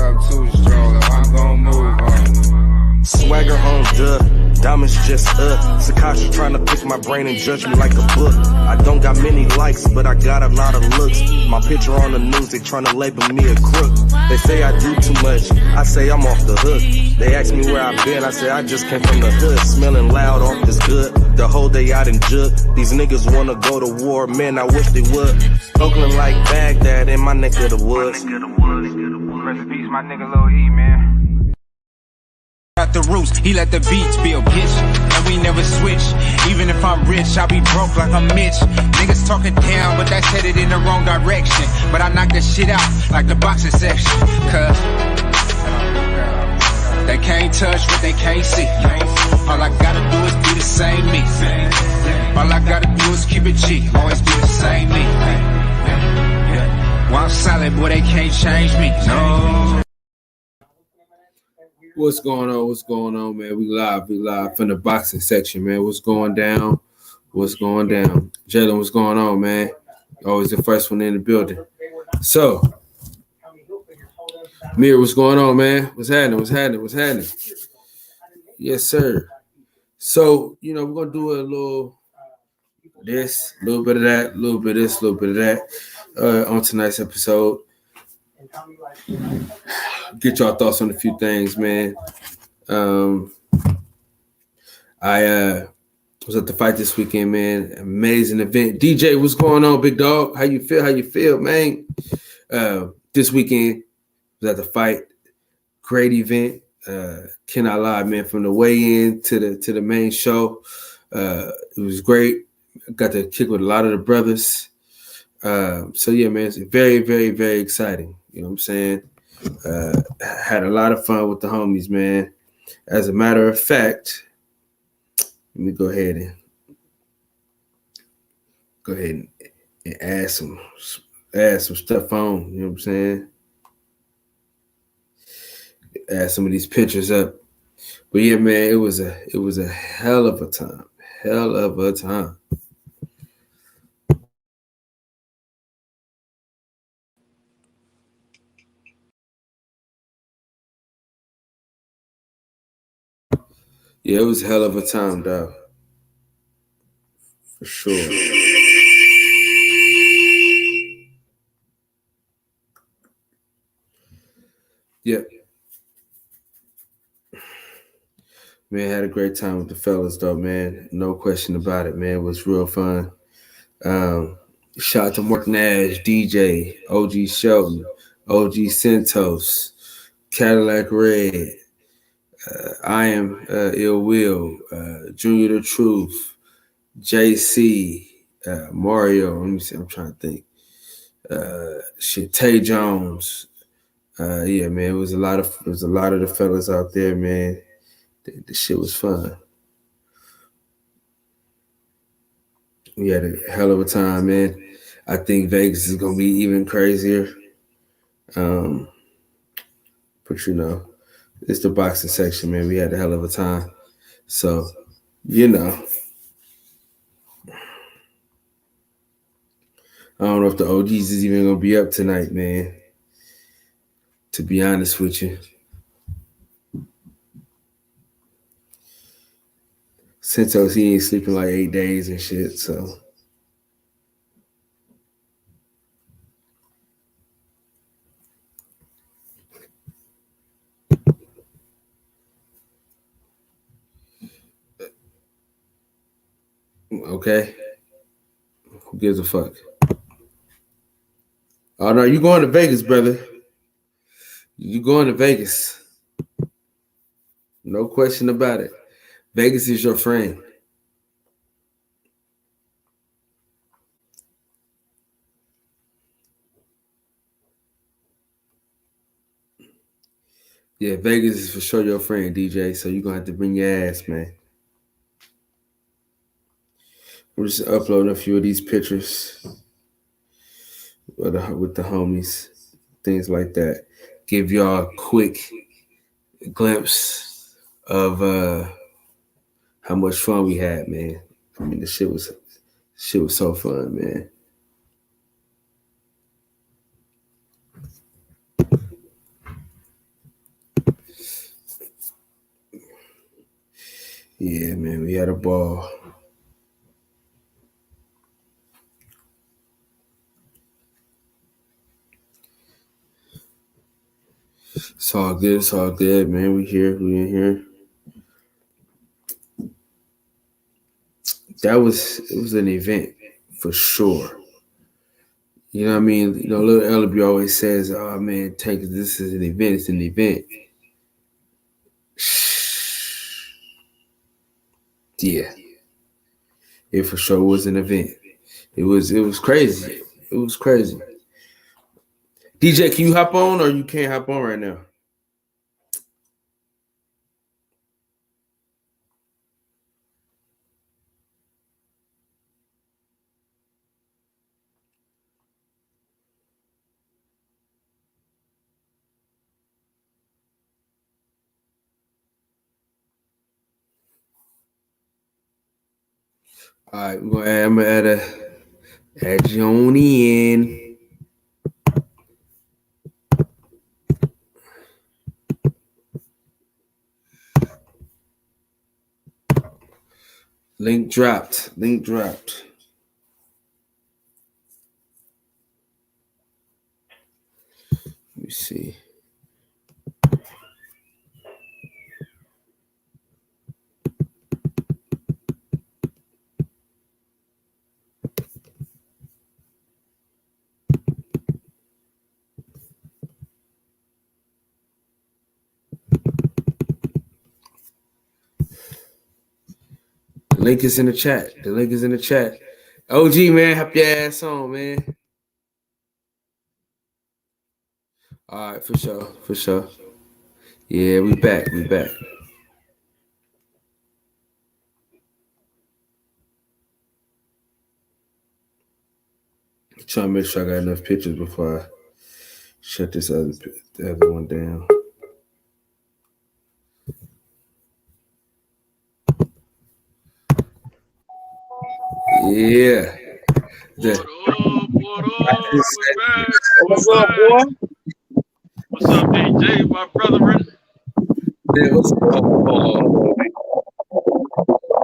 up too strong. I'm gonna move on. Swagger on diamonds just Sakasha trying to pick my brain and judge me like a book. I don't got many likes, but I got a lot of looks. My picture on the news, they trying to label me a crook. They say I do too much, I say I'm off the hook. They ask me where I've been, I say I just came from the hood. Smelling loud off this good, the whole day out in Juk. These niggas wanna go to war, man, I wish they would. Oakland like Baghdad in my neck of the woods. Rest in peace, my nigga Lil E, man. At the roots, he let the beats build, bitch, and we never switch. Even if I'm rich, I'll be broke like I'm Mitch. Niggas talking down, but that's headed in the wrong direction. But I knock that shit out like the boxing section. Cause they can't touch what they can't see. All I gotta do is be the same me. All I gotta do is keep it G, always be the same me. While I'm solid, boy, they can't change me, no. What's going on? What's going on, man? We live from the boxing section, man. What's going down? What's going down? Jalen, what's going on, man? Always the first one in the building. So, Mir, what's going on, man? What's happening? What's happening? What's happening? Yes, sir. So, we're going to do a little this, a little bit of that, a little bit of this, a little bit of that on tonight's episode. Get y'all thoughts on a few things, man. I was at the fight this weekend, man. Amazing event. DJ, what's going on, big dog? How you feel? How you feel, man? This weekend was at the fight. Great event. Cannot lie, man. From the weigh-in to the main show, it was great. Got to kick with a lot of the brothers. So yeah, man, it's very, very, very exciting. You know what I'm saying? Had a lot of fun with the homies, man. As a matter of fact, let me go ahead and add some stuff on. You know what I'm saying? Add some of these pictures up. But yeah, man, it was a hell of a time. Hell of a time. Yeah, it was a hell of a time, dog. For sure. Yep. Man, had a great time with the fellas, though, man. No question about it, man. It was real fun. Shout out to Mark Nash, DJ, OG Shelton, OG Santos, Cadillac Red, I Am Ill Will, Junior the Truth, JC, Mario. Let me see. I'm trying to think. Tay Jones. Yeah, man. It was a lot of the fellas out there, man. The shit was fun. We had a hell of a time, man. I think Vegas is gonna be even crazier. But it's the boxing section, man. We had a hell of a time. So, I don't know if the OGs is even gonna be up tonight, man. To be honest with you. Santos, he ain't sleeping like 8 days and shit, so. Okay. Who gives a fuck? Oh, no, you going to Vegas, brother. You going to Vegas. No question about it. Vegas is your friend. Yeah, Vegas is for sure your friend, DJ, so you're going to have to bring your ass, man. We're just uploading a few of these pictures with the homies, things like that. Give y'all a quick glimpse of how much fun we had, man. I mean, the shit was so fun, man. Yeah, man, we had a ball. It's all good, man. We in here. It was an event for sure. You know what I mean? You know, little Ellaby always says, "Oh man, Tank, this is an event. It's an event." Yeah, it for sure was an event. It was crazy. It was crazy. DJ, can you hop on or you can't hop on right now? All right, I'm gonna add Joni in. Link dropped. Let me see. The link is in the chat. OG, man, hop your ass on, man. All right, for sure. Yeah, we back. Trying to make sure I got enough pictures before I shut this other one down. Yeah. What up, boy? What's up, DJ, my brother? Yeah, what's up?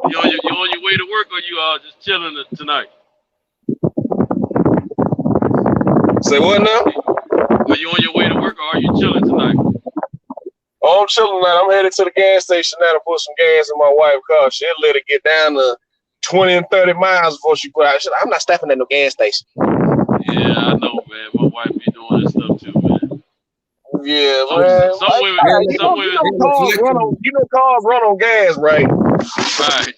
You on your way to work, or you just chilling tonight? Say what now? Are you on your way to work, or are you chilling tonight? Oh, I'm chilling tonight. I'm headed to the gas station now to put some gas in my wife's car. She'll let it get down to 20 and 30 miles before she put out. I'm not stopping at no gas station. Yeah, I know, man. My wife be doing this stuff too, man. Yeah, man. Some women, cars run on gas, right?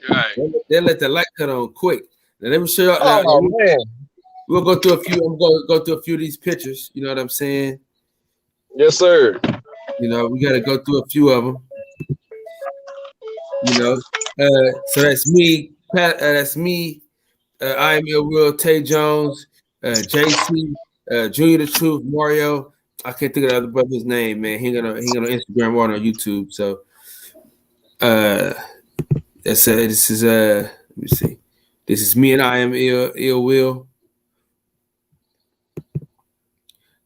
Right. They let the light cut on quick. Now let me show you. Oh man. We'll go through a few. I'm going to go through a few of these pictures. You know what I'm saying? Yes, sir. You know, we got to go through a few of them. You know, so that's me. I am Ill Will, Tay Jones, JC, Junior the Truth, Mario. I can't think of the other brother's name, man. He gonna Instagram or on YouTube. So, this is let me see. This is me and I am Ill Will.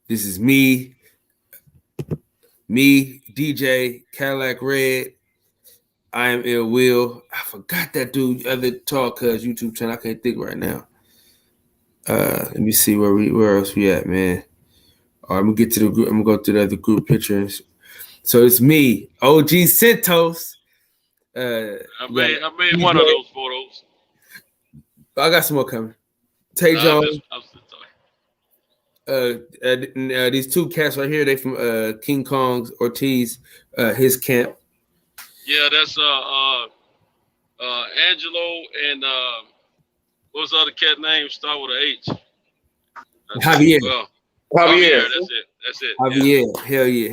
This is me, DJ, Cadillac Red. I am Ill Will. I forgot that dude, other Tall Cuz YouTube channel. I can't think right now. Let me see where else we at, man. All right, I'm gonna get to the group. I'm gonna go through the other group pictures. So it's me, OG Santos. I made one of those photos. I got some more coming. Tay Jones. These two cats right here, they from King Kong's Ortiz, his camp. Yeah, that's Angelo and what's the other cat name? Start with an H. Javier. Javier. That's it. Javier. Yeah. Hell yeah.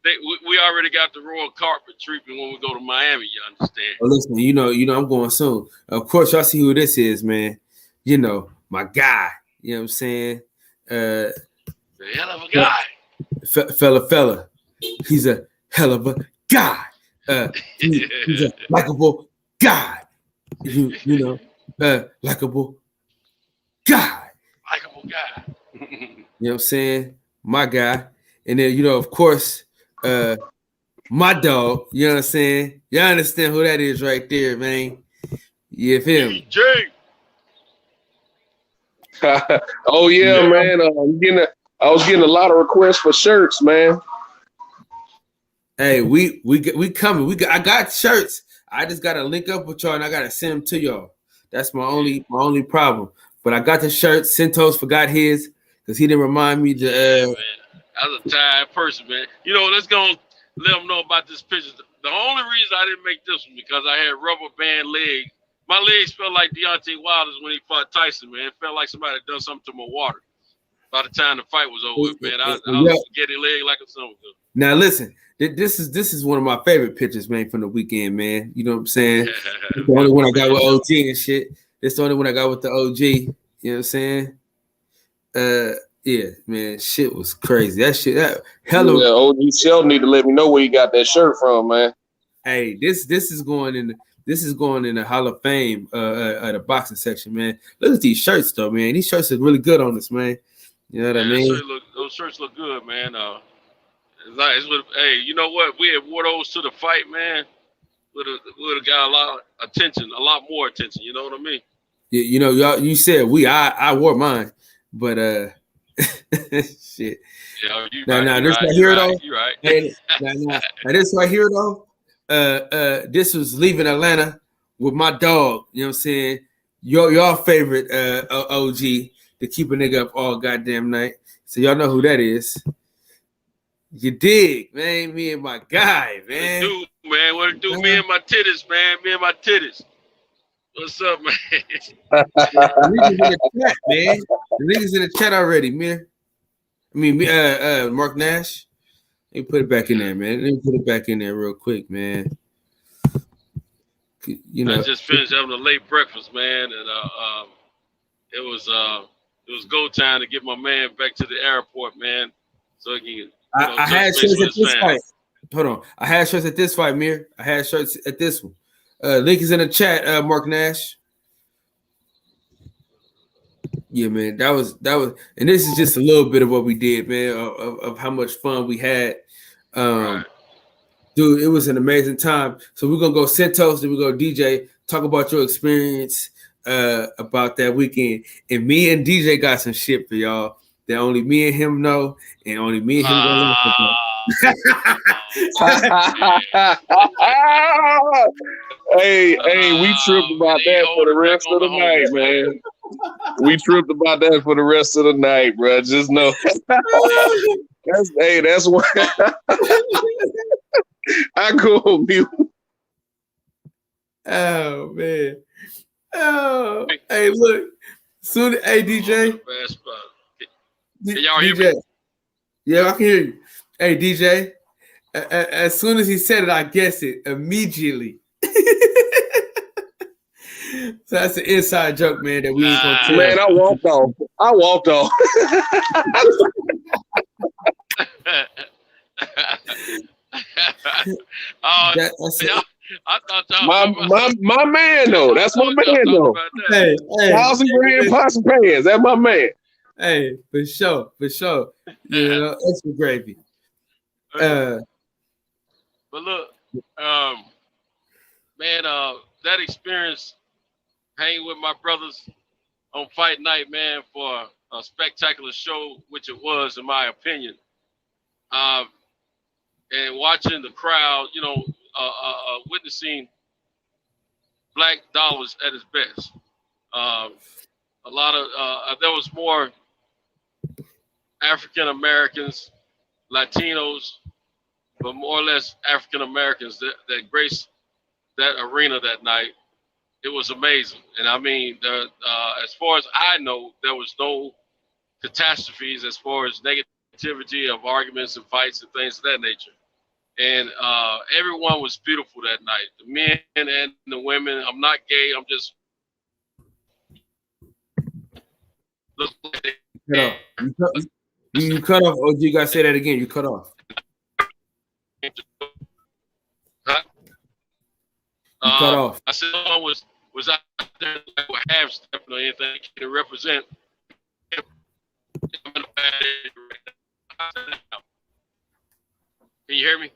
Hey, we already got the royal carpet treatment when we go to Miami. You understand? Well, listen, you know, I'm going soon. Of course, y'all see who this is, man. You know, my guy. You know what I'm saying? The hell of a guy. Fella. He's a hell of a guy. He's a likable guy. You know, likable guy. Likable guy. You know what I'm saying? My guy. And then, you know, of course, My dog. You know what I'm saying? Y'all understand who that is right there, man. You feel me? DJ. Oh yeah, man. I was getting a lot of requests for shirts, man. Hey, we coming. I got shirts. I just gotta link up with y'all and I gotta send them to y'all. That's my only problem. But I got the shirt. Centos forgot his because he didn't remind me to. Man, I was a tired person, man. You know, let's go let them know about this picture. The only reason I didn't make this one because I had rubber band legs. My legs felt like Deontay Wilder's when he fought Tyson, man. It felt like somebody had done something to my water. By the time the fight was over, man, I was spaghetti leg like a summer gun. Now listen, this is one of my favorite pictures, man, from the weekend, man. You know what I'm saying? It's the only one I got with OG and shit. It's the only one I got with the OG. You know what I'm saying? Yeah, man, shit was crazy. That hello. Yeah, OG Sheldon need to let me know where you got that shirt from, man. Hey, this is going in the Hall of Fame at the boxing section, man. Look at these shirts though, man. These shirts look really good on us, man. You know what I mean? Those shirts look good, man. Hey, you know what? We had wore those to the fight, man. Would have got a lot of attention, a lot more attention. You know what I mean? Yeah, you know, y'all. You said I wore mine, but shit. Yeah, this right here though. You're right. Hey, now this right here though. This was leaving Atlanta with my dog. You know what I'm saying? Your favorite OG to keep a nigga up all goddamn night. So y'all know who that is. You dig, man? Me and my guy, man. What it do, man? What it do? Me and my titties, man. Me and my titties. What's up, man? The niggas in the chat, man. The niggas in the chat already, man. I mean, Mark Nash. Let me put it back in there, man. Let me put it back in there real quick, man. You know, I just finished having a late breakfast, man, and it was go time to get my man back to the airport, man, so he can. I had shirts at this fight. Hold on, I had shirts at this fight, Mir. I had shirts at this one. Link is in the chat, Mark Nash. Yeah, man, that was, and this is just a little bit of what we did, man, of how much fun we had. Right. Dude, it was an amazing time. So we're gonna go Centos, then we go DJ, talk about your experience about that weekend. And me and DJ got some shit for y'all that only me and him know, and only me and him know. Hey, we tripped about that for the rest of the night, man. We tripped about that for the rest of the night, bro. Just know. That's why I go mute. Oh man. Oh, hey, look. Soon, hey DJ. Can y'all hear me? Yeah, I can hear you. Hey DJ. As soon as he said it, I guessed it immediately. So that's an inside joke, man, that we ain't gonna tell. Man, I walked off. I thought y'all my man though. That's my man though. Hey, 1,000 grand pots and pans. That's my man. Hey, for sure. You know, extra gravy. But look, man, that experience hanging with my brothers on fight night, man, for a spectacular show, which it was, in my opinion. And watching the crowd, you know, witnessing Black Dollars at his best. A lot of there was more African Americans, Latinos, but more or less African Americans that graced that arena that night. It was amazing, and I mean, as far as I know, there was no catastrophes as far as negativity of arguments and fights and things of that nature. And everyone was beautiful that night, the men and the women. I'm not gay. I'm just. You cut off. Oh, you gotta say that again. You cut off. Huh? Cut off. I said someone was out there like with half stepping or anything to represent. Can you hear me?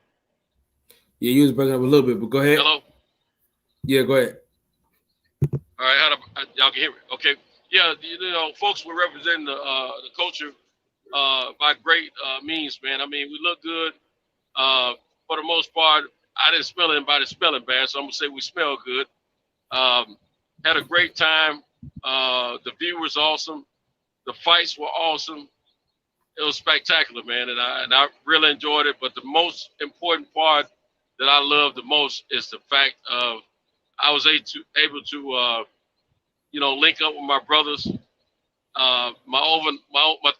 Yeah, you was breaking up a little bit, but go ahead. Hello? Yeah, go ahead. All right, y'all can hear me? Okay. Yeah, folks were representing the culture by great means, man. I mean, we look good. For the most part, I didn't smell anybody smelling bad, so I'm going to say we smell good. Had a great time. The view was awesome. The fights were awesome. It was spectacular, man, and I really enjoyed it. But the most important part that I love the most is the fact of I was able to link up with my brothers, my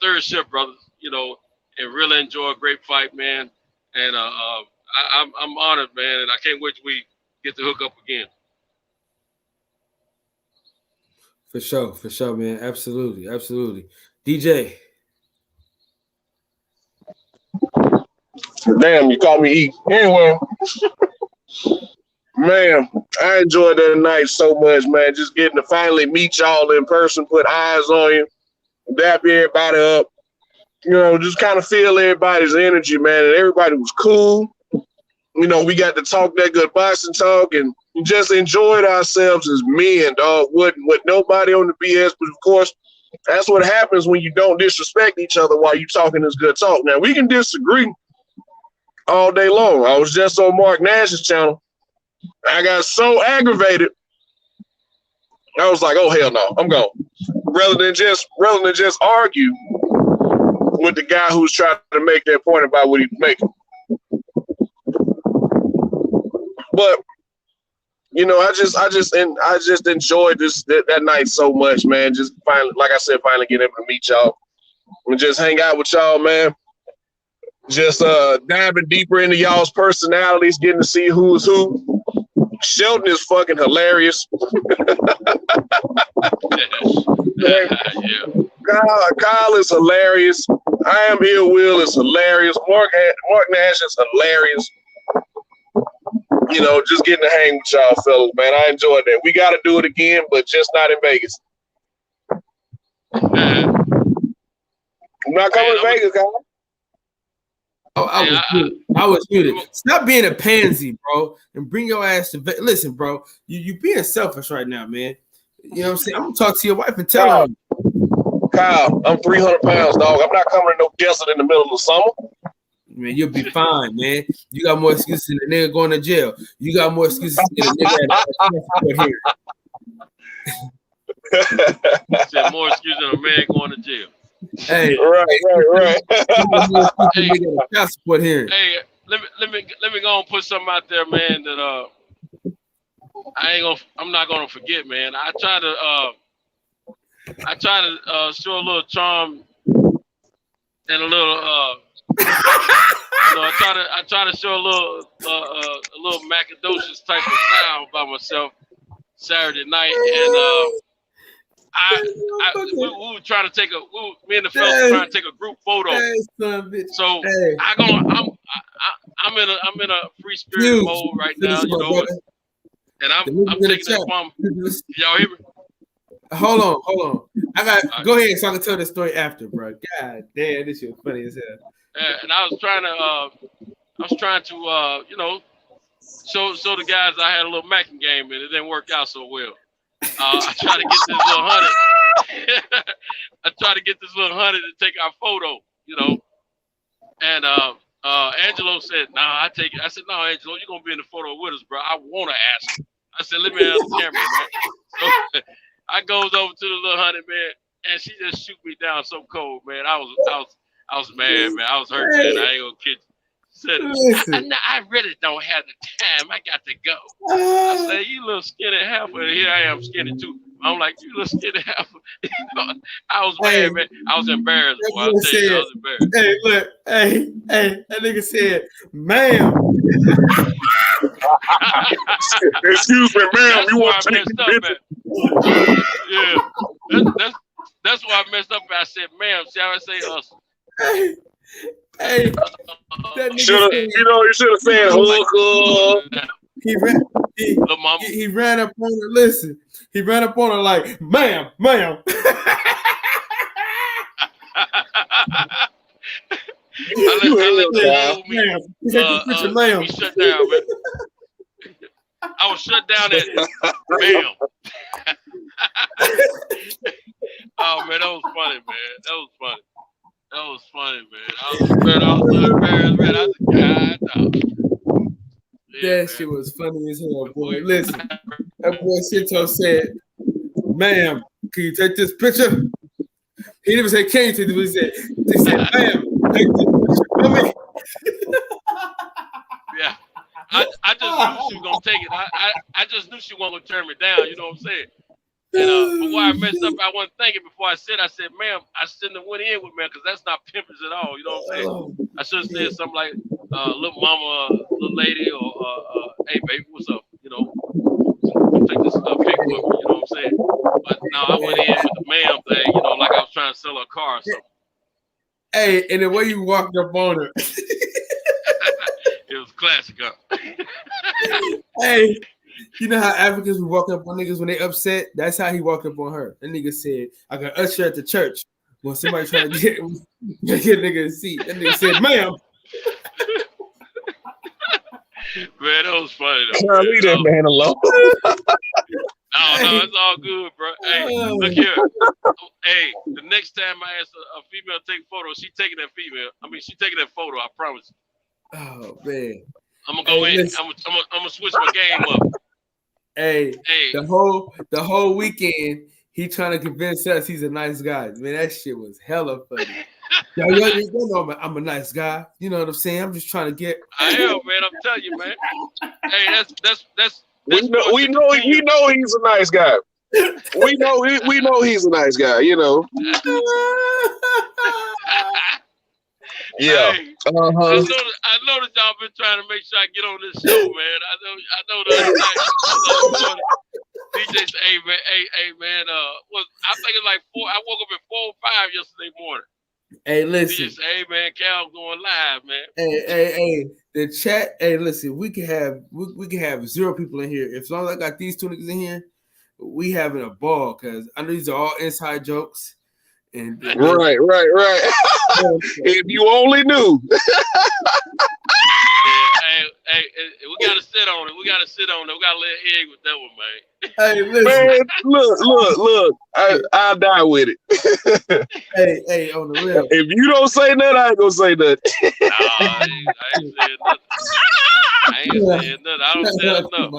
third shift brothers, and really enjoy a great fight, man. And I'm honored, man, and I can't wait till we get to hook up again. For sure, man. Absolutely. DJ. Damn, you caught me eat. Anyway, man, I enjoyed that night so much, man. Just getting to finally meet y'all in person, put eyes on you, dap everybody up, just kind of feel everybody's energy, man. And everybody was cool. We got to talk that good boxing talk and just enjoyed ourselves as men, dog. With nobody on the BS, but of course, that's what happens when you don't disrespect each other while you talking this good talk. Now, we can disagree all day long. I was just on Mark Nash's channel. I got so aggravated. I was like, oh, hell no, I'm gone. Rather than just argue with the guy who's trying to make that point about what he's making. But I just enjoyed that night so much, man. Just finally, like I said, finally getting able to meet y'all and just hang out with y'all, man. Just diving deeper into y'all's personalities, getting to see who's who. Shelton is fucking hilarious. Yeah. Kyle is hilarious. I Am Ill Will is hilarious. Mark Nash is hilarious. Just getting to hang with y'all fellas, man. I enjoyed that. We got to do it again, but just not in Vegas. I'm not coming to Vegas, guys. I was muted. Stop being a pansy, bro, and bring your ass to listen, bro. You being selfish right now, man. You know what I'm saying? I'm gonna talk to your wife and tell her. Kyle, I'm 300 pounds, dog. I'm not coming to no desert in the middle of the summer. Man, you'll be fine, man. You got more excuses than a nigga going to jail. You got more excuses than a nigga here. Said more excuses than a man going to jail. Hey, right. Hey, let me go and put something out there, man. That I'm not gonna forget, man. I try to show a little charm and a little I try to show a little Macadocious type of style by myself Saturday night, and we were trying to me and the fellas were trying to take a group photo. So I'm in a free spirit mode right now, and I'm taking it from y'all hear me? Hold on. Go ahead so I can tell the story after, bro. God damn, this shit funny as hell. And I was trying to show the guys I had a little Mackin game, and it didn't work out so well. I tried to get this little hunter. I tried to get this little hunter to take our photo, And Angelo said, "Nah, I take it." I said, "No, Angelo, you're gonna be in the photo with us, bro. I want to ask." I said, "Let me ask the camera, man." So I goes over to the little hunter, man, and she just shoot me down so cold, man. I was mad, man. I was hurt, man. I ain't gonna kid you. Said, I really don't have the time. I got to go. I said, "You little skinny heifer." Here I am, skinny too. I'm like, "You little skinny heifer." I was mad, man. I was embarrassed. Boy. I was embarrassed. Hey, look. Hey, that nigga said, "Ma'am." Excuse me, ma'am. You want to take the picture? Yeah. That's why I messed up. I said, "Ma'am." See how I say us? Hey, you should have said hooker. He ran up on her. Listen, he ran up on her like, "Ma'am." You let hell, them child. hold me. Ma'am. He said, "This picture, ma'am." Me shut down, man. I was shut down at bam. Oh man, that was funny, man. That was funny. That was funny, man. I was so embarrassed, man. I said, God, yeah, That shit was funny as hell, boy. Listen, that boy Shinto said, "Ma'am, can you take this picture?" He didn't even say, "Can you take this?" He said, "Ma'am, take this picture for me." Yeah. I just knew she was gonna take it. I just knew she wasn't gonna turn me down. You know what I'm saying? And but why I messed up, I wasn't thinking before I said, ma'am, I shouldn't have went in with ma'am because that's not pimpers at all. You know what I'm saying? I should have said something like, little mama, little lady, or hey, baby, what's up? You know, come take this pic with me. You know what I'm saying? But no, I went in with the ma'am thing. You know, like I was trying to sell her a car or something. Hey, and the way you walked up on her. It was classic, huh? Hey, you know how Africans would walk up on niggas when they upset? That's how he walked up on her. That nigga said, "I got usher at the church." When somebody trying to get nigga a seat, that nigga said, "Ma'am." Man, that was funny though. Child, leave that man alone. No, it's all good, bro. Hey, look here. Hey, the next time I ask a female to take a photo, she taking that photo. I promise. Oh man. I'm gonna go in. Listen. I'm gonna switch my game up. Hey, Hey, the whole weekend, he trying to convince us he's a nice guy. Man, that shit was hella funny. Yo, you know I'm a nice guy. You know what I'm saying? I'm just trying to get. I am, man. I'm telling you, man. Hey, that's We know he's a nice guy. We know he's a nice guy. You know. Yeah. Hey, Uh-huh. I know that y'all been trying to make sure I get on this show, man. I know the other night, DJ said, hey man, I think it's like 4. I woke up at 4 or 5 yesterday morning. Hey, listen. DJ said, hey man, Cal going live, man. Hey, the chat. Hey, listen, we can have 0 people in here. As long as I got these 2 niggas in here, we having a ball because I know these are all inside jokes. And Right. If you only knew. Hey, we gotta sit on it. We gotta let Egg with that one, man. Hey, listen. Man, look. I'll die with it. hey, on the real. If you don't say nothing, I ain't gonna say nothing. Nah, I ain't saying nothing. I don't say enough.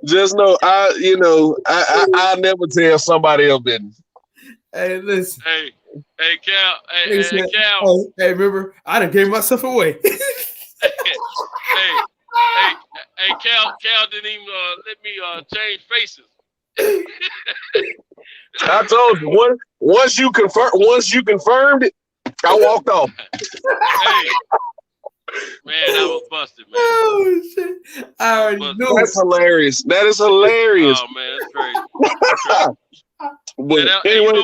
Just know, I never tell somebody else business. Hey, listen. Hey, Cal. Hey, Cal. Hey, remember, I done gave myself away. Hey, Cal didn't even let me change faces. I told you, once you confirmed it, I walked off. Hey. Man, that was busted, man. Oh shit! I already knew. That's hilarious. That is hilarious. Oh man, that's crazy. But anyway,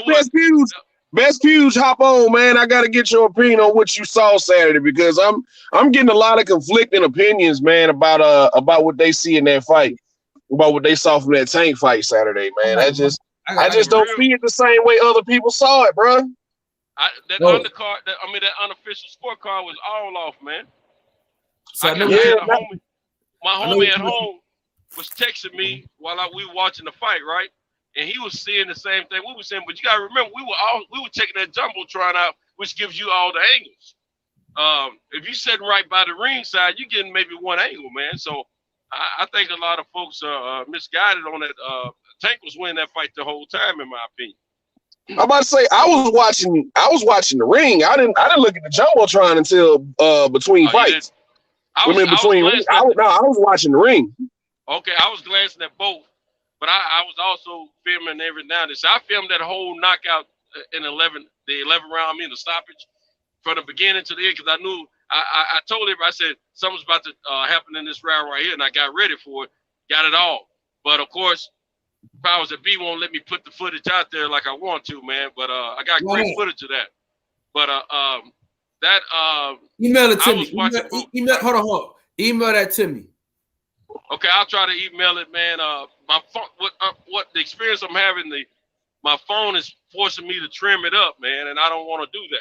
best fuse, hop on, man. I gotta get your opinion on what you saw Saturday because I'm getting a lot of conflicting opinions, man, about what they see in that fight, about what they saw from that Tank fight Saturday, man. I just don't see it the same way other people saw it, bro. That unofficial scorecard was all off, man. So my homie at home was texting me while we were watching the fight, right? And he was seeing the same thing we were saying. But you gotta remember, we were checking that jumbotron out, which gives you all the angles. If you're sitting right by the ring side, you're getting maybe one angle, man. So I think a lot of folks are misguided on that. Tank was winning that fight the whole time, in my opinion. I'm about to say I was watching the ring. I didn't look at the jumbotron until between fights. I was watching the ring. Okay, I was glancing at both, but I was also filming every now and then. So I filmed that whole knockout in the 11th round. The stoppage from the beginning to the end because I knew I told everybody, I said something's about to happen in this round right here, and I got ready for it, got it all. But of course, powers that be won't let me put the footage out there like I want to, man. But I got great footage of that. But email it to me. Hold on. Email that to me. Okay, I'll try to email it, man. What the experience I'm having, my phone is forcing me to trim it up, man, and I don't want to do that.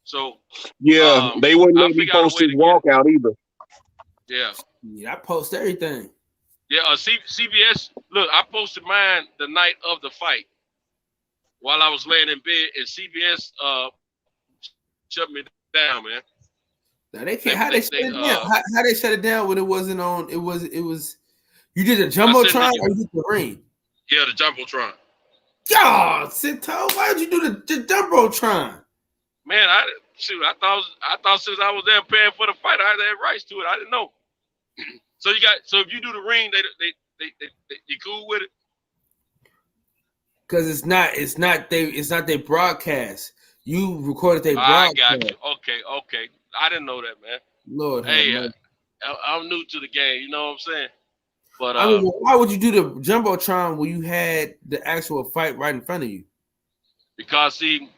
So Yeah, they wouldn't let me figure out a post way his to get- walkout either. yeah. Yeah, I post everything. Yeah, CBS. Look, I posted mine the night of the fight while I was laying in bed, and CBS shut me down, man. Now they can't. How they shut it down? How they shut it down when it wasn't on? It was. You did the jumbotron or you did the ring? Yeah, the jumbotron. God, Sito, why did you do the jumbotron? Man, I thought since I was there paying for the fight, I had rights to it. I didn't know. So if you do the ring, they you cool with it? Because it's not their broadcast. You recorded their I broadcast. got you. Okay. I didn't know that, man. Lord, hey, I'm new to the game. You know what I'm saying? But I mean, why would you do the jumbotron when you had the actual fight right in front of you? Because see,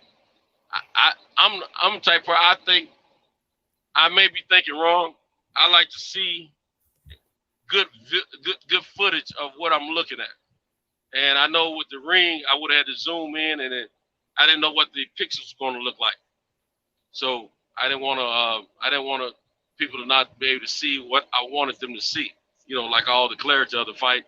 I'm the type where I think I may be thinking wrong. I like to see good footage of what I'm looking at, and I know with the ring, I would have had to zoom in, and I didn't know what the pixels were going to look like. So I didn't want people to not be able to see what I wanted them to see. You know, like all the clarity of the fight,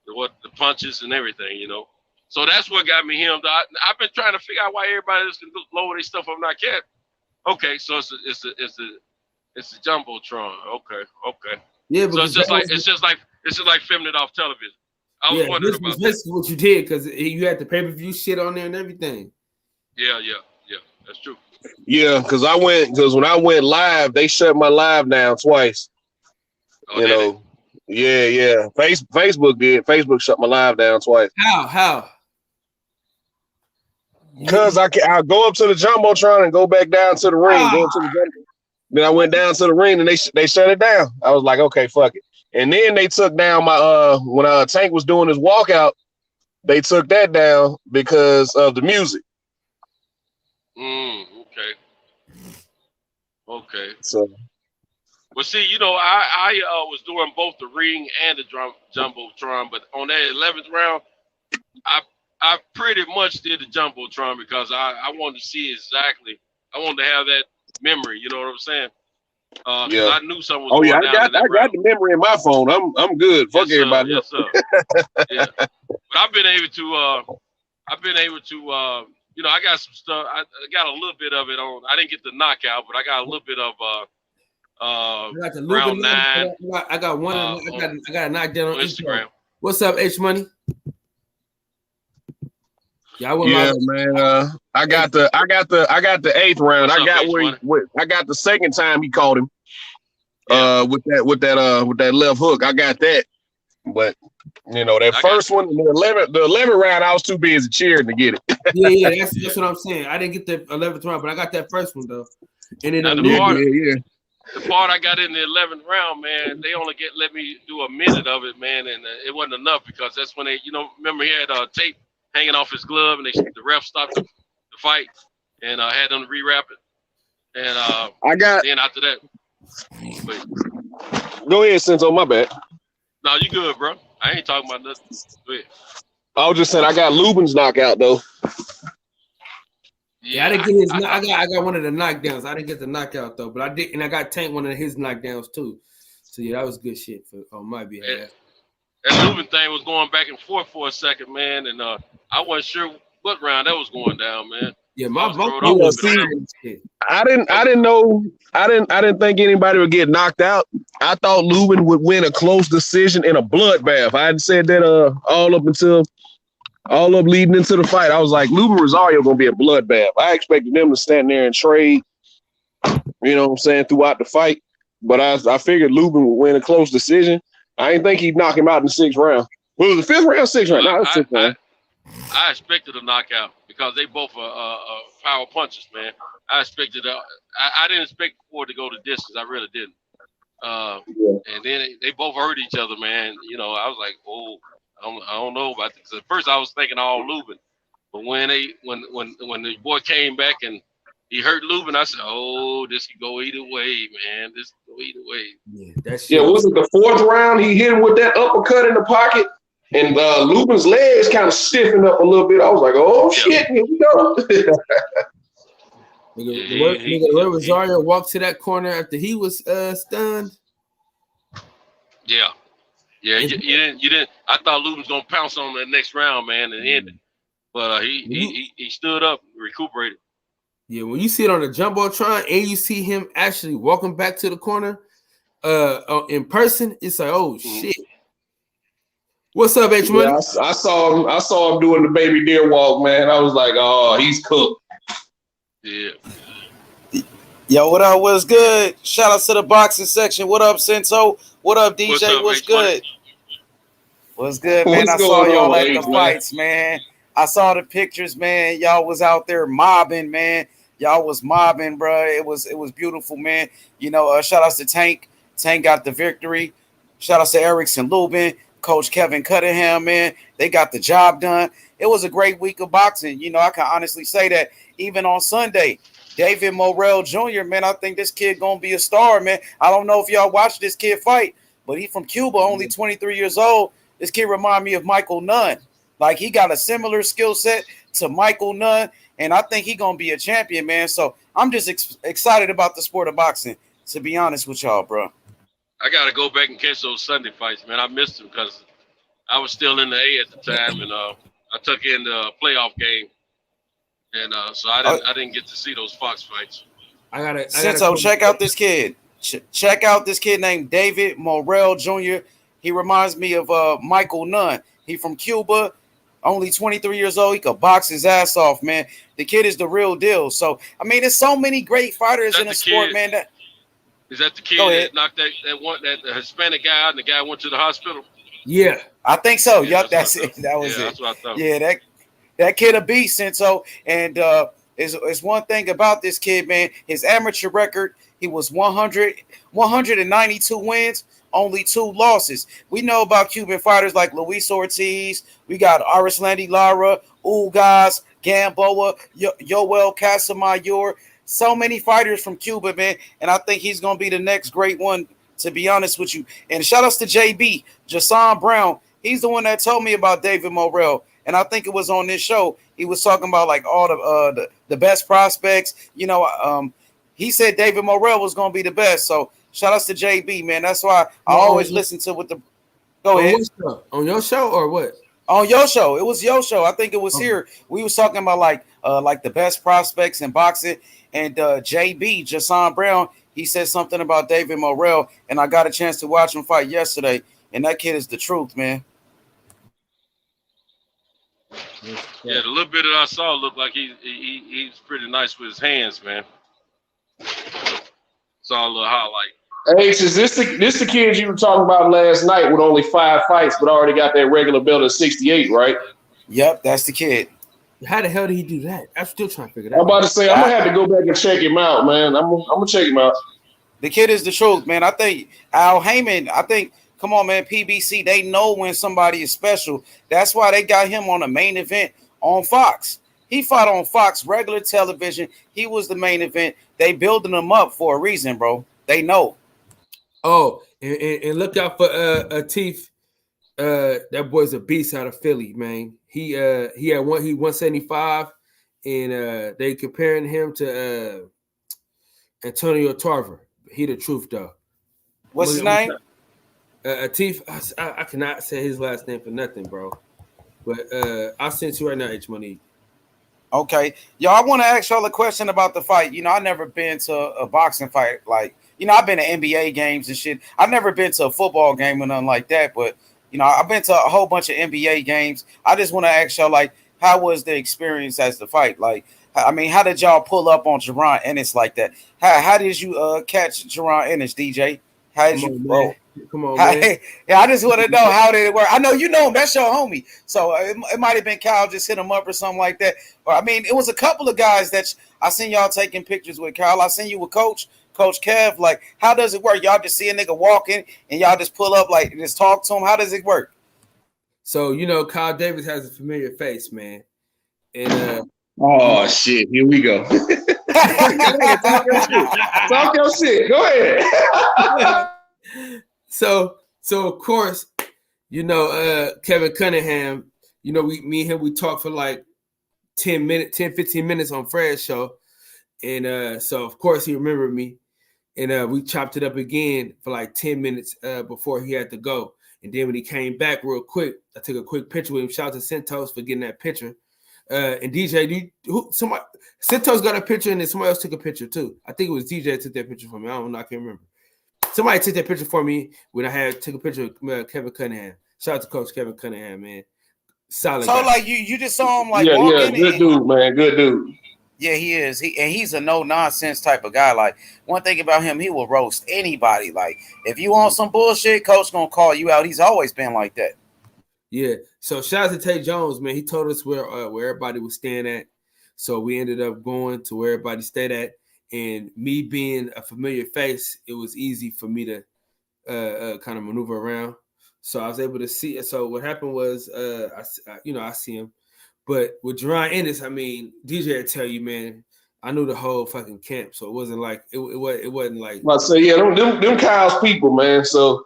the punches and everything. You know, so that's what got me hemmed. I've been trying to figure out why everybody else can lower their stuff. I'm not getting. Okay, so it's the jumbotron. Okay. Yeah, so it's just like filming it off television. I was wondering about that. This is what you did because you had the pay-per-view shit on there and everything. Yeah, that's true. Yeah, because when I went live, they shut my live down twice. Oh, you know. Yeah. Facebook did. Facebook shut my live down twice. How? Because I go up to the jumbotron and go back down to the ring. Then I went down to the ring and they shut it down. I was like, okay, fuck it. And then they took down my when Tank was doing his walkout, they took that down because of the music. Okay. So. Well, see, you know, I was doing both the ring and the jumbotron, but on that 11th round, I pretty much did the jumbotron because I wanted to see exactly. I wanted to have that memory. You know what I'm saying? Yeah. I knew something was going down. I got the memory in my phone. I'm good. Fuck everybody. Yes, sir. Yeah. But I've been able to. You know, I got some stuff. I got a little bit of it on. I didn't get the knockout, but I got a little bit of. Round 9. I got one. I got a knockdown on Instagram. What's up, H Money? Yeah, man. I got the 8th round. I got the second time he caught him. With that left hook. I got that. But you know, that first one, the 11th round, I was too busy cheering to get it. yeah, that's what I'm saying. I didn't get the 11th round, but I got that first one though. And then the part I got in the 11th round, man, they only let me do a minute of it, man, and it wasn't enough because that's when they, you know, remember he had tape hanging off his glove, and the ref stopped the fight and had them rewrap it. And then after that, go ahead, Cinto, my bad. No, you good, bro. I ain't talking about nothing. Go ahead. I was just saying I got Lubin's knockout though. Yeah, I didn't get his. I got one of the knockdowns. I didn't get the knockout though, but I did, and I got Tank one of his knockdowns too. So yeah, that was good shit on my behalf. That Lubin thing was going back and forth for a second, man, and I wasn't sure what round that was going down, man. Yeah, I didn't know. I didn't think anybody would get knocked out. I thought Lubin would win a close decision in a bloodbath. I had said that all up leading into the fight. I was like, Lubin Rosario gonna be a bloodbath. I expected them to stand there and trade, you know what I'm saying, throughout the fight. But I figured Lubin would win a close decision. I didn't think he'd knock him out in the 6th round. Well, it was the 5th round, 6th round. No, it was 6th round. I expected a knockout because they both are power punches, man. I didn't expect Ford to go the distance. I really didn't. And then they both hurt each other, man. You know, I was like, oh, I don't know about this. At first, I was thinking all Lubin, but when the boy came back and he hurt Lubin, I said, oh, this could go either way, man. This could go either way. Yeah, was it the 4th round? He hit him with that uppercut in the pocket. and Lubin's legs kind of stiffened up a little bit. I was like, oh shit, here we go. Nigga, Rosario walked to that corner after he was stunned. Yeah, you didn't. I thought Lubin was gonna pounce on the next round, man, and end it. But he stood up, recuperated. Yeah, when you see it on the jumbotron and you see him actually walking back to the corner, in person, it's like, oh shit. What's up, H Money? Yeah, I saw him doing the baby deer walk, man. I was like, oh, he's cooked. Yeah. Yo, what up? What's good? Shout out to the boxing section. What up, Senso? What up, DJ? What's good? What's good, man? I saw y'all at the fights, man. I saw the pictures, man. Y'all was out there mobbing, man. Y'all was mobbing, bro. It was beautiful, man. You know, shout outs to Tank. Tank got the victory. Shout outs to Erickson Lubin, Coach Kevin Cunningham, man. They got the job done. It was a great week of boxing. You know, I can honestly say that even on Sunday, David Morrell Jr., man, I think this kid going to be a star, man. I don't know if y'all watched this kid fight, but he from Cuba, only 23 years old. This kid remind me of Michael Nunn. Like, he got a similar skill set to Michael Nunn, and I think he going to be a champion, man. So I'm just excited about the sport of boxing, to be honest with y'all, bro. I got to go back and catch those Sunday fights, man. I missed them because I was still in the A at the time, and I took in the playoff game. And so I didn't get to see those Fox fights. So check out this kid. Check out this kid named David Morrell Jr. He reminds me of Michael Nunn. He from Cuba, only 23 years old. He could box his ass off, man. The kid is the real deal. So, I mean, there's so many great fighters in the sport, man. Is that the kid that knocked that Hispanic guy out and the guy went to the hospital? Yeah. I think so. Yep, that's it. That was it. That's what I thought. Yeah, that kid a beast, Senso. And it's one thing about this kid, man. His amateur record, he was 192 wins, only 2 losses. We know about Cuban fighters like Luis Ortiz. We got Arislandi Lara, Ugas, Gamboa, Yoel Casamayor. So many fighters from Cuba, man. And I think he's going to be the next great one, to be honest with you. And shout outs to JB, Jason Brown. He's the one that told me about David Morrell. And I think it was on this show. He was talking about like all the best prospects. You know, he said David Morrell was going to be the best. So shout outs to JB, man. That's why I always listen to what the. Go ahead. On your show or what? On your show. It was your show. I think it was here. We was talking about like the best prospects in boxing. And JB, Jason Brown, he said something about David Morrell. And I got a chance to watch him fight yesterday. And that kid is the truth, man. Yeah, the little bit that I saw looked like he's pretty nice with his hands, man. Saw a little highlight. Hey, is this the kid you were talking about last night with only 5 fights, but already got that regular belt at 68, right? Yep, that's the kid. How the hell did he do that? I'm still trying to figure that out. I'm about to say, I'm going to have to go back and check him out, man. I'm going to check him out. The kid is the truth, man. I think Al Heyman, come on, man, PBC, they know when somebody is special. That's why they got him on the main event on Fox. He fought on Fox, regular television. He was the main event. They building him up for a reason, bro. They know. Oh, and look out for Atif. That boy's a beast out of Philly, man. He had 175, and they comparing him to Antonio Tarver. He the truth, though. What's his name? Atif. I cannot say his last name for nothing, bro. But I'll send you right now, H Money. Okay. Yo, I want to ask y'all a question about the fight. You know, I've never been to a boxing fight. Like, you know, I've been to NBA games and shit. I've never been to a football game or nothing like that. But, you know, I've been to a whole bunch of NBA games. I just want to ask y'all, like, how was the experience as the fight? Like, I mean, how did y'all pull up on Jaron Ennis like that? How did you catch Jaron Ennis, DJ? How did you, bro? Come on, man. Yeah, I just want to know how did it work. I know you know him. That's your homie. So it might have been Kyle just hit him up or something like that. But, I mean, it was a couple of guys that I seen y'all taking pictures with, Kyle. I seen you with Coach Kev. Like, how does it work? Y'all just see a nigga walking and y'all just pull up, like, just talk to him? How does it work? So, you know, Kyle Davis has a familiar face, man. And oh, shit. Here we go. Go ahead, talk your shit. Go ahead. So of course, You know, Kevin Cunningham, you know, me and him, we talked for like 10, 15 minutes on Fred's show. And so, of course, he remembered me. And we chopped it up again for like 10 minutes before he had to go. And then when he came back real quick, I took a quick picture with him. Shout out to Centos for getting that picture. And DJ, Centos got a picture, and then somebody else took a picture too. I think it was DJ that took that picture for me. I don't know. I can't remember. Somebody took that picture for me when I took a picture of Kevin Cunningham. Shout out to Coach Kevin Cunningham, man. Solid. So, guy. like, you just saw him, like, walking. Good dude, man. Good dude. Yeah, he is. He's a no-nonsense type of guy. Like, one thing about him, he will roast anybody. Like, if you want some bullshit, Coach gonna call you out. He's always been like that. Yeah. So shout out to Tay Jones, man. He told us where everybody was staying at. So we ended up going to where everybody stayed at. And me being a familiar face, it was easy for me to kind of maneuver around. So I was able to see it. So what happened was, I see him. But with Jerron Ennis, I mean, DJ would tell you, man, I knew the whole fucking camp. So it wasn't like, it wasn't like. I say, yeah, them Kyle's people, man. So,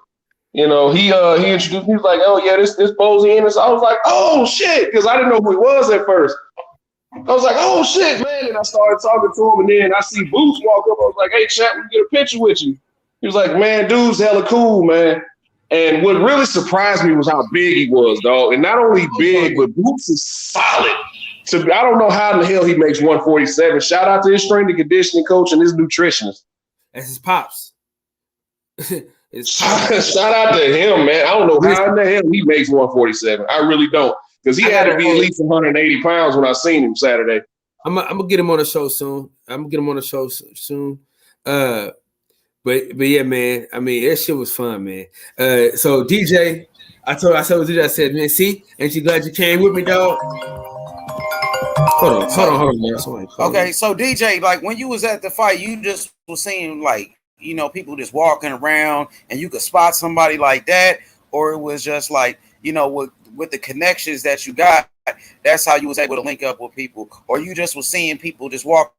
you know, he introduced me. He was like, oh, yeah, this Bozy Ennis. I was like, oh, shit, because I didn't know who he was at first. I was like, oh, shit, man. And I started talking to him, and then I see Boots walk up. I was like, hey, chat, we can get a picture with you. He was like, man, dude's hella cool, man. And what really surprised me was how big he was, dog. And not only big, but Boots is solid. So I don't know how in the hell he makes 147. Shout out to his strength and conditioning coach and his nutritionist. That's his pops. Shout out to him, man. I don't know how in the hell he makes 147. I really don't. Because he had to be at least 180 pounds when I seen him Saturday. I'm gonna get him on the show soon. But yeah, man. I mean, that shit was fun, man. So DJ, I told DJ, I said, man, see, ain't you glad you came with me, dog? Hold on, man. Okay, so DJ, like when you was at the fight, you just was seeing like, you know, people just walking around and you could spot somebody like that, or it was just like, you know, with the connections that you got, that's how you was able to link up with people, or you just was seeing people just walk.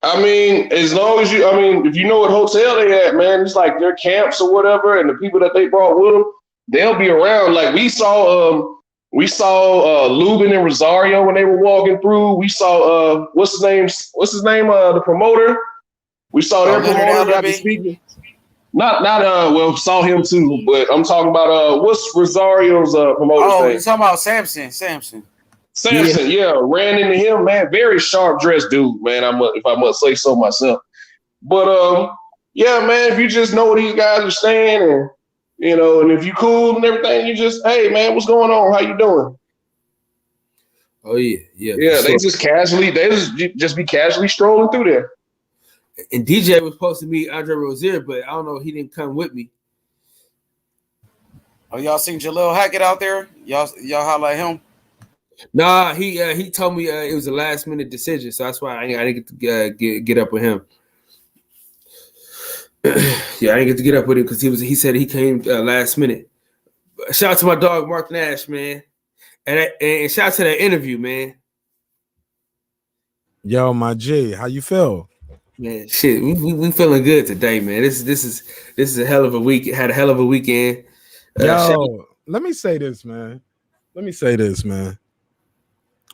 I mean, as long as if you know what hotel they at, man, it's like their camps or whatever, and the people that they brought with them, they'll be around. Like we saw Lubin and Rosario when they were walking through. We saw what's his name? The promoter. We saw their promoter got to speak. Saw him too, but I'm talking about what's Rosario's promoter's name? You're talking about Samson, yeah, ran into him, man. Very sharp dressed dude, man. If I must say so myself. But yeah, man. If you just know what these guys are saying, and you know, and if you cool and everything, you just, hey, man, what's going on? How you doing? Oh yeah. They just be casually strolling through there. And DJ was supposed to meet Andre Rozier, but I don't know. He didn't come with me. Oh, y'all seen Jalil Hackett out there? Y'all highlight him? Nah, he told me it was a last minute decision, so that's why I didn't get to get up with him. Yeah, I didn't get to get up with him because he said he came last minute. Shout out to my dog Mark Nash, man, and shout out to that interview, man. Yo, my G, how you feel? Man, shit, we feeling good today, man. This is a hell of a week. Had a hell of a weekend. Let me say this, man.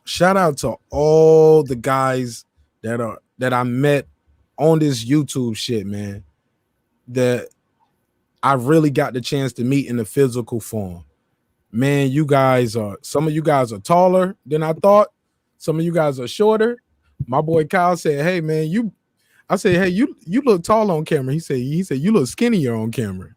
Shout out to all the guys that I met on this YouTube shit, man. That I really got the chance to meet in the physical form. Man, some of you guys are taller than I thought. Some of you guys are shorter. My boy Kyle said, hey, man, I said, hey, you look tall on camera. He said, you look skinnier on camera.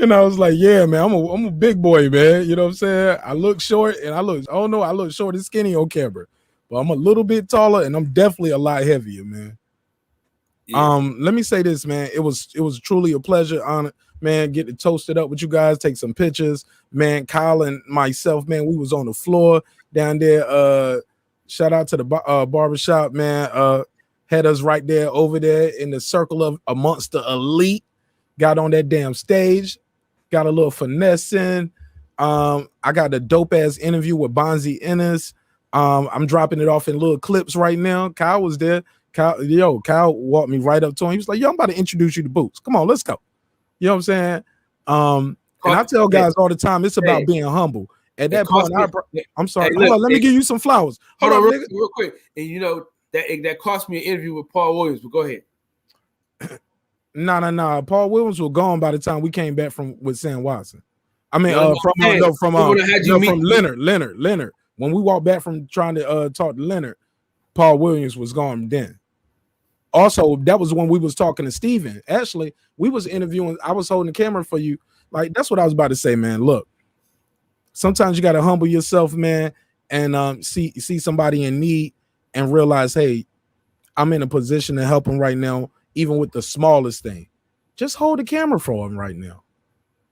And I was like, yeah, man, I'm a big boy, man. You know what I'm saying? I look short and I look short and skinny on camera. But I'm a little bit taller and I'm definitely a lot heavier, man. Yeah. Let me say this, man. It was truly a pleasure, honor, man, get to toast it up with you guys, take some pictures. Man, Kyle and myself, man, we was on the floor down there. Shout out to the barbershop, man. Had us right there over there in the circle of amongst the elite. Got on that damn stage, got a little finessing. I got the dope ass interview with Bonzi Ennis. I'm dropping it off in little clips right now. Kyle was there. Kyle walked me right up to him. He was like, yo, I'm about to introduce you to Boots. Come on, let's go. You know what I'm saying? And I tell guys all the time, it's about being humble. At that point, I'm sorry. Hey, hold look, on, let me give you some flowers. Hold on, real quick. And you know that cost me an interview with Paul Williams. But go ahead. No. Paul Williams was gone by the time we came back with Sam Watson. I mean, from Leonard. When we walked back from trying to talk to Leonard, Paul Williams was gone then. Also, that was when we was talking to Steven. Actually, we was interviewing. I was holding the camera for you. Like, that's what I was about to say, man. Look, sometimes you got to humble yourself, man, and see somebody in need and realize, hey, I'm in a position to help him right now, even with the smallest thing. Just hold the camera for him right now.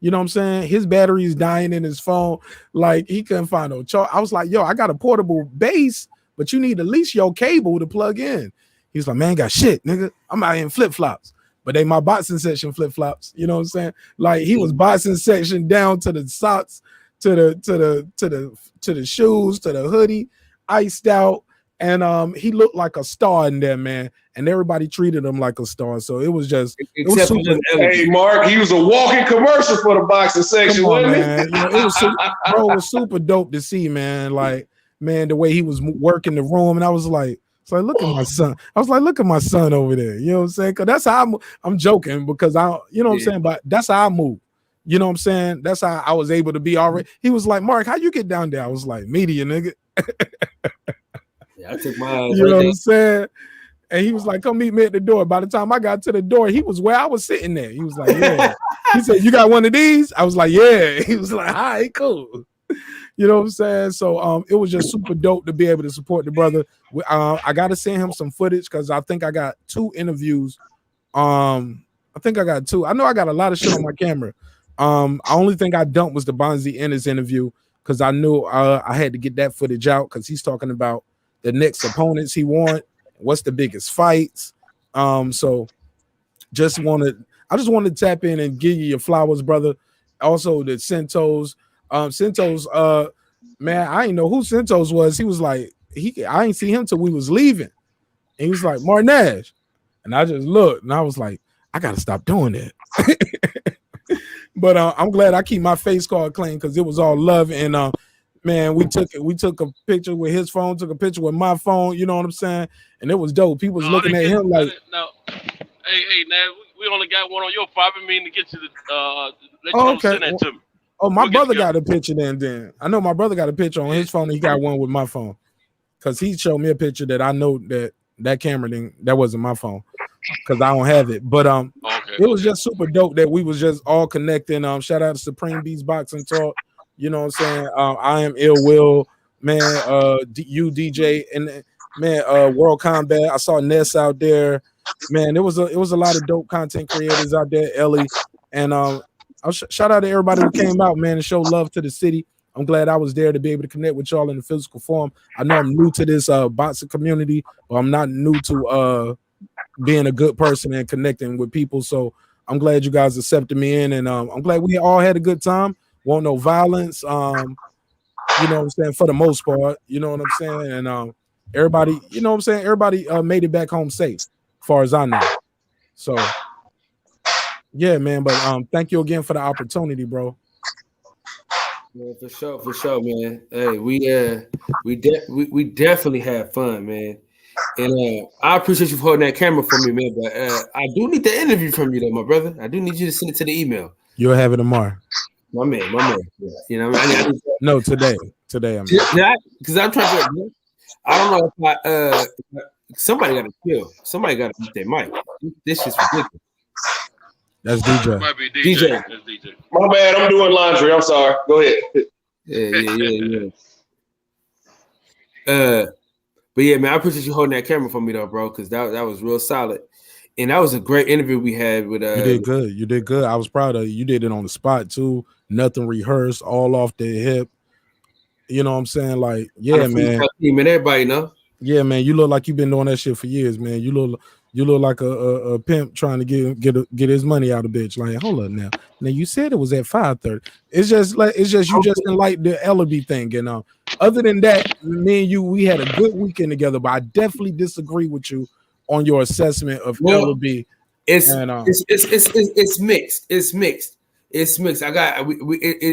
You know what I'm saying? His battery is dying in his phone. Like, he couldn't find no charge. I was like, yo, I got a portable base, but you need at least your cable to plug in. He's like, man, got shit, nigga. I'm out here in flip-flops. But they my boxing section flip-flops. You know what I'm saying? Like, he was boxing section down to the socks, to the shoes, to the hoodie, iced out. And he looked like a star in there, man. And everybody treated him like a star. So it was just hey, Mark, he was a walking commercial for the boxing section, wasn't he? Man. You know, it was super dope to see, man. Like, man, the way he was working the room. And I was like, look at my son. I was like, look at my son over there. You know what I'm saying? Because that's how I'm joking because you know what I'm saying? But that's how I move. You know what I'm saying? That's how I was able to be already. He was like, Mark, how you get down there? I was like, media, nigga. I took my you know what I'm saying? And he was like, come meet me at the door. By the time I got to the door, he was where I was sitting there. He was like, yeah. He said, you got one of these? I was like, yeah. He was like, all right, cool. You know what I'm saying? So it was just super dope to be able to support the brother. I got to send him some footage because I think I got 2 interviews. I think I got 2. I know I got a lot of shit on my camera. I only thing I dumped was the Bonzi Ennis interview because I knew I had to get that footage out because he's talking about the next opponents he want, what's the biggest fights. So I just wanted to tap in and give you your flowers, brother. Also the Centos. Centos, man, I didn't know who Centos was. He was like, I ain't see him till we was leaving. And he was like, Martinez. And I just looked and I was like, I gotta stop doing that. But I'm glad I keep my face card clean because it was all love. And man, we took a picture with his phone, took a picture with my phone, you know what I'm saying? And it was dope. People was looking at him like, no. Hey, Ned, we only got one on your phone. I mean to get you to let you send that to me. Oh, my brother got a picture then. I know my brother got a picture on his phone and he got one with my phone. Because he showed me a picture that I know that camera thing, that wasn't my phone. Because I don't have it. But it was just super dope that we was just all connecting. Shout out to Supreme Beats Boxing Talk. You know what I'm saying? I am Ill Will, man, you DJ, and man, World Combat. I saw Ness out there. Man, it was a lot of dope content creators out there, Ellie. And shout out to everybody who came out, man, and showed love to the city. I'm glad I was there to be able to connect with y'all in the physical form. I know I'm new to this boxing community, but I'm not new to being a good person and connecting with people. So I'm glad you guys accepted me in, and I'm glad we all had a good time. Won't no violence. You know what I'm saying, for the most part. You know what I'm saying, and everybody, you know what I'm saying, everybody made it back home safe, as far as I know. So yeah, man. But thank you again for the opportunity, bro. Yeah, for sure, man. Hey, we definitely had fun, man. And I appreciate you for holding that camera for me, man. But I do need the interview from you, though, my brother. I do need you to send it to the email. You'll have it tomorrow. My man. Yeah. You know what I mean? No, today. I mean, because I'm trying to. I don't know if somebody got to kill. Somebody got to beat their mic. This is ridiculous. That's DJ. Might be DJ. That's DJ. My bad. I'm doing laundry. I'm sorry. Go ahead. Yeah. But yeah, man, I appreciate you holding that camera for me, though, bro, because that was real solid. And that was a great interview we had with. You did good. I was proud of you. You did it on the spot too. Nothing rehearsed, all off the hip. You know what I'm saying? Like, yeah, man. Team and everybody know. Yeah, man. You look like you've been doing that shit for years, man. You look like a pimp trying to get his money out of bitch. Like, hold up now. Now you said it was at 5:30. It's just you just didn't like the Ellaby thing, you know. Other than that, me and you, we had a good weekend together. But I definitely disagree with you on your assessment of Ellaby It's And, it's mixed. It's mixed. It's mixed.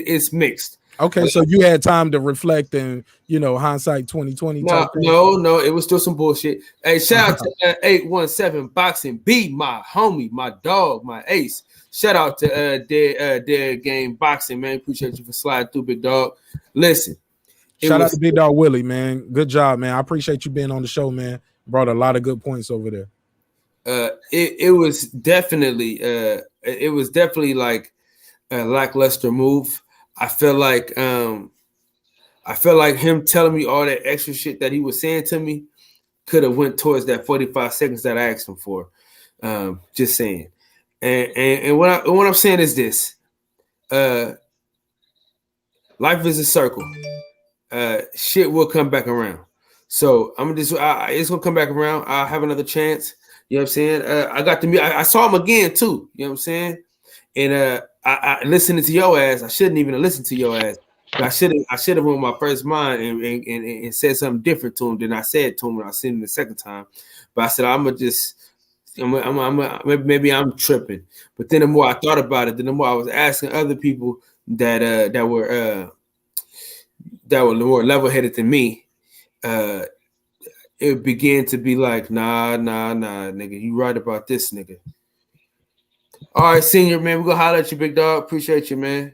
It's mixed. okay, so you had time to reflect and hindsight 2020. No, it was still some bullshit. Hey, shout out to 817 Boxing B, my homie, my dog, my ace. Shout out to Dead Game Boxing, man. Appreciate you for sliding through, big dog. Listen, shout out to Big Dog Willie, man. Good job, man. I appreciate you being on the show, man. Brought a lot of good points over there. It was definitely like a lackluster move. I feel like him telling me all that extra shit that he was saying to me could have went towards that 45 seconds that I asked him for. Just saying. And what I'm saying is this: life is a circle. Shit will come back around. So it's gonna come back around. I'll have another chance. You know what I'm saying? I saw him again too. You know what I'm saying? And I listening to your ass. I shouldn't even have listened to your ass. But I should have went with my first mind and said something different to him than I said to him when I seen him the second time. But I said maybe I'm tripping. But then the more I thought about it, then the more I was asking other people that were more level-headed than me, it began to be like, nah, nigga, you right about this, nigga. All right, senior, man, we're gonna holler at you, big dog. Appreciate you, man.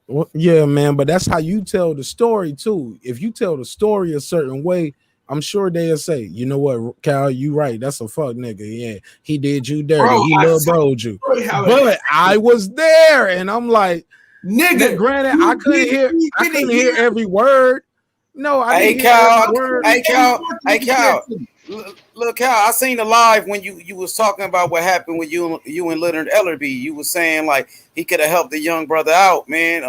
Well, yeah, man, but that's how you tell the story too. If you tell the story a certain way, I'm sure they'll say, you know what, Cal, you right. That's a fuck nigga. Yeah, he did you dirty. He little broed you. But I was there, and I'm like, nigga. Granted, I couldn't hear every word. No, I didn't hear every word. Hey, Cal. Look, Cal, I seen the live when you was talking about what happened with you and Leonard Ellerby. You was saying like he could have helped the young brother out, man.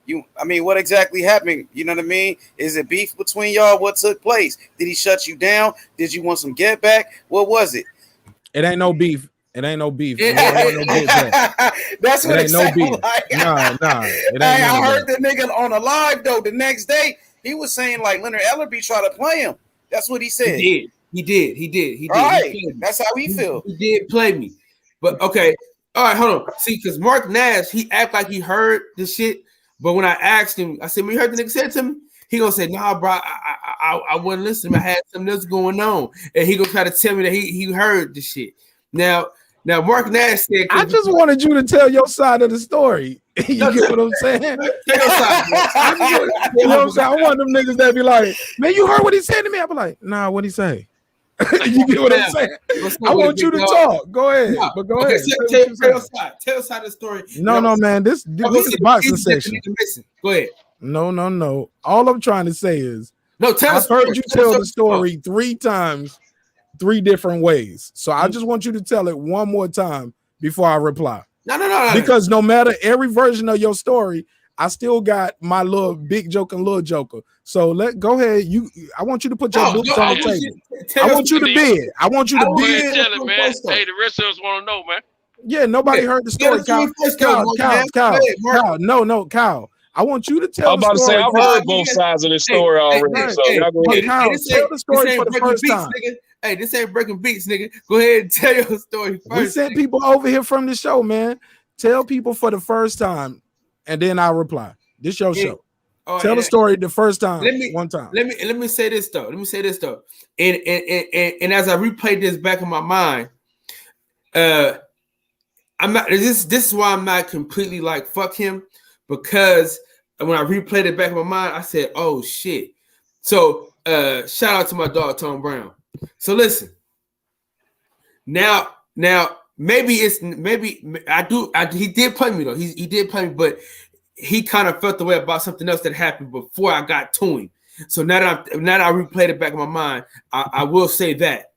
What exactly happened? You know what I mean? Is it beef between y'all? What took place? Did he shut you down? Did you want some get back? What was it? It ain't no beef. That's what it sounded like. Nah. I heard the nigga on a live though. The next day he was saying like Leonard Ellerby tried to play him. That's what he said. He did. Right. That's how he feel. He did play me. But okay. All right, hold on. See, because Mark Nash, he act like he heard the shit. But when I asked him, I said, "You heard the nigga said to me?" He gonna say, "Nah, bro, I wasn't listening. I had something else going on." And he gonna try to tell me that he heard the shit. Now Mark Nash said, I just wanted you to tell your side of the story. You get what I'm saying? You know what I'm saying? I want them niggas that be like, "Man, you heard what he said to me?" I be like, "Nah, what'd he say?" You get what I'm saying? I want you to talk. Go ahead. No. But go okay, ahead. Tell your side of the story. No, man. This is boxing section. Go ahead. No. All I'm trying to say is, I've heard you tell the story 3 times, 3 different ways. So I just want you to tell it one more time before I reply. No. Because no matter every version of your story, I still got my little big joke and little joker. So go ahead. I want you to put your books on the table. I want you to bid. I want you to bid. Tell it, man. Hey, the rest of us want to know, man. Yeah, nobody heard the story, Kyle. Kyle. No, Kyle. I want you to tell. I'm about to say I've heard both sides of the story already. So y'all go ahead. Kyle, tell the story for the first time. Hey, this ain't breaking beats, nigga. Go ahead and tell your story first. We sent people over here from the show, man. Tell people for the first time, and then I'll reply. This your show. Tell the story the first time. One time. Let me say this though. And as I replay this back in my mind, I'm not. This is why I'm not completely like fuck him, because when I replayed it back in my mind, I said, "Oh shit." So shout out to my dog Tom Brown. So listen. Now maybe he did play me though. He did play me, but he kind of felt the way about something else that happened before I got to him. So now that I replayed it back in my mind, I will say that.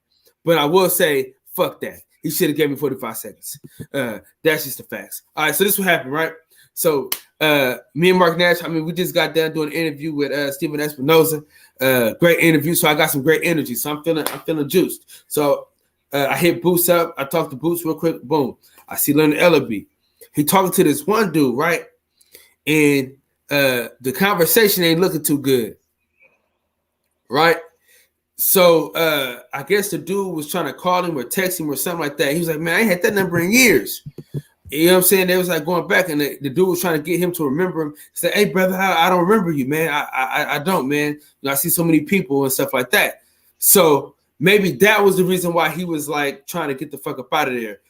But I will say, fuck that. He should have gave me 45 seconds. That's just the facts. All right, so this will happen, right? So me and Mark Nash, we just got done doing an interview with Steven Espinoza. Great interview. So I got some great energy. So I'm feeling juiced. So I hit Boots up. I talked to Boots real quick. Boom. I see Leonard Ellerby. He talking to this one dude, right? And the conversation ain't looking too good, right? So I guess the dude was trying to call him or text him or something like that. He was like, man, I ain't had that number in years. You know what I'm saying? They was like going back, and the dude was trying to get him to remember him. He said, hey, brother, I don't remember you, man. I don't, man. You know, I see so many people and stuff like that. So maybe that was the reason why he was like trying to get the fuck up out of there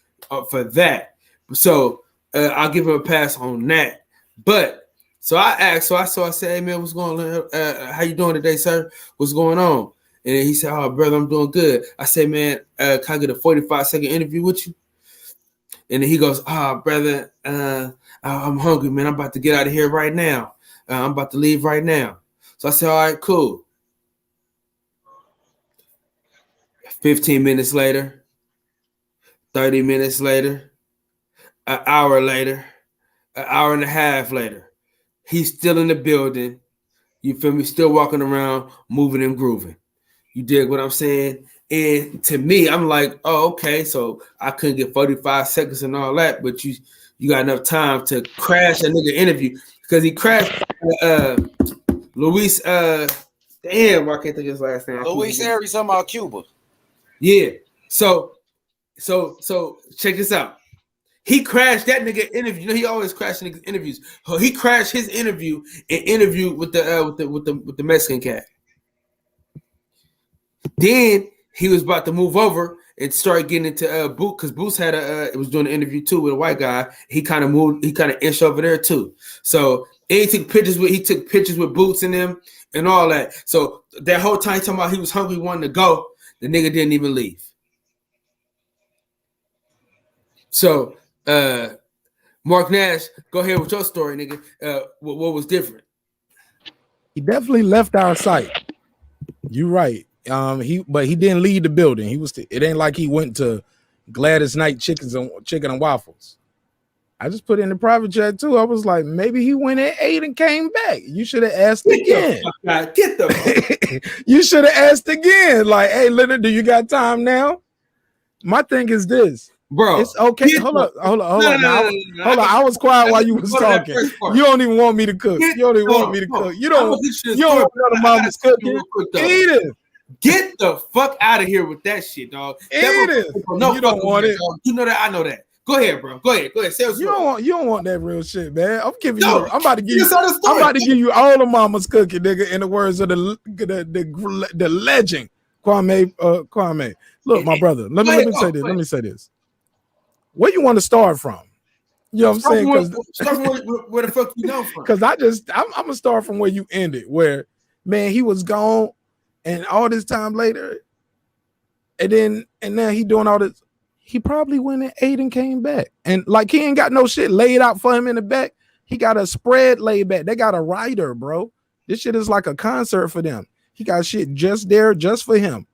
for that. So I'll give him a pass on that. But so I asked, I said, hey, man, what's going on? How you doing today, sir? What's going on? And he said, oh, brother, I'm doing good. I said, man, can I get a 45-second interview with you? And then he goes, brother, I'm hungry, man. I'm about to get out of here right now. I'm about to leave right now. So I said, all right, cool. 15 minutes later, 30 minutes later, an hour later, an hour and a half later, he's still in the building. You feel me? Still walking around, moving and grooving. You dig what I'm saying? And to me, I'm like, oh, okay, so I couldn't get 45 seconds and all that, but you got enough time to crash a nigga interview because he crashed Luis. Damn, I can't think of his last name. Luis Arias, talking about Cuba. Yeah. So check this out. He crashed that nigga interview. You know, he always crashed niggas interviews. He crashed his interview and interview with the Mexican cat. Then he was about to move over and start getting into Boots because Boots had was doing an interview too with a white guy. He kind of moved, he kind of inched over there too. So he took pictures with Boots and them and all that. So that whole time talking about he was hungry, wanting to go, the nigga didn't even leave. So Mark Nash, go ahead with your story, nigga. What was different? He definitely left our site. You're right. But he didn't leave the building. It ain't like he went to Gladys Knight chicken and waffles. I just put in the private chat too. I was like, maybe he went at 8 and came back. You should have asked again. You should have asked again. Like, hey, Leonard, do you got time now? My thing is this. Bro, it's okay. Hold on. I was quiet while you was talking. You don't even want me to cook. You don't even want me to cook. You don't want the mama's cooking. Edith, get the fuck out of here with that shit, dog. Edith, no, you don't want it. You know that. I know that. Go ahead, bro. Go ahead. You don't want that real shit, man. I'm about to give you all the mama's cooking, nigga. In the words of the legend, Kwame. Look, my brother. Let me say this. Where you want to start from? You know what I'm saying? Start where the fuck you know from? Because I'm gonna start from where you ended, where man he was gone, and all this time later, and now he doing all this. He probably went at 8 and came back, and like he ain't got no shit laid out for him in the back. He got a spread laid back. They got a writer, bro. This shit is like a concert for them. He got shit just there, just for him.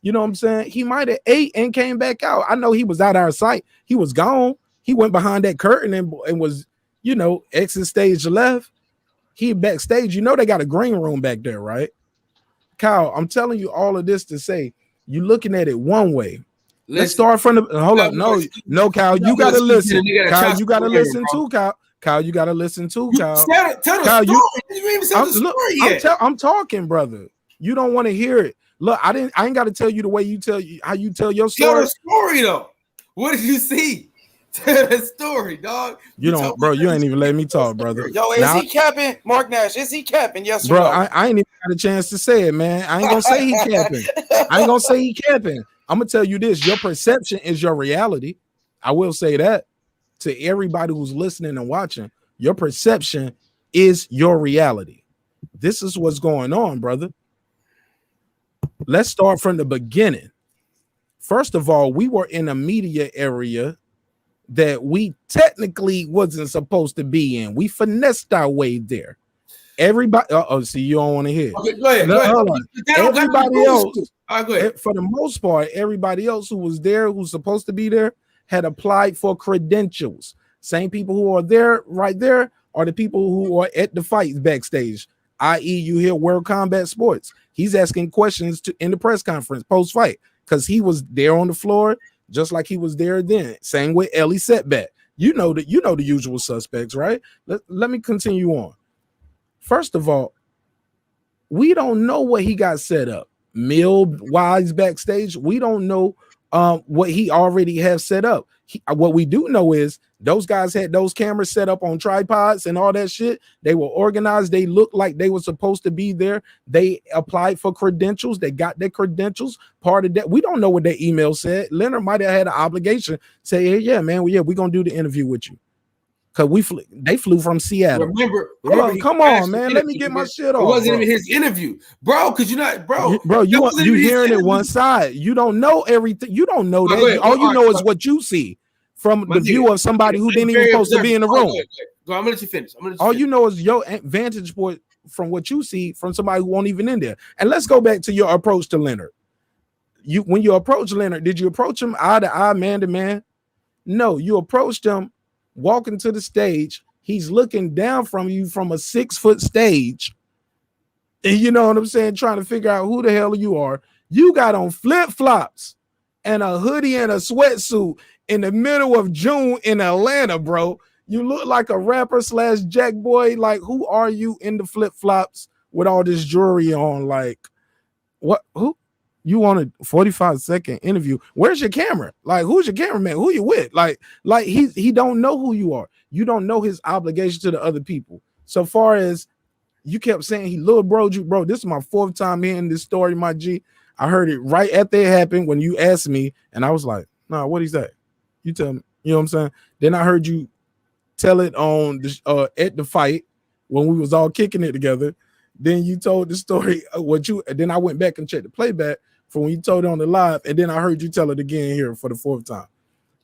You know what I'm saying? He might have ate and came back out. I know he was out of our sight. He was gone. He went behind that curtain and was, exit stage left. He backstage. You know they got a green room back there, right? Kyle, I'm telling you all of this to say you're looking at it one way. Let's start from the hold up. No, Kyle, you gotta listen. Kyle, you gotta listen too, Kyle. Kyle, you gotta listen too, Kyle. Tell the story. I'm talking, brother. You don't want to hear it. Look, I ain't got to tell you the way how you tell your story. Tell the story though. What did you see? Tell the story, dog. You ain't even letting me talk, brother. Yo, is he capping? Mark Nash, is he capping? Yes, bro. No? I ain't even got a chance to say it, man. I ain't gonna say he capping. I'm gonna tell you this: your perception is your reality. I will say that to everybody who's listening and watching. Your perception is your reality. This is what's going on, brother. Let's start from the beginning. First of all, we were in a media area that we technically wasn't supposed to be in. We finessed our way there. Everybody, see, you don't want to hear. Okay, go ahead. Everybody else, for the most part, everybody else who was there, who's supposed to be there, had applied for credentials. Same people who are there, right there, are the people who are at the fights backstage. I.e., you hear World Combat Sports. He's asking questions in the press conference post-fight because he was there on the floor just like he was there then. Same with Ellie Setback. You know the usual suspects, right? Let me continue on. First of all, we don't know what he got set up. meal wise backstage. We don't know what he already has set up. What we do know is those guys had those cameras set up on tripods and all that shit. They were organized. They looked like they were supposed to be there. They applied for credentials. They got their credentials. Part of that, we don't know what their email said. Leonard might have had an obligation to say, hey, yeah, man, we're going to do the interview with you. Because they flew from Seattle. Remember come on, man. Let me get my shit off. It wasn't even his interview, bro. Because you're not, bro. You hearing it one side. You don't know everything. You don't know that. All you know is what you see from the view of somebody who didn't even supposed to be in the room. Go, I'm gonna let you finish. All you know is your vantage point from what you see from somebody who won't even in there. And let's go back to your approach to Leonard. When you approach Leonard, did you approach him eye to eye, man to man? No, you approached him walking to the stage. He's looking down from you from a 6-foot stage. And you know what I'm saying? Trying to figure out who the hell you are. You got on flip-flops and a hoodie and a sweatsuit in the middle of June in Atlanta, bro. You look like a rapper / jack boy. Like, who are you in the flip-flops with all this jewelry on? Like, what? Who? You want a 45-second interview? Where's your camera? Like, who's your cameraman? Who you with? Like he don't know who you are. You don't know his obligation to the other people. So far as you kept saying he little bro you, bro. This is my 4th time hearing this story, my G. I heard it right after it happened when you asked me, and I was like, nah, what is that? You tell me. You know what I'm saying? Then I heard you tell it on the at the fight when we was all kicking it together. Then you told the story then I went back and checked the playback from when you told it on the live, and then I heard you tell it again here for the 4th time.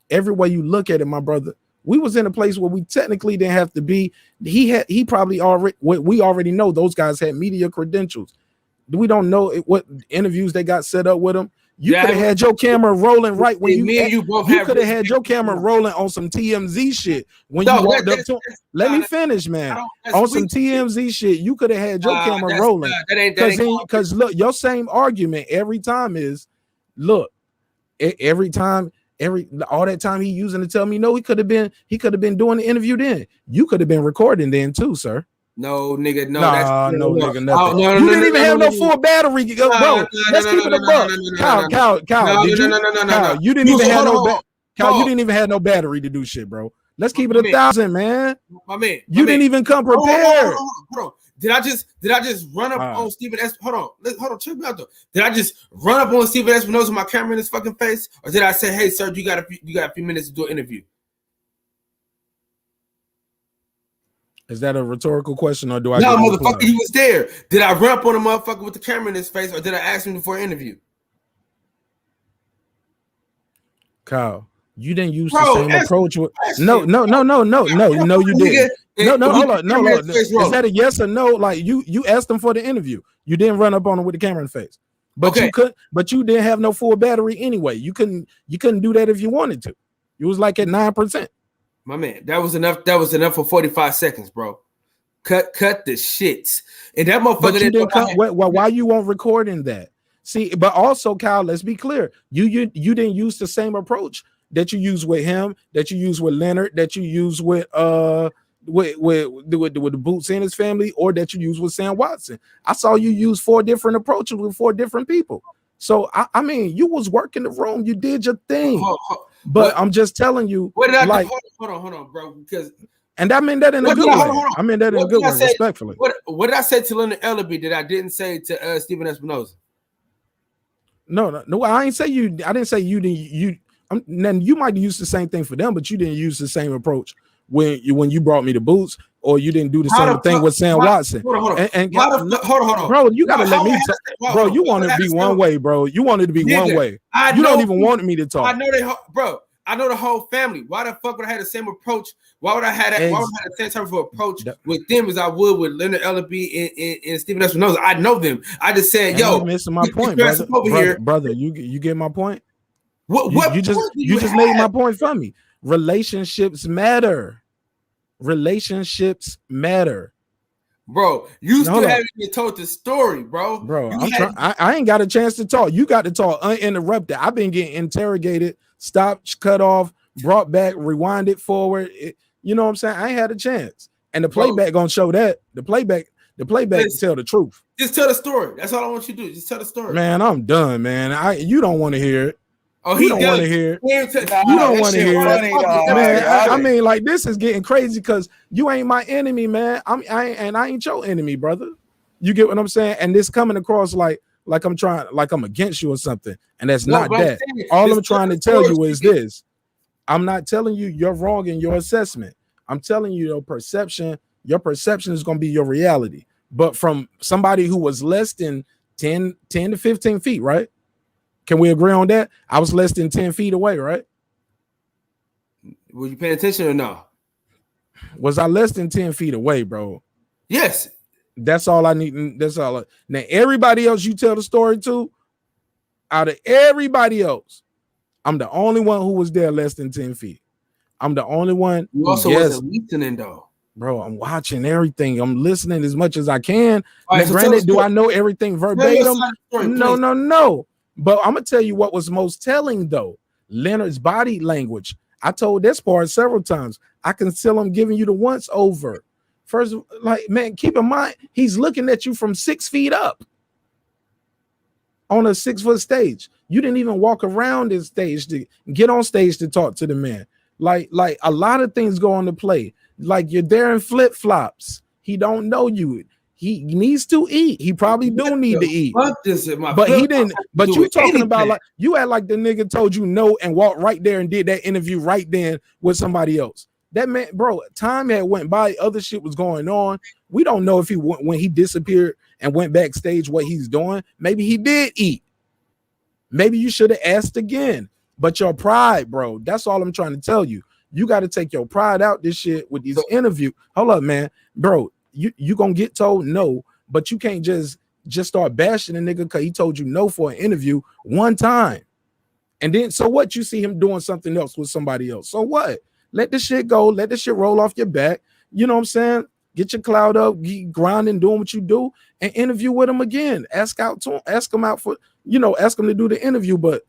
Every way you look at it, my brother, we was in a place where we technically didn't have to be. He probably already, we already know those guys had media credentials. We don't know what interviews they got set up with them. You could have had your camera rolling right when you could have had your camera rolling on some TMZ shit when you walked up to him. Let me finish, man. On some TMZ shit, you could have had your camera rolling. Because look, your same argument every time is, look, every time, all that time he using to tell me no, he could have been doing the interview then. You could have been recording then too, sir. No, nigga, no. Nigga, nothing. You didn't even have no full battery, bro. Let's keep it a buck. Kyle, you didn't even have you didn't even have no battery to do shit, bro. Let's keep it 1,000, man. My man, you didn't even come prepared. Hold on. Did I just run up on Steven Hold on, check me out though. Did I just run up on Steven Espinosa with my camera in his fucking face, or did I say, hey, sir, you got a few minutes to do an interview? Is that a rhetorical question, or do I? No, motherfucker, he was there. Did I run up on a motherfucker with the camera in his face, or did I ask him for an interview? Kyle, you didn't use the same approach. No, you didn't. No, hold on. No, is that a yes or no? Like you asked him for the interview. You didn't run up on him with the camera in the face. But you didn't have no full battery anyway. You couldn't do that if you wanted to. You was like at 9%. My man, that was enough for 45 seconds, bro. Cut the shits. And that motherfucker didn't come. Why you won't record in that? See, but also, Kyle, let's be clear. You didn't use the same approach that you use with him, that you use with Leonard, that you use with the Boots and his family, or that you use with Sam Watson. I saw you use 4 different approaches with 4 different people. So I mean, you was working the room, you did your thing. But I'm just telling you, what did I like? Hold on, bro. Because and I mean that in a good way. I mean that in a good way, respectfully. What did I say to Leonard Ellaby that I didn't say to Steven Espinosa? No, I ain't say you. I didn't say you didn't. Then you might use the same thing for them, but you didn't use the same approach when you brought me the Boots, or you didn't do the same thing with Sam Watson. Hold on, bro. You gotta let me talk, bro. You wanted to be one way, bro. You wanted to be one way. You don't even want me to talk. I know bro. I know the whole family. Why the fuck would I have the same approach? Why would I have that? Why would I have the same type of approach with them as I would with Leonard Ellaby and Steven Espinosa? I know them. I just said, yo, you're missing my point, brother. You get my point. You just made my point for me. Relationships matter. Relationships matter. Bro, you still haven't even told the story, bro. I ain't got a chance to talk. You got to talk uninterrupted. I've been getting interrogated, stopped, cut off, brought back, rewinded forward. You know what I'm saying? I ain't had a chance. And the playback gonna show that. The playback, The playback tell the truth. Just tell the story. That's all I want you to do. Just tell the story. Man, I'm done, man. You don't want to hear it. Oh, you don't want to hear it. You don't want to hear it. Man, I mean, like, this is getting crazy because you ain't my enemy, man. I ain't your enemy, brother. You get what I'm saying? And this coming across like I'm against you or something. And that's not that. All I'm trying to tell you is this. I'm not telling you you're wrong in your assessment. I'm telling you your perception is going to be your reality. But from somebody who was less than 10 to 15 feet, right? Can we agree on that? I was less than 10 feet away, right? Were you paying attention or no? Was I less than 10 feet away, bro? Yes. That's all I need. That's all. Now, everybody else you tell the story to, out of everybody else, I'm the only one who was there less than 10 feet. I'm the only one. You also wasn't listening, though. Bro, I'm watching everything. I'm listening as much as I can. Right, so granted, do I know everything verbatim? No. But I'm going to tell you what was most telling, though. Leonard's body language. I told this part several times. I can tell him giving you the once over. First, like, man, keep in mind, he's looking at you from 6 feet up on a 6-foot stage. You didn't even walk around this stage to get on stage to talk to the man. Like a lot of things go into play. Like, you're there in flip-flops. He don't know you. He needs to eat. He probably do need to eat. But he didn't. But you talking about, like, you act like the nigga told you no and walked right there and did that interview right then with somebody else. That man, bro, time had went by. Other shit was going on. We don't know if he went when he disappeared and went backstage what he's doing. Maybe he did eat. Maybe you should have asked again. But your pride, bro, that's all I'm trying to tell you. You got to take your pride out this shit with these interviews. Hold up, man. Bro, you gonna get told no, but you can't just start bashing a nigga because he told you no for an interview one time. And then, so what? You see him doing something else with somebody else. So what? Let this shit go. Let this shit roll off your back. You know what I'm saying? Get your clout up, get grinding, doing what you do, and interview with him again. Ask him out for, ask him to do the interview, but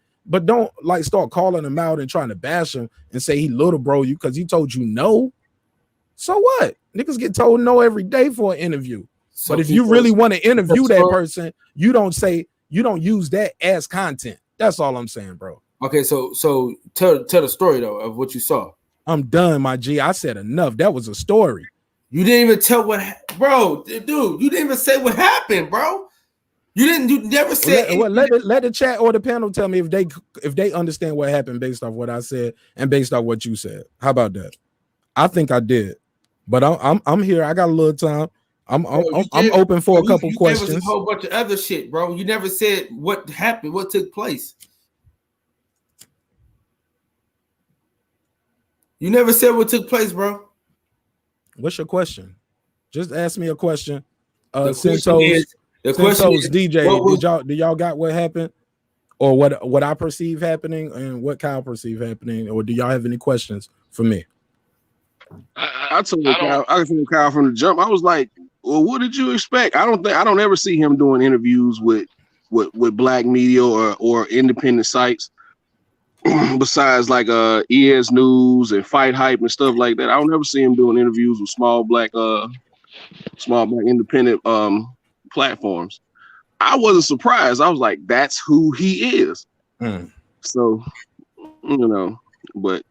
don't like start calling him out and trying to bash him and say he little bro you because he told you no. So what? Niggas get told no every day for an interview. So but if you really want to interview that person, you don't use that as content. That's all I'm saying, bro. Okay, so tell the story though of what you saw. I'm done, my G. I said enough. That was a story. You didn't even tell bro, dude. You didn't even say what happened, bro. You never said. Let the chat or the panel tell me if they understand what happened based off what I said and based off what you said. How about that? I think I did, but I'm here. I got a little time. I'm open for a couple questions. Gave us a whole bunch of other shit, bro. You never said what happened, what took place. You never said what took place, bro. What's your question? Just ask me a question. The question is DJ, did y'all got what happened, or what I perceive happening, and what Kyle perceive happening, or do y'all have any questions for me? I told Kyle from the jump. I was like, well, what did you expect? I don't ever see him doing interviews with black media or independent sites. Besides like ES News and Fight Hype and stuff like that, I don't ever see him doing interviews with small black independent platforms. I wasn't surprised. I was like, that's who he is. So, but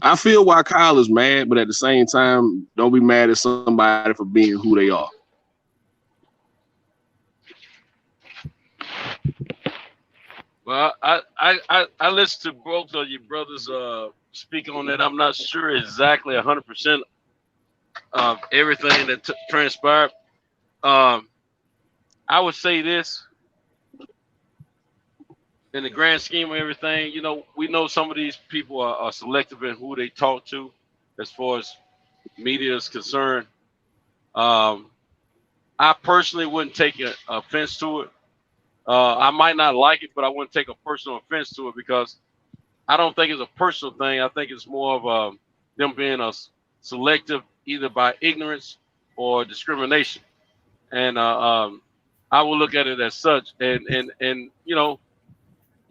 I feel why Kyle is mad, but at the same time, don't be mad at somebody for being who they are. Well, I listened to both of you brothers speak on that. I'm not sure exactly 100% of everything that transpired. I would say this. In the grand scheme of everything, we know some of these people are selective in who they talk to as far as media is concerned. I personally wouldn't take offense to it. I might not like it, but I wouldn't take a personal offense to it because I don't think it's a personal thing. I think it's more of them being selective either by ignorance or discrimination. And I will look at it as such. And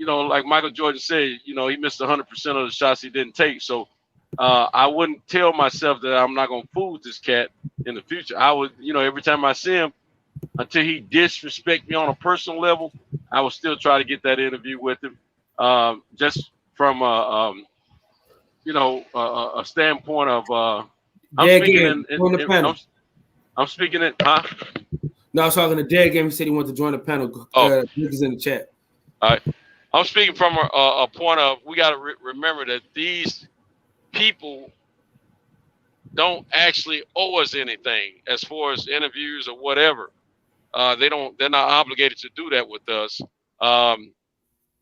like Michael Jordan said, he missed 100% of the shots he didn't take. So I wouldn't tell myself that I'm not gonna fool with this cat in the future. I would, every time I see him, until he disrespect me on a personal level, I will still try to get that interview with him. Just from a standpoint of I'm speaking in huh? No, I was talking to Dead Game. He said he wanted to join the panel. Niggas in the chat. All right. I'm speaking from a point of we got to remember that these people don't actually owe us anything as far as interviews or whatever. They're not obligated to do that with us.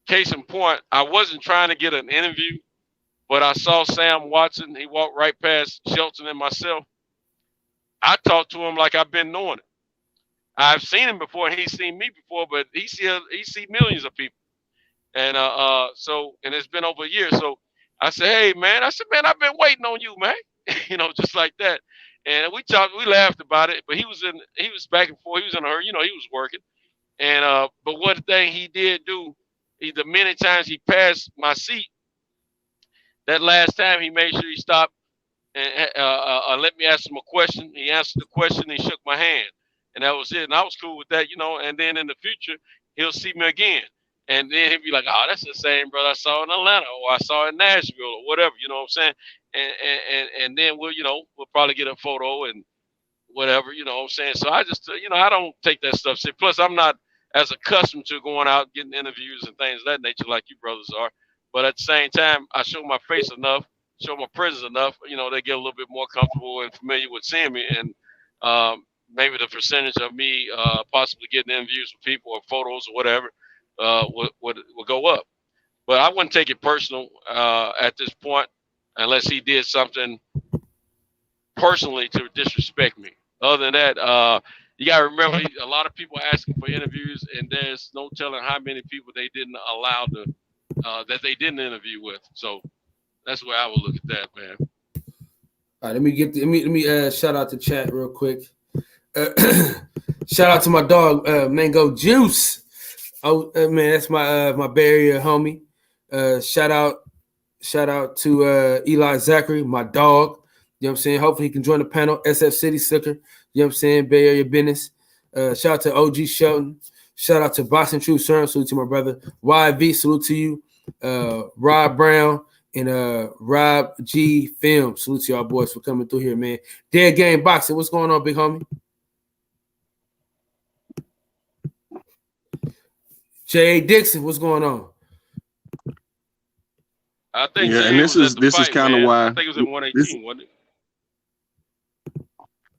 Case in point, I wasn't trying to get an interview, but I saw Sam Watson. He walked right past Shelton and myself. I talked to him like I've been knowing it. I've seen him before, and he's seen me before, but he see millions of people. And and it's been over a year. So I said, hey man, I've been waiting on you, man. Just like that. And we talked, we laughed about it, but he was back and forth. He was in a hurry, he was working. And but one thing he did do, the many times he passed my seat, that last time he made sure he stopped and let me ask him a question. He answered the question, he shook my hand. And that was it. And I was cool with that, and then in the future, he'll see me again. And then he'll be like, oh, that's the same brother I saw in Atlanta, or I saw in Nashville, or whatever, you know what I'm saying? And then we'll probably get a photo and whatever, you know what I'm saying? So I just, I don't take that stuff serious. Plus, I'm not as accustomed to going out, getting interviews and things of that nature like you brothers are. But at the same time, I show my face enough, show my presence enough, they get a little bit more comfortable and familiar with seeing me. And maybe the percentage of me possibly getting interviews with people or photos or whatever will go up. But I wouldn't take it personal at this point unless he did something personally to disrespect me. Other than that, you got to remember, a lot of people asking for interviews, and there's no telling how many people they didn't allow that they didn't interview with. So that's where I would look at that, man. All right, let me shout out the chat real quick. Shout out to my dog, Mango Juice. Oh man, that's my Bay Area homie. Shout out to Eli Zachary, my dog. You know what I'm saying? Hopefully he can join the panel. SF City Slicker. You know what I'm saying? Bay Area business. Shout out to OG Shelton. Shout out to Boston True Serum. Salute to my brother. YV, salute to you. Rob Brown and Rob G Film. Salute to y'all boys for coming through here, man. Dead Game Boxing. What's going on, big homie? J.A. Dixon, what's going on? I think and this is kind of why I think it was in 118, wasn't it?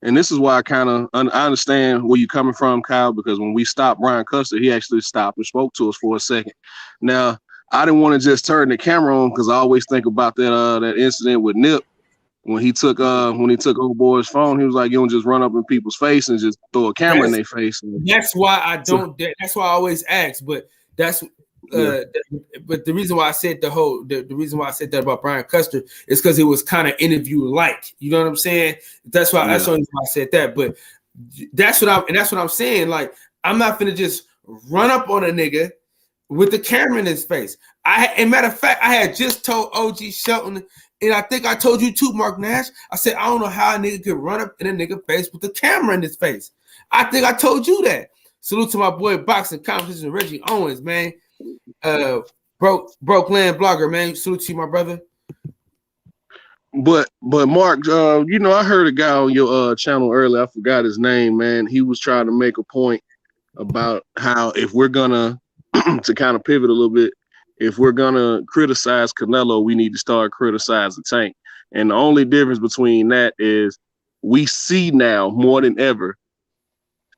And this is why I understand where you're coming from, Kyle, because when we stopped Brian Custer, he actually stopped and spoke to us for a second. Now, I didn't want to just turn the camera on because I always think about that incident with Nip when he took old boy's phone. He was like, you don't just run up in people's face and just throw a camera in their face. That's why I don't. That's why I always ask. But that's but the reason why I said the reason why I said that about Brian Custer is because it was kind of interview like. You know what I'm saying? That's why that's the only reason why I said that. But that's what I'm saying. Like, I'm not finna just run up on a nigga with the camera in his face. Matter of fact, I had just told OG Shelton, and I think I told you too, Mark Nash. I said, I don't know how a nigga could run up in a nigga face with the camera in his face. I think I told you that. Salute to my boy Boxing Competition, Reggie Owens, man. Broke Land Blogger, man. Salute to you, my brother. But Mark, I heard a guy on your channel earlier. I forgot his name, man. He was trying to make a point about how if we're gonna to kind of pivot a little bit, if we're gonna criticize Canelo, we need to start criticizing Tank. And the only difference between that is we see now more than ever,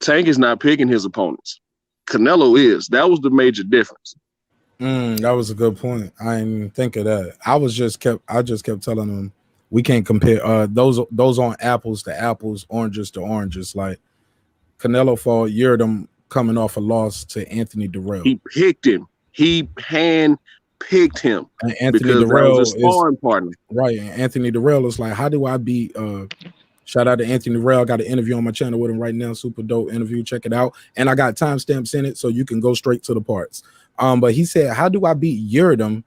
Tank is not picking his opponents. Canelo is. That was the major difference. That was a good point. I didn't think of that. I just kept telling them we can't compare those on apples to apples, oranges to oranges. Like Canelo fought Yildirim coming off a loss to Anthony Dirrell. He picked him. He hand-picked him. And Anthony Dirrell was his sparring partner. Right. And Anthony Dirrell is like, how do I beat shout out to Anthony Dirrell. I got an interview on my channel with him right now. Super dope interview. Check it out. And I got timestamps in it so you can go straight to the parts. But he said, how do I beat Yildirim?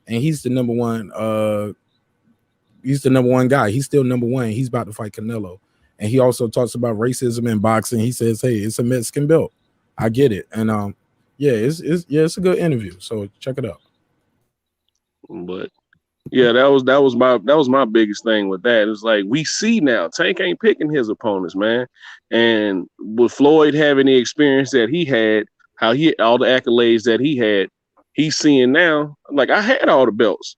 And he's the number one he's the number one guy. He's still number one. He's about to fight Canelo. And he also talks about racism in boxing. He says, hey, it's a Mexican belt. I get it. And it's a good interview. So check it out. But yeah, that was my biggest thing with that. It's like we see now Tank ain't picking his opponents, man. And with Floyd having the experience that he had, how he all the accolades that he had, he's seeing now. Like I had all the belts,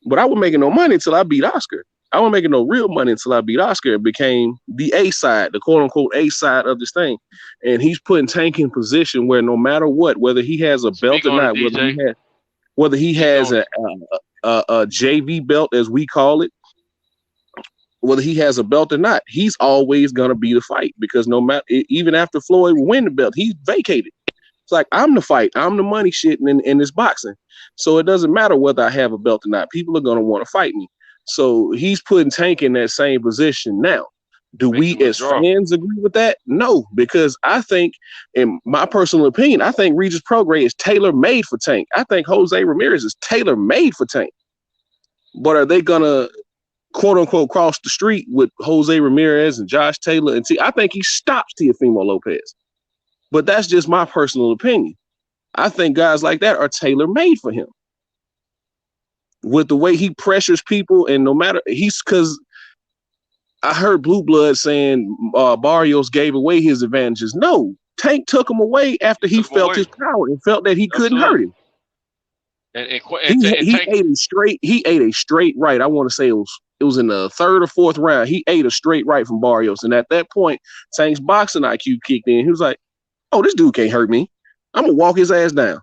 but I wasn't making no money until I beat Oscar. I wasn't making no real money until I beat Oscar. It became the A side, the quote unquote A side of this thing. And he's putting Tank in position where no matter what, whether he has a belt or not, whether he has a JV belt, as we call it, whether he has a belt or not, he's always gonna be the fight, because no matter, even after Floyd win the belt, he's vacated. It's like, I'm the fight, I'm the money shit in this boxing. So it doesn't matter whether I have a belt or not. People are gonna want to fight me. So he's putting Tank in that same position now. Do we as fans agree with that? No, because I think, in my personal opinion, I think Regis Prograis is tailor-made for Tank. I think Jose Ramirez is tailor-made for Tank. But are they gonna quote-unquote cross the street with Jose Ramirez and Josh Taylor? And I think he stops Teofimo Lopez. But that's just my personal opinion. I think guys like that are tailor-made for him. With the way he pressures people, and no matter, because I heard Blue Blood saying Barrios gave away his advantages. No, Tank took him away after he felt his power and felt that he couldn't hurt him. He ate a straight right. I want to say it was in the third or fourth round. He ate a straight right from Barrios, and at that point, Tank's boxing IQ kicked in. He was like, "Oh, this dude can't hurt me. I'm gonna walk his ass down."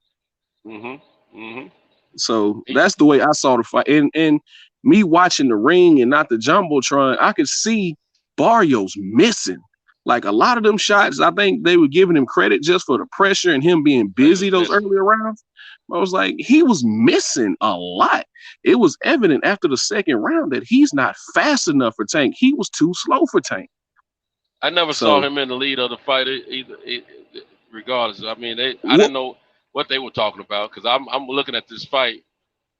So that's the way I saw the fight. And me watching the ring and not the Jumbotron, I could see Barrios missing. Like a lot of them shots, I think they were giving him credit just for the pressure and him being busy those earlier rounds. I was like, he was missing a lot. It was evident after the second round that he's not fast enough for Tank. He was too slow for Tank. I never saw him in the lead of the fight either, regardless. I mean, I didn't know what they were talking about, because I'm looking at this fight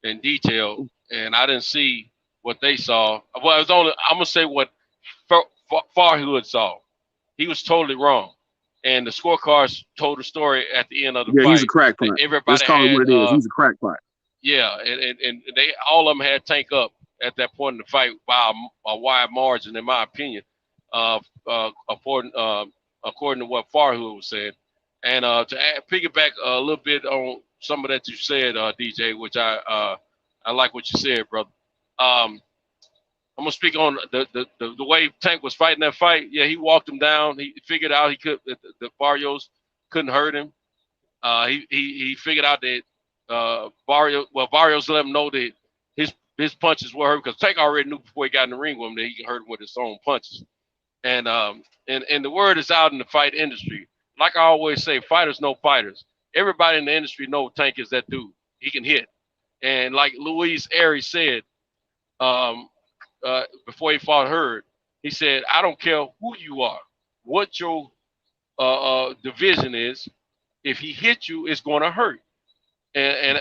in detail, and I didn't see what they saw. Well, it was only, I'm gonna say what Farhood saw. He was totally wrong, and the scorecards told the story at the end of the fight. Yeah, he's a crackpot. Everybody call it what it is. He's a crackpot. Yeah, and they all of them had Tank up at that point in the fight by a wide margin, in my opinion, according to what Farhood was saying. And to piggyback a little bit on some of that you said, DJ, which I like what you said, brother. I'm gonna speak on the way Tank was fighting that fight. Yeah, he walked him down. He figured out the Barrios couldn't hurt him. He figured out that Barrios let him know that his punches were hurt, because Tank already knew before he got in the ring with him that he could hurt him with his own punches. And the word is out in the fight industry. Like I always say, fighters know fighters. Everybody in the industry knows Tank is that dude. He can hit. And like Luis Aries said before he fought Hurd, he said, I don't care who you are, what your division is. If he hits you, it's going to hurt. And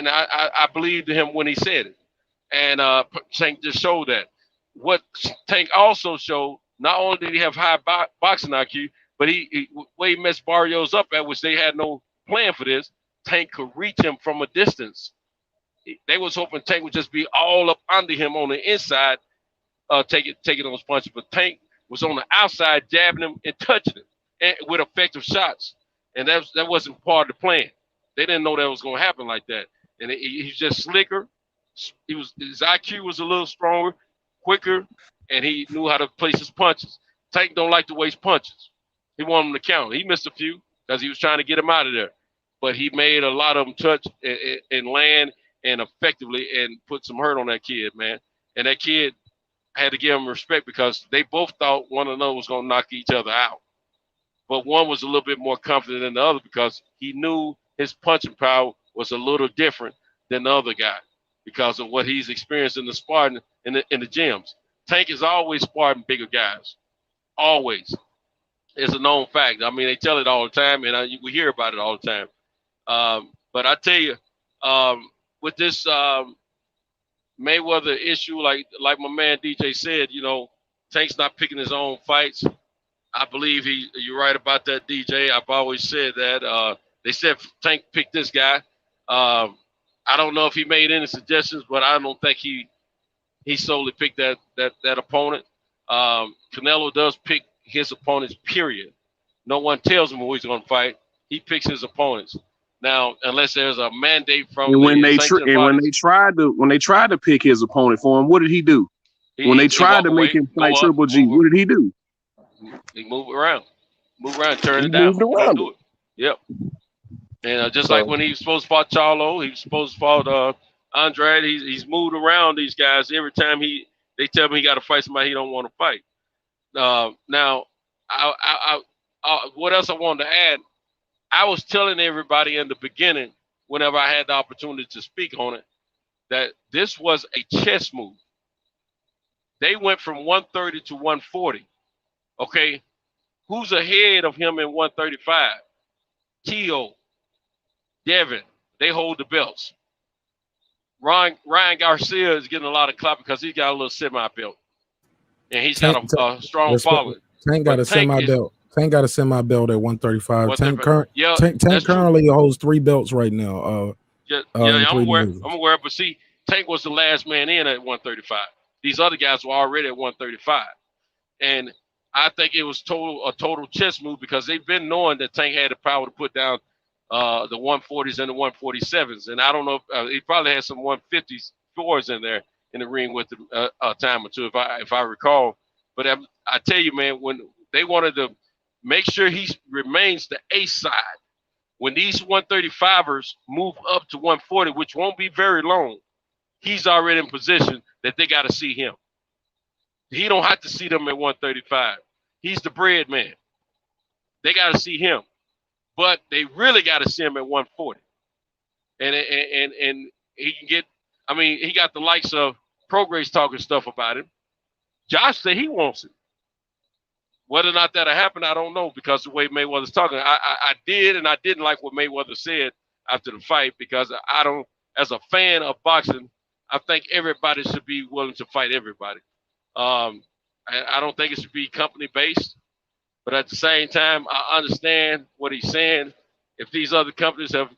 I believed him when he said it. And Tank just showed that. What Tank also showed, not only did he have high boxing IQ, but he way he messed Barrios up at, which they had no plan for this. Tank could reach him from a distance. They was hoping Tank would just be all up under him on the inside, taking those punches. But Tank was on the outside, jabbing him and touching him, and with effective shots. And that wasn't part of the plan. They didn't know that was going to happen like that. And he's just slicker. His IQ was a little stronger, quicker, and he knew how to place his punches. Tank don't like to waste punches. He wanted him to count. He missed a few because he was trying to get him out of there. But he made a lot of them touch and land and effectively and put some hurt on that kid, man. And that kid had to give him respect, because they both thought one another was going to knock each other out. But one was a little bit more confident than the other, because he knew his punching power was a little different than the other guy because of what he's experienced in the sparring in the gyms. Tank is always sparring bigger guys. Always. It's a known fact. I mean, they tell it all the time, and we hear about it all the time. But I tell you, with this Mayweather issue, like my man DJ said, Tank's not picking his own fights. I believe you're right about that, DJ. I've always said that. They said Tank picked this guy. I don't know if he made any suggestions, but I don't think he solely picked that opponent. Canelo does pick his opponents, period. No one tells him who he's going to fight. He picks his opponents. Now, unless there's a mandate from when they tried to pick his opponent for him, what did he do? When they tried to make him fight Triple G, what did he do? He moved around, turn it down. Do it. Yep. And just like when he was supposed to fight Charlo, he was supposed to fight Andrade. He's moved around these guys every time they tell him he got to fight somebody he don't want to fight. Now, what else I wanted to add? I was telling everybody in the beginning, whenever I had the opportunity to speak on it, that this was a chess move. They went from 130 to 140. Okay, who's ahead of him in 135? Tio, Devin, they hold the belts. Ryan Garcia is getting a lot of clout because he's got a little semi-belt. And he's got a strong following. Tank got a semi-belt. Tank got a semi-belt at 135. Tank Tank currently holds 3 belts right now. I'm aware. But see, Tank was the last man in at 135. These other guys were already at 135. And I think it was a total chess move because they've been knowing that Tank had the power to put down the 140s and the 147s. And I don't know if he probably had some 154s in there in the ring with him a time or two, if I recall. But I tell you, man, when they wanted to make sure he remains the A side, when these 135ers move up to 140, which won't be very long, he's already in position that they got to see him. He don't have to see them at 135. He's the bread man. They got to see him. But they really got to see him at 140. And he can get, he got the likes of Prograis talking stuff about him. Josh said he wants it. Whether or not that'll happen, I don't know, because the way Mayweather's talking. I did and I didn't like what Mayweather said after the fight, because I don't, as a fan of boxing, I think everybody should be willing to fight everybody. I don't think it should be company-based, but at the same time, I understand what he's saying. If these other companies have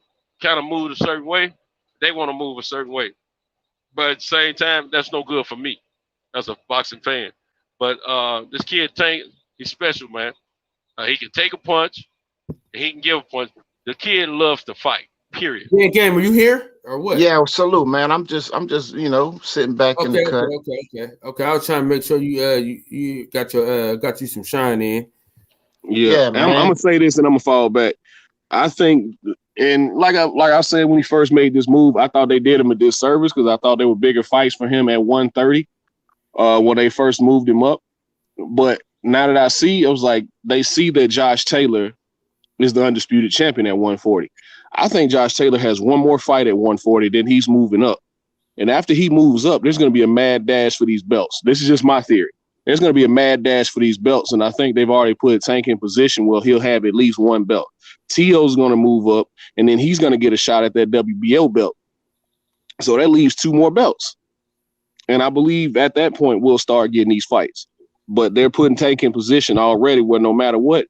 kind of moved a certain way, they want to move a certain way. But at the same time, that's no good for me as a boxing fan. But this kid, Tank, he's special, man. He can take a punch, and he can give a punch. The kid loves to fight, period. Yeah, Game, are you here or what? Yeah, salute, man. I'm just sitting back in the cut. Okay. I was trying to make sure you got you some shine in. Yeah, man. I'm gonna say this and I'm gonna fall back. I think, and like I said when he first made this move, I thought they did him a disservice because I thought there were bigger fights for him at 130 when they first moved him up. But now that I see, it was like they see that Josh Taylor is the undisputed champion at 140. I think Josh Taylor has one more fight at 140, then he's moving up. And after he moves up, there's going to be a mad dash for these belts. This is just my theory. There's going to be a mad dash for these belts, and I think they've already put Tank in position where he'll have at least one belt. Tio's going to move up, and then he's going to get a shot at that WBO belt. So that leaves 2 more belts. And I believe at that point we'll start getting these fights. But they're putting Tank in position already where no matter what,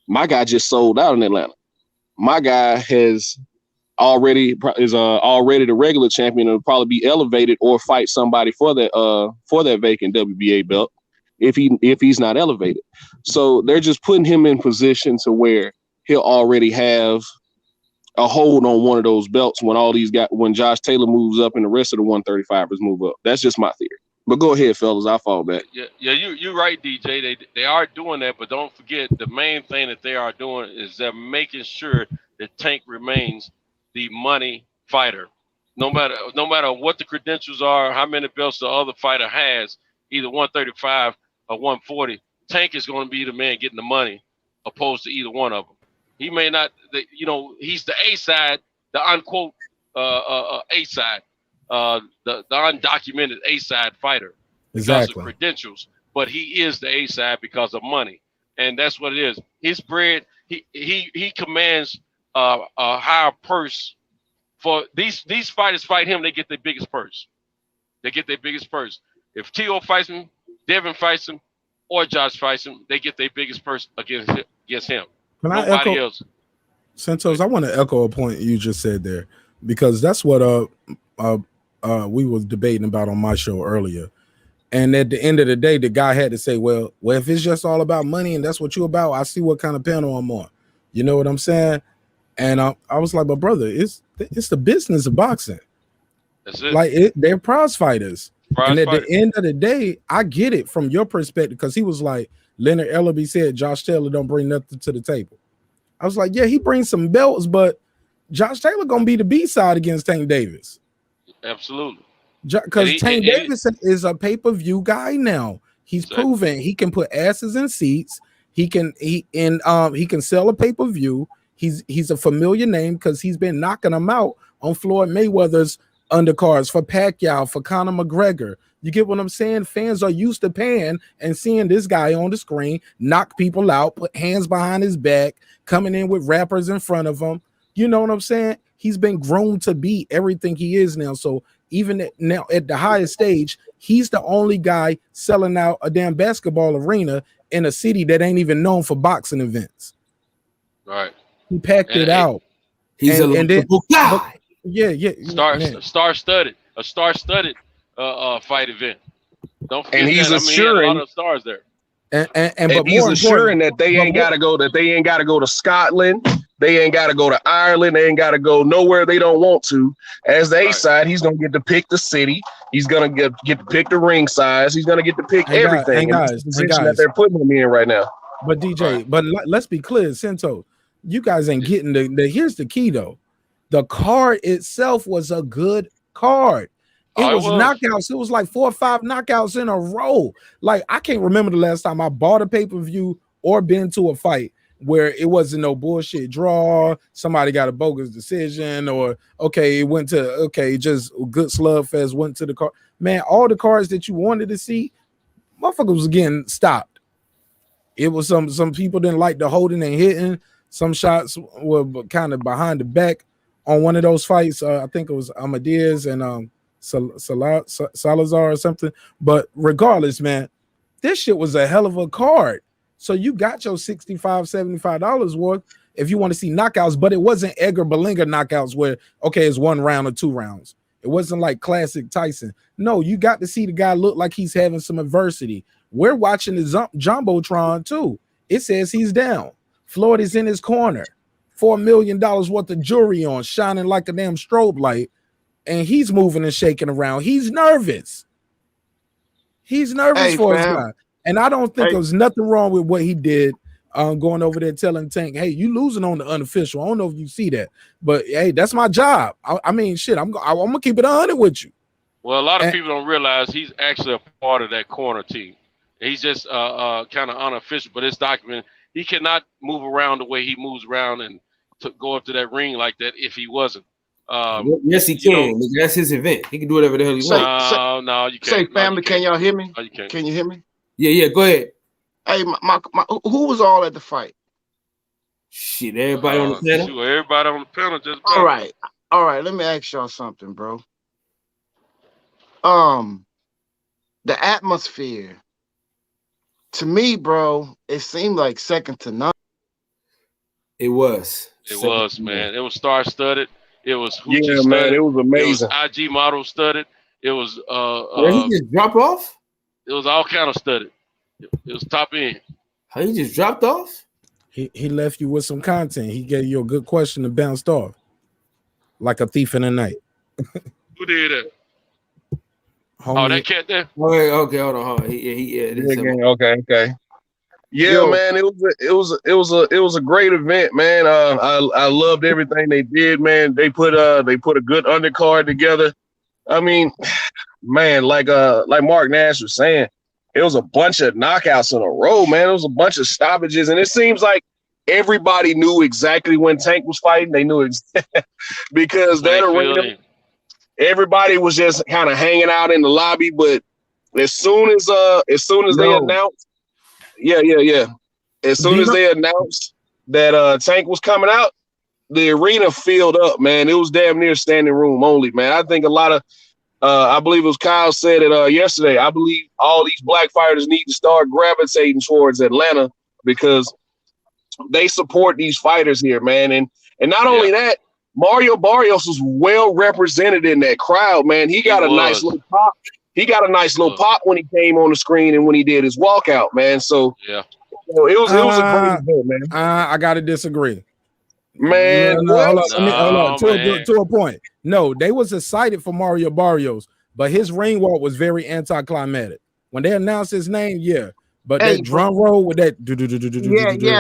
my guy just sold out in Atlanta. My guy is already the regular champion and will probably be elevated or fight somebody for that vacant WBA belt if he's not elevated. So they're just putting him in position to where he'll already have a hold on one of those belts when Josh Taylor moves up and the rest of the 135ers move up. That's just my theory. But go ahead, fellas. I'll fall back. Yeah, you're right, DJ. They are doing that, but don't forget the main thing that they are doing is they're making sure that Tank remains the money fighter. No matter what the credentials are, how many belts the other fighter has, either 135 or 140, Tank is going to be the man getting the money, opposed to either one of them. He may not, he's the A side, the unquote A side. The undocumented A side fighter because of credentials, but he is the A side because of money, and that's what it is. His bread, he commands a higher purse for these fighters. Fight him, they get the biggest purse. they get their biggest purse. If T.O. fights him, Devin fights him, or Josh fights him, they get their biggest purse against him. Can Nobody I echo, else. Santos, I want to echo a point you just said there, because that's what we was debating about on my show earlier. And at the end of the day, the guy had to say, well, if it's just all about money and that's what you're about, I see what kind of panel I'm on. You know what I'm saying? And I was like, but brother, it's the business of boxing. That's it. Like they're prize fighters. And at the end of the day, I get it from your perspective, because he was like, Leonard Ellerbe said Josh Taylor don't bring nothing to the table. I was like, yeah, he brings some belts, but Josh Taylor gonna be the B-side against Tank Davis. Absolutely. Because Tank Davis is a pay-per-view guy now. He's proven he can put asses in seats. He can sell a pay-per-view. He's a familiar name because he's been knocking them out on Floyd Mayweather's undercards, for Pacquiao, for Conor McGregor. You get what I'm saying? Fans are used to paying and seeing this guy on the screen knock people out, put hands behind his back, coming in with rappers in front of him. You know what I'm saying? He's been groomed to be everything he is now. So even now at the highest stage, he's the only guy selling out a damn basketball arena in a city that ain't even known for boxing events. Right. He packed it out. He's a local guy. Yeah. Star-studded fight event. Don't forget and he's that. assuring a lot of stars there. But he's assuring that they ain't got to go. That they ain't got to go to Scotland. They ain't got to go to Ireland. They ain't got to go nowhere they don't want to. As the A side, he's gonna get to pick the city. He's gonna get to pick the ring size. He's gonna get to pick everything. Guys, that they're putting him in right now. But DJ, but let's be clear, Sento, you guys ain't getting the. Here's the key though. The card itself was a good card. It was knockouts. It was like 4 or 5 knockouts in a row. Like, I can't remember the last time I bought a pay-per-view or been to a fight where it wasn't no bullshit draw, somebody got a bogus decision, or just good slugfest, went to the card. Man, all the cards that you wanted to see, motherfuckers was getting stopped. It was some people didn't like the holding and hitting. Some shots were kind of behind the back on one of those fights. I think it was Amadeus and Salazar or something. But regardless, man, this shit was a hell of a card. So you got your $65, $75 worth if you want to see knockouts, but it wasn't Edgar Berlanga knockouts where, okay, it's 1 round or 2 rounds. It wasn't like classic Tyson. No, you got to see the guy look like he's having some adversity. We're watching the Jumbotron too. It says he's down. Floyd is in his corner. $4 million worth of jewelry on, shining like a damn strobe light. And he's moving and shaking around. He's nervous. He's nervous for his guy. And I don't think there was nothing wrong with what he did, going over there telling Tank, hey, you losing on the unofficial. I don't know if you see that. But, hey, that's my job. I mean, shit, I'm going to keep it 100 with you. Well, a lot of people don't realize he's actually a part of that corner team. He's just kind of unofficial, but it's documented. He cannot move around the way he moves around and to go up to that ring like that if he wasn't. Yes, he can. That's his event. He can do whatever the hell he wants. No, you can't. Say, family, can y'all hear me? No, you can't. Can you hear me? Yeah, go ahead. Hey, who was all at the fight? Shit, everybody on the panel. Sure, everybody on the panel just. All right. Let me ask y'all something, bro. The atmosphere, to me, bro, it seemed like second to none. It was. It was, man. It was star-studded. It was Hoochie man. It was amazing. It was IG model studded. It was Did he just drop off? It was all kind of studded. It was top end. How he just dropped off? He left you with some content. He gave you a good question and bounced off like a thief in the night. Who did that? Homie. Oh, that cat there. Okay, hold on. Okay. Yeah, man, it was a great event, man. I loved everything they did, man. They put a good undercard together. I mean, man, like Mark Nash was saying, it was a bunch of knockouts in a row, man. It was a bunch of stoppages, and it seems like everybody knew exactly when Tank was fighting. They knew because that arena, everybody was just kind of hanging out in the lobby. But as soon as they announced. Yeah. As soon as they announced that Tank was coming out, the arena filled up, man. It was damn near standing room only, man. I think a lot I believe it was Kyle said it yesterday. I believe all these black fighters need to start gravitating towards Atlanta because they support these fighters here, man. And not only that, Mario Barrios was well represented in that crowd, man. He got a nice little pop. He got a nice little pop when he came on the screen and when he did his walkout, man. So yeah, it was a great event, man. I gotta disagree. Man, hold on. To a point. No, they was excited for Mario Barrios, but his ring walk was very anticlimactic. When they announced his name, but that drum roll with that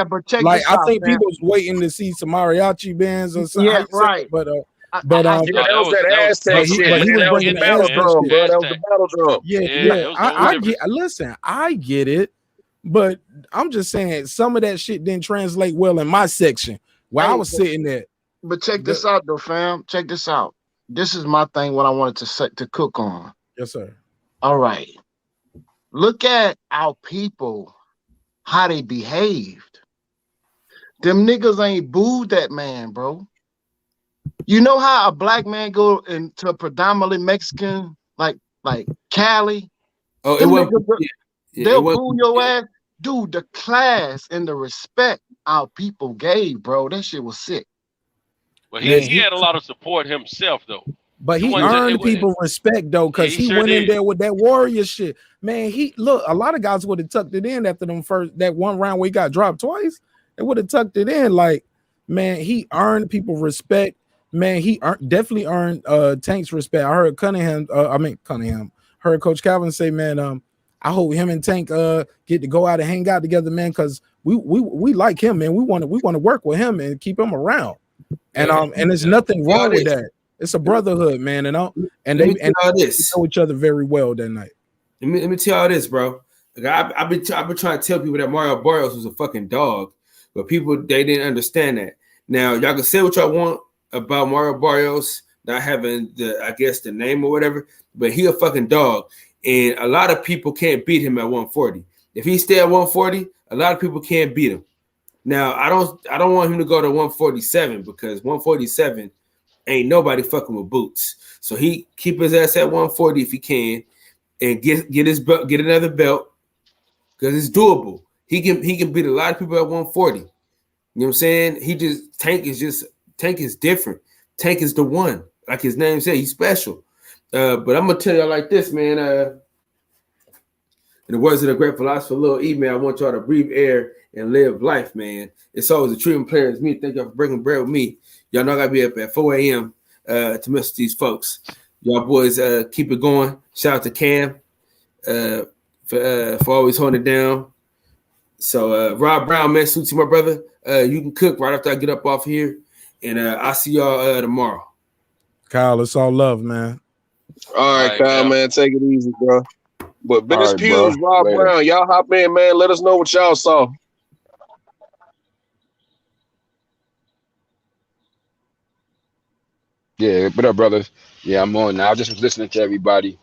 but check like this out, I think man. people was waiting to see some mariachi bands or something. Yeah, right. But that was that Aztec shit. But he was bringing the battle drum, bro. That was the battle drum. I get. Listen, I get it, but I'm just saying some of that shit didn't translate well in my section where I was sitting there. But check this out, though, fam. Check this out. This is my thing. What I wanted to cook on. Yes, sir. All right. Look at our people, how they behaved. Them niggas ain't booed that man, bro. You know how a black man go into a predominantly Mexican, like Cali? Oh, them it wasn't. They'll boo your ass. Dude, the class and the respect our people gave, bro, that shit was sick. But he had a lot of support himself, though. But he earned people respect, though, because he went in there with that warrior shit. Man, a lot of guys would have tucked it in after that one round where he got dropped twice. They would have tucked it in. Like, man, he earned people respect. Man, he definitely earned Tank's respect. I heard heard Coach Calvin say, man, I hope him and Tank get to go out and hang out together, man, because we like him, man. We want to work with him and keep him around. And there's nothing wrong with that. It's a brotherhood, man, and they know each other very well that night. Let me tell you all this, bro. Like, I've been trying to tell people that Mario Barrios was a fucking dog, but people they didn't understand that. Now y'all can say what y'all want about Mario Barrios not having the name or whatever, but he a fucking dog, and a lot of people can't beat him at 140. If he stay at 140, a lot of people can't beat him. Now I don't want him to go to 147 because 147. Ain't nobody fucking with Boots. So he keep his ass at 140 if he can and get his belt, get another belt because it's doable. He can beat a lot of people at 140. You know what I'm saying? Tank is different. Tank is the one. Like his name said, he's special. But I'm gonna tell y'all like this, man. In the words of the great philosopher Lil E, man, I want y'all to breathe air and live life, man. It's always a treat and pleasure as me. Thank y'all for breaking bread with me. Y'all know I gotta be up at 4 a.m. To miss these folks. Y'all boys keep it going. Shout out to Cam for always holding it down. So Rob Brown, man, salute to my brother. You can cook right after I get up off here, and I'll see y'all tomorrow. Kyle, it's all love, man. All right, Kyle, man, take it easy, bro. But Best Pews, Rob Brown, y'all hop in, man. Let us know what y'all saw. Yeah, what up, brothers? Yeah, I'm on now. I just was listening to everybody.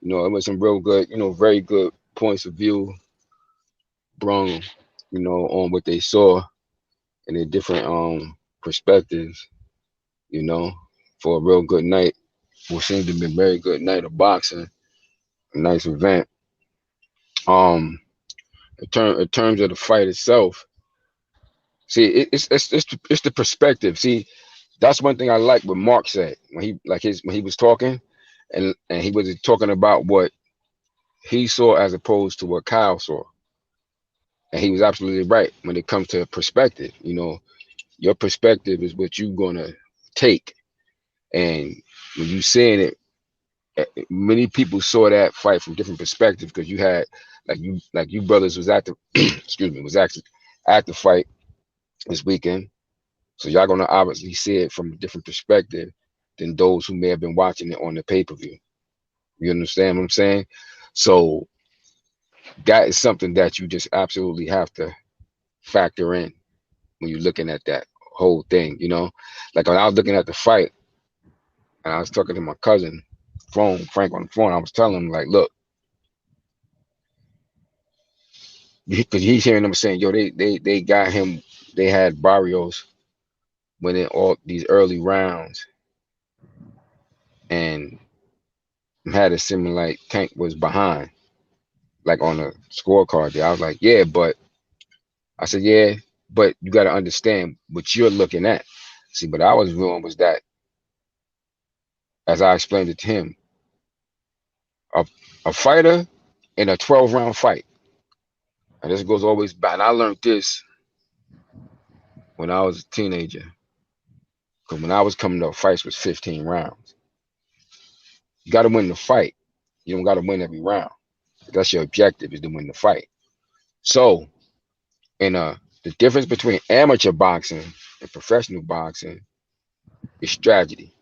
You know, it was some real good, very good points of view brung, on what they saw and their different perspectives, for a real good night. What seemed to be a very good night of boxing, a nice event. In terms of the fight itself, see, it's the perspective. See, that's one thing I like what Mark said when he was talking, and he was talking about what he saw as opposed to what Kyle saw, and he was absolutely right when it comes to perspective. Your perspective is what you're gonna take, and when you saying it, many people saw that fight from different perspectives because you had like you brothers was at the was actually at the fight this weekend. So y'all gonna obviously see it from a different perspective than those who may have been watching it on the pay-per-view. You understand what I'm saying? So that is something that you just absolutely have to factor in when you're looking at that whole thing, Like when I was looking at the fight and I was talking to my cousin, Frank on the phone, I was telling him, like, look, because he's hearing them saying, yo, they got him, they had Barrios winning all these early rounds, and had it seeming like Tank was behind, like on the scorecard there. I was like, yeah, but I said, yeah, but you got to understand what you're looking at. See, but I was doing was that, as I explained it to him, a fighter in a 12-round fight, and this goes always back. And I learned this when I was a teenager, because when I was coming up, fights was 15 rounds. You got to win the fight. You don't got to win every round. That's your objective, is to win the fight. So, the difference between amateur boxing and professional boxing is strategy.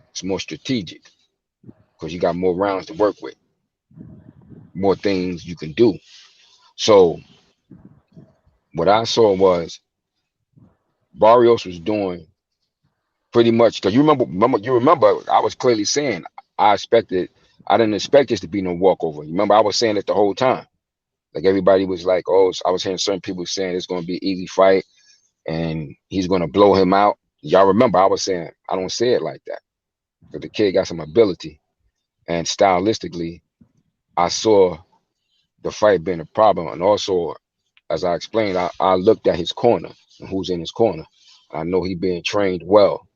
It's more strategic because you got more rounds to work with, more things you can do. So what I saw was Barrios was doing pretty much, because you remember I was clearly saying I didn't expect this to be no walkover. You remember I was saying it the whole time. Like everybody was like, oh, I was hearing certain people saying it's going to be an easy fight and he's going to blow him out. Y'all remember I was saying I don't say it like that, because the kid got some ability, and stylistically I saw the fight being a problem. And also, as I explained, I looked at his corner and who's in his corner. I know he's being trained well,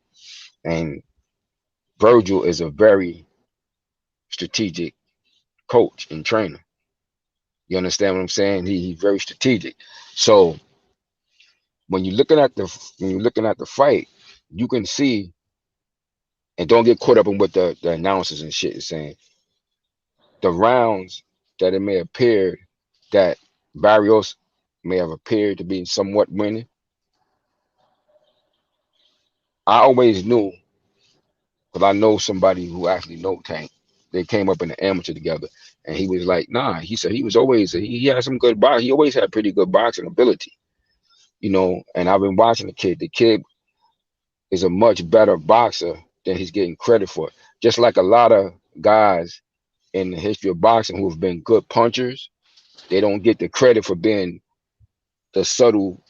and Virgil is a very strategic coach and trainer. You understand what I'm saying? He's very strategic. So when you're looking at the fight, you can see, and don't get caught up in what the announcers and shit is saying. The rounds that it may appear that Barrios may have appeared to be somewhat winning, I always knew, because I know somebody who actually know Tank. They came up in the amateur together, and he was like, nah, he said he was always, he had some good boxing. He always had pretty good boxing ability, you know, and I've been watching the kid. The kid is a much better boxer than he's getting credit for. Just like a lot of guys in the history of boxing who have been good punchers, they don't get the credit for being the subtle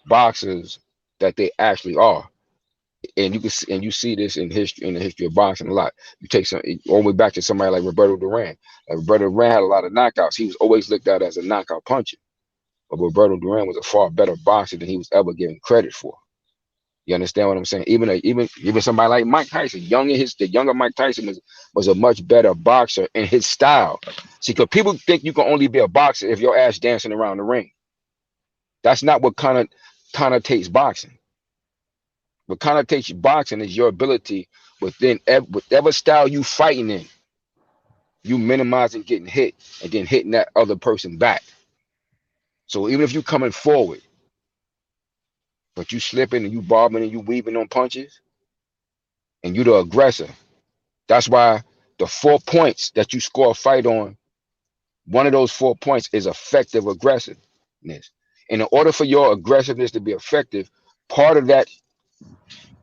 boxers that they actually are. And you see this in the history of boxing a lot. You take some all the way back to somebody like Roberto Duran. Like Roberto Duran had a lot of knockouts. He was always looked at as a knockout puncher, but Roberto Duran was a far better boxer than he was ever given credit for. You understand what I'm saying? Even somebody like Mike Tyson, the younger Mike Tyson was a much better boxer in his style. See, because people think you can only be a boxer if your ass dancing around the ring. That's not what connotates boxing. What connotates boxing is your ability within whatever style you fighting in, you minimizing getting hit and then hitting that other person back. So even if you coming forward, but you slipping and you bobbing and you weaving on punches, and you the aggressor, that's why the 4 points that you score a fight on, one of those 4 points is effective aggressiveness. And in order for your aggressiveness to be effective, part of that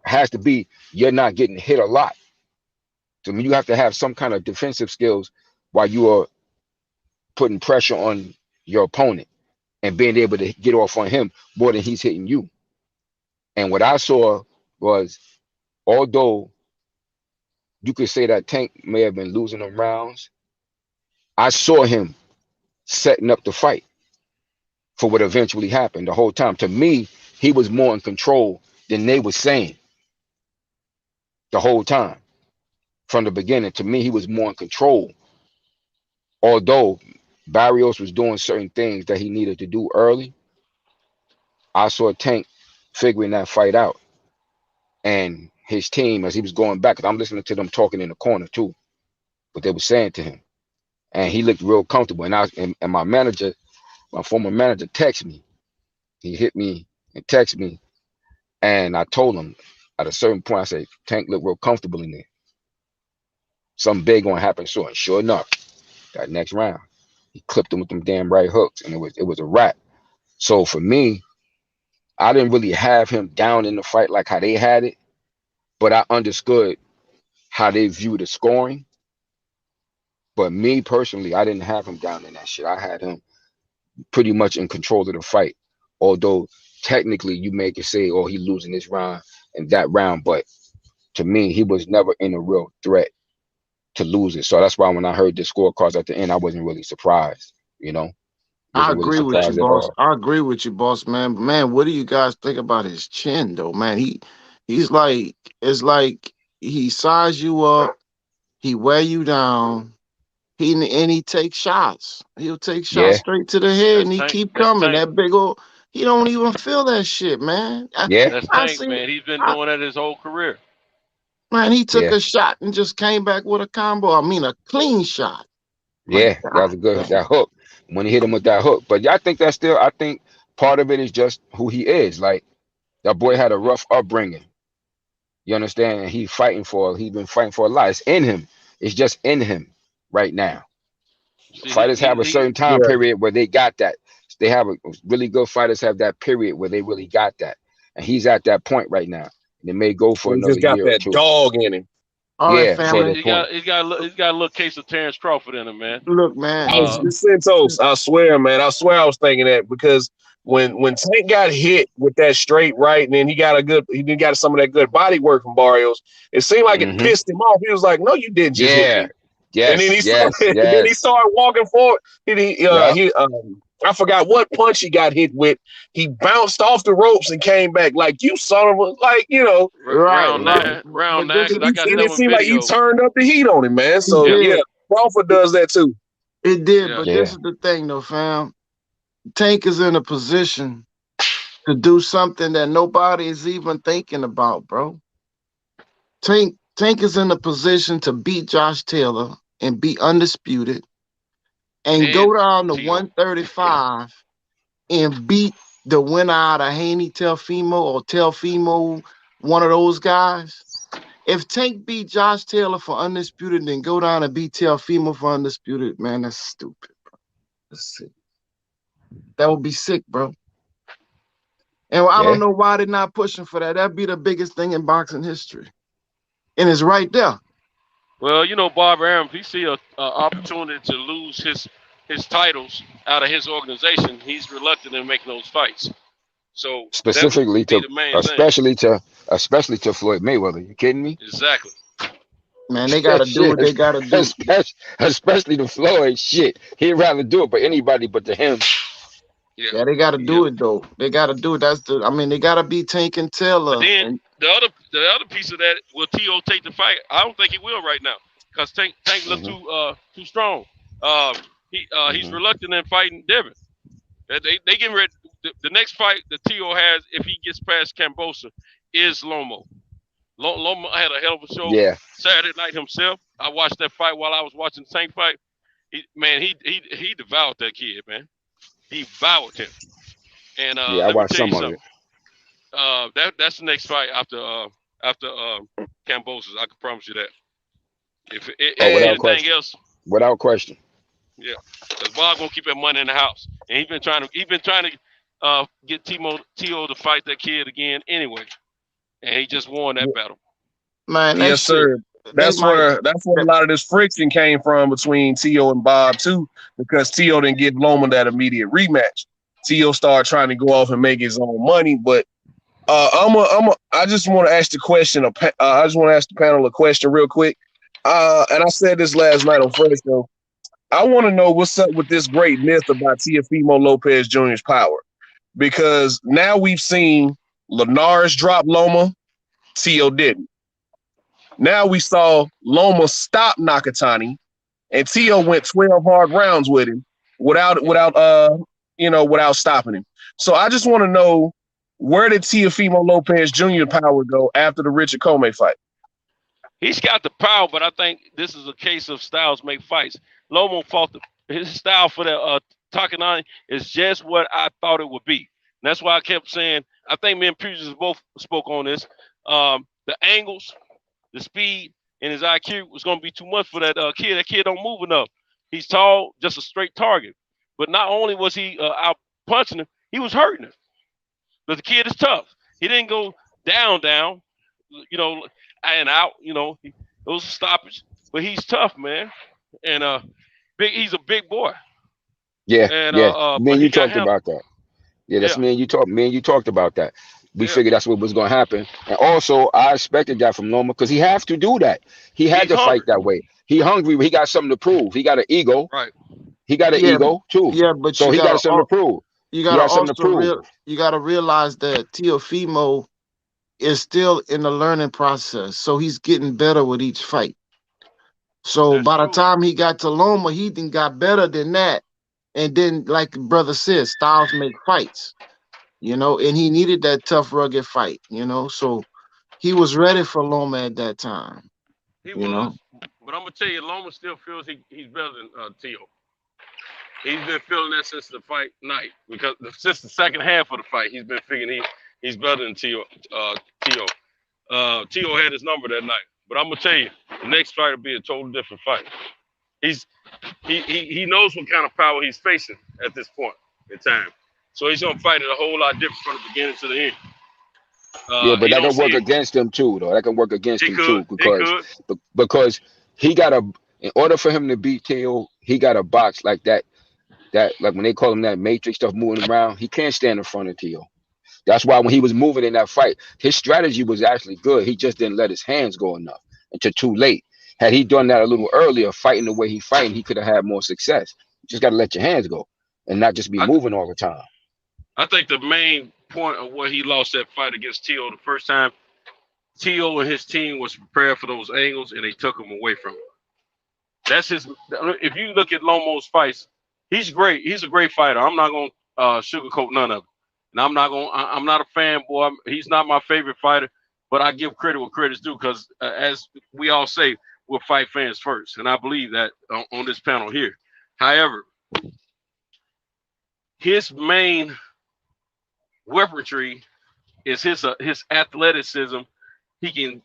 has to be you're not getting hit a lot. So I mean, you have to have some kind of defensive skills while you are putting pressure on your opponent and being able to get off on him more than he's hitting you. And what I saw was, although you could say that Tank may have been losing them rounds, I saw him setting up the fight for what eventually happened the whole time. To me, he was more in control than they were saying the whole time. From the beginning, to me, he was more in control. Although Barrios was doing certain things that he needed to do early, I saw Tank figuring that fight out. And his team, as he was going back, 'cause I'm listening to them talking in the corner too, what they were saying to him. And he looked real comfortable. And my manager, my former manager, texted me. He hit me and texted me. And I told him at a certain point, I said, Tank looked real comfortable in there. Something big gonna happen soon. And sure enough, that next round, he clipped him with them damn right hooks, and it was a wrap. So for me, I didn't really have him down in the fight like how they had it, but I understood how they view the scoring. But me personally, I didn't have him down in that shit. I had him pretty much in control of the fight. Although technically you may could say, oh, he's losing this round and that round, but to me, he was never in a real threat to lose it. So that's why when I heard the scorecards at the end, I wasn't really surprised. You know, I agree with you, boss. I agree with you, boss, man. But man, what do you guys think about his chin, though, man? He's like, it's like he size you up, he wear you down, he takes shots. He'll take shots straight to the head, and he keep coming. That big old, he don't even feel that shit, man. That's Tank, man. He's been doing that his whole career. Man, he took a shot and just came back with a combo. I mean, a clean shot. Yeah, that was a good that hook when he hit him with that hook. But I think that's still. I think part of it is just who he is. Like that boy had a rough upbringing. You understand? And he's been fighting for a lot. It's in him. It's just in him right now. Fighters have a certain time period where they got that. They have really good fighters have that period where they really got that, and he's at that point right now. And it may go for another year or two. That dog in him. All right, family. He's got a little case of Terrence Crawford in him, man. Look, man. Santos, I swear, man. I swear I was thinking that because when Tank got hit with that straight right, and then he got some of that good body work from Barrios, it seemed like it pissed him off. He was like, "No, you didn't just hit me." Yes, and then he started walking forward. I forgot what punch he got hit with. He bounced off the ropes and came back like, you son of a, like, you know. Round nine. And it seemed like he turned up the heat on him, man. So, Crawford does that too. It did, but this is the thing, though, fam. Tank is in a position to do something that nobody is even thinking about, bro. Tank is in a position to beat Josh Taylor and be undisputed. And go down to 135 and beat the winner out of Haney Teofimo or Teofimo, one of those guys. If Tank beat Josh Taylor for undisputed, then go down and beat Teofimo for undisputed, man, that's stupid, bro. That's sick. That would be sick, bro. And I don't know why they're not pushing for that. That'd be the biggest thing in boxing history. And it's right there. Well, you know, Bob Arum, if he see an opportunity to lose his titles out of his organization, he's reluctant in making those fights. So specifically especially to Floyd Mayweather. You kidding me? Exactly. Man, they gotta do what they gotta do. Especially to Floyd. Shit, he'd rather do it, but anybody but to him. Yeah, they gotta do it though. They gotta do it. They gotta be Tank and Taylor. But then the other piece of that, will T.O. take the fight? I don't think he will right now because Tank looks too strong. He's reluctant in fighting Devin. They getting ready. The next fight that T.O. has, if he gets past Kambosos, is Lomo. Lomo had a hell of a show Saturday night himself. I watched that fight while I was watching the Tank fight. He devoured that kid, man. He devoured him. And I watched some of it. That's the next fight after Kambosos. I can promise you that. If anything else, without question. Yeah, because Bob gonna keep that money in the house, and he's been trying to get T.O. to fight that kid again anyway, and he just won that battle. Man, yes, sir. That's where a lot of this friction came from between T.O. and Bob too, because T.O. didn't give Loma that immediate rematch. T.O. started trying to go off and make his own money, but I just want to ask the question. I just want to ask the panel a question real quick. And I said this last night on Fresh Show. I want to know what's up with this great myth about Teofimo Lopez Jr.'s power, because now we've seen Linares drop Loma, T.O. didn't. Now we saw Loma stop Nakatani, and T.O. went 12 hard rounds with him without stopping him. So I just want to know, where did Teofimo Lopez Jr. power go after the Richard Commey fight? He's got the power, but I think this is a case of styles make fights. Lomo fought his style for the Takanani is just what I thought it would be. And that's why I kept saying, I think me and Pugilis both spoke on this. The angles, the speed, and his IQ was going to be too much for that kid. That kid don't move enough. He's tall, just a straight target. But not only was he out punching him, he was hurting him. But the kid is tough. He didn't go down, and out, those are stoppage. But he's tough, man. And he's a big boy. Yeah, and, me and you talked about that. Yeah, that's me and you talked. Me and you talked about that. We figured that's what was going to happen. And also, I expected that from Loma because he has to do that. He had to fight that way. He hungry. He got something to prove. He got an ego. Right. He got an ego too. Yeah, but so he got something to prove. You got to realize that Teofimo is still in the learning process. So he's getting better with each fight. So by the time he got to Loma, he then got better than that. And then, like the brother said, styles make fights, you know, and he needed that tough, rugged fight, you know. So he was ready for Loma at that time. He was, but I'm gonna tell you, Loma still feels he's better than Tio. He's been feeling that since the fight night, because since the second half of the fight, he's been figuring he's better than Tio. Tio had his number that night, but I'm gonna tell you, the next fight will be a totally different fight. He knows what kind of power he's facing at this point in time, so he's gonna fight it a whole lot different from the beginning to the end. But that can work against him too, though. That can work against him too, because he got in order for him to beat Teo, he got a box like that. That, like when they call him that matrix stuff moving around, he can't stand in front of Teo. That's why when he was moving in that fight, his strategy was actually good. He just didn't let his hands go enough until too late. Had he done that a little earlier, fighting the way he fighting, he could have had more success. You just got to let your hands go and not just be moving all the time. I think the main point of where he lost that fight against Teo the first time, Teo and his team was prepared for those angles and they took him away from him. That's his. If you look at Lomo's fights, he's great. He's a great fighter. I'm not going to sugarcoat none of it. And I'm not a fanboy. He's not my favorite fighter, but I give credit where credit's due because as we all say, we'll fight fans first. And I believe that on this panel here. However, his main weaponry is his athleticism. He can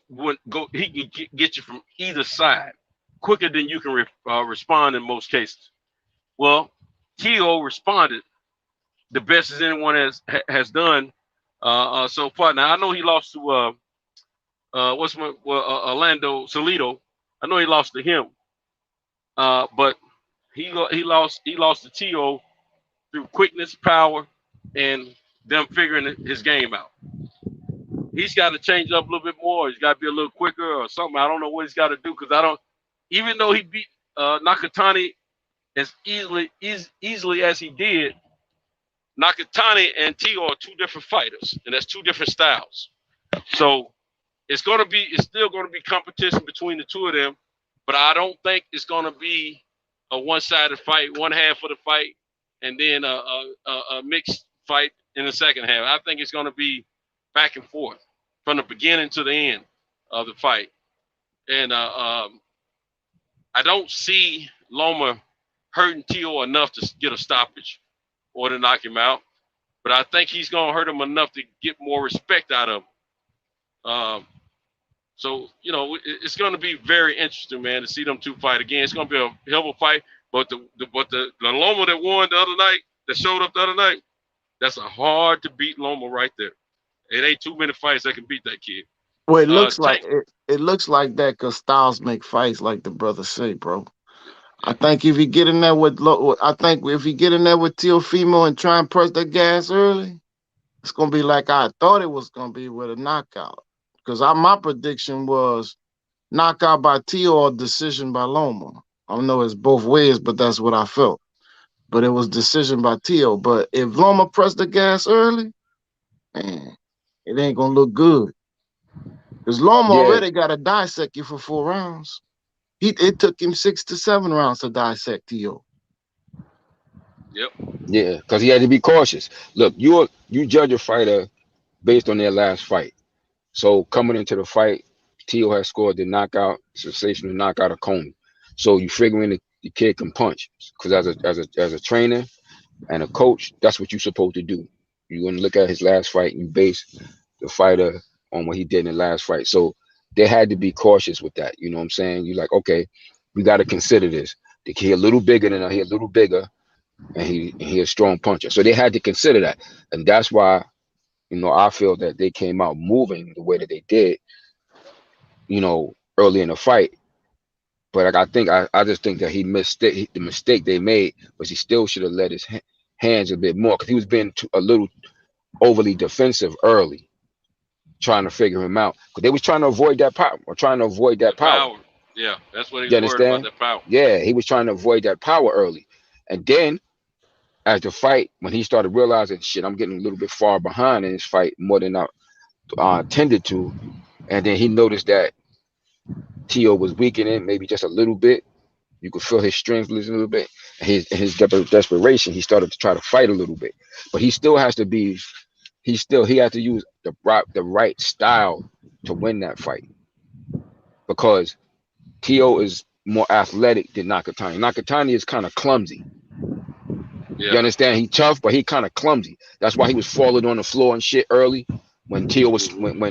get you from either side quicker than you can respond in most cases. Well, Teo responded the best as anyone has done so far. Now I know he lost to Orlando Salido. I know he lost to him, but he lost to Teo through quickness, power, and them figuring his game out. He's got to change up a little bit more. He's got to be a little quicker or something. I don't know what he's got to do because even though he beat Nakatani as easily as he did, Nakatani and Teo are two different fighters, and that's two different styles. So it's still going to be competition between the two of them, but I don't think it's going to be a one-sided fight, one half of the fight, and then a mixed fight in the second half. I think it's going to be back and forth from the beginning to the end of the fight. And I don't see Loma hurting Teo enough to get a stoppage or to knock him out. But I think he's going to hurt him enough to get more respect out of him. So, you know, it's going to be very interesting, man, to see them two fight again. It's going to be a hell of a fight. But the Loma that won the other night, that showed up the other night, that's a hard to beat Loma right there. It ain't too many fights that can beat that kid. Well, it looks like that because styles make fights, like the brothers say, bro. I think if you get in there with Teofimo and try and press the gas early, it's gonna be like I thought it was gonna be with a knockout. Because my prediction was knockout by Teo or decision by Loma. I don't know it's both ways, but that's what I felt. But it was decision by Teo. But if Loma pressed the gas early, man, it ain't gonna look good. Because Loma already got to dissect you for 4 rounds. It took him 6 to 7 rounds to dissect Teo. Yep. Yeah, because he had to be cautious. Look, you judge a fighter based on their last fight. So coming into the fight, Teo has scored the sensational knockout of Coney. So you figuring the kid can punch. Because as a trainer and a coach, that's what you're supposed to do. You're going to look at his last fight and base the fighter on what he did in the last fight. So they had to be cautious with that. You know what I'm saying? You're like, okay, we got to consider this. The kid a little bigger than he a little bigger, and he a strong puncher. So they had to consider that. And that's why, you know, I feel that they came out moving the way that they did, you know, early in the fight. But like, I just think that the mistake they made was he still should have let his hands a bit more because he was being a little overly defensive early. trying to figure him out. Because they was trying to avoid that power, power. Yeah, that's what he was worried about, that power. Yeah, he was trying to avoid that power early. And then as the fight, when he started realizing, shit, I'm getting a little bit far behind in this fight more than I tended to. And then he noticed that Tio was weakening maybe just a little bit. You could feel his strength losing a little bit. And his desperation, he started to try to fight a little bit. But he still has to be, he has to use the right style to win that fight. Because Tio is more athletic than Nakatani. Nakatani is kind of clumsy. Yeah. You understand? He tough, but he kind of clumsy. That's why he was falling on the floor and shit early when Tio was when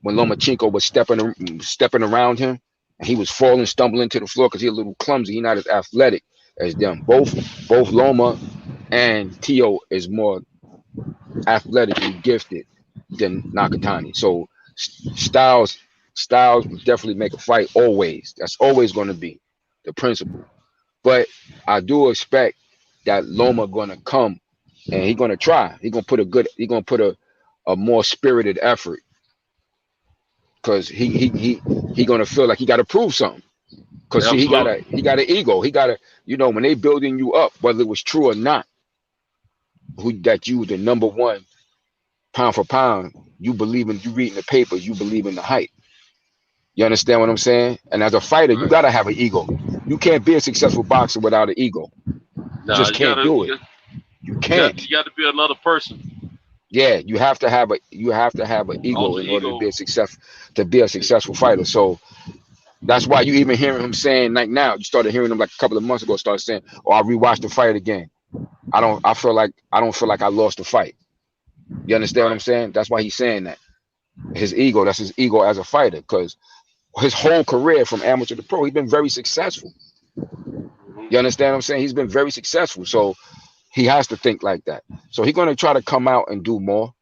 Lomachenko was stepping around him, and he was falling, stumbling to the floor because he's a little clumsy. He's not as athletic as them. Both Loma and Tio is more athletically gifted than Nakatani. So styles definitely make a fight always. That's always going to be the principle. But I do expect that Loma gonna come and he's gonna try. He's gonna put a more spirited effort, because he gonna feel like he gotta prove something. Because he got an ego. He gotta, when they building you up, whether it was true or not, that you the number one pound for pound, you reading the papers, you believe in the hype. You understand what I'm saying? And as a fighter, you gotta have an ego. You can't be a successful boxer without an ego. You just can't do it. You can't. You got to be another person. Yeah, you have to have an ego in order to be a successful fighter. So that's why you even hearing him saying, like, now you started hearing him like a couple of months ago, started saying, "Oh, I rewatched the fight again. I don't feel like I lost the fight." You understand what I'm saying? That's why he's saying that. His ego, that's his ego as a fighter, because his whole career from amateur to pro, he's been very successful. You understand what I'm saying? He's been very successful. So he has to think like that. So he's going to try to come out and do more.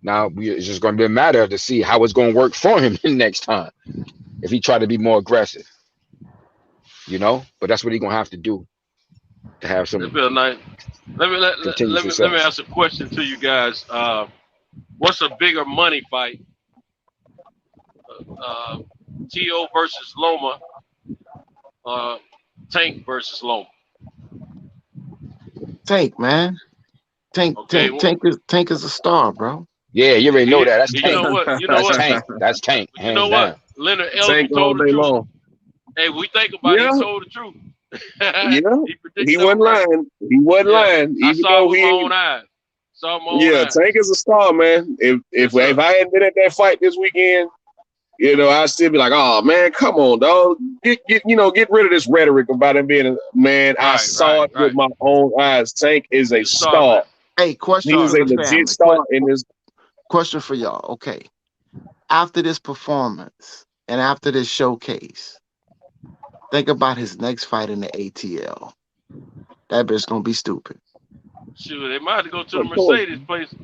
Now, it's just going to be a matter to see how it's going to work for him next time. If he try to be more aggressive. But that's what he's going to have to do to have some. Let me ask a question to you guys. What's a bigger money fight? Tio versus Loma. Tank versus Loma. Tank, man. Tank is a star, bro. Yeah, you already know that. That's Tank. You know what? Tank. That's Tank. You know what? Leonard Elgin told the truth. Long. Hey, we think about it. He told the truth. He wasn't lying. He wasn't lying. I saw it with my own eyes. Tank is a star, man. If I hadn't been at that fight this weekend, I'd still be like, oh man, come on, dog. Get rid of this rhetoric about him being a man. I saw it with my own eyes. Tank is a star. Hey, question. He was a legit star in this. Question for y'all. Okay. After this performance and after this showcase, think about his next fight in the ATL. That bitch gonna be stupid. Shoot, they might have to go to the Mercedes place.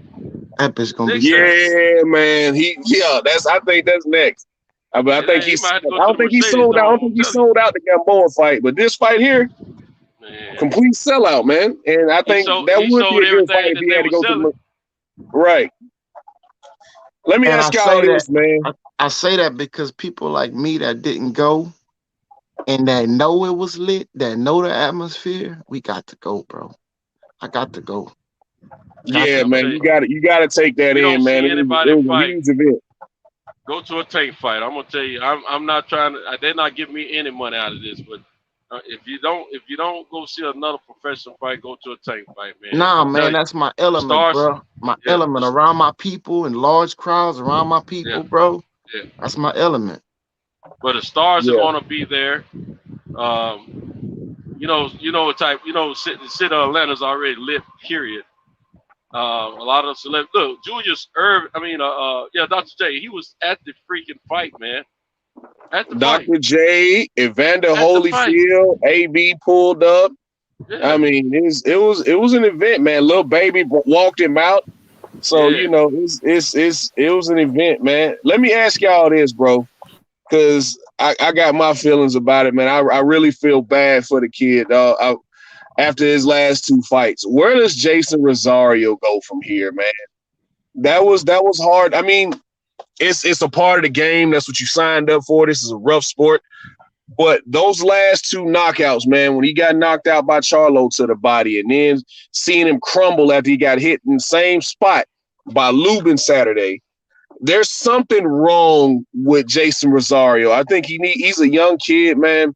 That bitch gonna be stupid. Man. I think that's next. I think he's. I don't think he sold out. I don't think he sold out the Gamboa fight, but this fight here, complete sellout, man. And I think that would be a good fight if he had to go to the. Right. Let me ask y'all this, man. I say that because people like me that didn't go and that know it was lit, that know the atmosphere, we got to go, bro. I got to go. Man, you got to take that in, man. It was a huge event. Go to a Tank fight. I'm gonna tell you, I'm not trying to. They're not giving me any money out of this, but if you don't go see another professional fight, go to a Tank fight, man. Nah, man, that's my element, bro. My element around my people in large crowds around my people, bro. Yeah, that's my element. But the stars are gonna be there. What type? City of Atlanta's already lit. Period. A lot of celebrities. Look, Julius Irvin. Dr. J. He was at the freaking fight, man. At the Dr. fight. J. Evander Holyfield. AB pulled up. Yeah. I mean, it was an event, man. Little baby walked him out. So it was an event, man. Let me ask y'all this, bro, because I got my feelings about it, man. I really feel bad for the kid. After his last two fights, where does Jason Rosario go from here, man? That was hard. I mean, it's a part of the game. That's what you signed up for. This is a rough sport. But those last two knockouts, man, when he got knocked out by Charlo to the body and then seeing him crumble after he got hit in the same spot by Lubin Saturday, there's something wrong with Jason Rosario. I think he's a young kid, man,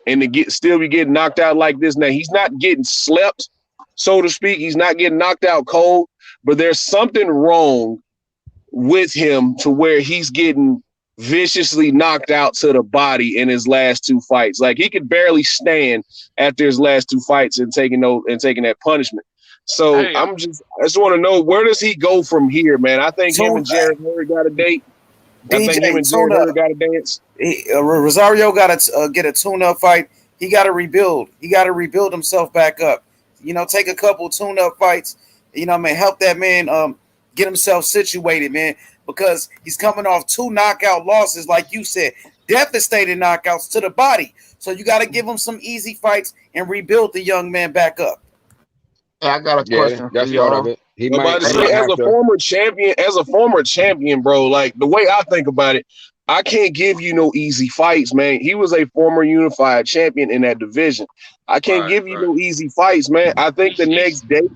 and to still be getting knocked out like this now, he's not getting slept, so to speak. He's not getting knocked out cold, but there's something wrong with him to where he's getting viciously knocked out to the body in his last two fights. Like he could barely stand after his last two fights and taking that punishment. So Hey. I just want to know, where does he go from here, man? I think him and Jared Hurd got a date. I think him and Jared Hurd got a dance. Rosario got to get a tune-up fight. He got to rebuild. He got to rebuild himself back up. You know, take a couple tune-up fights. You know, man, help that man get himself situated, man, because he's coming off 2 knockout losses, like you said, devastating knockouts to the body. So you got to give him some easy fights and rebuild the young man back up. Hey, I got a question for That's y'all. part of it. He But might, to he say, might as have a former champion, bro, like the way I think about it, I can't give you no easy fights, man. He was a former unified champion in that division. I can't give you no easy fights, man. I think the next date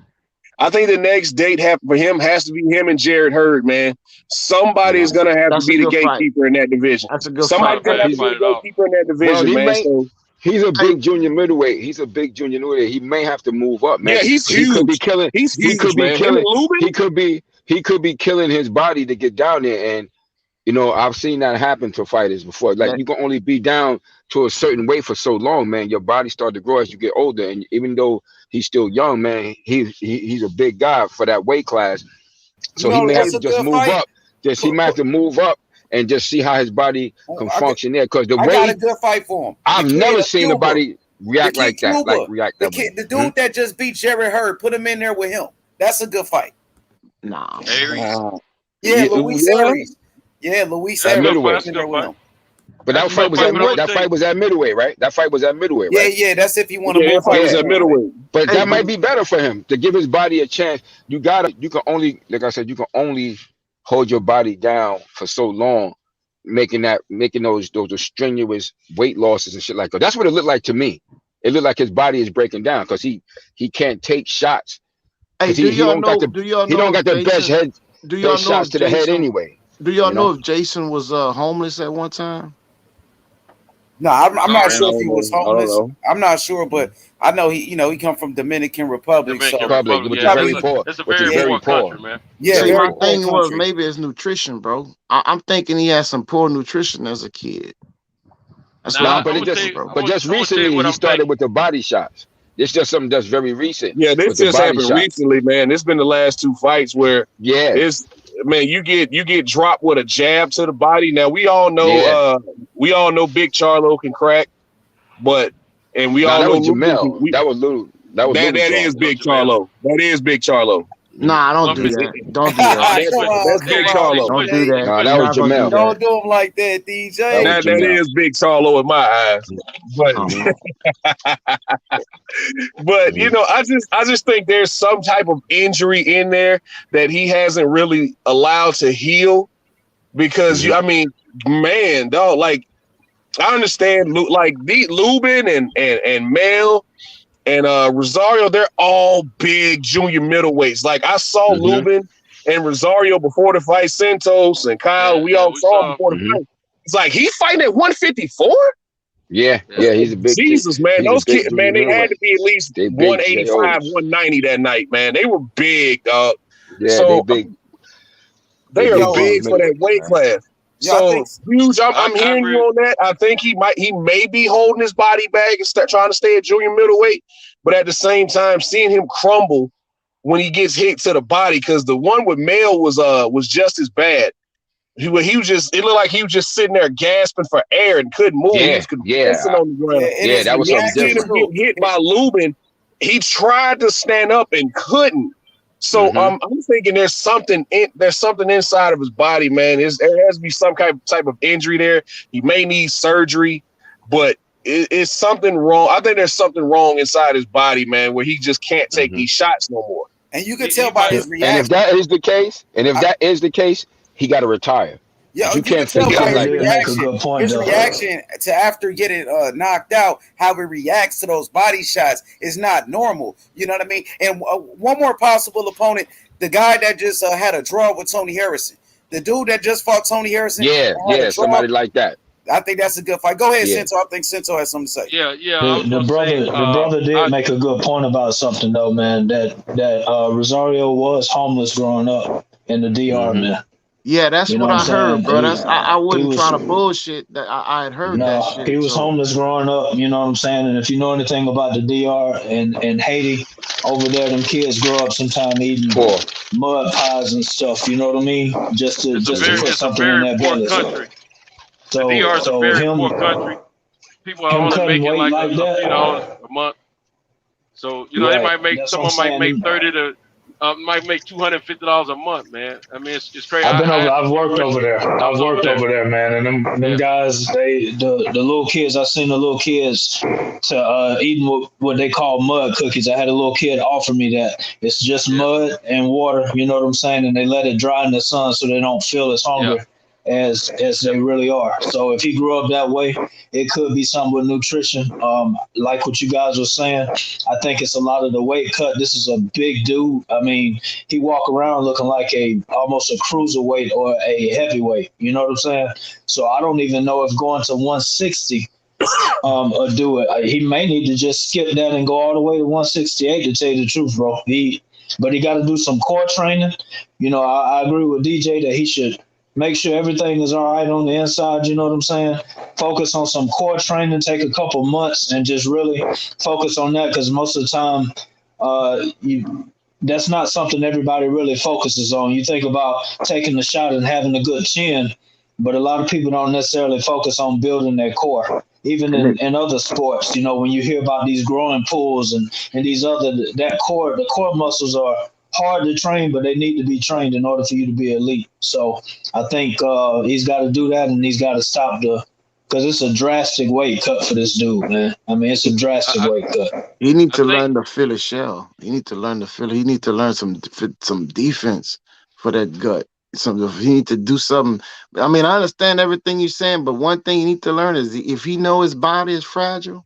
for him has to be him and Jared Hurd, man. Somebody is gonna have That's to a be the good fight. gatekeeper in that division. That's a good Somebody's fight. gonna have to be the gatekeeper in that division, he man. may- So He's a big junior middleweight. He's a big junior middleweight. He may have to move up, man. yeah, he's He could be huge. killing. He's He huge, could be man. Him killing. and Lubin? He could be killing his body to get down there. And you know, I've seen that happen to fighters before. Like you can only be down to a certain weight for so long, man. Your body starts to grow as you get older. And even though he's still young, man, he's a big guy for that weight class. So he may have to just move up. He might have to move up and just see how his body can function there. Because the I way got a good fight for him. I've never seen nobody react like that. Like react that way. The dude that just beat Jared Hurd, put him in there with him. That's a good fight. Nah. Yeah, Luis Aries. Yeah, Luis Aries. Middleweight. In there with him. But that fight was at middleweight, right? That fight was at middleweight, right? Yeah, that's if you want to Yeah, move that fight was up. at middleweight. But that might be better for him to give his body a chance. You can only, like I said, you can only hold your body down for so long, making those strenuous weight losses and shit like that. That's what it looked like to me. It looked like his body is breaking down because he can't take shots. Hey, He don't got the best head. Do y'all know shots if to the head Jason- anyway. Do y'all You know know? if Jason was homeless at one time? No, I'm not sure if he was I don't homeless. know. I'm not sure, but I know he come from Dominican Republic. Dominican so Republic, Republic, which yeah, is very it's a- poor. It's a Which is very very poor poor. country, man. yeah, See, very my poor thing was country. maybe it's nutrition, bro. I'm thinking he had some poor nutrition as a kid. That's Nah, what But I'm it just thinking, bro. but just I would tell you recently what he I'm started thinking. with the body shots. It's just something that's very recent. Yeah, this with the just body happened shots. recently, man. It's been the last 2 fights where Yeah. you get dropped with a jab to the body. Now we all know Big Charlo can crack, and we Nah, all that know was Jamel. That was little. That was that little is Charlo. Big Charlo. That is Big Charlo. Nah, don't do that. Don't do that. That's Big Charlo. Don't do that. Nah, that was You're not gonna Jamel. do Don't do him like that, DJ. That was That Jamel. is Big Charlo in my eyes. But you know, I just think there's some type of injury in there that he hasn't really allowed to heal. Because man, dog, like I understand, like Lubin and Mel and Rosario, they're all big junior middleweights. Like I saw Lubin and Rosario before the fight, Santos and Kyle. We all saw him before the fight. It's like he fighting at 154. Yeah, he's a big. Jesus, man, he's a those big kids, man, they junior had to be at least They big, 185, they old. 190 that night, man. They were big, dog. Yeah, So, they big. They They are big big for that weight class. Yeah, I So think- huge. I'm I hearing agree. you on that. I think he may be holding his body back and trying to stay at junior middleweight, but at the same time, seeing him crumble when he gets hit to the body, because the one with Mel was just as bad. He was just. It looked like he was just sitting there gasping for air and couldn't move. He was convulsing on the ground. Yeah, that was When something I seen him different. get hit by Lubin, he tried to stand up and couldn't. So I'm thinking there's something inside of his body, man. There has to be some type of injury there. He may need surgery, but it's something wrong. I think there's something wrong inside his body, man, where he just can't take these shots no more. And you can tell by his And if reaction. that is the case, he got to retire. Yeah, you can't tell take by it his like make a good point, his though. reaction to after getting knocked out, how he reacts to those body shots is not normal. You know what I mean? And one more possible opponent, the guy that just had a draw with Tony Harrison. The dude that just fought Tony Harrison. Yeah, somebody like that. I think that's a good fight. Go ahead, Yeah. Senso. I think Senso has something to say. Yeah. The brother did make a good point about something though, man. That Rosario was homeless growing up in the DR, man. Yeah, that's You know what I what I'm heard, saying? bro. That's I He wasn't was- trying to bullshit. That I had heard that shit. he was so. homeless growing up, you know what I'm saying? And if you know anything about the DR and Haiti, over there, them kids grow up sometime eating mud pies and stuff, you know what I mean? Just to put something in their belly. Country. So, the DR is a very poor country. People are only making like a few dollars a month. So, you know, they might make, someone might make 30 to, might make $250 a month, man. I mean, it's crazy. I've worked over there. I've worked over there, man. And them guys, the little kids, I seen the little kids to eating what they call mud cookies. I had a little kid offer me that. It's just mud and water, you know what I'm saying? And they let it dry in the sun so they don't feel as hungry as they really are. So if he grew up that way, it could be something with nutrition. Like what you guys were saying, I think it's a lot of the weight cut. This is a big dude. I mean, he walk around looking like almost a cruiserweight or a heavyweight. You know what I'm saying? So I don't even know if going to 160 or do it. He may need to just skip that and go all the way to 168 to tell you the truth, bro. But he got to do some core training. You know, I agree with DJ that he should make sure everything is all right on the inside, you know what I'm saying? Focus on some core training, take a couple months and just really focus on that, because most of the time that's not something everybody really focuses on. You think about taking the shot and having a good chin, but a lot of people don't necessarily focus on building their core. Even in other sports, you know, when you hear about these growing pulls and these the core muscles are hard to train, but they need to be trained in order for you to be elite. So I think he's got to do that, and he's got to stop because it's a drastic weight cut for this dude, man. I mean, it's a drastic weight cut. He need to learn to fill his shell. He need to learn to fill. He need to learn some defense for that gut. He need to do something. I mean, I understand everything you're saying, but one thing you need to learn is if he know his body is fragile,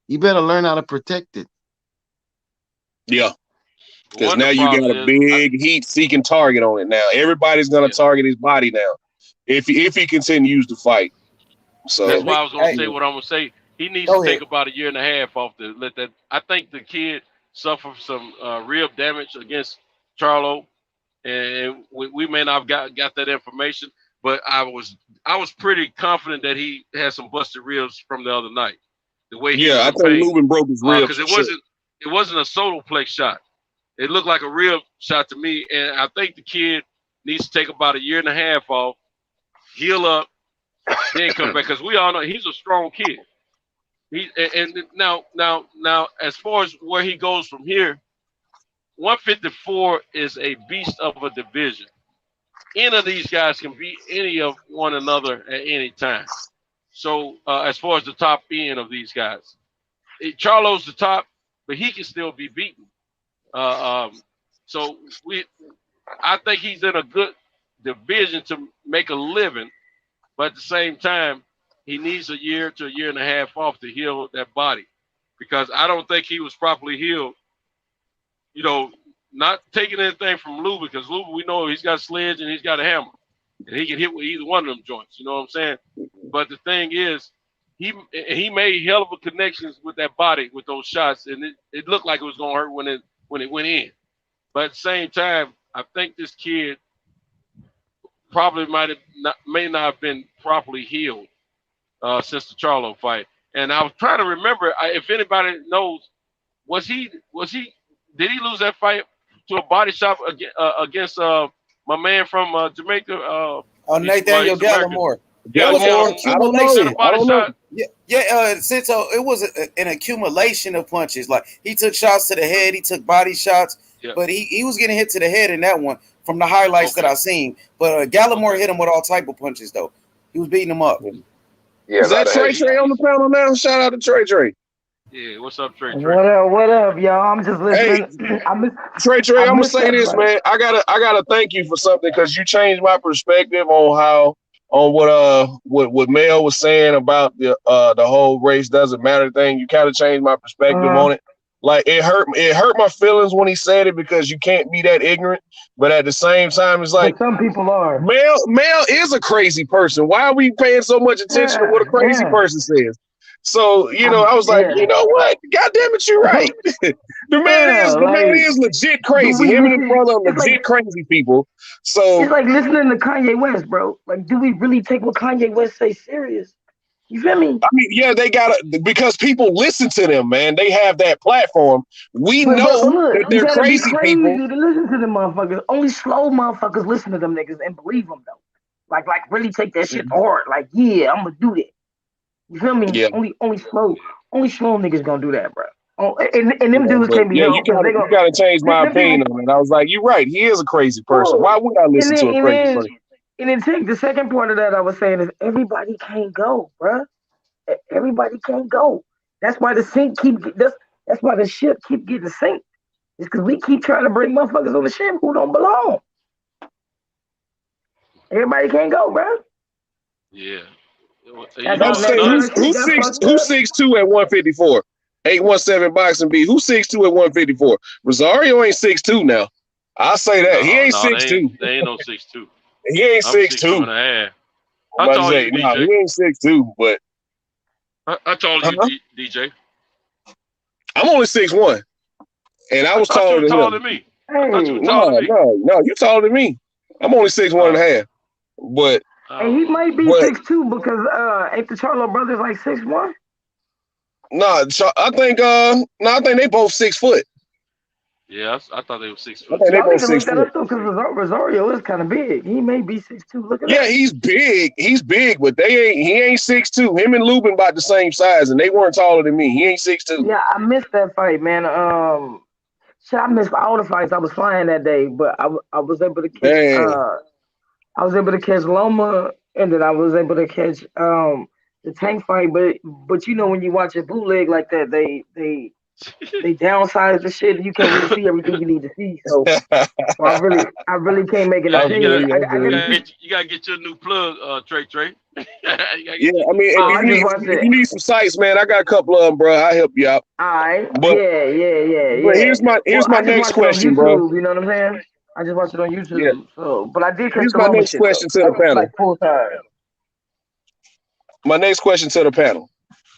you better learn how to protect it. Yeah. Because now you got a big heat-seeking target on it now. Everybody's going to target his body now if he continues to fight. So that's why I was going to say what I'm going to say. He needs to take about a year and a half off to let that. I think the kid suffered some rib damage against Charlo, and we may not have got that information, but I was pretty confident that he had some busted ribs from the other night. The way I think Lubin broke his ribs because it wasn't a soloplex shot. It looked like a rib shot to me, and I think the kid needs to take about a year and a half off, heal up, then come back. Because we all know he's a strong kid. And now, as far as where he goes from here, 154 is a beast of a division. Any of these guys can beat any of one another at any time. So as far as the top end of these guys, Charlo's the top, but he can still be beaten. So I think he's in a good division to make a living, but at the same time, he needs a year to a year and a half off to heal that body, because I don't think he was properly healed. You know, not taking anything from Lubin, because Lubin, we know he's got a sledge and he's got a hammer, and he can hit with either one of them joints. You know what I'm saying? But the thing is, he made hell of a connections with that body with those shots, and it looked like it was gonna hurt when it went in. But at the same time, I think this kid probably may not have been properly healed since the Charlo fight. And I was trying to remember if anybody knows, did he lose that fight to a body shot against my man from Jamaica? Nathaniel Gallimore. Yeah, I don't know. Since it was an accumulation of punches. Like he took shots to the head, he took body shots, but he was getting hit to the head in that one from the highlights that I seen. But Gallimore hit him with all type of punches though. He was beating him up. Yeah, is that Trey on the panel now? Shout out to Trey. Yeah, what's up, Trey? What up, y'all? I'm just listening. Hey, Trey, I'm gonna say this, man. I gotta thank you for something, because you changed my perspective on how on what Mel was saying about the whole race doesn't matter thing. You kind of changed my perspective on it. Like it hurt my feelings when he said it because you can't be that ignorant. But at the same time, it's like but some people are. Mel is a crazy person. Why are we paying so much attention to what a crazy person says? So, I was like, you know what? God damn it, you're right. the man is legit crazy. Him and his brother are legit crazy people. So it's like listening to Kanye West, bro. Like, do we really take what Kanye West say serious? You feel me? I mean, yeah, they because people listen to them, man. They have that platform. We know that they're crazy people. To listen to them motherfuckers. Only slow motherfuckers listen to them niggas and believe them though. Like really take that shit hard. Like, yeah, I'm gonna do that. You feel me? Yeah. Only slow niggas gonna do that, bro. Oh, and them dudes can't be. Yeah, you gotta change my opinion on it. I was like, you're right. He is a crazy person. Why would I listen to a crazy person? And then the second part of that I was saying is everybody can't go, bro. Everybody can't go. That's why the sink that's why the ship keep getting sinked. It's because we keep trying to bring motherfuckers on the ship who don't belong. Everybody can't go, bro. Yeah. Who's 6'2" at 154? 817 boxing beat. Who's 6'2" at 154? Rosario ain't 6'2" now. I'll say that. He ain't 6'2". They ain't no 6'2". He ain't 6'2". How tall are you, DJ? He ain't 6'2", but how tall are you, DJ? I'm only 6'1", and I was taller than me. No, you taller than me. I'm only 6'1" and a half, but. And he might be 6'2" because ain't the Charlo brothers like 6'1"? No, I think they both 6 foot. Yeah, I thought they were 6 foot. I think they both 6 foot. Because Rosario is kind of big. He may be 6'2". Look at that. Yeah, he's big. He's big, but he ain't 6'2". Him and Lubin about the same size, and they weren't taller than me. He ain't 6'2". Yeah, I missed that fight, man. I missed all the fights. I was flying that day, but I was able to catch. I was able to catch Loma, and then I was able to catch the Tank fight. But when you watch a bootleg like that, they downsize the shit, and you can't really see everything you need to see. So I really can't make it. You gotta get your new plug, Trey. Yeah, I mean, if you need some sites, man, I got a couple of them, bro. I'll help you out. All right. But, yeah. But here's my next question, bro. You know what I'm saying? I just watched it on YouTube. Yeah. So, but I did catch Here's my next question to the panel. Like full time. My next question to the panel: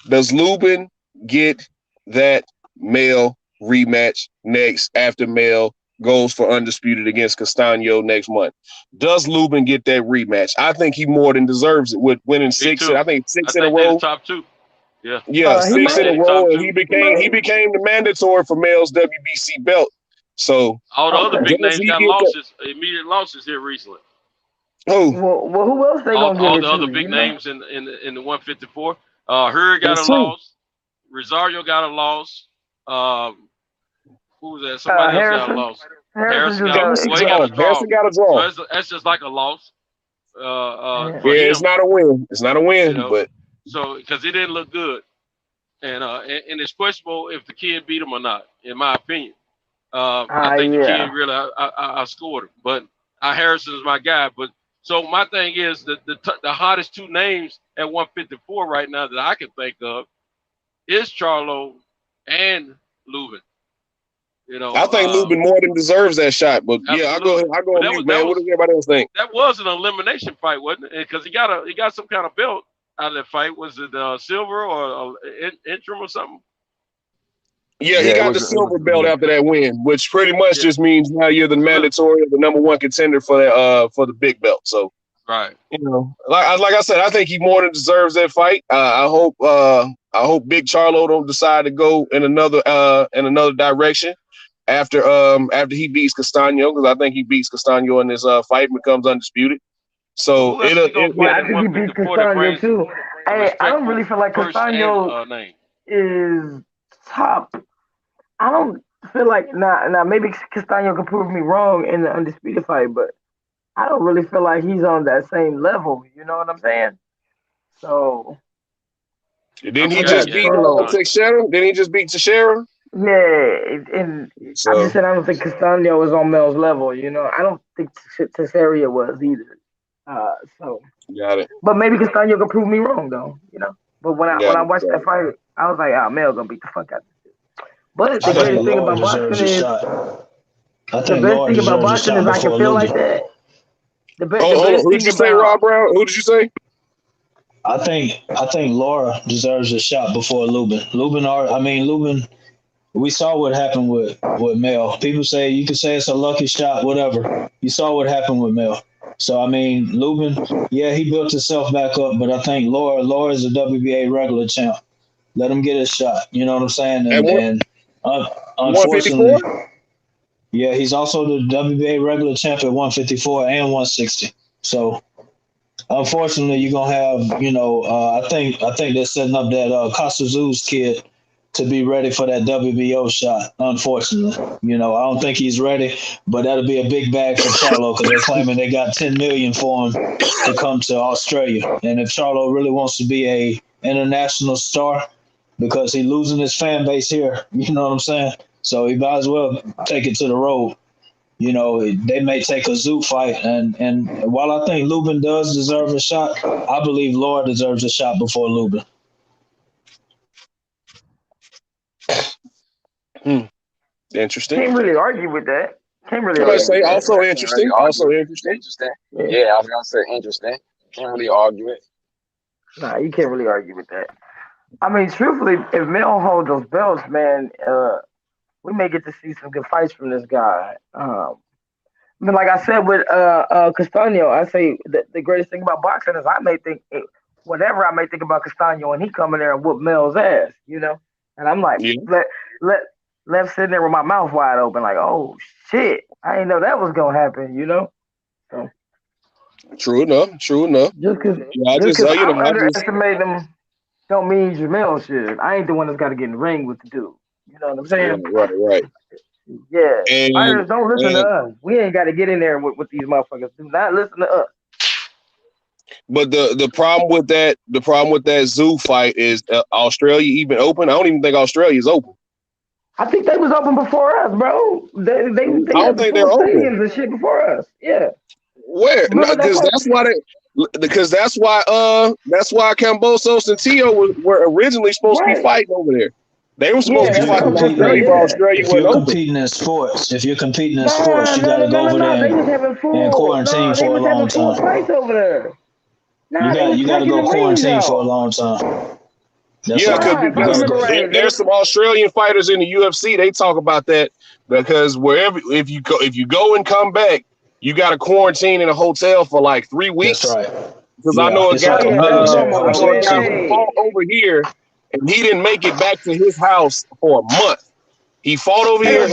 does Lubin get that Mel rematch next after Mel goes for undisputed against Castano next month? Does Lubin get that rematch? I think he more than deserves it with winning six. I think six in a row. Top two. Yeah. Yeah, 6 in a row, and he became the mandatory for Mel's WBC belt. So all the other big names got immediate losses here recently. Who? Well, who else they gonna give all it the to? other big names in the 154. Hurd got a loss. Rosario got a loss. Who was that? Somebody else got a loss. Harrison got a draw. So that's just like a loss. It's not a win. It's not a win, but so because it didn't look good, and it's questionable if the kid beat him or not, in my opinion. I think the kid really I scored him, but Harrison is my guy. But so my thing is that the hottest two names at 154 right now that I can think of is Charlo and Lubin. I think Lubin more than deserves that shot. But absolutely. I go on mute, man. What does everybody else think? That was an elimination fight, wasn't it? Because he got some kind of belt out of that fight. Was it silver or interim or something? Yeah, he got the silver belt after that win, which pretty much just means now you're the mandatory, the number one contender for the big belt. So, right, like I said, I think he more than deserves that fight. I hope Big Charlo don't decide to go in another direction after he beats Castano, because I think he beats Castano in this fight and becomes undisputed. So I think he beats Castano too. I don't really feel like Castano is top. I don't feel like now maybe Castano can prove me wrong in the undisputed fight, but I don't really feel like he's on that same level. You know what I'm saying? So didn't he just beat Teixeira? Didn't he just beat Teixeira? Yeah, and I just said I don't think Castano is on Mel's level. I don't think Teixeira was either. Got it. But maybe Castaño can prove me wrong though, you know. But when I watched that fight, I was like, Mel gonna beat the fuck out of this. But the greatest thing about boxing is the best thing about boxing is I can feel like that. Who did you say, Rob Brown? Who did you say? I think Laura deserves a shot before Lubin. Lubin. We saw what happened with Mel. People say you could say it's a lucky shot, whatever. You saw what happened with Mel. So I mean, Lubin, yeah, he built himself back up, but I think Laura is a WBA regular champ. Let him get his shot. You know what I'm saying? And unfortunately, yeah, he's also the WBA regular champ at 154 and 160. So unfortunately, you're gonna have, I think they're setting up that Costa Zeus kid to be ready for that WBO shot. Unfortunately, I don't think he's ready, but that'll be a big bag for Charlo because they're claiming they got $10 million for him to come to Australia. And if Charlo really wants to be a international star, because he's losing his fan base here, you know what I'm saying? So he might as well take it to the road. They may take a Zoo fight, and while I think Lubin does deserve a shot, I believe Laura deserves a shot before Lubin. Interesting. Can't really argue with that. Also interesting. Yeah, I was gonna say interesting. Can't really argue it. Nah, you can't really argue with that. I mean, truthfully, if Mel holds those belts, man, we may get to see some good fights from this guy. Like I said with Castaño, I say the greatest thing about boxing is I may think whatever I may think about Castaño and he come in there and whoop Mel's ass, And I'm like, left sitting there with my mouth wide open, like, oh shit, I didn't know that was gonna happen, So true enough. Just because I'm underestimating him don't mean Jamel should. I ain't the one that's got to get in the ring with the dude. You know what I'm saying? Right. Yeah. Fighters don't listen to us. We ain't got to get in there with these motherfuckers. Do not listen to us. But the problem with that Zoo fight is Australia even open? I don't even think Australia is open. I think they was open before us, bro. They I don't think they're open and shit before us. Yeah. Where? Because that's why Kambosos and Tio were originally supposed to be fighting over there. They were supposed to be fighting in Australia, but Australia wasn't open. If you're competing in sports, you got to go over there and quarantine for a long time. Over there. You got to go quarantine for a long time. Because there's some Australian fighters in the UFC. They talk about that because if you go and come back, you got to quarantine in a hotel for like 3 weeks. That's right. Because I know a guy who fought over here, and he didn't make it back to his house for a month. He fought over here.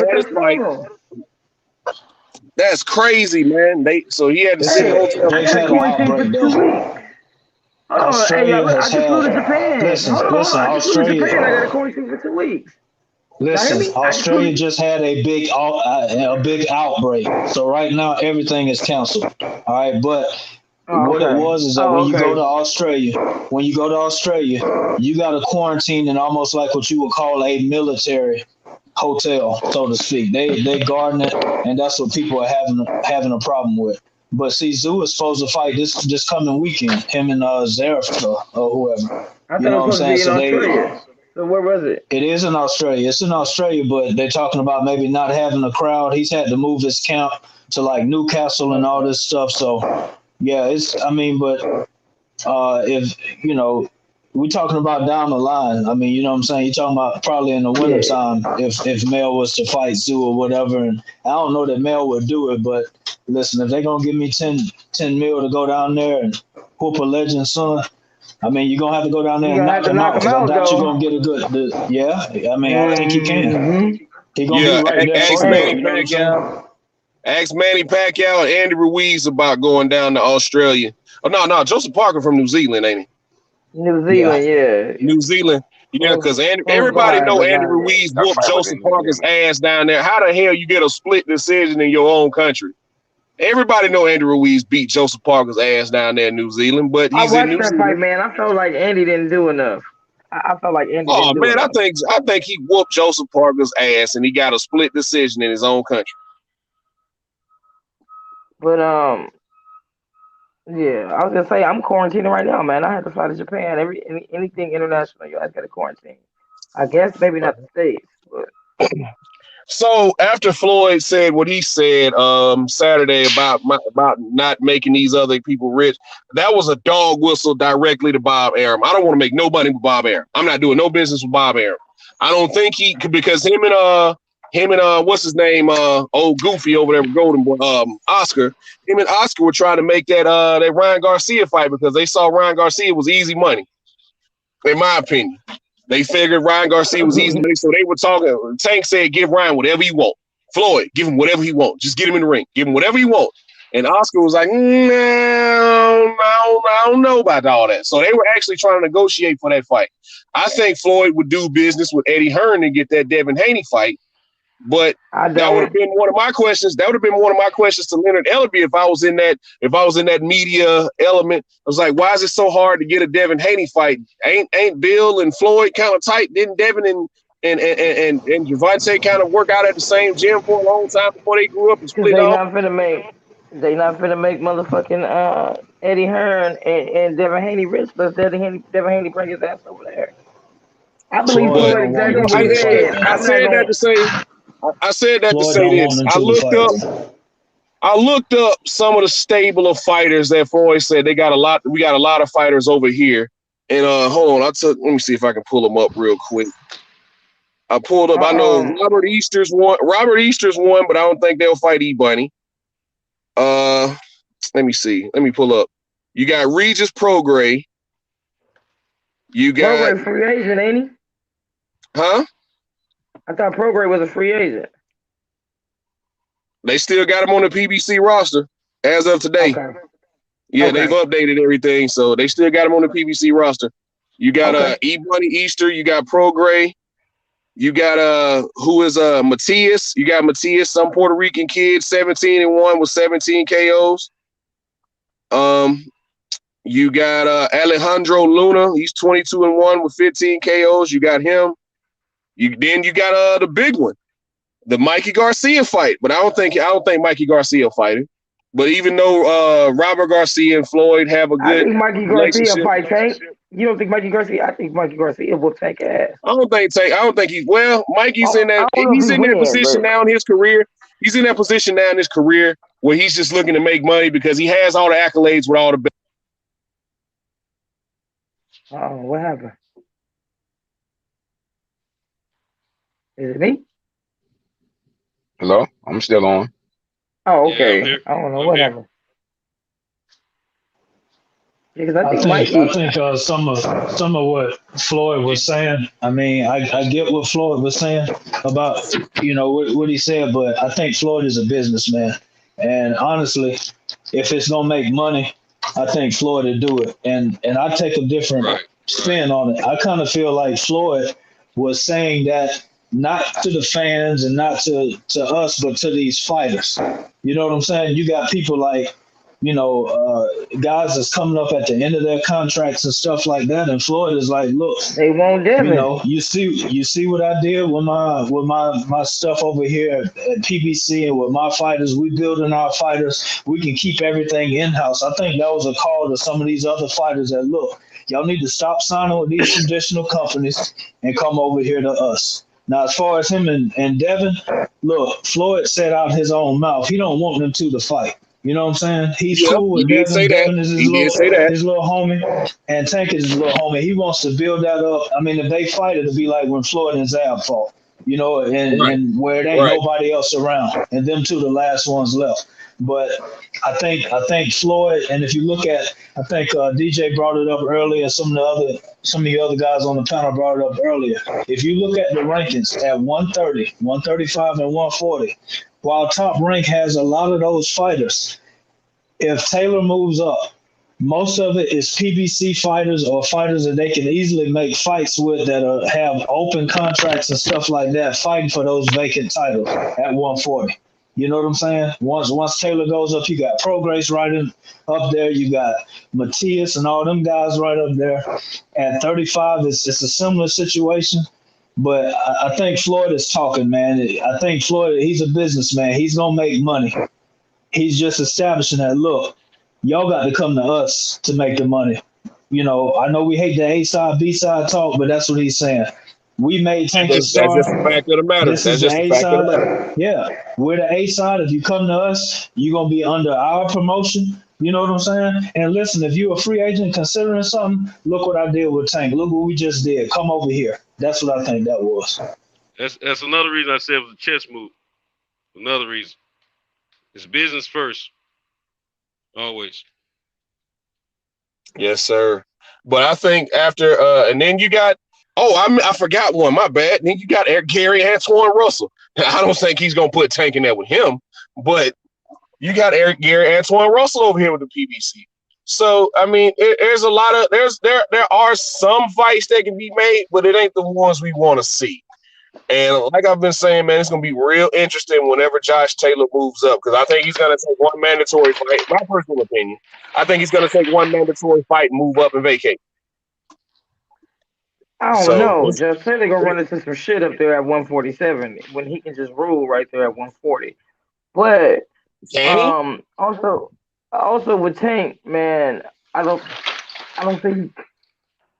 That's crazy, man. So he had to sit in a hotel. Australia has had. Listen, Australia. I got to quarantine for 2 weeks. Listen, Australia just had a big outbreak. So right now everything is canceled. All right, but what it was is that when you go to Australia, you got to quarantine in almost like what you would call a military hotel, so to speak. They guarding it, and that's what people are having a problem with. But see, Zoo is supposed to fight this coming weekend, him and Zaref or whoever. I thought it was supposed to be in Australia. So where was it? It is in Australia. It's in Australia, but they're talking about maybe not having a crowd. He's had to move his camp to like Newcastle and all this stuff. So yeah, if we're talking about down the line. I mean, you know what I'm saying? You're talking about probably in the wintertime if Mel was to fight Zoo or whatever. And I don't know that Mel would do it, but listen, if they're going to give me 10 mil to go down there and whoop a legend son, I mean, you're going to have to go down there and knock him out because I doubt you're going to get a good I mean, I think he can. He's going to be right there. Ask Manny Pacquiao and Andy Ruiz about going down to Australia. Oh, no, Joseph Parker from New Zealand, ain't he? New Zealand, yeah. New Zealand. Yeah, because everybody know Andy Ruiz whooped Joseph Parker's ass down there. How the hell you get a split decision in your own country? Everybody know Andy Ruiz beat Joseph Parker's ass down there in New Zealand, but he's in New Zealand. Fight, man. I felt like Andy didn't do enough. I felt like Andy didn't do enough. I think he whooped Joseph Parker's ass and he got a split decision in his own country. But Yeah, I was gonna say I'm quarantining right now, man. I had to fly to Japan. Anything international, you guys got to quarantine. I guess maybe not the states, but So after Floyd said what he said Saturday about not making these other people rich, that was a dog whistle directly to Bob Arum. I don't want to make no money with Bob Arum. I'm not doing no business with Bob Arum. I don't think he could, because him and what's his name, old Goofy over there with Golden Boy, Oscar. Him and Oscar were trying to make that Ryan Garcia fight because they saw Ryan Garcia was easy money. In my opinion, they figured Ryan Garcia was easy money, so they were talking. Tank said, "Give Ryan whatever he want." Floyd, give him whatever he want. Just get him in the ring. Give him whatever he want. And Oscar was like, "No, I don't know about all that." So they were actually trying to negotiate for that fight. I think Floyd would do business with Eddie Hearn and get that Devin Haney fight. But that would have been one of my questions. That would have been one of my questions to Leonard Ellerby if I was in that media element. I was like, why is it so hard to get a Devin Haney fight? Ain't Bill and Floyd kind of tight? Didn't Devin and Gervonta kind of work out at the same gym for a long time before they grew up and split off? They not finna make motherfucking Eddie Hearn and Devin Haney rich, but Devin Haney bring his ass over there. I believe Floyd exactly what he said. I said that to say this. I looked up some of the stable of fighters that Floyd said we got a lot of fighters over here. And hold on, let me see if I can pull them up real quick. I pulled up. I know Robert Easter's one, but I don't think they'll fight E-Bunny. Let me see. Let me pull up. You got Regis Prograis. You got Prograis free agent, ain't he? Huh? I thought Prograis was a free agent. They still got him on the PBC roster as of today. Okay. Yeah, they've updated everything, so they still got him on the PBC roster. You got E-Bunny Easter. You got Prograis. You got who is Matias. You got Matias, some Puerto Rican kid, 17-1 with 17 KOs. You got Alejandro Luna. He's 22-1 with 15 KOs. You got him. You got the big one, the Mikey Garcia fight. But I don't think Mikey Garcia will fight him. But even though Robert Garcia and Floyd have a good, I think Mikey Garcia fight Tank. You don't think Mikey Garcia? I think Mikey Garcia will take ass. I don't think he's Mikey's in that. He's in that position now in his career. He's in that position now in his career where he's just looking to make money because he has all the accolades with all the. Oh, what happened? Is it me? Hello, I'm still on. Oh, okay. Yeah, I don't know what happened. Because I think some of what Floyd was saying. I mean, I get what Floyd was saying about what he said, but I think Floyd is a businessman, and honestly, if it's gonna make money, I think Floyd will do it. And I take a different spin on it. I kind of feel like Floyd was saying that not to the fans and not to us, but to these fighters. You know what I'm saying? You got people like, guys that's coming up at the end of their contracts and stuff like that. And Floyd is like, look, they won't Devin. You see what I did with my stuff over here at PBC and with my fighters. We building our fighters. We can keep everything in house. I think that was a call to some of these other fighters that look, y'all need to stop signing with these traditional companies and come over here to us. Now, as far as him and Devin, look, Floyd said out his own mouth, he don't want them two to fight. You know what I'm saying? He's cool with Devin. Devin is his little homie, and Tank is his little homie. He wants to build that up. I mean, if they fight, it'll be like when Floyd and Zab fought, and where there ain't nobody else around, and them two the last ones left. But I think Floyd, and if you look at, I think DJ brought it up earlier. Some of the other guys on the panel brought it up earlier. If you look at the rankings at 130, 135, and 140, while Top Rank has a lot of those fighters, if Taylor moves up, most of it is PBC fighters or fighters that they can easily make fights with that have open contracts and stuff like that, fighting for those vacant titles at 140. You know what I'm saying? Once Taylor goes up, you got Prograis right up there. You got Matias and all them guys right up there. At 35, it's a similar situation. But I think Floyd is talking, man. I think Floyd, he's a businessman. He's going to make money. He's just establishing that, look, Y'all got to come to us to make the money. You know, I know we hate the A side, B side talk, but that's what he's saying. We made Tank a star. That's just the fact of the matter. This is the A side. Yeah, we're the A side. If you come to us, you're gonna be under our promotion. You know what I'm saying? And listen, if you're a free agent considering something, look what I did with Tank. Look what we just did. Come over here. That's what I think that was. That's another reason I said it was a chess move. Another reason. It's business first. Always. Yes, sir. But I think after and then you got I forgot one. My bad. Then you got Gary Antoine Russell. I don't think he's gonna put Tank in there with him, but you got Gary Antoine Russell over here with the PBC. So I mean, there's a lot of there are some fights that can be made, but it ain't the ones we want to see. And like I've been saying, man, it's gonna be real interesting whenever Josh Taylor moves up, because I think he's gonna take one mandatory fight. My personal opinion, I think he's gonna take one mandatory fight and move up and vacate. I don't know. Josh Taylor gonna run into some shit up there at 147 when he can just rule right there at 140. But also with Tank, man, I don't think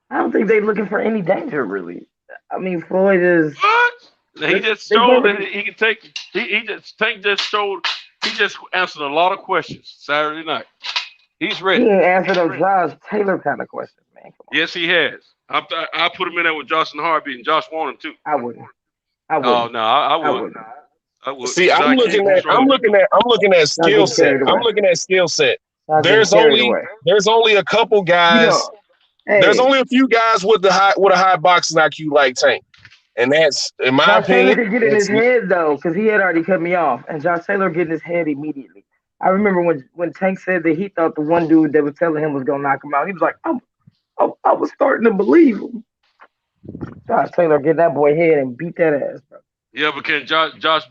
they're looking for any danger really. I mean, Floyd is. What? He just showed that he can take. Tank just showed. He just answered a lot of questions Saturday night. He's ready. He ain't answered those Josh Taylor kind of questions, man. Yes, he has. I put him in there with Josh and Harvey, and Josh wanted him too. I wouldn't. Oh no, I wouldn't. I would. See, I'm looking at skill set. I'm looking at skill set. There's only a couple guys. There's only a few guys with a high boxing IQ like Tank, and that's in my opinion. Josh Taylor could get in his head though, because he had already cut me off, and Josh Taylor get in his head immediately. I remember when Tank said that he thought the one dude that was telling him was gonna knock him out. He was like, I was starting to believe him. Josh Taylor get that boy head and beat that ass, bro. Yeah, but can Josh has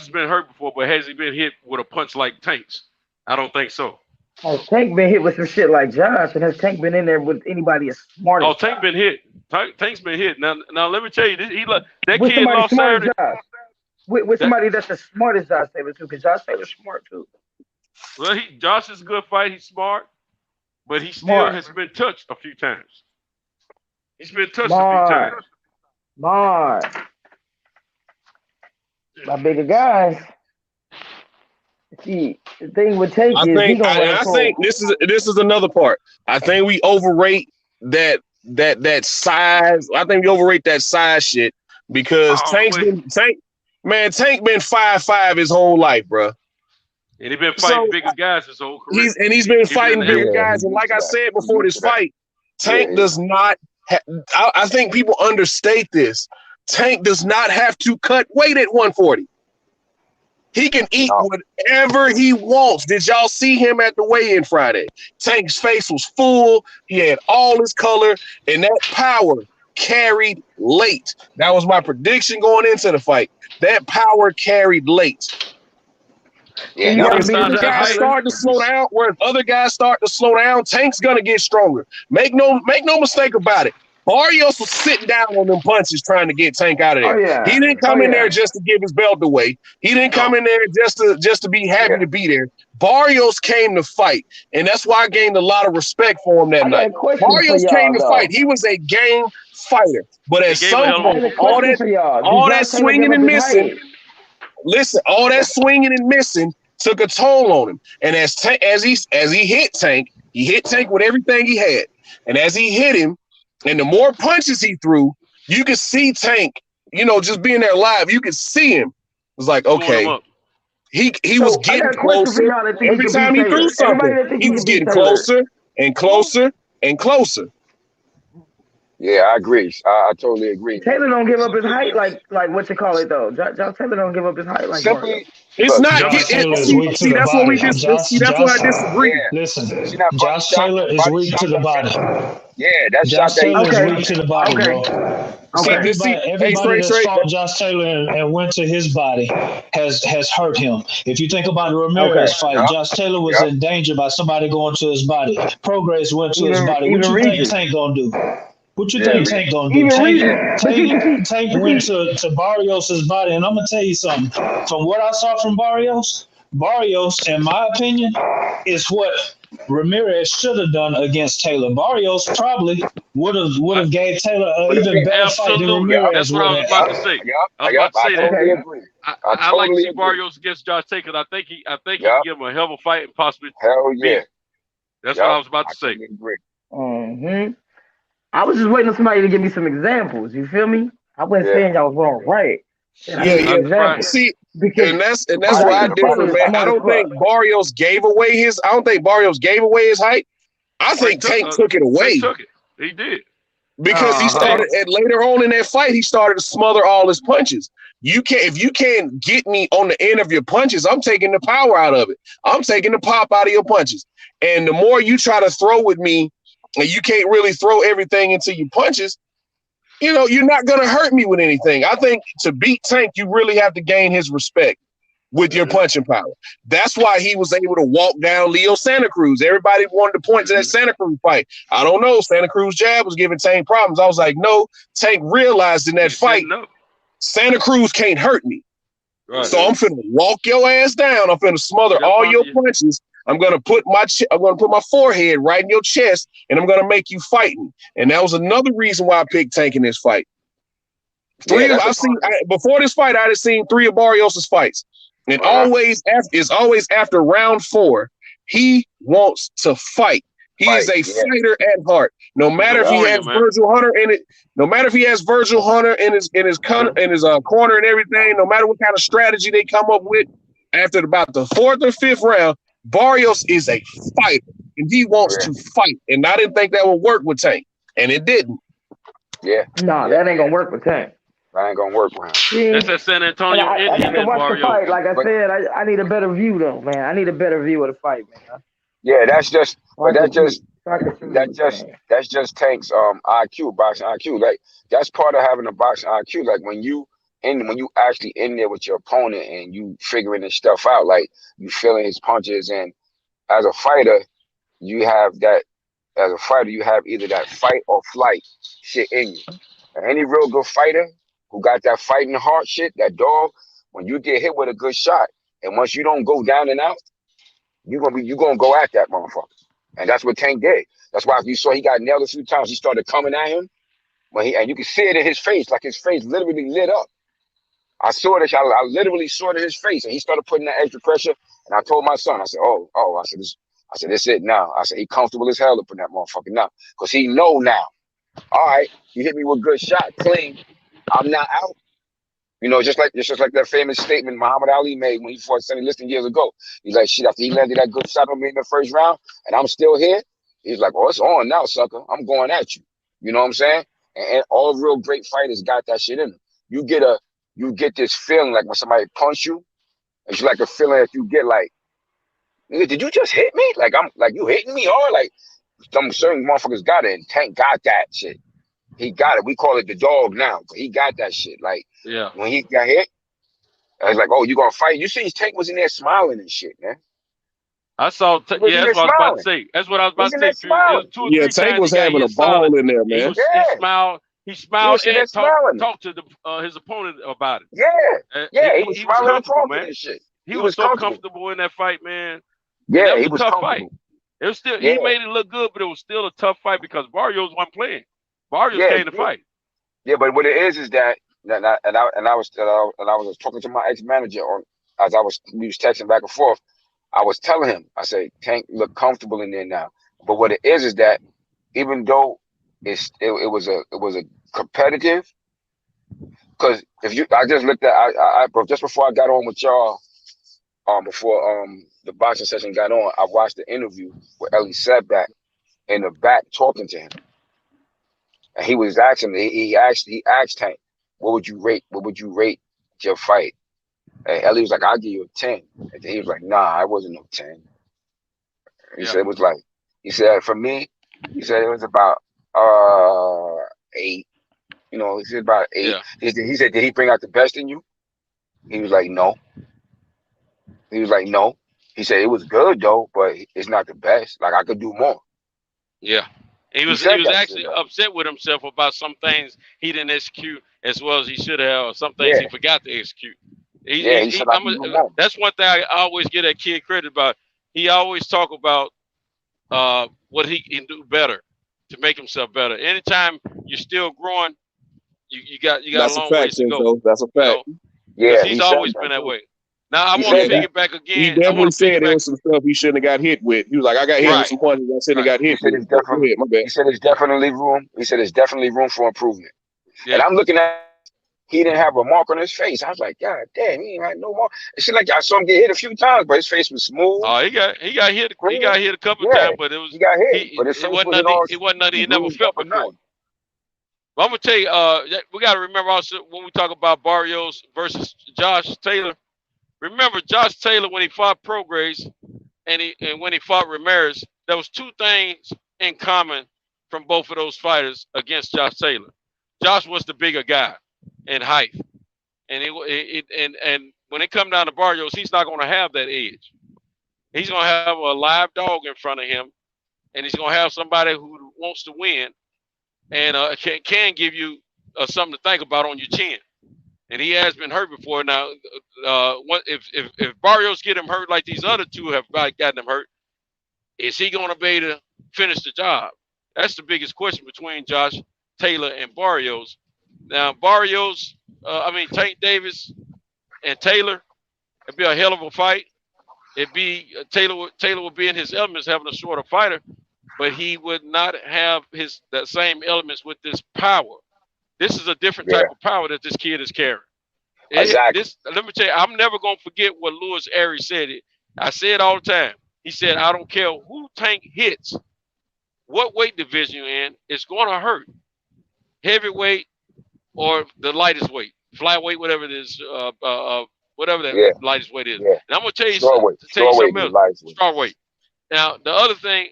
been hurt before, but has he been hit with a punch like Tank's? I don't think so. Has Tank been hit with some shit like Josh, and has Tank been in there with anybody as smart as Tank been hit. Tank's been hit. Now let me tell you, that with kid lost Saturday. With somebody that's as smart as Josh Taylor too, because Josh Taylor's smart too. Well, Josh is a good fight. He's smart, but he still has been touched a few times. He's been touched a few times. My bigger guys. See, the thing with Tank is I think this is another part. I think we overrate that size. I think we overrate that size shit because Tank been 5'5" his whole life, bro. And he's been fighting bigger guys his whole career. He's been fighting bigger guys. And like I said before this fight, Tank does not. I think people understate this. Tank does not have to cut weight at 140. He can eat whatever he wants. Did y'all see him at the weigh-in Friday? Tank's face was full. He had all his color, and that power carried late. That was my prediction going into the fight. That power carried late. Yeah, other guys start to slow down. Where other guys start to slow down, Tank's gonna get stronger. Make no mistake about it. Barrios was sitting down on them punches trying to get Tank out of there. He didn't come in there just to give his belt away. He didn't come in there just to be happy to be there. Barrios came to fight, and that's why I gained a lot of respect for him that night. Barrios came to fight. He was a game fighter, but at some point, all that swinging and missing. Listen, all that swinging and missing took a toll on him. And as he hit Tank, he hit Tank with everything he had. And as he hit him, and the more punches he threw, you could see Tank, just being there live, you could see him. It was like, okay, he was getting closer. Every time he threw something, he was getting closer and closer and closer. Yeah, I agree. I totally agree. Taylor don't give up his height like what you call it though. Josh Taylor don't give up his height like simply. It's not. See, that's what we just. See, that's what I disagree. Yeah. Listen, Josh Taylor is weak to the body. Yeah, that's Josh Taylor is weak to the body, bro. Everybody that's fought Josh Taylor and went to his body has hurt him. If you think about the Ramirez fight, Josh Taylor was in danger by somebody going to his body. Progress went to his body. What you think Tank gonna do? What you think Tank gonna do? Tank went to Barrios' body, and I'm gonna tell you something. From what I saw from Barrios, in my opinion, is what Ramirez should have done against Taylor. Barrios probably would have gave Taylor an even better fight than Ramirez. That's what I was about to say. I was about to say that. Totally agree. I like to see Barrios against Josh Taylor. I think he can give him a hell of a fight and possibly. Hell yeah. That's what I was about to say. Mm-hmm. I was just waiting for somebody to give me some examples. You feel me? I wasn't saying y'all was wrong, right? Yeah. See, and that's why I differ, man. I don't think Barrios gave away his height. I think Tank took it away. He took it. He did. Because he started later on in that fight, he started to smother all his punches. If you can't get me on the end of your punches, I'm taking the power out of it. I'm taking the pop out of your punches. And the more you try to throw with me, and you can't really throw everything into your punches, you're not going to hurt me with anything. I think to beat Tank, you really have to gain his respect with your punching power. That's why he was able to walk down Leo Santa Cruz. Everybody wanted to point to that Santa Cruz fight. I don't know. Santa Cruz jab was giving Tank problems. I was like, no, Tank realized in that fight, Santa Cruz can't hurt me. Right. So I'm finna walk your ass down. I'm finna smother all your punches. I'm gonna put my forehead right in your chest, and I'm gonna make you fight me. And that was another reason why I picked Tank in this fight. Before this fight, I had seen 3 of Barrios' fights, and always after round 4, he wants to fight. He is a fighter at heart. No matter if he has Virgil Hunter in it, no matter if he has Virgil Hunter in his corner and everything, no matter what kind of strategy they come up with, after about the 4th or 5th round, Barrios is a fighter, and he wants to fight. And I didn't think that would work with Tank, and it didn't. Yeah. No, that ain't gonna work with Tank. That ain't gonna work with him. That's that San Antonio Indian in Barrios. Fight. Like I said, I need a better view though, man. I need a better view of the fight, man. Yeah, that's just Tank's IQ, boxing IQ. Like that's part of having a boxing IQ. Like when you actually in there with your opponent and you figuring this stuff out, like you feeling his punches, and as a fighter, you have that. As a fighter, you have either that fight or flight shit in you. And any real good fighter who got that fighting heart shit, that dog, when you get hit with a good shot, and once you don't go down and out, you're gonna go at that motherfucker. And that's what Tank did. That's why if you saw he got nailed a few times, he started coming at him. And you can see it in his face, like his face literally lit up. I saw this, I literally saw it in his face, and he started putting that extra pressure. And I told my son, I said, I said, this it now. I said, he comfortable as hell up in that motherfucker now. Because he know now. All right, you hit me with a good shot, clean. I'm not out. Just like that famous statement Muhammad Ali made when he fought Sonny Liston years ago. He's like, shit, after he landed that good shot on me in the first round, and I'm still here, he's like, oh, it's on now, sucker. I'm going at you. You know what I'm saying? And all real great fighters got that shit in them. You get this feeling like when somebody punch you, it's like a feeling that you get like, nigga, did you just hit me? Like you hitting me hard? Like some certain motherfuckers got it, and Tank got that shit. He got it. We call it the dog now. He got that shit. Like when he got hit, I was like, oh, you gonna fight? You see, Tank was in there smiling and shit, man. I saw. That's what I was about to say. That's what I was about to say. Tank was having a ball in there, man. He smiled. He smiled and talked to his opponent about it. He was smiling and talking man. And shit. He was so comfortable in that fight, man. Yeah, he was a tough fight. It was still he made it look good, but it was still a tough fight because Barrios wasn't playing. Barrios came to fight. Yeah, but what it is that I was talking to my ex-manager we was texting back and forth. I was telling him, I said, Tank look comfortable in there now. But what it is that even though it was a competitive, because I just looked at just before I got on with y'all, before the boxing session got on, I watched the interview with Ellie Setback in the back talking to him. And he was asking me, he asked Tank, what would you rate your fight? And Ellie was like, I'll give you a 10. And he was like, nah, I wasn't no 10. He said it was like, he said for me, he said it was about 8. He said about 8. Yeah. He said, did he bring out the best in you? He was like, no. He was like, no. He said it was good though, but it's not the best. Like I could do more. Yeah. He was actually upset with himself about some things he didn't execute as well as he should have, or some things he forgot to execute. That's one thing I always get that kid credit about. He always talk about what he can do better to make himself better. Anytime you're still growing, you got That's a a long fact, ways to go. Senzo. That's a You fact. know, Yeah, because he he's said always that been that too. way. Now I He want to said that. figure back He again. I definitely want to said figure there back. was some stuff he shouldn't have got hit with. He was like, I got hit with Right, some punches I shouldn't right. have got He hit said with. it's Go definitely. ahead, my bad. He said it's definitely room. He said it's definitely room for improvement. And Yeah. I'm looking at. He didn't have a mark on his face. I was like, God damn, he ain't had no mark. It seemed like I saw him get hit a few times, but his face was smooth. Oh, he got hit. He Clean. got hit a couple of Yeah, times, but it was he got hit, but his it face wasn't wasn't nothing. all It wasn't nothing he never bruised up felt or before. nothing. But I'm gonna tell you, we got to remember also when we talk about Barrios versus Josh Taylor. Remember Josh Taylor when he fought Prograis and when he fought Ramirez, there was two things in common from both of those fighters against Josh Taylor. Josh was the bigger guy in height, and and when it come down to Barrios, he's not going to have that edge. He's going to have a live dog in front of him, and he's going to have somebody who wants to win and can give you something to think about on your chin. And he has been hurt before. Now, if Barrios get him hurt like these other two have gotten him hurt, is he going to be able to finish the job? That's the biggest question between Josh Taylor and Barrios. Now, Barrios, Tank Davis and Taylor, it'd be a hell of a fight. It'd be Taylor would be in his elements having a shorter fighter, but he would not have that same elements with this power. This is a different type of power that this kid is carrying. Exactly. Let me tell you, I'm never gonna forget what Louis Aries said. I say it all the time. He said, "I don't care who Tank hits, what weight division you're in, it's gonna hurt. Heavyweight or the lightest weight, flyweight, whatever it is, whatever that lightest weight is." Yeah. And I'm gonna tell you Strawweight. something else. Lightweight. Strawweight. Now the other thing,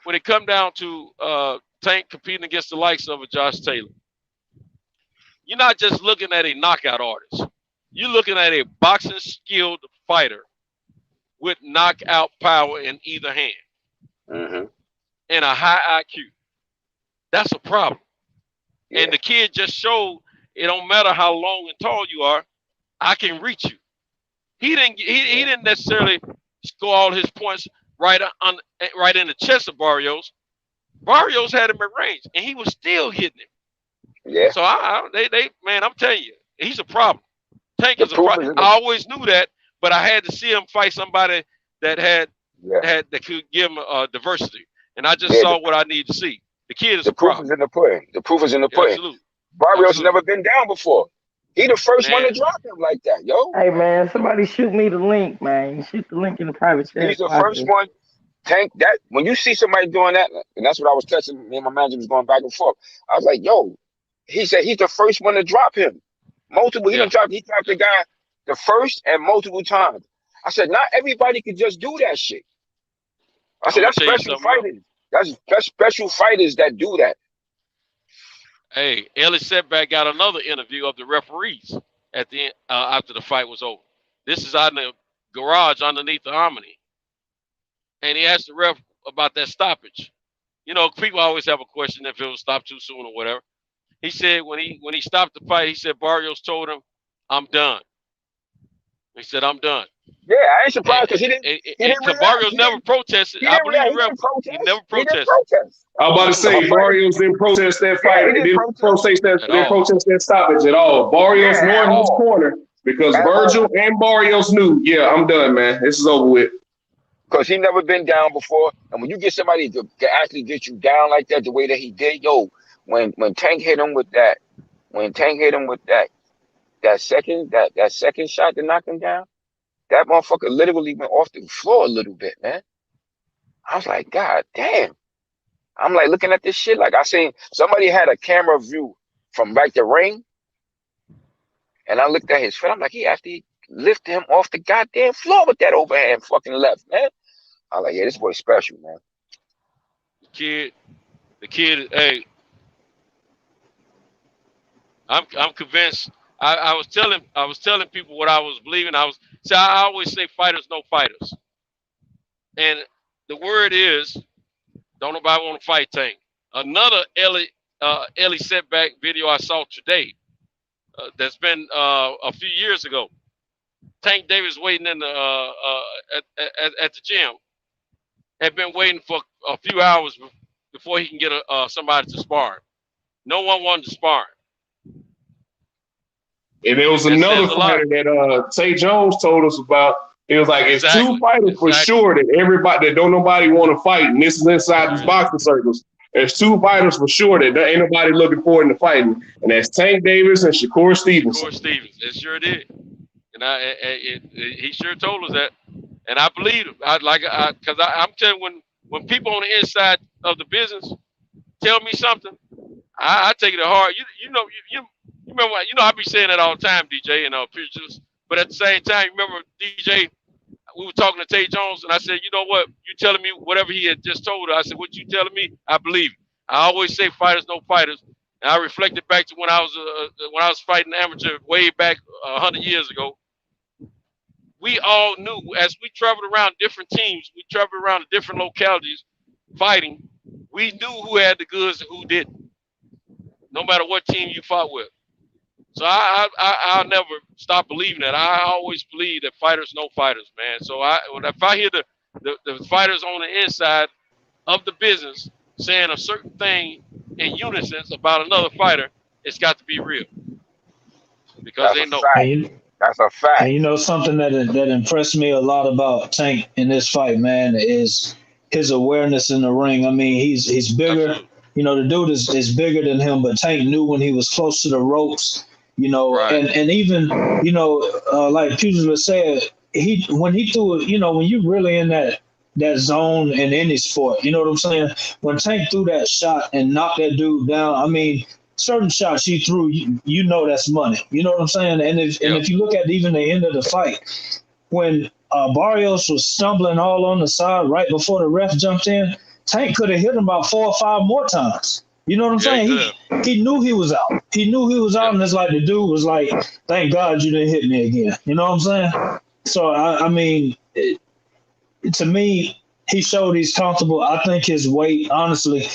when it come down to Tank competing against the likes of a Josh Taylor, you're not just looking at a knockout artist. You're looking at a boxing skilled fighter with knockout power in either hand and a high IQ. That's a problem. Yeah. And the kid just showed it don't matter how long and tall you are, I can reach you. He didn't necessarily score all his points right in the chest of Barrios. Barrios had him at range, and he was still hitting him. Yeah. So man, I'm telling you, he's a problem. Tank is a problem. I always knew that, but I had to see him fight somebody that that could give him diversity, and I just saw what I need to see. The kid is a problem. The proof is in the pudding. Absolutely. Barrios never been down before. He the first one to drop him like that, yo. Hey man, somebody shoot me the link, man. Shoot the link in the private chat. He's the first one. Tank, that when you see somebody doing that, and that's what I was touching. Me and my manager was going back and forth. I was like, yo, he said he's the first one to drop him. Multiple. He dropped the guy the first and multiple times. I said, not everybody could just do that shit. I said, that's special fighters. That's special fighters that do that. Hey, Ellie Setback got another interview of the referees at the end, after the fight was over. This is out in the garage underneath the Harmony. And he asked the ref about that stoppage. You know, people always have a question if it was stopped too soon or whatever. He said when he stopped the fight, he said Barrios told him, "I'm done." He said, "I'm done." Yeah, I ain't surprised because he didn't Barrios never protested. I believe the ref. He never protested. I was about to say Barrios didn't protest that fight. He didn't protest that stoppage at all. Barrios nor his corner because Virgil and Barrios knew, yeah, I'm done, man. This is over with. Because he never been down before, and when you get somebody to actually get you down like that, the way that he did, yo, when Tank hit him with that, that second shot to knock him down, that motherfucker literally went off the floor a little bit, man. I was like, God damn. I'm like looking at this shit. Like I seen somebody had a camera view from back the ring. And I looked at his foot. I'm like, he actually lifted him off the goddamn floor with that overhand fucking left, man. I was like, yeah, this boy's special, man. The kid, hey, I'm convinced. I was telling people what I was believing. I always say fighters know fighters. And the word is, don't nobody want to fight Tank. Another Ellie Setback video I saw today that's been a few years ago. Tank Davis waiting in the at the gym. had been waiting for a few hours before he can get somebody to spar him. No one wanted to spar him. And there was another fighter that Tay Jones told us about. It was like it's two fighters for sure that everybody that don't nobody want to fight, and this is inside these boxing circles. There's two fighters for sure that ain't nobody looking forward to fighting, and that's Tank Davis and Shakur Stevenson. Shakur Stevenson, it sure did, and he sure told us that, and I believe him. Because I'm telling you, when people on the inside of the business tell me something, I take it to heart. You remember, I be saying that all the time, DJ, and pictures. But at the same time, you remember, DJ, we were talking to Tay Jones, and I said, you know what? You telling me whatever he had just told her. I said, what you telling me? I believe it. I always say fighters know fighters, and I reflected back to when I was fighting amateur way back 100 years ago. We all knew as we traveled around different teams, we traveled around different localities fighting. We knew who had the goods and who didn't, no matter what team you fought with. So I'll never stop believing that. I always believe that fighters know fighters, man. So if I hear the fighters on the inside of the business saying a certain thing in unison about another fighter, it's got to be real. Because they know. That's a fact. And you know something that impressed me a lot about Tank in this fight, man, is his awareness in the ring. I mean, he's bigger. Absolutely. You know, the dude is bigger than him, but Tank knew when he was close to the ropes. You know, right. and even, like Pugil said, when he threw it, when you're really in that zone in any sport, you know what I'm saying? When Tank threw that shot and knocked that dude down, I mean, certain shots he threw, you know that's money. You know what I'm saying? And if you look at even the end of the fight, when Barrios was stumbling all on the side right before the ref jumped in, Tank could have hit him about 4 or 5 more times. You know what I'm saying? He knew he was out. He knew he was out, and it's like the dude was like, thank God you didn't hit me again. You know what I'm saying? So, I mean, to me, he showed he's comfortable. I think his weight, honestly,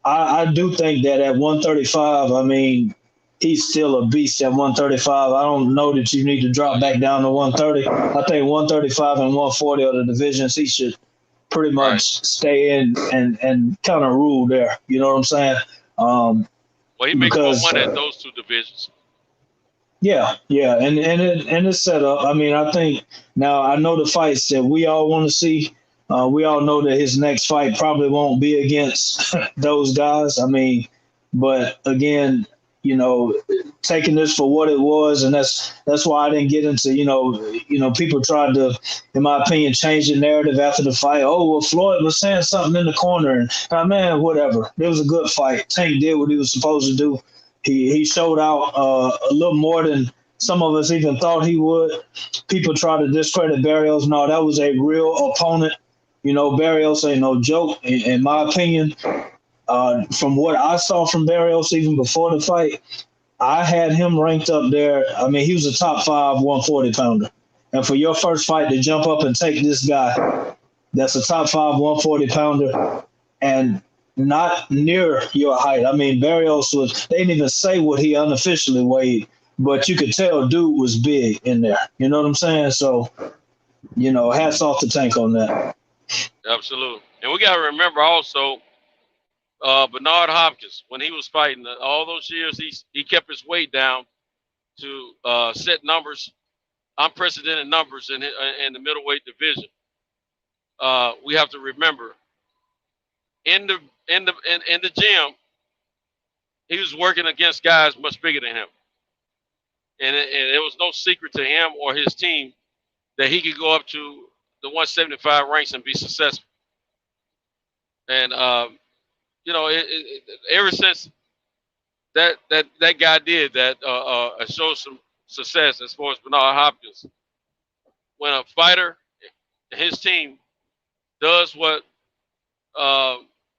I do think that at 135, I mean, he's still a beast at 135. I don't know that you need to drop back down to 130. I think 135 and 140 are the divisions he should pretty much stay in and kind of rule there. You know what I'm saying? Well, he makes more money at those two divisions. Yeah, and it's set up. I mean, I think now I know the fights that we all want to see. We all know that his next fight probably won't be against those guys. I mean, but again, taking this for what it was, and that's why I didn't get into, people tried to, in my opinion, change the narrative after the fight. Oh, well, Floyd was saying something in the corner, and man, whatever. It was a good fight. Tank did what he was supposed to do. He showed out a little more than some of us even thought he would. People try to discredit Barrios. No, that was a real opponent. Barrios ain't no joke, in my opinion. From what I saw from Barrios even before the fight, I had him ranked up there. I mean, he was a top 5 140-pounder. And for your first fight to jump up and take this guy that's a top 5 140-pounder and not near your height. I mean, Barrios they didn't even say what he unofficially weighed, but you could tell dude was big in there. You know what I'm saying? So, hats off to Tank on that. Absolutely. And we got to remember also, Bernard Hopkins, when he was fighting all those years, he kept his weight down to set numbers, unprecedented numbers in the middleweight division. We have to remember, in the gym, he was working against guys much bigger than him, and it was no secret to him or his team that he could go up to the 175 ranks and be successful. And ever since that guy did that, showed some success as far as Bernard Hopkins. When a fighter, his team, does what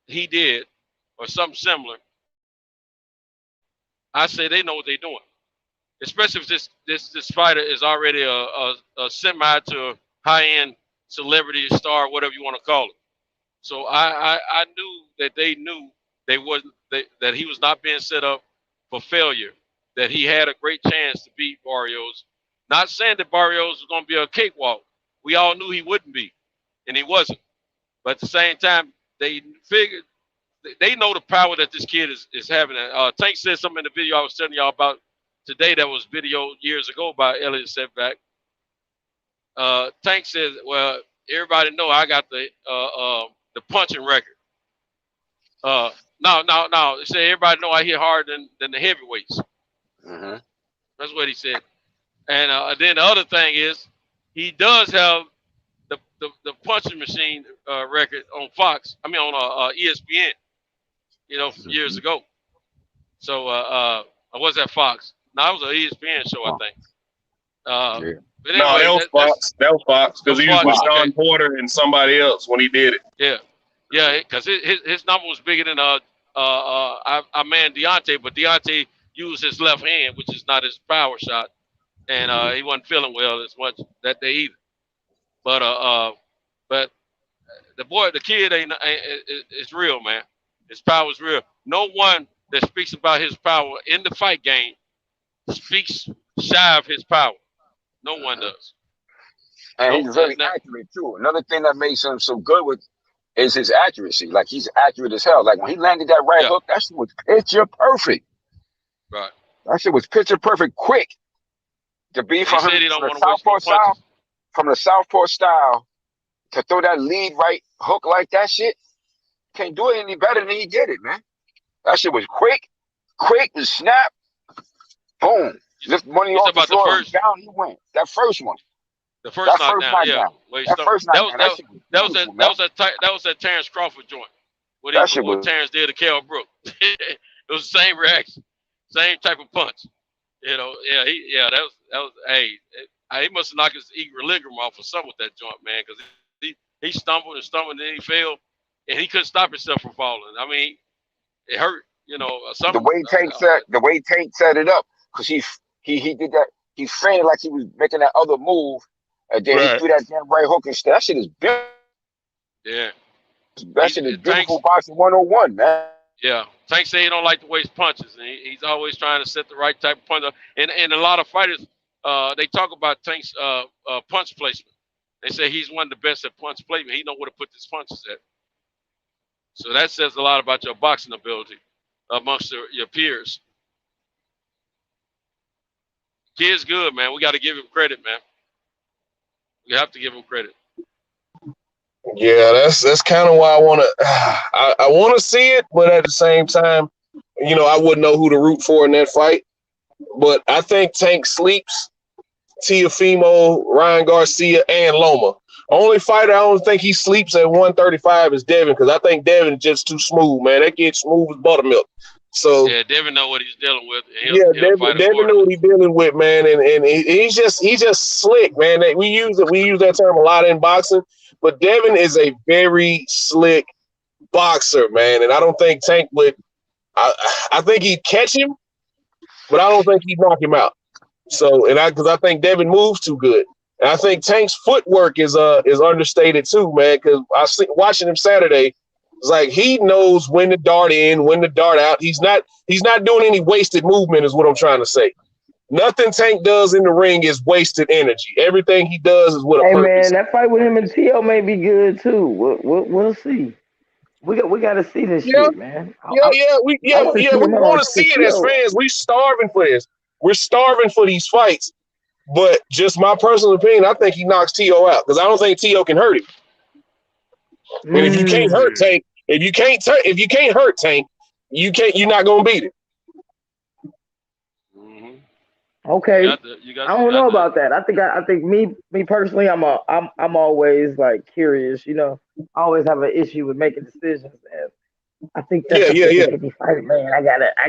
he did or something similar, I say they know what they're doing. Especially if this fighter is already a semi to high-end celebrity star, whatever you want to call it. So I knew that they knew that he was not being set up for failure, that he had a great chance to beat Barrios. Not saying that Barrios was going to be a cakewalk. We all knew he wouldn't be, and he wasn't. But at the same time, they figured they know the power that this kid is having. Tank said something in the video I was telling y'all about today that was video years ago by Elliot Setback. Tank says, well, everybody know I got the punching record. No. They say everybody know I hit harder than the heavyweights. Mm-hmm. That's what he said. And then the other thing is, he does have the punching machine record on Fox. I mean on ESPN. You know, years ago. So I was at Fox. No, it was an ESPN show, I think. But anyway, no, that was Fox. That was Fox because he was with Sean Porter and somebody else when he did it. Yeah, because his number was bigger than our man Deontay, but Deontay used his left hand, which is not his power shot, and he wasn't feeling well as much that day either. But the kid it's real, man. His power is real. No one that speaks about his power in the fight game speaks shy of his power. No one does. And he's very accurate too. Another thing that makes him so good is his accuracy. Like he's accurate as hell. Like when he landed that right hook, that shit was picture perfect. Right. That shit was picture perfect, quick. To be from him from the southpaw style to throw that lead right hook like that shit. Can't do it any better than he did it, man. That shit was quick and snap. Boom. Lift money off the floor. Down he went. That first one. The first knockdown, yeah. That was that Terrence Crawford joint. What Terrence did to Kell Brook. It was the same reaction, same type of punch. You know, that was. Hey, he must have knocked his equilibrium off or something with that joint, man, because he stumbled and then he fell, and he couldn't stop himself from falling. I mean, it hurt. You know, the way Tank set it up, because he did that. He feinted like he was making that other move. And then he threw that damn right hook and that shit is big. Yeah. That shit is beautiful boxing 101, man. Yeah. Tank say he don't like the way he punches. And he's always trying to set the right type of punch. And a lot of fighters, they talk about Tank's punch placement. They say he's one of the best at punch placement. He know where to put his punches at. So that says a lot about your boxing ability amongst your peers. Kid's good, man. We got to give him credit, man. You have to give him credit. Yeah, that's kind of why I want to see it, but at the same time, you know, I wouldn't know who to root for in that fight. But I think Tank sleeps Teofimo, Ryan Garcia, and Loma. Only fighter I don't think he sleeps at 135 is Devin, because I think Devin is just too smooth, man. That kid's smooth as buttermilk. So yeah, Devin know what he's dealing with. Devin know what he's dealing with, man, and he's just slick, man. We use that term a lot in boxing, but Devin is a very slick boxer, man. And I don't think Tank would. I think he'd catch him, but I don't think he'd knock him out. So, because I think Devin moves too good, and I think Tank's footwork is understated too, man. Because watching him Saturday. It's like he knows when to dart in, when to dart out. He's not doing any wasted movement, is what I'm trying to say. Nothing Tank does in the ring is wasted energy. Everything he does is with a purpose. Man, that fight with him and Tio may be good too. We'll see. We got to see this shit, man. We want to see it as fans. We starving for this. We're starving for these fights. But just my personal opinion, I think he knocks Tio out because I don't think Tio can hurt him. And if you can't hurt Tank, if you can't hurt Tank, you're not gonna beat him. Okay, I don't know about that. I think me personally, I'm always like curious. You know, I always have an issue with making decisions, and I think that's fighting, man. I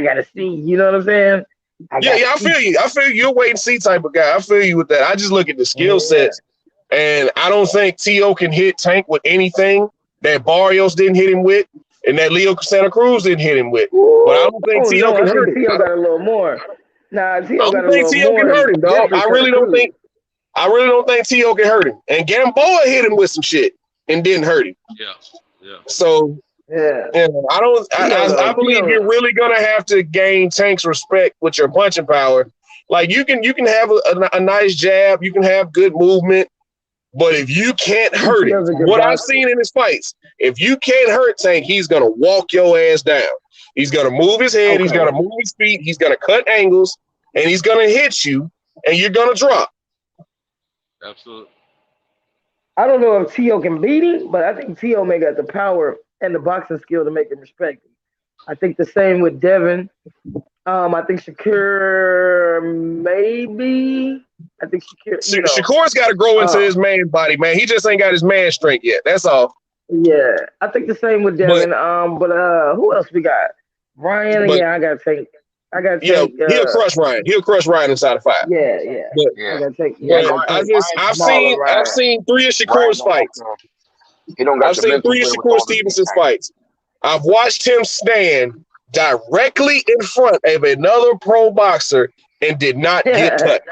gotta see. You know what I'm saying? I feel you. You're a wait and see type of guy. I feel you with that. I just look at the skill sets, and I don't think Tio can hit Tank with anything that Barrios didn't hit him with, and that Leo Santa Cruz didn't hit him with. But I don't think Tio can hurt him. Tio got a little more. Nah, Tio got a little more. I don't think Tio can hurt him, dog. I really don't think Tio can hurt him. And Gamboa hit him with some shit and didn't hurt him. Yeah. So I believe you're really gonna have to gain Tank's respect with your punching power. Like you can have a nice jab, you can have good movement, But if you can't hurt it, what I've seen in his fights, if you can't hurt Tank, he's gonna walk your ass down. He's gonna move his head, he's gonna move his feet, he's gonna cut angles, and he's gonna hit you, and you're gonna drop. Absolutely. I don't know if Tio can beat him, but I think Tio may got the power and the boxing skill to make him respect him. I think the same with Devin. I think Shakur maybe. I think Shakur. Shakur's got to grow into his man body, man. He just ain't got his man strength yet. That's all. Yeah, I think the same with Devin. But who else we got? Ryan. Yeah, I got to take. He'll crush Ryan. He'll crush Ryan inside of 5. Yeah. I gotta take. I've seen 3 of Shakur's fights. I've seen 3 of Shakur Stevenson's fights. I've watched him stand directly in front of another pro boxer and did not get touched.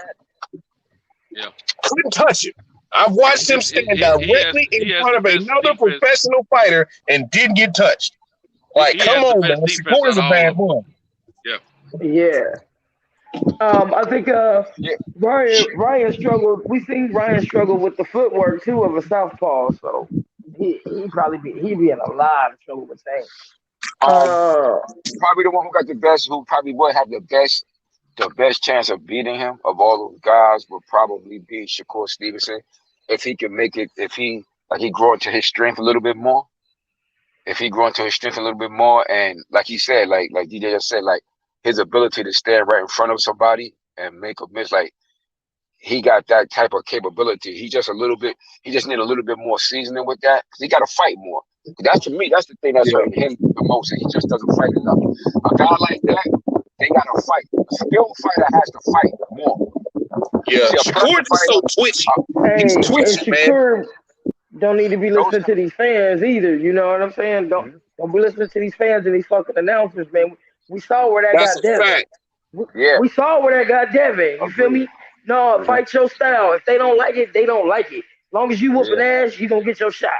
Yeah. Couldn't touch him. I've watched him stand directly in front of another professional fighter and didn't get touched. Like, come on, man. Shakur is a bad boy. Yeah. I think Ryan struggled. We seen Ryan struggle with the footwork too of a southpaw, so he'd be in a lot of trouble with Tank. Probably the one who got the best, who probably would have the best chance of beating him of all those guys would probably be Shakur Stevenson, if he can make it. If he grow into his strength a little bit more. If he grow into his strength a little bit more, and like he said, like DJ just said, like his ability to stand right in front of somebody and make a miss, like he got that type of capability. He just need a little bit more seasoning with that, because he got to fight more. That's, to me, that's the thing that's hurting him the most. He just doesn't fight enough. A guy like that, they got to fight. A skilled fighter has to fight more. Yeah, Shakur is so twitchy. He's twitchy, man. Don't need to be listening to these fans either. You know what I'm saying? Don't be listening to these fans and these fucking announcers, man. We saw where that got Devin. We saw where that got Devin. You feel me? No, fight your style. If they don't like it, they don't like it. As long as you whooping ass, you gonna get your shot.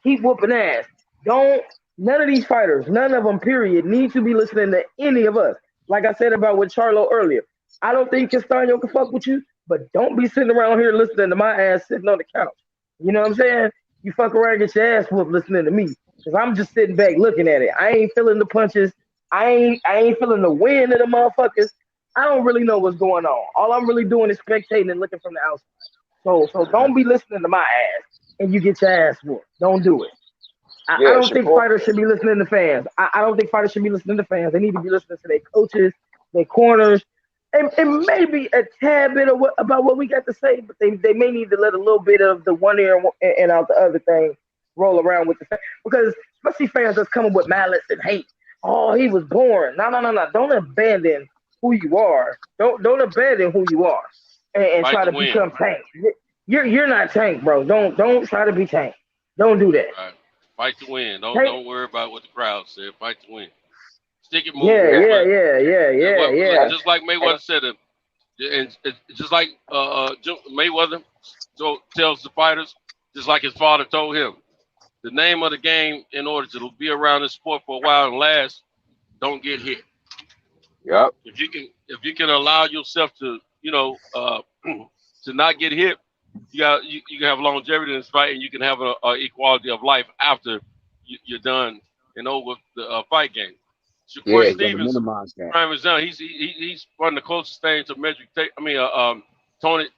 Keep whooping ass. None of these fighters, none of them, period, need to be listening to any of us. Like I said about with Charlo earlier. I don't think Castaño can fuck with you, but don't be sitting around here listening to my ass sitting on the couch. You know what I'm saying? You fuck around and get your ass whooped listening to me. Because I'm just sitting back looking at it. I ain't feeling the punches. I ain't feeling the wind of the motherfuckers. I don't really know what's going on. All I'm really doing is spectating and looking from the outside. So don't be listening to my ass and you get your ass whooped. Don't do it. I don't think fighters should be listening to fans. I don't think fighters should be listening to fans. They need to be listening to their coaches, their corners, and maybe a tad bit of about what we got to say, but they may need to let a little bit of the one ear and out the other thing roll around with the fans. Because especially fans that's coming with malice and hate. Oh, he was born. No. Don't abandon who you are. Don't abandon who you are and try to become Tank. You're not Tank, bro. Don't try to be Tank. Don't do that. Right. Fight to win. Don't worry about what the crowd said. Fight to win. Stick it, move. Yeah. Just like Mayweather said, and just like Mayweather tells the fighters, just like his father told him, the name of the game, in order to be around this sport for a while and last, don't get hit. Yep. If you can allow yourself to, to not get hit, you can have longevity in this fight, and you can have a equality of life after you're done and over the fight game. Shakur Stevens, prime example. He's one of the closest things to Medrick. Tony.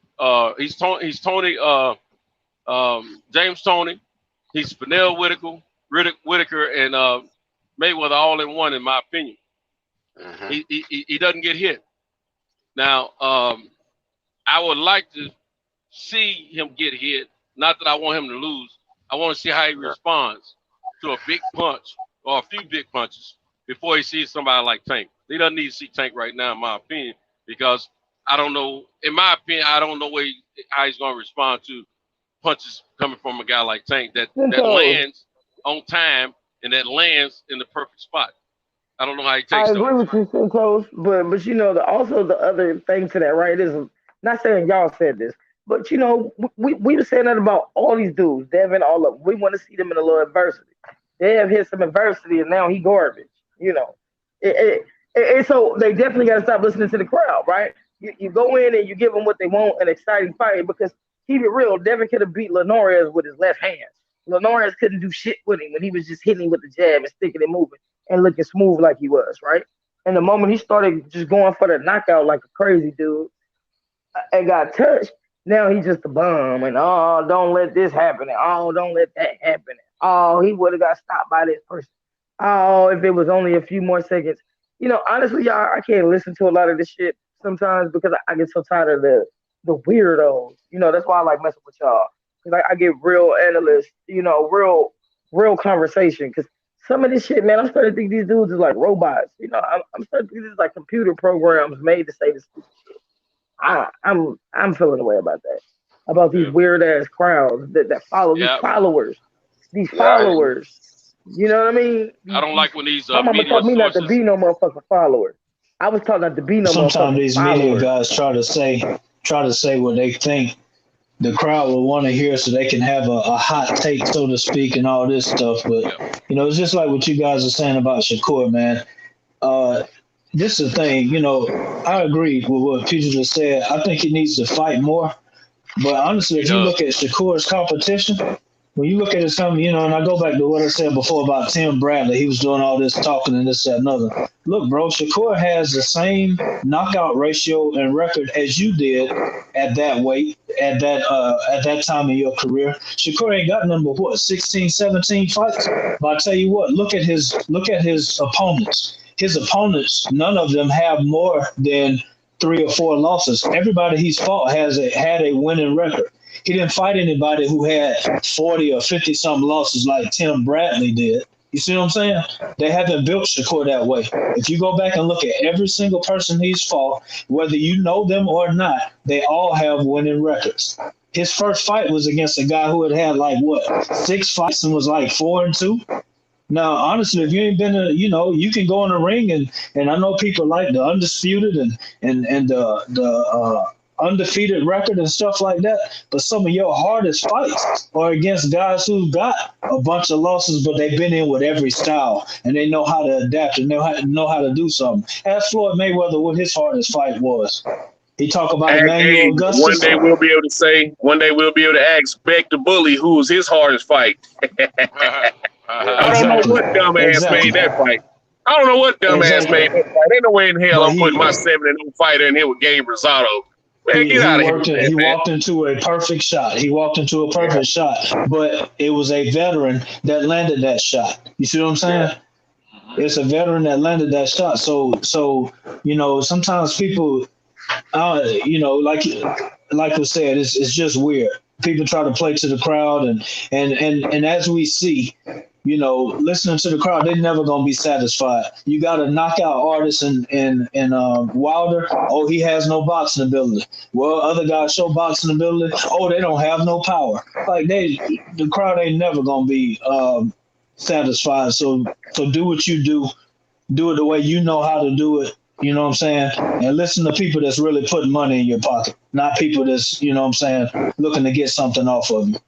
He's Tony. James Toney. He's Pernell Whitaker, and Mayweather all in one, in my opinion. He doesn't get hit. Now, I would like to see him get hit. Not that I want him to lose. I want to see how he responds to a big punch or a few big punches before he sees somebody like Tank. He doesn't need to see Tank right now, in my opinion, because I don't know. In my opinion, I don't know how he's going to respond to punches coming from a guy like Tank that lands on time and that lands in the perfect spot. I don't know how he takes it. I agree with you, Cintos, but also the other thing to that, right, is not saying y'all said this, but we were saying that about all these dudes, Devin, all of them. We want to see them in a little adversity. They have hit some adversity, and now he garbage. And so they definitely got to stop listening to the crowd, right? You go in and you give them what they want, an exciting fight, because keep it real, Devin could have beat Linares with his left hand. Linares couldn't do shit with him when he was just hitting him with the jab and sticking and moving and looking smooth like he was, right? And the moment he started just going for the knockout like a crazy dude and got touched, now he's just a bum. And, oh, don't let this happen. And, oh, don't let that happen. And, oh, he would have got stopped by this person. Oh, if it was only a few more seconds. You know, honestly, y'all, I can't listen to a lot of this shit sometimes because I get so tired of the weirdos. You know, that's why I like messing with y'all. Because I get real analysts, you know, real conversation. Because some of this shit, man, I'm starting to think these dudes is like robots. You know, I'm starting to think this is like computer programs made to say this stupid shit. I'm feeling the way about that. About these weird ass crowds that follow these followers. These followers. You know what I mean? I don't like when these my mama media told me not sources. to be no motherfucking follower. I was taught not to be no motherfucking Sometimes these follower. media guys try to say what they think the crowd will want to hear so they can have a hot take, so to speak, and all this stuff. But, you know, it's just like what you guys are saying about Shakur, man. This is the thing, you know, I agree with what Peter just said. I think he needs to fight more. But honestly, if you look at Shakur's competition, when you look at his company, you know, and I go back to what I said before about Tim Bradley, he was doing all this talking and this, that, and other. Look, bro, Shakur has the same knockout ratio and record as you did at that weight, at that time in your career. Shakur ain't got number 16, 17 fights. But I tell you what, look at his opponents. His opponents, none of them have more than 3 or 4 losses. Everybody he's fought had a winning record. He didn't fight anybody who had 40 or 50 some losses like Tim Bradley did. You see what I'm saying? They haven't built Shakur that way. If you go back and look at every single person he's fought, whether you know them or not, they all have winning records. His first fight was against a guy who had like 6 fights and was like 4-2. Now, honestly, if you ain't been you can go in the ring and I know people like the undisputed and the undefeated record and stuff like that, but some of your hardest fights are against guys who got a bunch of losses, but they've been in with every style and they know how to adapt and know how to do something. Ask Floyd Mayweather what his hardest fight was. He talk about Emmanuel Augustus. One day we'll be able to ask Beck the Bully who was his hardest fight. I don't know what dumbass made that fight. I don't know what dumbass made that fight. Ain't no way in hell I'm putting my 7-0 fighter in here with Gabe Rosado. Man, get out of here. He walked into a perfect shot. But it was a veteran that landed that shot. You see what I'm saying? It's a veteran that landed that shot. So you know, sometimes people, you know, like we said, it's just weird. People try to play to the crowd, and as we see, you know, listening to the crowd, they're never gonna be satisfied. You got a knockout artist in Wilder. Oh, he has no boxing ability. Well, other guys show boxing ability. Oh, they don't have no power. Like the crowd ain't never gonna be satisfied. So do what you do it the way you know how to do it. You know what I'm saying? And listen to people that's really putting money in your pocket, not people that's, you know what I'm saying, looking to get something off of you.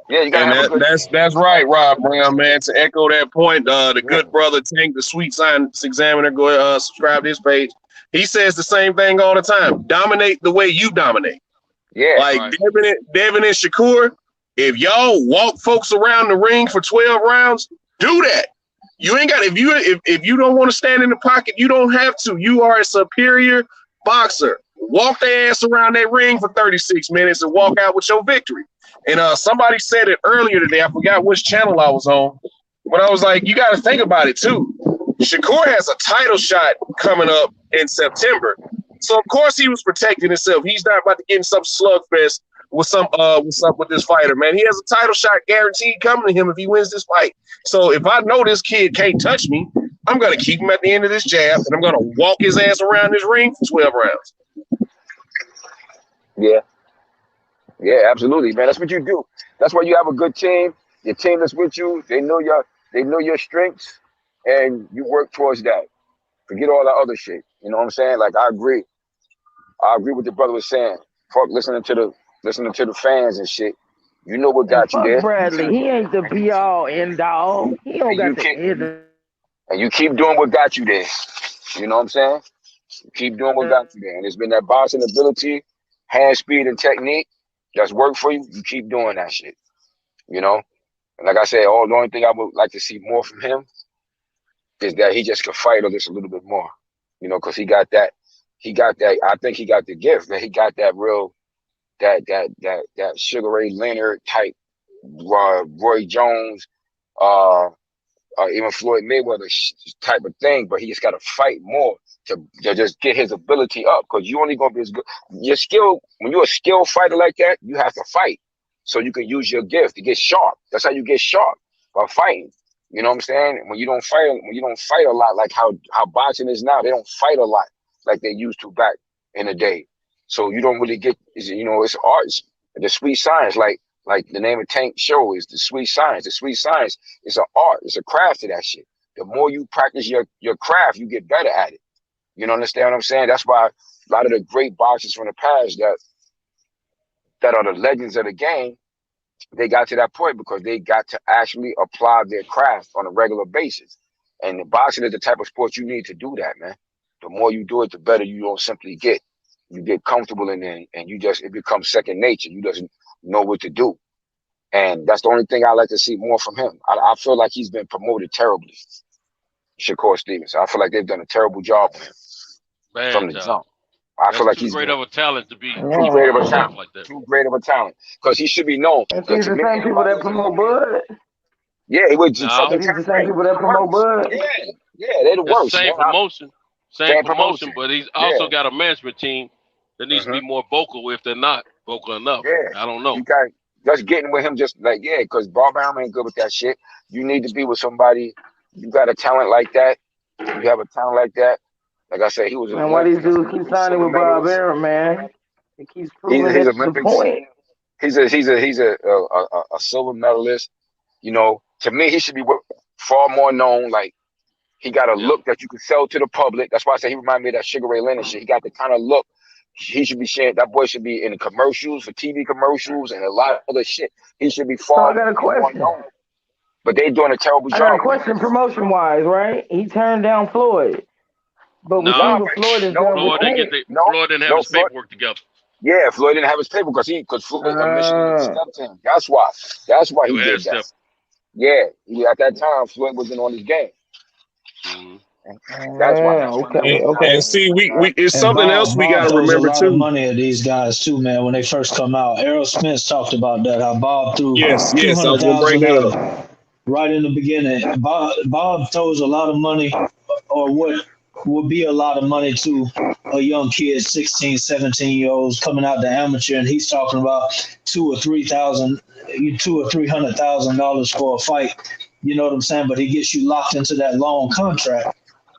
Yeah, you got that's right, Rob Brown, man. To echo that point, the good brother Tank, the Sweet Science Examiner, go subscribe to his page. He says the same thing all the time. Dominate the way you dominate. Yeah, like right. Devin and Shakur, if y'all walk folks around the ring for 12 rounds, do that. You ain't got if you don't want to stand in the pocket, you don't have to. You are a superior boxer. Walk their ass around that ring for 36 minutes and walk out with your victory. And somebody said it earlier today. I forgot which channel I was on, but I was like, you got to think about it too. Shakur has a title shot coming up in September, so of course he was protecting himself. He's not about to get in some slugfest with this fighter, man. He has a title shot guaranteed coming to him if he wins this fight. So if I know this kid can't touch me, I'm gonna keep him at the end of this jab, and I'm gonna walk his ass around this ring for 12 rounds. Yeah, absolutely, man. That's what you do. That's why you have a good team. Your team is with you. They know your strengths, and you work towards that. Forget all that other shit. You know what I'm saying? Like I agree with the brother was saying. Fuck listening to the fans and shit. You know what got you there. Bradley, he ain't the be all end all. He don't got the end. And you keep doing what got you there. You know what I'm saying? You keep doing what got you there. And it's been that boxing ability, hand speed and technique. that's worked for you, you keep doing that shit. You know? And like I said, the only thing I would like to see more from him is that he just could fight just a little bit more. You know, because he got that, I think he got the gift, man. He got that real, that Sugar Ray Leonard type, Roy Jones, even Floyd Mayweather type of thing, but he just got to fight more to just get his ability up, because you only going to be as good. Your skill, when you're a skilled fighter like that, you have to fight so you can use your gift to get sharp. That's how you get sharp, by fighting. You know what I'm saying? When you don't fight a lot, like how boxing is now, they don't fight a lot like they used to back in the day. So you don't really get, you know, it's arts, the sweet science, like the name of Tank show is the sweet science. The sweet science is an art, it's a craft to that shit. The more you practice your craft, you get better at it. You know, understand what I'm saying? That's why a lot of the great boxers from the past that are the legends of the game, they got to that point because they got to actually apply their craft on a regular basis. And the boxing is the type of sport you need to do that, man. The more you do it, the better you don't simply get. You get comfortable in there, and it becomes second nature. You doesn't know what to do. And that's the only thing I like to see more from him. I feel like he's been promoted terribly. Shakur Stevenson. I feel like they've done a terrible job with him from the jump. I feel like he's too great of a talent to be too great of a talent like that. Too great of a talent, because he should be known. And he's the same people that promote Bud. Yeah, he would. He's the same people that promote Bud. Yeah, they're the worst. Same promotion, but he's also got a management team that needs to be more vocal if they're not vocal enough. Yeah, I don't know. You got just getting with him, just like because Bob Arum ain't good with that shit. You need to be with somebody. You got a talent like that. You have a talent like that. Like I said, he was. Man, why these dudes keep signing with Bob Arum, man? He keeps proving he's that's the point. He's a silver medalist. You know, to me, he should be far more known. Like, he got a look that you can sell to the public. That's why I say he reminded me of that Sugar Ray Leonard shit. He got the kind of look. He should be sharing. That boy should be in the commercials, for TV commercials, and a lot of other shit. He should be far. So I got a question. But they doing a terrible job. I got a question, promotion wise, right? He turned down Floyd. But we see what Floyd is doing. Floyd didn't have his paperwork together. Yeah, Floyd didn't have his paper because Floyd initially stepped to him. That's why he did that. Yeah, at that time Floyd wasn't on his game. That's why. Okay. And see, we it's something else we got to remember too. Money of these guys too, man. When they first come out, Errol Spence talked about that. How Bob threw yes, I was gonna bring that up right in the beginning. Bob throws a lot of money, or what would be a lot of money to a young kid, 16, 17-year-olds coming out the amateur, and he's talking about $200,000 or $300,000 for a fight. You know what I'm saying? But he gets you locked into that long contract,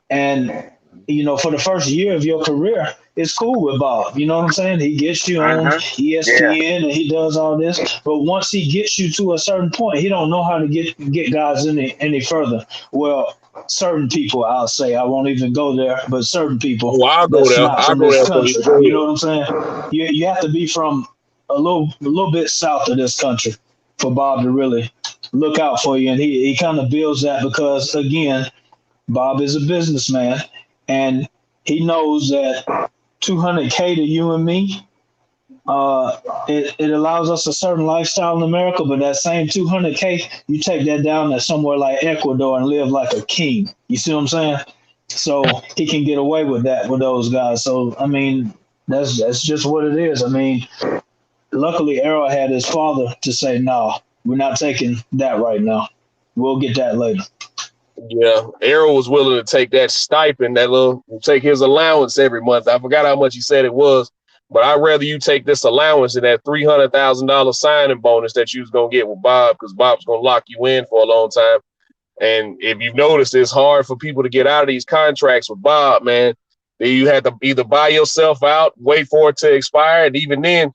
and you know, for the first year of your career, it's cool with Bob. You know what I'm saying? He gets you on ESPN and he does all this, but once he gets you to a certain point, he don't know how to get guys any further. Well, certain people, I'll say, I won't even go there, but certain people. Well, I'll go there. I'll go there. You know what I'm saying? You have to be from a little bit south of this country for Bob to really look out for you, and he kind of builds that because, again, Bob is a businessman, and he knows that $200K to you and me, it allows us a certain lifestyle in America, but that same $200K, you take that down to somewhere like Ecuador and live like a king. You see what I'm saying? So he can get away with that with those guys. So, I mean, that's just what it is. I mean, luckily Errol had his father to say, no, we're not taking that right now. We'll get that later. Yeah, Errol was willing to take that stipend, take his allowance every month. I forgot how much he said it was, but I'd rather you take this allowance than that $300,000 signing bonus that you was going to get with Bob, because Bob's going to lock you in for a long time. And if you've noticed, it's hard for people to get out of these contracts with Bob, man. You have to either buy yourself out, wait for it to expire, and even then,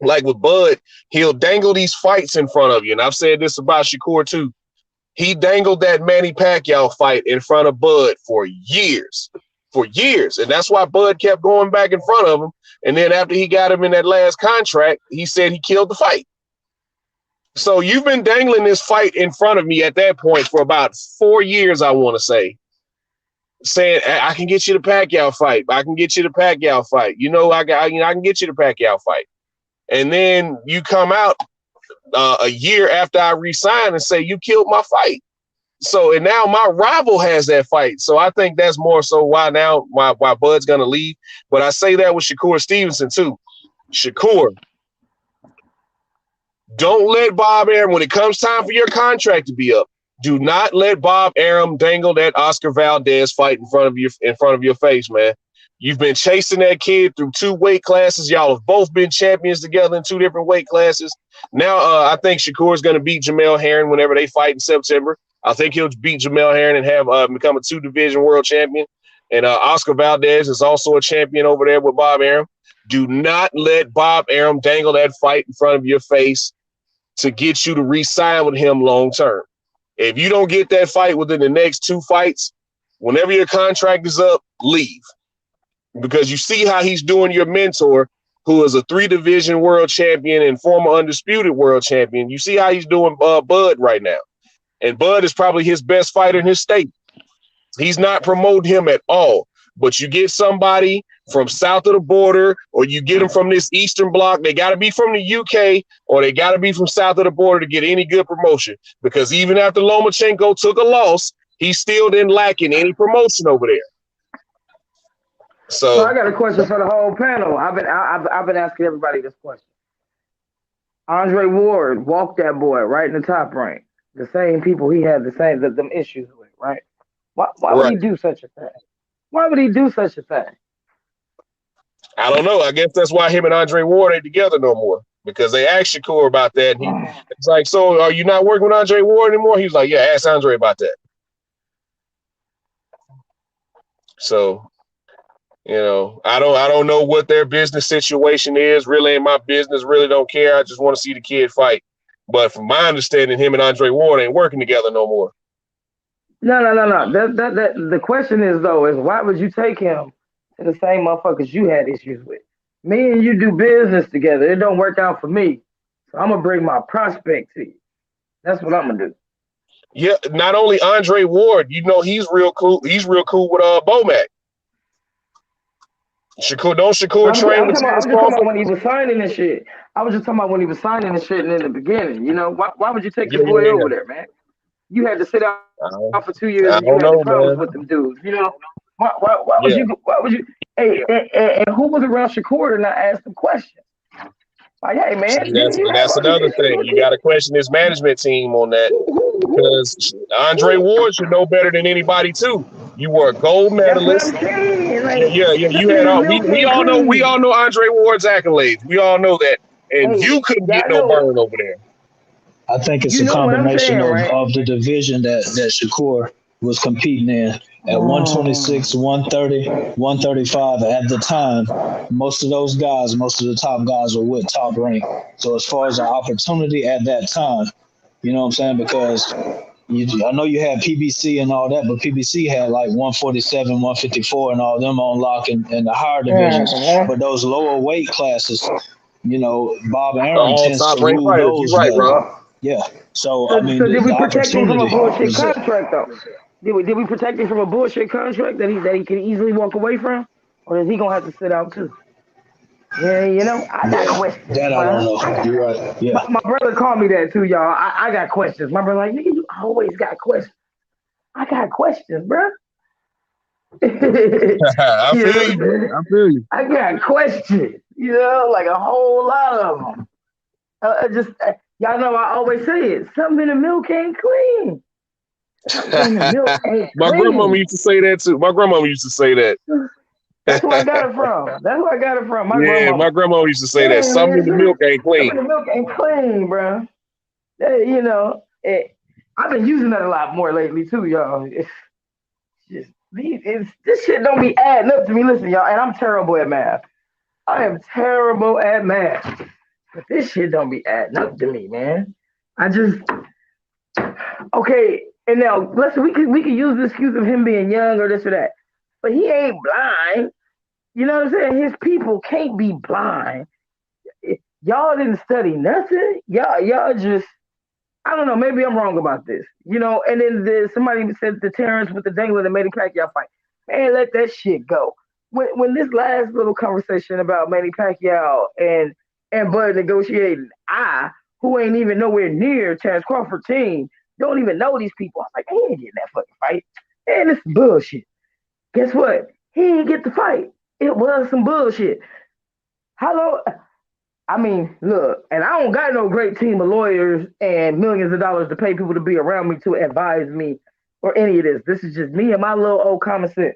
like with Bud, he'll dangle these fights in front of you. And I've said this about Shakur too. He dangled that Manny Pacquiao fight in front of Bud for years. And that's why Bud kept going back in front of him. And then after he got him in that last contract, he said he killed the fight. So you've been dangling this fight in front of me at that point for about 4 years, I want to say, saying, I can get you the Pacquiao fight. I can get you the Pacquiao fight. You know, I can get you the Pacquiao fight. And then you come out a year after I resign and say you killed my fight. So, and now my rival has that fight. So I think that's more so why Bud's gonna leave. But I say that with Shakur Stevenson too. Shakur, don't let Bob Arum, when it comes time for your contract to be up, do not let Bob Arum dangle that Oscar Valdez fight in front of your face, man. You've been chasing that kid through 2 weight classes. Y'all have both been champions together in 2 different weight classes. Now, I think Shakur is going to beat Jamel Herring whenever they fight in September. I think he'll beat Jamel Herring and have become a 2-division world champion. And Oscar Valdez is also a champion over there with Bob Arum. Do not let Bob Arum dangle that fight in front of your face to get you to re-sign with him long term. If you don't get that fight within the next 2 fights, whenever your contract is up, leave. Because you see how he's doing your mentor, who is a 3-division world champion and former undisputed world champion. You see how he's doing Bud right now. And Bud is probably his best fighter in his state. He's not promoting him at all. But you get somebody from south of the border, or you get them from this Eastern Bloc. They got to be from the UK, or they got to be from south of the border to get any good promotion. Because even after Lomachenko took a loss, he still didn't lack in any promotion over there. So I got a question for the whole panel. I've been asking everybody this question. Andre Ward walked that boy right in the top rank. The same people he had them issues with, right? Why would he do such a thing? Why would he do such a thing? I don't know. I guess that's why him and Andre Ward ain't together no more, because they asked Shakur about that. And it's like, so are you not working with Andre Ward anymore? He's like, yeah, ask Andre about that. So, you know, I don't know what their business situation is. Really ain't my business. Really don't care. I just want to see the kid fight. But from my understanding, him and Andre Ward ain't working together no more. No. The question is why would you take him to the same motherfuckers you had issues with? Me and you do business together. It don't work out for me. So I'm gonna bring my prospect to you. That's what I'm gonna do. Yeah, not only Andre Ward, you know, he's real cool. He's real cool with Bomac. Shakur train with Terrence Crawford when he was signing and shit. I was just talking about when he was signing and shit in the beginning. You know, why would you take your boy over there, man? You had to sit out for 2 years and you had problems with them dudes. You know, why would you? Hey, and who was around Shakur to not ask them questions? Like, hey, man. That's another thing. You got to question his management team on that, because Andre Ward should know better than anybody too. You were a gold medalist. You had all. We all know Andre Ward's accolades. We all know that, and you couldn't get no burn over there. I think it's a combination of the division that Shakur was competing in at 126, 130, 135. At the time, most of the top guys were with Top Rank. So as far as the opportunity at that time, you know what I'm saying? Because I know you had PBC and all that, but PBC had like 147, 154 and all them on lock in the higher divisions. But those lower weight classes, you know, Bob Arum tends to rule those. You're right, bro. Yeah. So, I mean, did we protect him from a bullshit contract, though? Did we protect him from a bullshit contract that he can easily walk away from? Or is he going to have to sit out, too? Yeah, you know, I got questions. That I don't know. You're right. Yeah. My brother called me that, too, y'all. I got questions. My brother like, nigga, you always got questions. I got questions, bro. I feel you, bro. I feel you. I got questions, you know, like a whole lot of them. Y'all know I always say it. Something in the milk ain't clean. My grandmama used to say that too. My grandmama used to say that. That's where I got it from. My grandmama used to say that. Something in the milk ain't clean. Something in the milk ain't clean, bro. You know, I've been using that a lot more lately too, y'all. This shit don't be adding up to me. Listen, y'all, and I'm terrible at math. I am terrible at math. But this shit don't be adding up to me, man. Okay, and now listen, we could use the excuse of him being young or this or that. But he ain't blind. You know what I'm saying? His people can't be blind. Y'all didn't study nothing. Y'all just, I don't know, maybe I'm wrong about this. You know, and then somebody said the Terrence with the dangler that Manny Pacquiao fight. Man, let that shit go. When this last little conversation about Manny Pacquiao and and Bud negotiating. Who ain't even nowhere near Chance Crawford team, don't even know these people. I was like, he ain't getting that fucking fight. Man, this is bullshit. Guess what? He didn't get the fight. It was some bullshit. I mean, look, and I don't got no great team of lawyers and millions of dollars to pay people to be around me to advise me or any of this. This is just me and my little old common sense.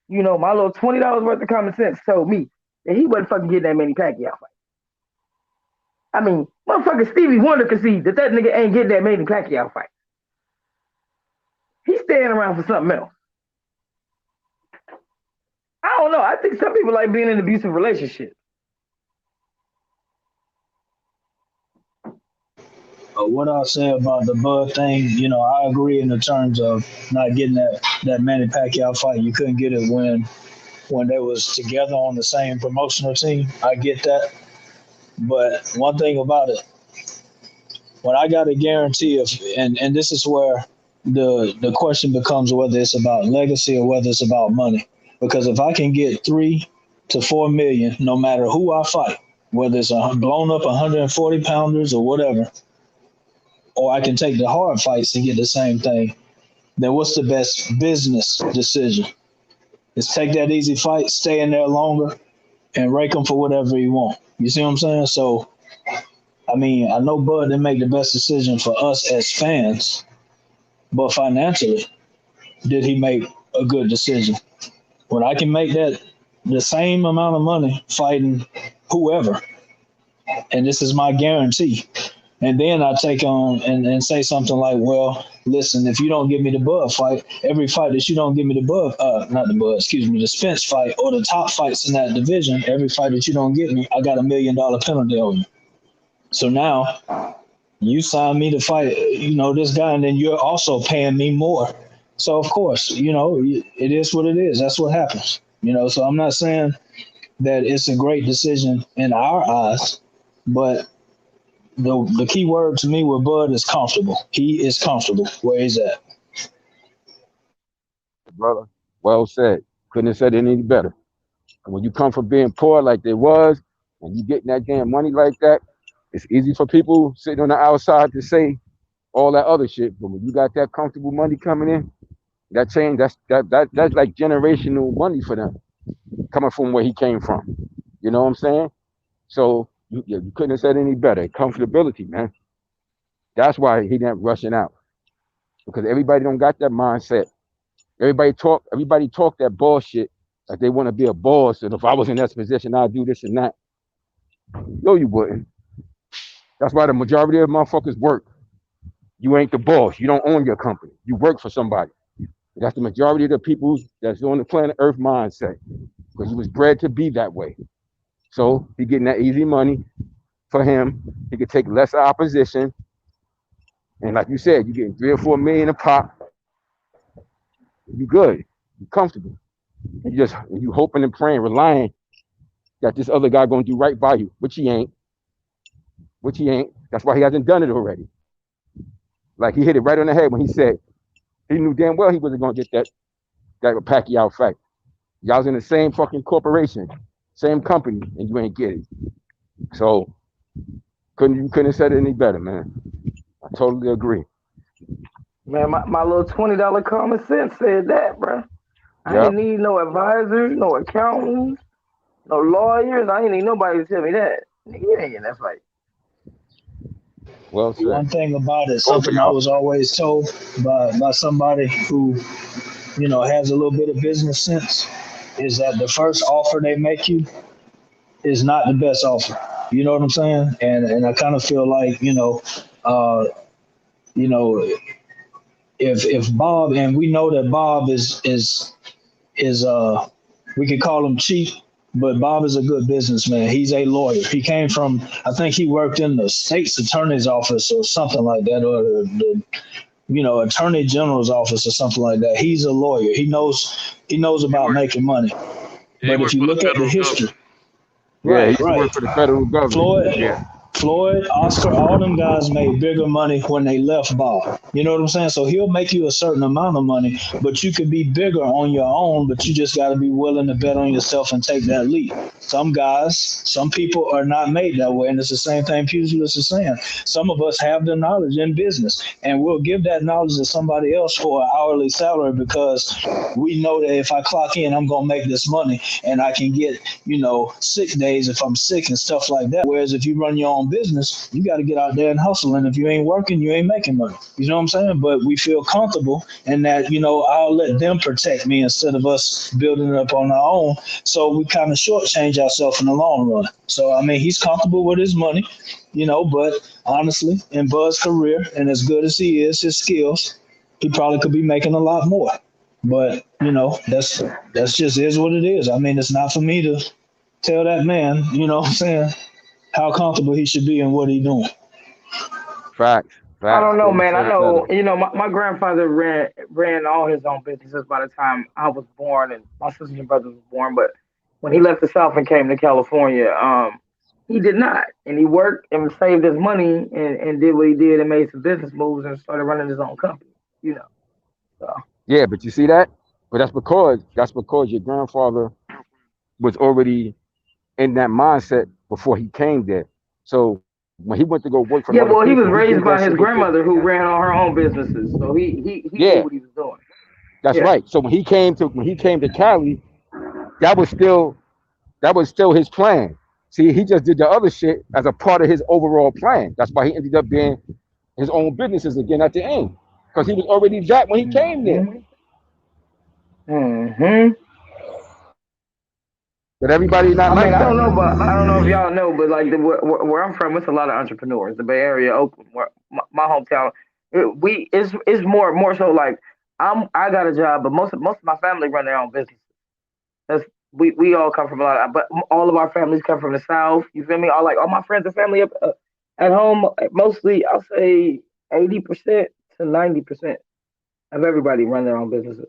You know, my little $20 worth of common sense told me that he wasn't fucking getting that Manny Pacquiao fight. I mean, motherfucker Stevie Wonder conceded that nigga ain't getting that Manny Pacquiao fight. He's staying around for something else. I don't know. I think some people like being in an abusive relationship. What I'll say about the Bud thing, you know, I agree in the terms of not getting that Manny Pacquiao fight. You couldn't get it when they was together on the same promotional team. I get that. But one thing about it, when I got a guarantee of, and this is where the question becomes whether it's about legacy or whether it's about money. Because if I can get 3 to 4 million, no matter who I fight, whether it's a blown up 140 pounders or whatever, or I can take the hard fights and get the same thing, then what's the best business decision? Is take that easy fight, stay in there longer, and rake them for whatever you want. You see what I'm saying? So, I mean, I know Bud didn't make the best decision for us as fans, but financially, did he make a good decision? When I can make that the same amount of money fighting whoever, and this is my guarantee, and then I take on and say something like, well, listen, if you don't give me the Bud fight, every fight that you don't give me the Spence fight or the top fights in that division, every fight that you don't get me, I got $1 million penalty on you. So now you sign me to fight, you know, this guy, and then you're also paying me more. So of course, you know, it is what it is. That's what happens, you know. So I'm not saying that it's a great decision in our eyes, but the key word to me with Bud is comfortable. He is comfortable where he's at. Brother, well said. Couldn't have said it any better. And when you come from being poor like they was, and you getting that damn money like that, it's easy for people sitting on the outside to say all that other shit. But when you got that comfortable money coming in, that change, that's like generational money for them, coming from where he came from. You know what I'm saying? So you couldn't have said any better. Comfortability, man. That's why he didn't rushing out, because everybody don't got that mindset. Everybody talk that bullshit, like they want to be a boss, and if I was in that position, I'd do this and that. No, you wouldn't. That's why the majority of motherfuckers work. You ain't the boss. You don't own your company. You work for somebody. That's the majority of the people that's on the planet Earth mindset, because he was bred to be that way. So he getting that easy money for him. He could take less opposition. And like you said, you're getting 3 or 4 million a pop. You good. You comfortable. And you hoping and praying, relying that this other guy gonna do right by you, which he ain't. That's why he hasn't done it already. Like, he hit it right on the head when he said he knew damn well he wasn't gonna get that Pacquiao fight. Y'all was in the same fucking corporation, same company, and you ain't get it. So couldn't have said it any better, man. I totally agree. Man, my little $20 common sense said that, bro. I didn't need no advisors, no accountants, no lawyers. I didn't need nobody to tell me that. Nigga, you ain't getting that fight. Well said. One thing about it, something I was always told by somebody who, you know, has a little bit of business sense, is that the first offer they make you is not the best offer. You know what I'm saying? And I kind of feel like, if Bob, and we know that Bob is we could call him cheap, but Bob is a good businessman. He's a lawyer. He came from, I think he worked in the state's attorney's office or something like that, or the attorney general's office or something like that. He's a lawyer. He knows about making money. But if you look at the history, he worked for the federal government. Floyd, yeah. Floyd, Oscar, all them guys made bigger money when they left ball. You know what I'm saying? So he'll make you a certain amount of money, but you can be bigger on your own, but you just got to be willing to bet on yourself and take that leap. Some guys, some people are not made that way, and it's the same thing Pugilist is saying. Some of us have the knowledge in business, and we'll give that knowledge to somebody else for an hourly salary because we know that if I clock in, I'm going to make this money, and I can get, sick days if I'm sick and stuff like that. Whereas if you run your own business, you got to get out there and hustle. And if you ain't working, you ain't making money. You know what I'm saying? But we feel comfortable in that, I'll let them protect me instead of us building it up on our own. So we kind of shortchange ourselves in the long run. So, I mean, he's comfortable with his money, but honestly, in Bud's career, and as good as he is, his skills, he probably could be making a lot more. But, that's just is what it is. I mean, it's not for me to tell that man, what I'm saying, how comfortable he should be in what he's doing. Facts. I don't know, man. I know, my grandfather ran all his own businesses by the time I was born and my sisters and brothers were born. But when he left the South and came to California, he did not. And he worked and saved his money and did what he did and made some business moves and started running his own company, So. Yeah, but you see that? But that's because your grandfather was already in that mindset before he came there. So when he went to go work for he was raised by his grandmother who ran all her own businesses. So he knew what he was doing. That's right. So when he came to Cali, that was still his plan. See, he just did the other shit as a part of his overall plan. That's why he ended up being his own businesses again at the end. Because he was already that when he came there. Mm-hmm. But everybody not like that. I don't know if y'all know, but like where I'm from, it's a lot of entrepreneurs. The Bay Area, Oakland, where my hometown, it's more so like I got a job, but most of my family run their own businesses. We all come from but all of our families come from the South. You feel me? All my friends and family up at home, mostly I'll say 80% to 90% of everybody run their own businesses.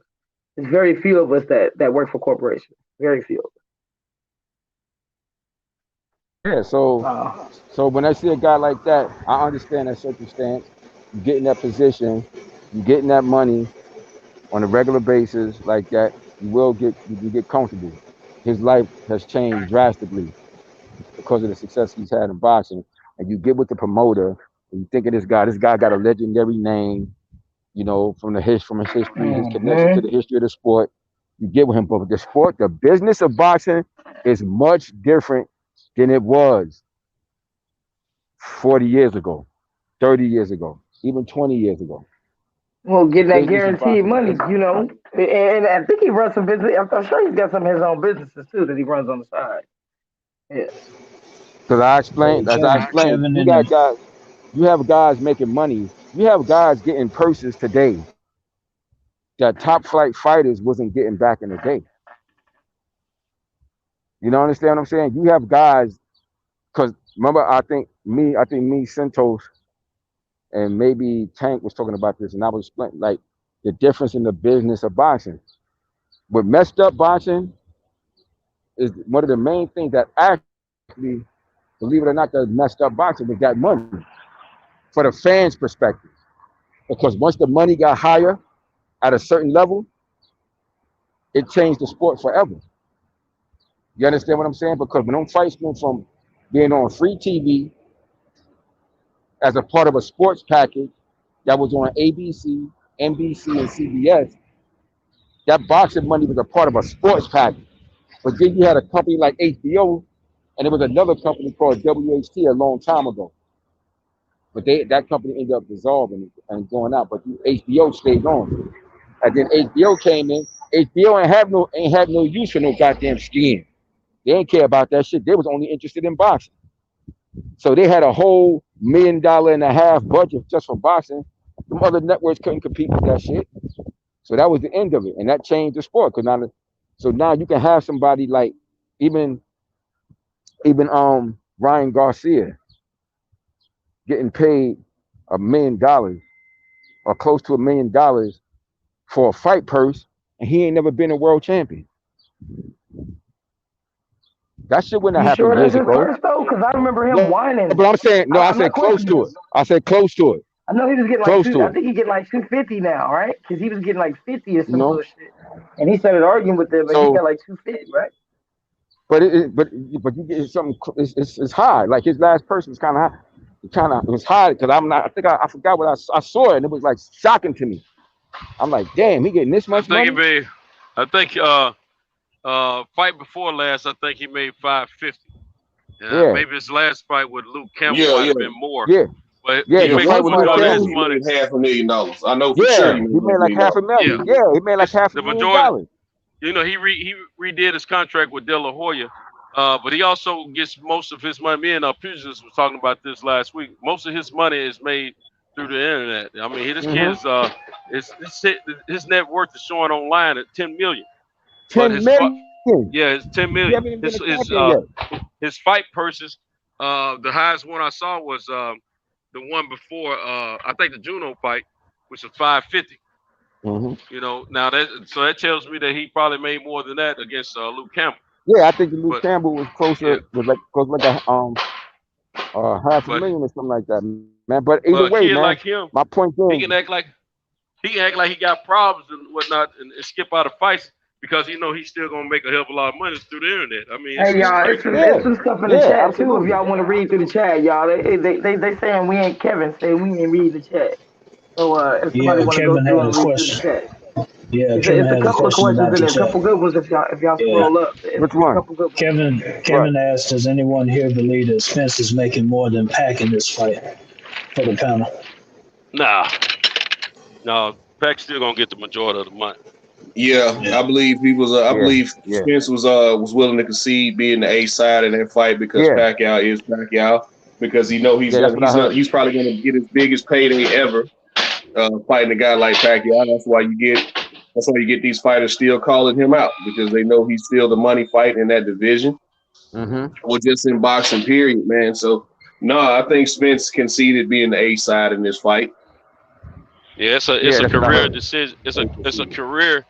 There's very few of us that work for corporations. Very few. Yeah, so when I see a guy like that, I understand that circumstance. You get in that position, you getting that money on a regular basis like that, you get comfortable. His life has changed drastically because of the success he's had in boxing. And you get with the promoter, and you think of this guy. This guy got a legendary name, from his history, his connection to the history of the sport. You get with him, but the business of boxing is much different than it was 40 years ago, 30 years ago, even 20 years ago. Well, getting that guaranteed money, and I think he runs some business. I'm sure he's got some of his own businesses too that he runs on the side. Yeah. Because I explained, you have guys making money. You have guys getting purses today that top flight fighters wasn't getting back in the day. You know, understand what I'm saying? You have guys, because remember, I think me, Santos, and maybe Tank was talking about this, and I was explaining like the difference in the business of boxing. What messed up boxing is one of the main things that actually, believe it or not, that messed up boxing was that money for the fans' perspective. Because once the money got higher at a certain level, it changed the sport forever. You understand what I'm saying? Because when them fights went from being on free TV as a part of a sports package that was on ABC, NBC, and CBS, that boxing money was a part of a sports package. But then you had a company like HBO, and there was another company called WHT a long time ago. But that company ended up dissolving and going out. But HBO stayed on. And then HBO came in. HBO ain't had no use for no goddamn skiing. They didn't care about that shit. They was only interested in boxing. So they had a whole $1.5 million budget just for boxing. Some other networks couldn't compete with that shit. So that was the end of it. And that changed the sport. So now you can have somebody like even Ryan Garcia getting paid $1 million or close to $1 million for a fight purse, and he ain't never been a world champion. That shit wouldn't You have sure happened that's years his ago. curse though? Because I remember him whining. But I'm saying no. I I'm said not close to it. questioning. I said close to it. I know he was getting Close like to I it. think he getting like 250 now, right? Because he was getting like 50 or some No. bullshit. And he started arguing with them, and he So, got like 250, right? but you get something. It's high. Like his last person was kind of high. It was high because I'm not. I think I forgot what I saw it, and it was like shocking to me. I'm like, damn, he getting this much money. I think fight before last, I think he made 550. Yeah. Maybe his last fight with Luke Campbell might have been more. Yeah. But Yeah, he the makes fight the with majority of his He money. made $500,000. I know for Yeah, sure he made like $500,000. Yeah. Yeah, he made like The $500,000. majority, you know, he redid his contract with De La Hoya, but he also gets most of his money. Me and Pugilist was talking about this last week. Most of his money is made through the internet. I mean, this his net worth is showing online at 10 million. 10 million. Yeah, it's 10 million. His fight purses, the highest one I saw was the one before I think the Juno fight, which was 550. You know, now that tells me that he probably made more than that against Luke Campbell. Yeah, I think Luke Campbell was closer, was like $500,000 or something like that, man. But either way, man, like him, my point he is, can act like he got problems and whatnot and skip out of fights because you know he's still gonna make a hell of a lot of money through the internet. I mean, hey y'all, it's some stuff in the chat too. If y'all want to read through the chat, y'all, they saying we ain't Kevin saying we ain't read the chat. So if somebody want to go through and read through the chat. Yeah, it's Kevin a has couple a of question questions about and the a chat. couple good ones if y'all scroll up. Which one? Kevin asked, does anyone here believe that Spence is making more than Pac in this fight for the panel? Nah, no, Pac's still gonna get the majority of the money. Yeah, I believe he was. I believe Spence was willing to concede being the A side in that fight because Pacquiao is Pacquiao because he's probably going to get his biggest payday ever fighting a guy like Pacquiao. That's why you get these fighters still calling him out because they know he's still the money fight in that division, or just in boxing. Period, man. So no, I think Spence conceded being the A side in this fight. Yeah, it's a career decision. It's a career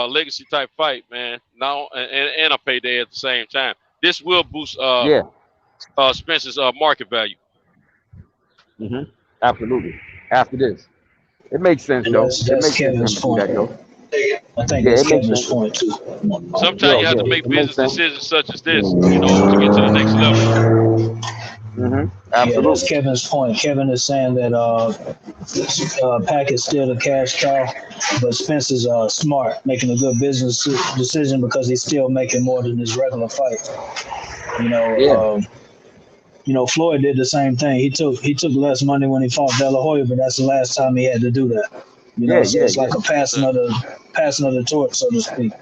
legacy type fight, man. Now and a payday at the same time. This will boost Spence's market value. Absolutely. After this, it makes sense though. That's Kevin's point. I think that's Kevin's point too. Sometimes you have to make business decisions such as this, you know, to get to the next level. Yeah, that's Kevin's point. Kevin is saying that Pac is still a cash cow, but Spence is smart, making a good business decision because he's still making more than his regular fight. You know, Floyd did the same thing. He took less money when he fought De La Hoya, but that's the last time he had to do that. You know, so it's like a passing of the torch, so to speak.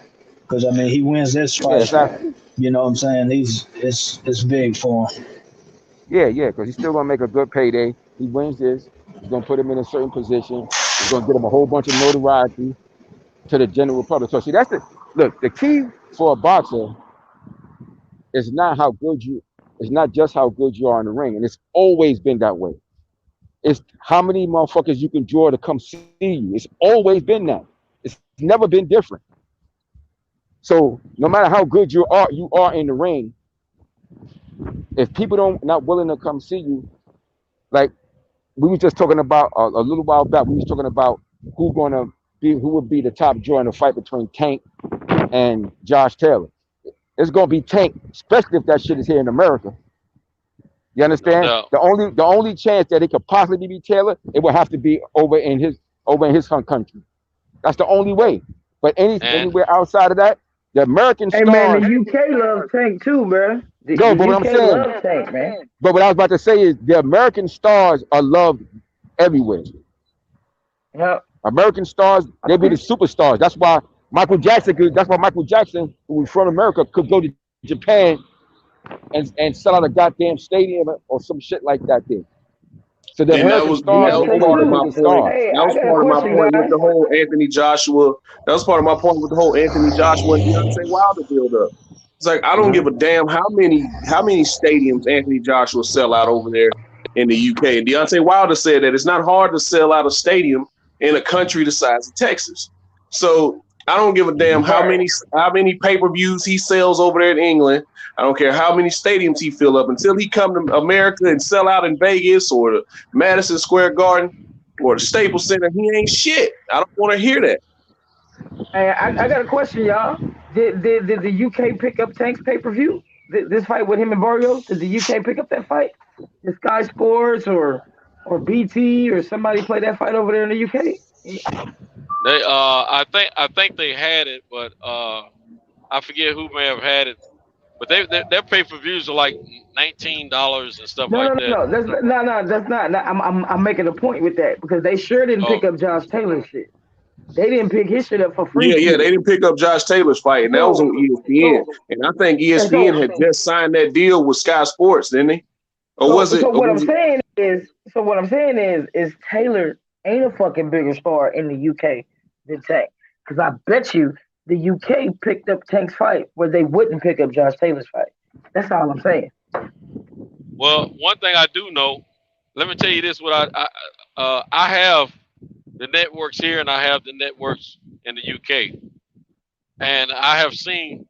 Because I mean, he wins this fight. You know what I'm saying? It's big for him. Yeah, because he's still gonna make a good payday. He wins this. He's gonna put him in a certain position. He's gonna get him a whole bunch of notoriety to the general public. So see, the key for a boxer is not just how good you are in the ring, and it's always been that way. It's how many motherfuckers you can draw to come see you. It's always been that. It's never been different. So no matter how good you are in the ring, if people not willing to come see you, like we were just talking about a little while back, we was talking about who would be the top draw in the fight between Tank and Josh Taylor. It's gonna be Tank, especially if that shit is here in America. You understand? No. The only chance that it could possibly be Taylor, it would have to be over in his home country. That's the only way. But anywhere outside of that, the American stars. Hey man, the UK loves Tank too, man. The but what I'm saying, loves Tank, man. But what I was about to say is the American stars are loved everywhere. Yeah. American stars, they be the superstars. That's why Michael Jackson, who was from America, could go to Japan and sell out a goddamn stadium or some shit like that there. So the American stars are part of my point. That was part of my point with the whole Anthony Joshua. That was part of my point with the whole Anthony Joshua and Deontay Wilder build up. It's like I don't give a damn how many stadiums Anthony Joshua sell out over there in the UK. And Deontay Wilder said that it's not hard to sell out a stadium in a country the size of Texas. So I don't give a damn how many pay-per-views he sells over there in England. I don't care how many stadiums he fill up until he come to America and sell out in Vegas or the Madison Square Garden or the Staples Center. He ain't shit. I don't want to hear that. Hey, I got a question, y'all. Did the UK pick up Tank's pay-per-view? This fight with him and Barrios? Did the UK pick up that fight? Did Sky Sports or BT or somebody play that fight over there in the UK? They I think they had it, but I forget who may have had it. But their pay-per-views are like $19 and stuff like that. No, that's not. I'm making a point with that because they sure didn't pick up Josh Taylor's shit. They didn't pick his shit up for free. Yeah, they didn't pick up Josh Taylor's fight, and that was on ESPN. And I think ESPN had just signed that deal with Sky Sports, didn't they? Or was it? So what I'm saying is Taylor ain't a fucking bigger star in the UK than Tank. Because I bet you the UK picked up Tank's fight where they wouldn't pick up Josh Taylor's fight. That's all I'm saying. Well, one thing I do know, let me tell you this: what I have the networks here, and I have the networks in the UK, and I have seen.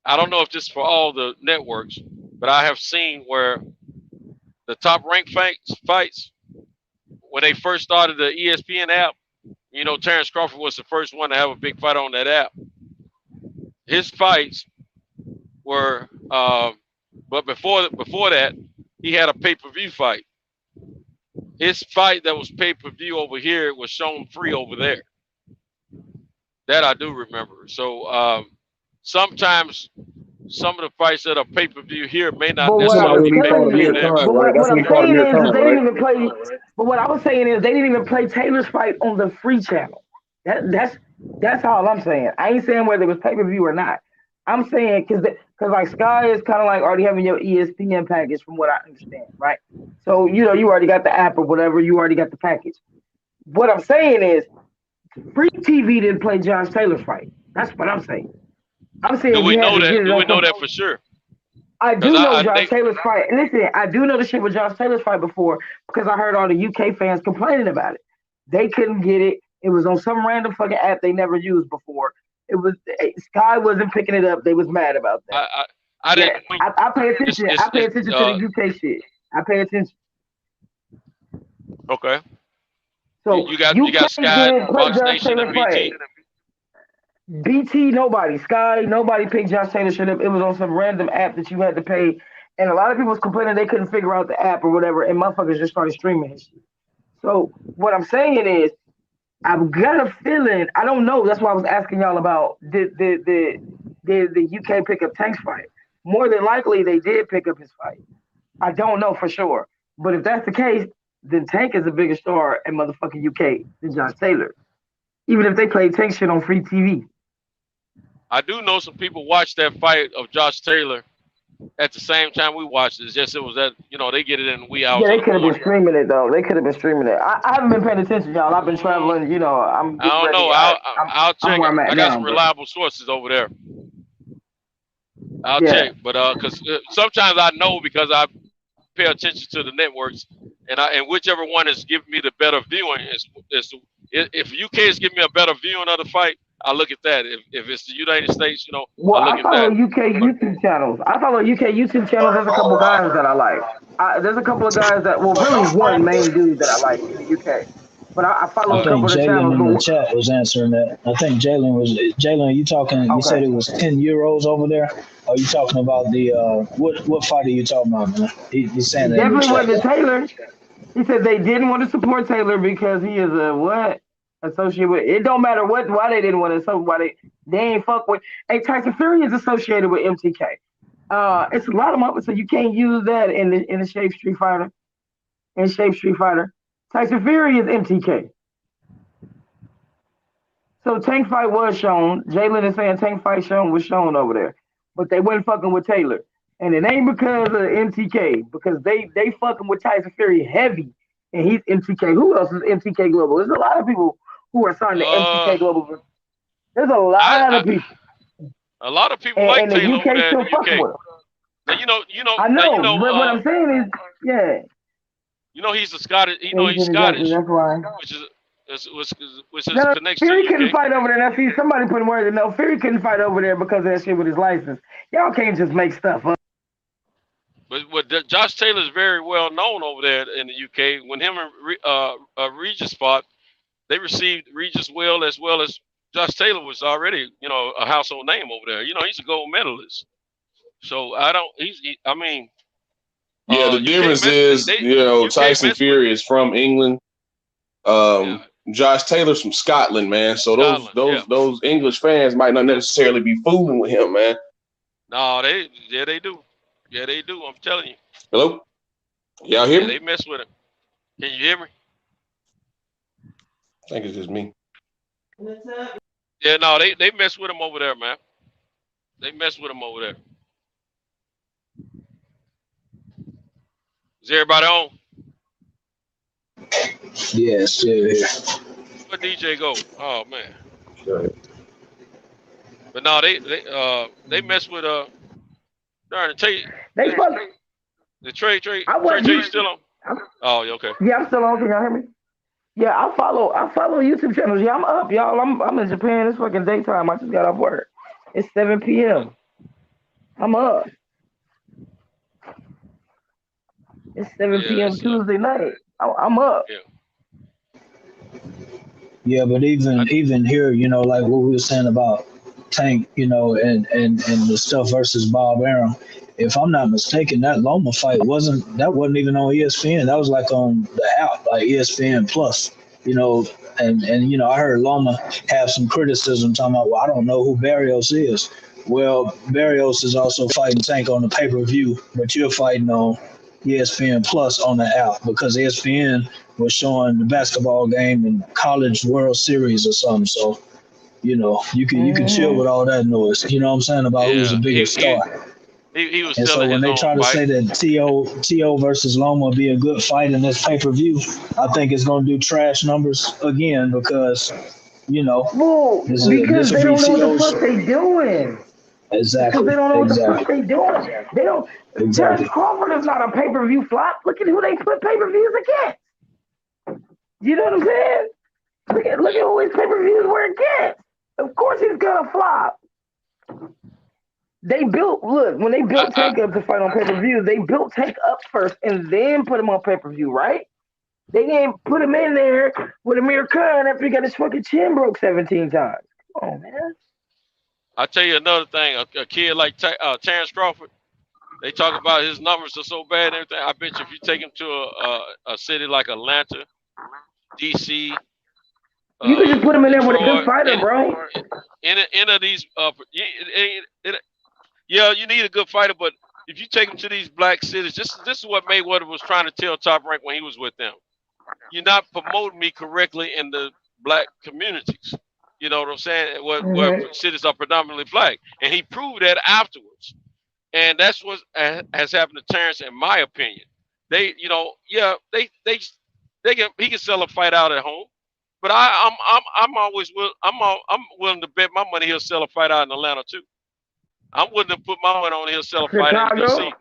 I don't know if this is for all the networks, but I have seen where the top ranked fights when they first started the ESPN app. You know, Terrence Crawford was the first one to have a big fight on that app. His fights were, but before that, he had a pay-per-view fight. His fight that was pay-per-view over here was shown free over there. That I do remember. So sometimes some of the fights that are pay-per-view here may not necessarily be pay-per-view there. But what I'm saying is they didn't even play. But what I was saying is they didn't even play Taylor's fight on the free channel. That's all I'm saying. I ain't saying whether it was pay-per-view or not. I'm saying because like Sky is kind of like already having your ESPN package from what I understand, right? So you already got the app or whatever. You already got the package. What I'm saying is free TV didn't play Josh Taylor's fight. That's what I'm saying. I'm saying do we know that for sure? I do know Josh Taylor's fight. Listen, I do know the shit with Josh Taylor's fight before because I heard all the UK fans complaining about it. They couldn't get it. It was on some random fucking app they never used before. It was Sky wasn't picking it up. They was mad about that. I didn't. I pay attention. I pay attention to the UK shit. I pay attention. Okay. So you got Sky, Fox Nation, and BT. BT, nobody. Sky, nobody picked Josh Taylor shit up. It was on some random app that you had to pay. And a lot of people was complaining they couldn't figure out the app or whatever, and motherfuckers just started streaming his shit. So what I'm saying is, I've got a feeling, I don't know, that's why I was asking y'all about did the UK pick up Tank's fight. More than likely they did pick up his fight. I don't know for sure. But if that's the case, then Tank is a bigger star in motherfucking UK than Josh Taylor. Even if they played Tank shit on free TV. I do know some people watched that fight of Josh Taylor at the same time we watched it. It's just it was that, they get it in wee hours. Yeah, they could have been streaming it though. They could have been streaming it. I haven't been paying attention, y'all. I've been traveling, I don't know. I'll check. I got some reliable sources over there. I'll check, but because sometimes I know because I pay attention to the networks, and whichever one is giving me the better viewing if UK is giving me a better viewing of the fight, I look at that. If it's the United States, I look at that. I follow UK YouTube channels. There's a couple guys that I like. There's a couple of guys that, really one main dude that I like in the UK. But I follow a couple of the channels. In the chat was answering that. I think Jalen, you talking, you said it was 10 euros over there? Are you talking about the, what fight are you talking about, man? He's saying that. Definitely wasn't Taylor. He said they didn't want to support Taylor because he is a what? Associated with it. Don't matter why they didn't want to. They ain't fuck with. Hey, Tyson Fury is associated with MTK. It's a lot of money, so you can't use that in the Shape Street Fighter. Tyson Fury is MTK. So Tank fight was shown. Jalen is saying Tank fight was shown over there, but they wasn't fucking with Taylor, and it ain't because of MTK because they fucking with Tyson Fury heavy, and he's MTK. Who else is MTK Global? There's a lot of people who are signed to MTK Global. There's a lot of people. A lot of people like Taylor over there in the UK. Now, I know, but what I'm saying is, yeah. He's a Scottish. He's Scottish, that's why. which is No, connection Fury to couldn't UK. fight over there. Now, see, somebody put words in. No, Fury couldn't fight over there because of that shit with his license. Y'all can't just make stuff up. But Josh Taylor is very well known over there in the UK. When him and Regis fought, they received Regis well as Josh Taylor was already, a household name over there. He's a gold medalist. So Yeah, the difference is, Tyson Fury is from England. Josh Taylor's from Scotland, man. So those English fans might not necessarily be fooling with him, man. No, they do. Yeah, they do. I'm telling you. Hello? Y'all hear me? They mess with him. Can you hear me? I think it's just me. What's up? Yeah, no, they mess with him over there, man. They mess with him over there. Is everybody on? Yeah, still here. Where DJ go? Oh man. But no, they mess with darn it, Trey. The Trey still on? Oh, okay. Yeah, I'm still on. Can y'all hear me? Yeah, I follow YouTube channels. Yeah, I'm up, y'all. I'm in Japan. It's fucking daytime. I just got off work. It's 7 p.m. I'm up. It's 7 p.m. Tuesday night. I'm up. Yeah, but even here, like what we were saying about Tank, and the stuff versus Bob Arum. If I'm not mistaken, that Loma fight wasn't even on ESPN. That was like on the app, like ESPN Plus, and I heard Loma have some criticism talking about, well, I don't know who Barrios is. Well, Barrios is also fighting Tank on the pay-per-view, but you're fighting on ESPN Plus on the app because ESPN was showing the basketball game and College World Series or something. So, you can chill with all that noise. You know what I'm saying about who's the biggest star. He was and so when they try to say that T.O. versus Loma would be a good fight in this pay-per-view, I think it's going to do trash numbers again because, well, because they don't know what the fuck they doing. Exactly. Because they don't know what the fuck they doing. They don't. Exactly. Terrence Crawford is not a pay-per-view flop. Look at who they put pay-per-views against. You know what I'm saying? Look at who his pay-per-views were against. Of course he's gonna flop. When they built Tank up to fight on pay-per-view, they built Tank up first and then put him on pay-per-view, right? They didn't put him in there with Amir Khan after he got his fucking chin broke 17 times. Come on, man. I'll tell you another thing. A kid like Terrence Crawford, they talk about his numbers are so bad and everything. I bet you if you take him to a city like Atlanta, DC, you could just put him in there with a good fighter, bro. Any of these, you need a good fighter, but if you take him to these black cities, this is what Mayweather was trying to tell Top Rank when he was with them. You're not promoting me correctly in the black communities. You know what I'm saying? Where cities are predominantly black, and he proved that afterwards. And that's what has happened to Terrence, in my opinion. He can sell a fight out at home, but I'm willing to bet my money he'll sell a fight out in Atlanta too. I'm willing to put my money on he'll sell a fight in DC,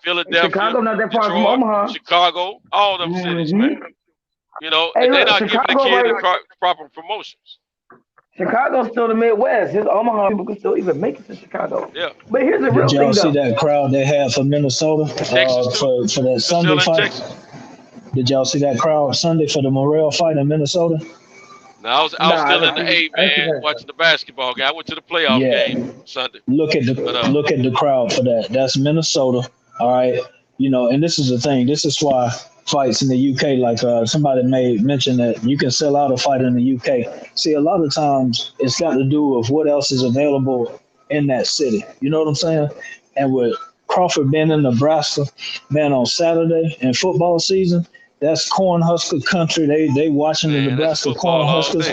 Philadelphia, Chicago, not that far Detroit, from Omaha. Chicago, all them cities, man. Hey, and they're not Chicago, giving the kid the proper promotions. Chicago's still the Midwest. His Omaha people can still even make it to Chicago. Yeah. But here's the real thing, though. Did y'all see that crowd they had for Minnesota for that Sunday fight? Texas. Did y'all see that crowd Sunday for the Morrell fight in Minnesota? No, I was still in the A, man, watching the basketball game. I went to the playoff game Sunday. Look at the crowd for that. That's Minnesota. All right. And this is the thing. This is why fights in the UK, like somebody may mention that you can sell out a fight in the UK. See, a lot of times it's got to do with what else is available in that city. You know what I'm saying? And with Crawford being in Nebraska, man, on Saturday in football season, that's Cornhusker country. They watching the Nebraska Cornhuskers.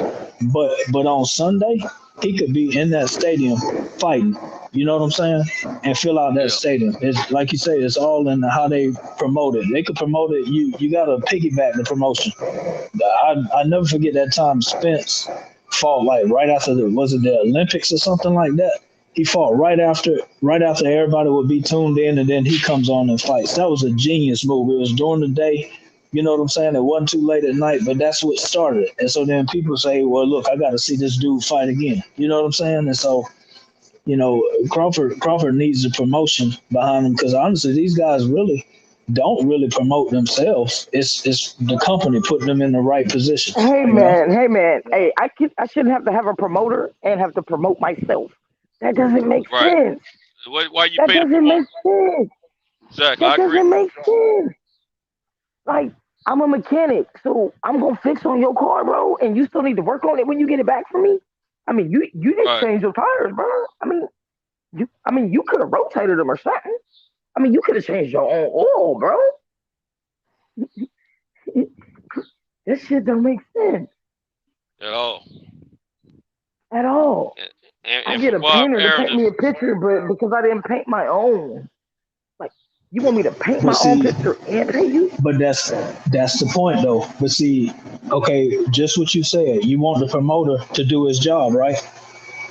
But on Sunday, he could be in that stadium fighting. You know what I'm saying? And fill out that stadium. It's like you say, it's all in how they promote it. They could promote it. You got to piggyback the promotion. I never forget that time Spence fought like right after the Olympics or something like that. He fought right after everybody would be tuned in, and then he comes on and fights. That was a genius move. It was during the day. You know what I'm saying? It wasn't too late at night, but that's what started it. And so then people say, well, look, I got to see this dude fight again. You know what I'm saying? And so, you know, Crawford needs the promotion behind him because honestly, these guys really don't really promote themselves. It's the company putting them in the right position. Hey man, hey, I shouldn't have to have a promoter and have to promote myself. That doesn't make sense. Why you that pay doesn't make sense. Exactly, That I agree. doesn't make sense. Like, I'm a mechanic, so I'm gonna fix on your car, bro, and you still need to work on it when you get it back from me. I mean, you didn't change your tires, bro. I mean, you could have rotated them or something. I mean, you could have changed your own oil, bro. This shit don't make sense At all. at all. And I get a for Bob painter to Arum paint me a picture, but because I didn't paint my own, like, you want me to paint my own picture and paint you? But that's the point, though. But see, okay, just what you said. You want the promoter to do his job, right?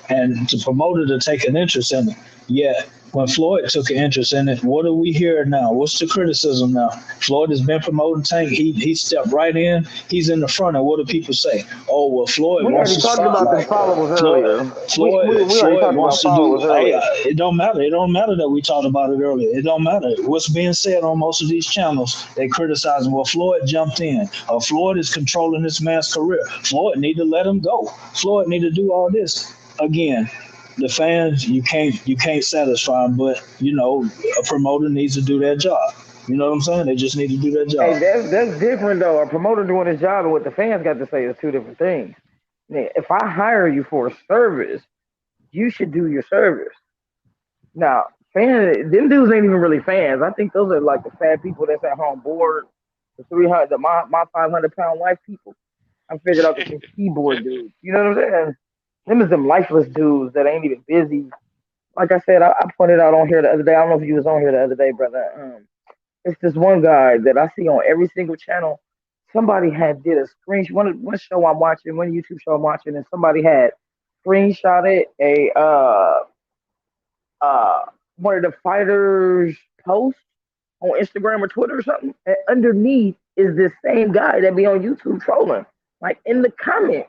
And the promoter to take an interest in it. Yeah. When Floyd took an interest in it, what do we hear now? What's the criticism now? Floyd has been promoting Tank. He stepped right in. He's in the front. And what do people say? Oh, well, Floyd We wants already to talked about the followers earlier. Floyd We already talked wants about to do. followers earlier. It don't matter. It don't matter that we talked about it earlier. It don't matter. What's being said on most of these channels, they criticizing, well, Floyd jumped in. Or Floyd is controlling this man's career. Floyd need to let him go. Floyd need to do all this. Again, the fans, you can't satisfy them, but you know, a promoter needs to do their job. You know what I'm saying? They just need to do their job. Hey, that's different though. A promoter doing his job and what the fans got to say is two different things. If I hire you for a service, you should do your service. Now, them dudes ain't even really fans. I think those are like the fat people that's at home bored. The 300, my 500-pound wife people. I figured out the keyboard dudes. You know what I'm saying? Them is them lifeless dudes that ain't even busy. Like I said, I pointed out on here the other day. I don't know if you was on here the other day, brother. It's this one guy that I see on every single channel. Somebody had did a screenshot. One show I'm watching, one YouTube show I'm watching, and somebody had screenshotted one of the fighters' posts on Instagram or Twitter or something. And underneath is this same guy that be on YouTube trolling, like in the comments.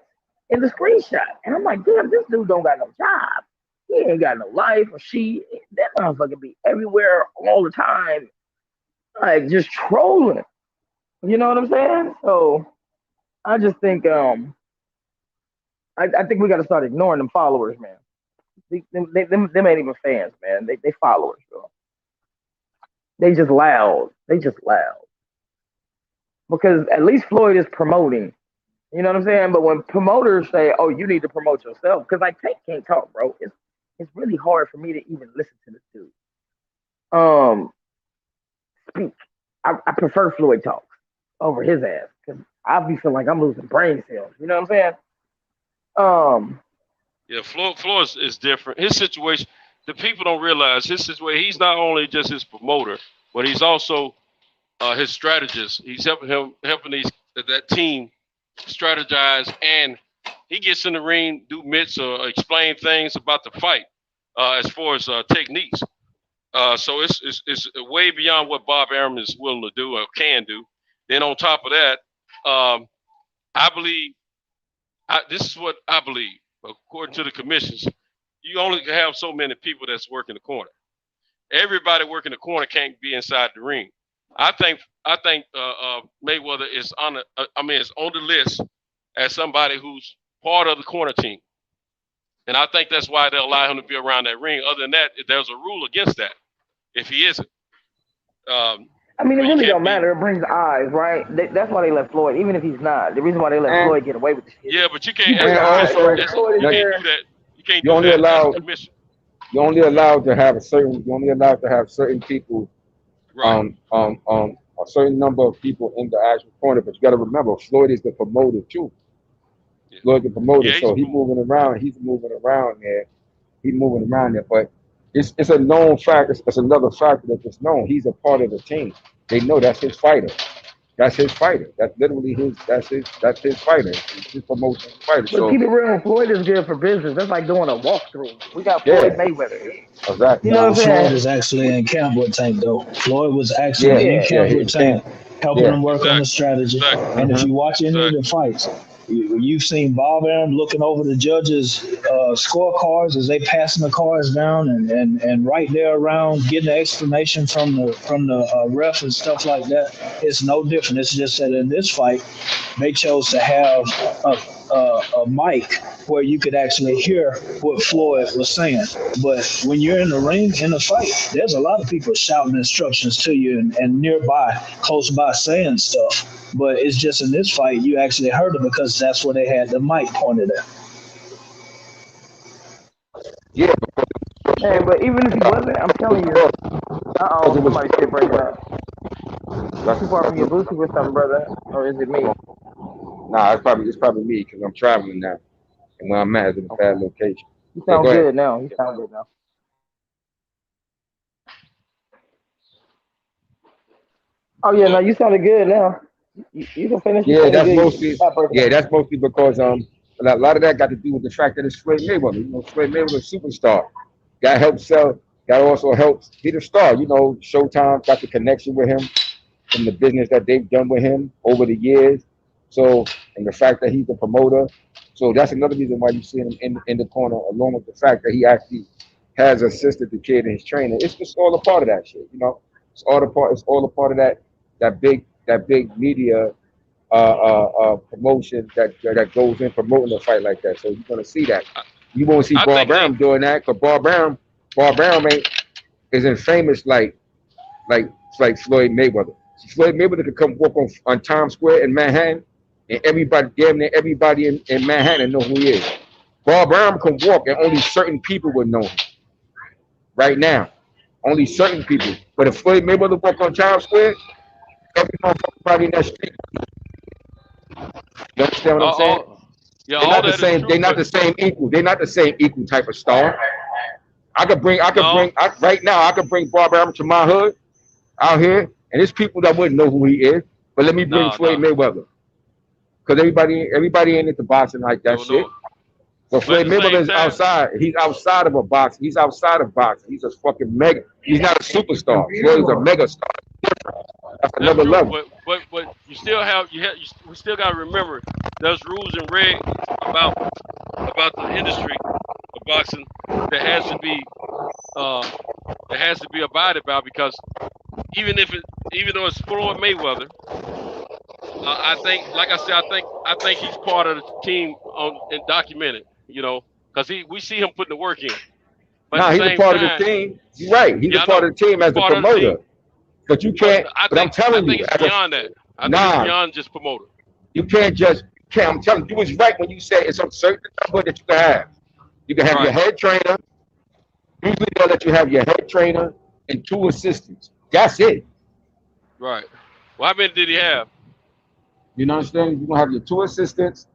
In the screenshot. And I'm like, damn, this dude don't got no job. He ain't got no life or that motherfucker be everywhere all the time. Like just trolling. You know what I'm saying? So I just think I think we gotta start ignoring them followers, man. Them ain't even fans, man. They followers, bro. They just loud. Because at least Floyd is promoting. You know what I'm saying? But when promoters say, "Oh, you need to promote yourself," because like Tank can't talk, bro. It's really hard for me to even listen to this dude. Speak. I prefer Floyd talk over his ass because I be feeling like I'm losing brain cells. You know what I'm saying? Yeah, Floyd is different. His situation, the people don't realize his situation. He's not only just his promoter, but he's also his strategist. He's helping that team strategize, and he gets in the ring, do mitts or explain things about the fight as far as techniques. So it's way beyond what Bob Arum is willing to do or can do. Then on top of that, I believe this is what I believe. According to the commissions, you only can have so many people that's working the corner. Everybody working the corner can't be inside the ring. I think Mayweather is on the list as somebody who's part of the corner team, and I think that's why they'll allow him to be around that ring. Other than that, there's a rule against that if he isn't. I mean, it really don't matter. It brings eyes, right? That's why they let Floyd, even if he's not. The reason why they let Floyd get away with the shit. Yeah, but you can't. You can't do that. You can't do You're only that. allowed. You're only allowed to have certain people. Right. A certain number of people in the actual corner, but you got to remember, Floyd is the promoter too. Yeah. Floyd the promoter, yeah, so he's moving around. He's moving around there. But it's a known fact. It's another factor that's known. He's a part of the team. They know that's his fighter. That's literally his. That's his fighter. It's his promotion fighter. But so, keep it real. Floyd is good for business. That's like doing a walkthrough. We got Floyd Mayweather. Exactly. You know what I'm saying? Floyd is actually in camp with Tank though. Floyd was actually in camp with Tank. helping them work on the strategy. And if you watch any of the fights, you've seen Bob Arum looking over the judges' scorecards as they passing the cards down and right there around getting the explanation from the ref and stuff like that. It's no different. It's just that in this fight, they chose to have a mic where you could actually hear what Floyd was saying. But when you're in the ring, in the fight, there's a lot of people shouting instructions to you and nearby, close by saying stuff. But it's just in this fight, you actually heard it because that's where they had the mic pointed at. Yeah. Hey, but even if he wasn't, I'm telling you. Somebody shit breaking up. Too far from your Bluetooth or something, brother? Or is it me? Nah, it's probably me because I'm traveling now, and where I'm at is in a bad location. You sound good now. You sound good now. Oh yeah, no, you sounded good now. You can finish. Yeah, that's mostly because a lot of that got to do with the fact that it's Floyd Mayweather. You know, Floyd Mayweather is a superstar. That helps sell. That also helps be the star. You know, Showtime got the connection with him from the business that they've done with him over the years. So, and the fact that he's the promoter. So that's another reason why you see him in the corner, along with the fact that he actually has assisted the kid in his training. It's just all a part of that shit, you know. It's all a part of that big media promotion that goes in promoting a fight like that. So you're gonna see that. You won't see Bob Arum doing that, because Bob Arum isn't famous like Floyd Mayweather. Floyd Mayweather could come walk on Times Square in Manhattan, and damn near everybody in Manhattan know who he is. Bob Arum can walk, and only certain people would know him. Right now, only certain people. But if Floyd Mayweather walk on Times Square, everybody in that street. You understand what I'm saying? Yeah, they're not the same. They're not the same equal. They're not the same equal type of star. I could bring Bob Arum to my hood out here, and there's people that wouldn't know who he is. But let me bring Floyd Mayweather, because everybody ain't into boxing like that shit. But Floyd Mayweather is outside. He's outside of a box. He's outside of boxing. He's a fucking mega. He's not a superstar. Floyd's a mega star. That's another level. But you still we still got to remember there's rules and regs about the industry of boxing that has to be abided by, because even though it's Floyd Mayweather, I think he's part of the team and documented, you know, because we see him putting the work in. But he's a part of the team. You're right. He's a part of the team as the promoter. But you can't. But I'm telling you, it's beyond that. I think it's beyond just promoter. You can't just. I'm telling you, was right when you said it's a certain number that you can have. You can have your head trainer. Usually they'll let you have your head trainer and 2 assistants. That's it. Right. Well, how many did he have? You understand? You're gonna have your 2 assistants.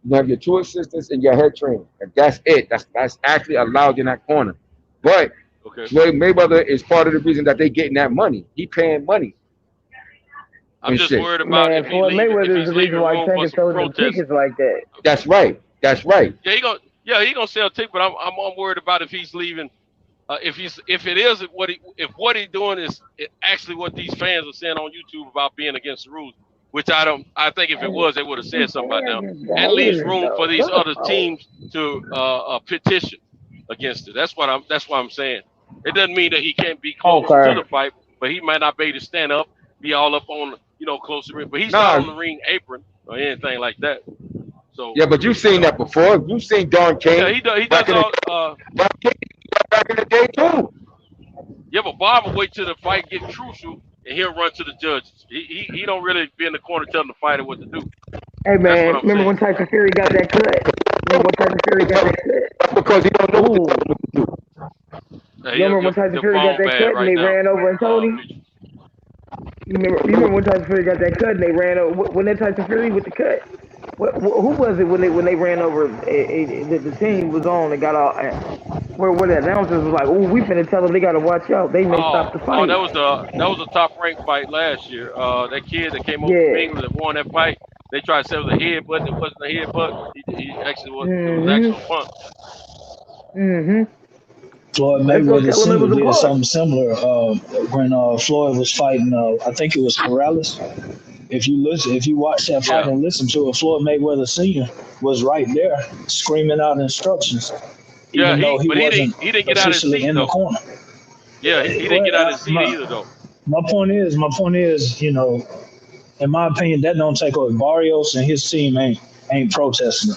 You have your 2 assistants and your head trainer, and that's it. That's actually allowed in that corner. But Floyd Mayweather is part of the reason that they getting that money. He paying money. I'm just worried about if Floyd Mayweather is the reason why he's taking so many tickets like that. That's right. Yeah, he gonna sell tickets, but I'm worried about if he's leaving. If what he's doing is actually what these fans are saying on YouTube about being against the rules, which I think if it was, they would have said something about now. That leaves room for these other teams to petition against it. That's why I'm saying. It doesn't mean that he can't be close to the fight, but he might not be able to stand up, be all up on, close to the ring. But he's not on the ring apron or anything like that. So yeah, but you've seen that before. You've seen Don King. Yeah, he does all. Back in the day too. Yeah, but Bob will wait till the fight get crucial and he'll run to the judges. He don't really be in the corner telling the fighter what to do. Hey man, remember when Tyson Fury got that cut? Because he don't know what to do. Remember when Tyson Fury got that cut and they ran over and told him? You remember when Tyson Fury got that cut and they ran over? When that Tyson Fury with the cut? Who was it when they ran over? The team was on and got all. Where the announcers was like, "Oh, we finna tell them they gotta watch out. They may stop the fight." Oh, that was a top ranked fight last year. That kid that came over from England that won that fight. They tried to say it was a headbutt. It wasn't a headbutt. He actually was. It was actual punch. Floyd Mayweather Sr. did something similar when Floyd was fighting. I think it was Morales. If you watch that fight and listen to it, Floyd Mayweather Sr. was right there screaming out instructions, even though he wasn't didn't get out of his seat, in the corner. Yeah, he didn't get out of his seat either, though. My point is, you know, in my opinion, that don't take away. Barrios and his team ain't protesting.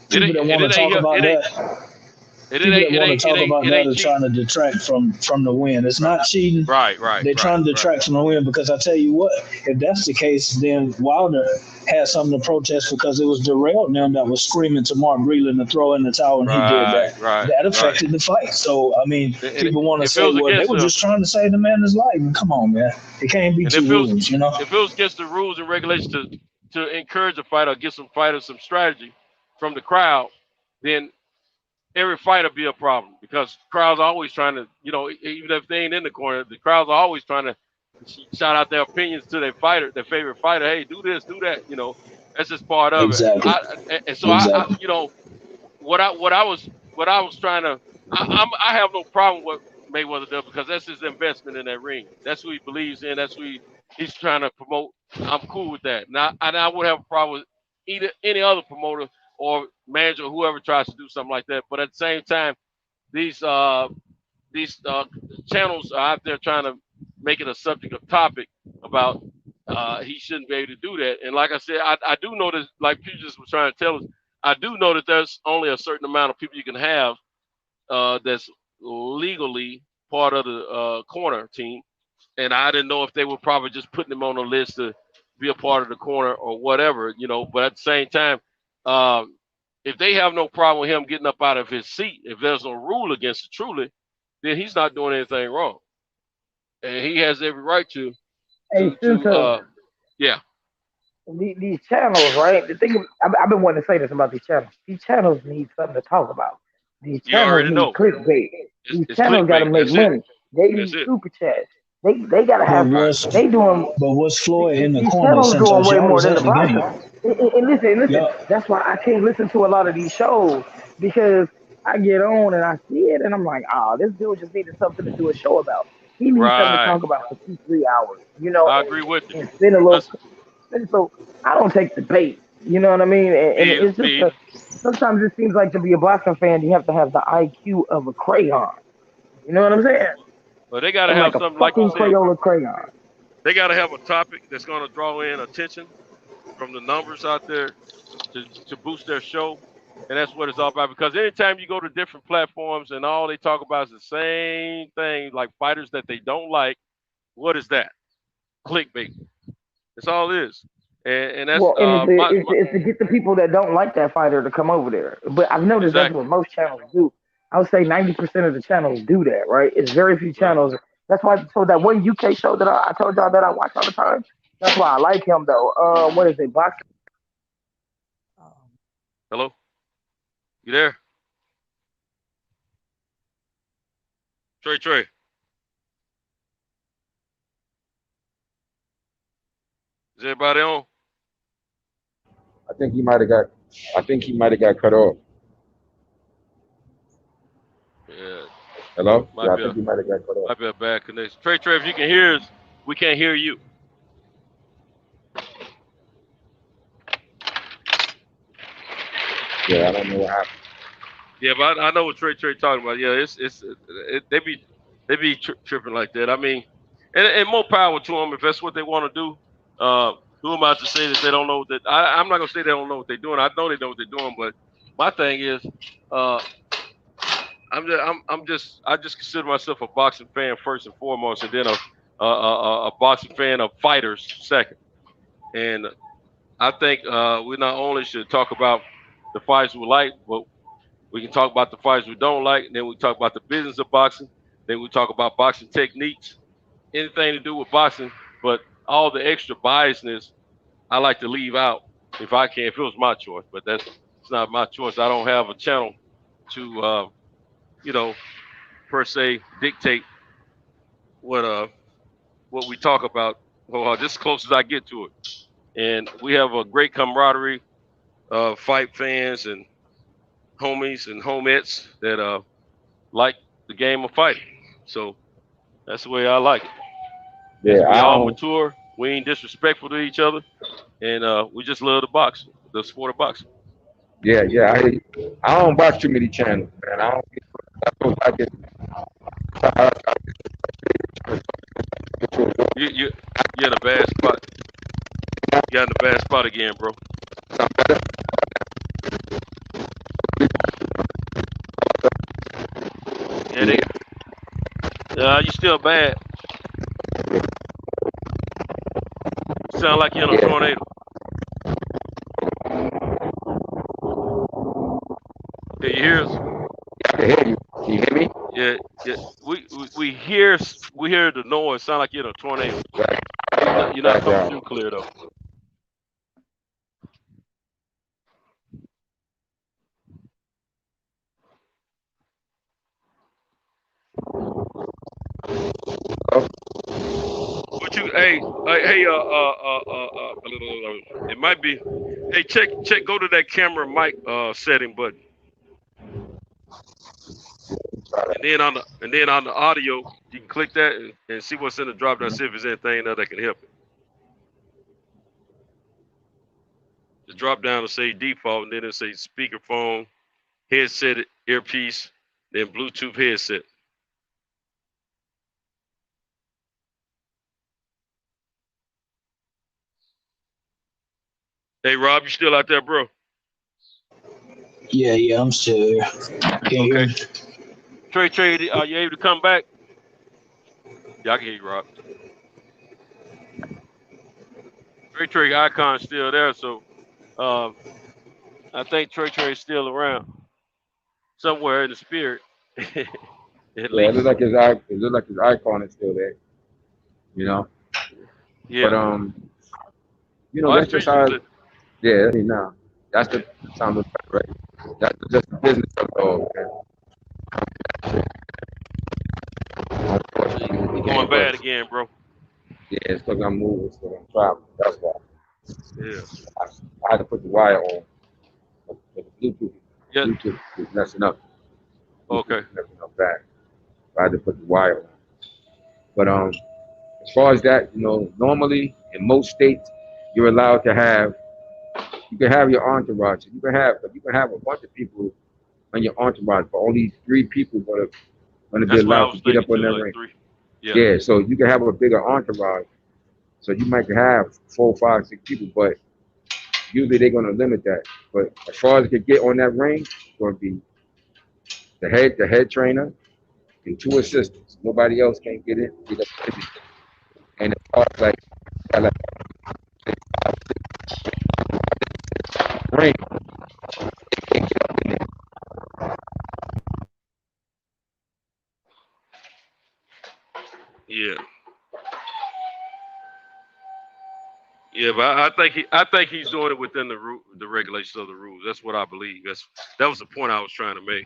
People that want to talk about that. People that want to talk about that are trying to detract from the win. It's not cheating. Right. They're trying to detract from the win because I tell you what, if that's the case, then Wilder had something to protest because it was Darrell and them that was screaming to Mark Breland to throw in the towel, and he did that. That affected the fight. So I mean, people want to say, well, they were just trying to save the man's life. Come on, man, it can't be two rules, you know. If it was against the rules and regulations to encourage a fighter, or give some fighters some strategy from the crowd, then every fight will be a problem because crowds are always trying to, you know, even if they ain't in the corner, the crowds are always trying to shout out their opinions to their fighter, their favorite fighter. Hey, do this, do that. You know, that's just part of it. I, you know, what I was trying to, I have no problem with Mayweather does because that's his investment in that ring. That's who he believes in. That's who he's trying to promote. I'm cool with that. Now, I would have a problem with either any other promoter or manager or whoever tries to do something like that. But at the same time, these channels are out there trying to make it a subject of topic about he shouldn't be able to do that. And like I said, I do know that, like Peter just was trying to tell us, I do know that there's only a certain amount of people you can have that's legally part of the corner team. And I didn't know if they were probably just putting them on a list to be a part of the corner or whatever, you know. But at the same time, if they have no problem with him getting up out of his seat, if there's no rule against it truly, then he's not doing anything wrong. And he has every right to yeah. These channels, right? The thing I've been wanting to say this about these channels. These channels need something to talk about. These channels need clickbait. These channels got to make money. They need super chats. They gotta have. They doing. But what's Floyd in the these corner? Channels doing way more than the boxing. game. And listen. That's why I can't listen to a lot of these shows because I get on and I see it and I'm like, this dude just needed something to do a show about. He needs something to talk about for 2-3 hours. You know. I agree with you. And spend a little. So I don't take the bait. You know what I mean? And it's just sometimes it seems like to be a boxing fan, you have to have the IQ of a crayon. You know what I'm saying? But they got to have something like you said. Crayola crayon. They got to have a topic that's going to draw in attention from the numbers out there to boost their show. And that's what it's all about. Because anytime you go to different platforms and all they talk about is the same thing, like fighters that they don't like, what is that? Clickbait. That's all it is. And that's it's to get the people that don't like that fighter to come over there. But I've noticed that's what most channels do. I would say 90% of the channels do that, right? It's very few channels. That's why. So that one UK show that I told y'all that I watch all the time. That's why I like him though. What is it? Boxing. Hello, you there? Trey. Is everybody on? I think he might have got cut off. Yeah. Hello? I think he might have got cut off. Might be a bad connection. Trey, if you can hear us, we can't hear you. Yeah, I don't know what happened. Yeah, but I know what Trey talking about. Yeah, they be tripping like that. I mean, and more power to them if that's what they want to do. Who am I to say that they don't know that? I'm not gonna say they don't know what they're doing. I know they know what they're doing, but my thing is, I just consider myself a boxing fan first and foremost, and then a boxing fan of fighters second. And I think we not only should talk about the fights we like, but we can talk about the fights we don't like, and then we talk about the business of boxing. Then we talk about boxing techniques, anything to do with boxing, but all the extra biasness I like to leave out if I can, if it was my choice, but it's not my choice. I don't have a channel to, per se dictate what we talk about, just as close as I get to it. And we have a great camaraderie of fight fans and homies and homettes that like the game of fighting. So that's the way I like it. Yeah, We I all don't. mature. We ain't disrespectful to each other, and we just love the boxing, the sport of boxing. Yeah, yeah. I don't watch too many channels, man. I get. You're in a bad spot. You're in a bad spot again, bro. Yeah, you still bad. Sound like you're in a tornado. Can you hear us? I can hear you. Can you hear me? Yeah, yeah. We hear the noise. Sound like you're in a tornado. You're not coming through clear though. What you? Hey, it might be. Hey, check. Go to that camera mic setting button, and then on the audio, you can click that and see what's in the drop down. See if there's anything there that can help it. The drop down will say default, and then it'll say speakerphone, headset, earpiece, then Bluetooth headset. Hey, Rob, you still out there, bro? Yeah, I'm still here. Can you hear me? Trey, are you able to come back? Yeah, I can hear you, Rob. Trey icon's still there, so I think Trey is still around somewhere in the spirit. At It least. looks like his icon is still there. You know. Yeah. But that's just how. Yeah, now that's the sound of right. That's just the business of the dog. You're going bad again, bro. Yeah, it's because I'm moving, it's because I'm traveling. That's why. Yeah. I had to put the wire on. The Bluetooth is messing up. Okay. Messing up bad. I had to put the wire on. But as far as that, normally in most states, you're allowed to have. You can have your entourage. You can have a bunch of people on your entourage, but only 3 people gonna be allowed to get up on that ring. Yeah, so you can have a bigger entourage. So you might have 4, 5, 6 people, but usually they're gonna limit that. But as far as it can get on that ring, it's gonna be the head trainer, and 2 assistants. Nobody else can get in. And as far as ring. Yeah. Yeah, but I think he's doing it within the regulations of the rules. That's what I believe. That was the point I was trying to make.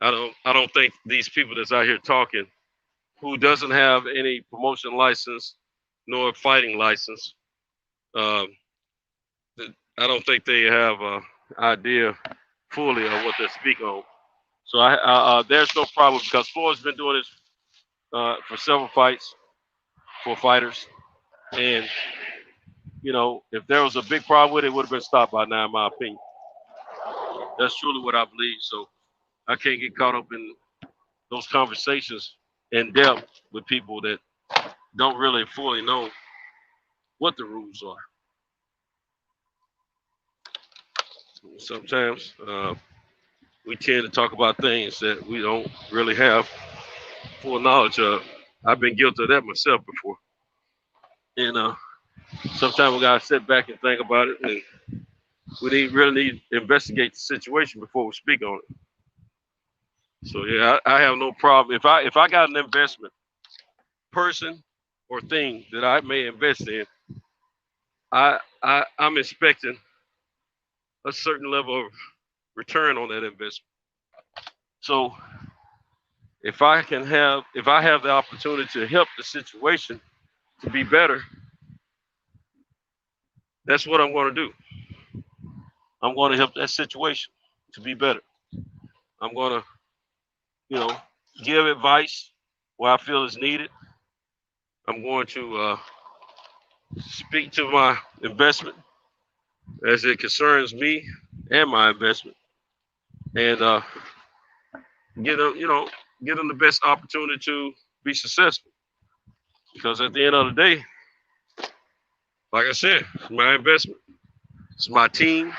I don't think these people that's out here talking, who doesn't have any promotion license nor fighting license, I don't think they have an idea fully of what they're speaking on. So there's no problem because Floyd's been doing this for several fights for fighters, and if there was a big problem with it, it would have been stopped by now, in my opinion. That's truly what I believe. So I can't get caught up in those conversations in depth with people that don't really fully know what the rules are. Sometimes we tend to talk about things that we don't really have full knowledge of. I've been guilty of that myself before. And sometimes we got to sit back and think about it, and we really need to investigate the situation before we speak on it. So yeah, I have no problem. If I got an investment, person or thing that I may invest in, I'm expecting a certain level of return on that investment. So if I have the opportunity to help the situation to be better, that's what I'm going to do. I'm going to help that situation to be better. I'm going to, give advice where I feel is needed. I'm going to speak to my investment as it concerns me and my investment, and get them, get them the best opportunity to be successful. Because at the end of the day, like I said, it's my investment, it's my team,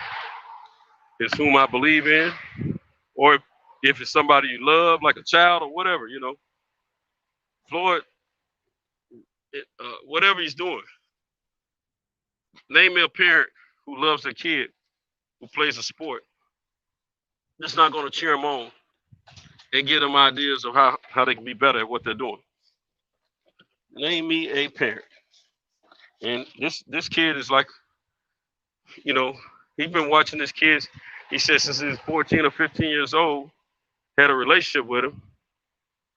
it's whom I believe in, or if it's somebody you love, like a child or whatever, Floyd, whatever he's doing, name me a parent who loves their kid who plays a sport that's not going to cheer them on and give them ideas of how they can be better at what they're doing. Name me a parent. And this kid is like, he's been watching this kid. He said since he was 14 or 15 years old, had a relationship with him,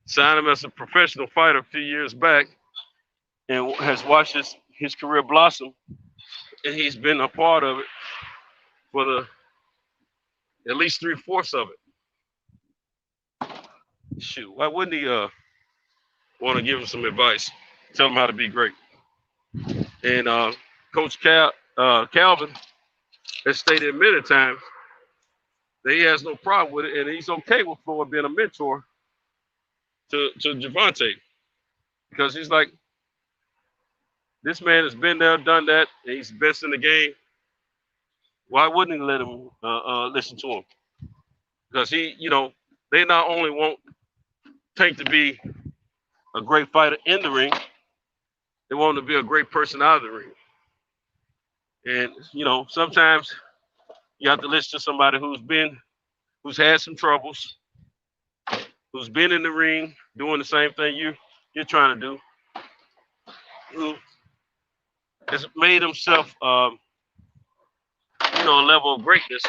signed him as a professional fighter a few years back, and has watched his career blossom. And he's been a part of it for at least 3/4 of it. Shoot, why wouldn't he want to give him some advice? Tell him how to be great. And Coach Calvin has stated many times that he has no problem with it, and he's okay with Floyd being a mentor to Gervonta, because he's like, this man has been there, done that, and he's the best in the game. Why wouldn't he let him listen to him? Because they not only want Tank to be a great fighter in the ring, they want him to be a great person out of the ring. And sometimes you have to listen to somebody who's had some troubles, who's been in the ring doing the same thing you're trying to do, who has made himself a level of greatness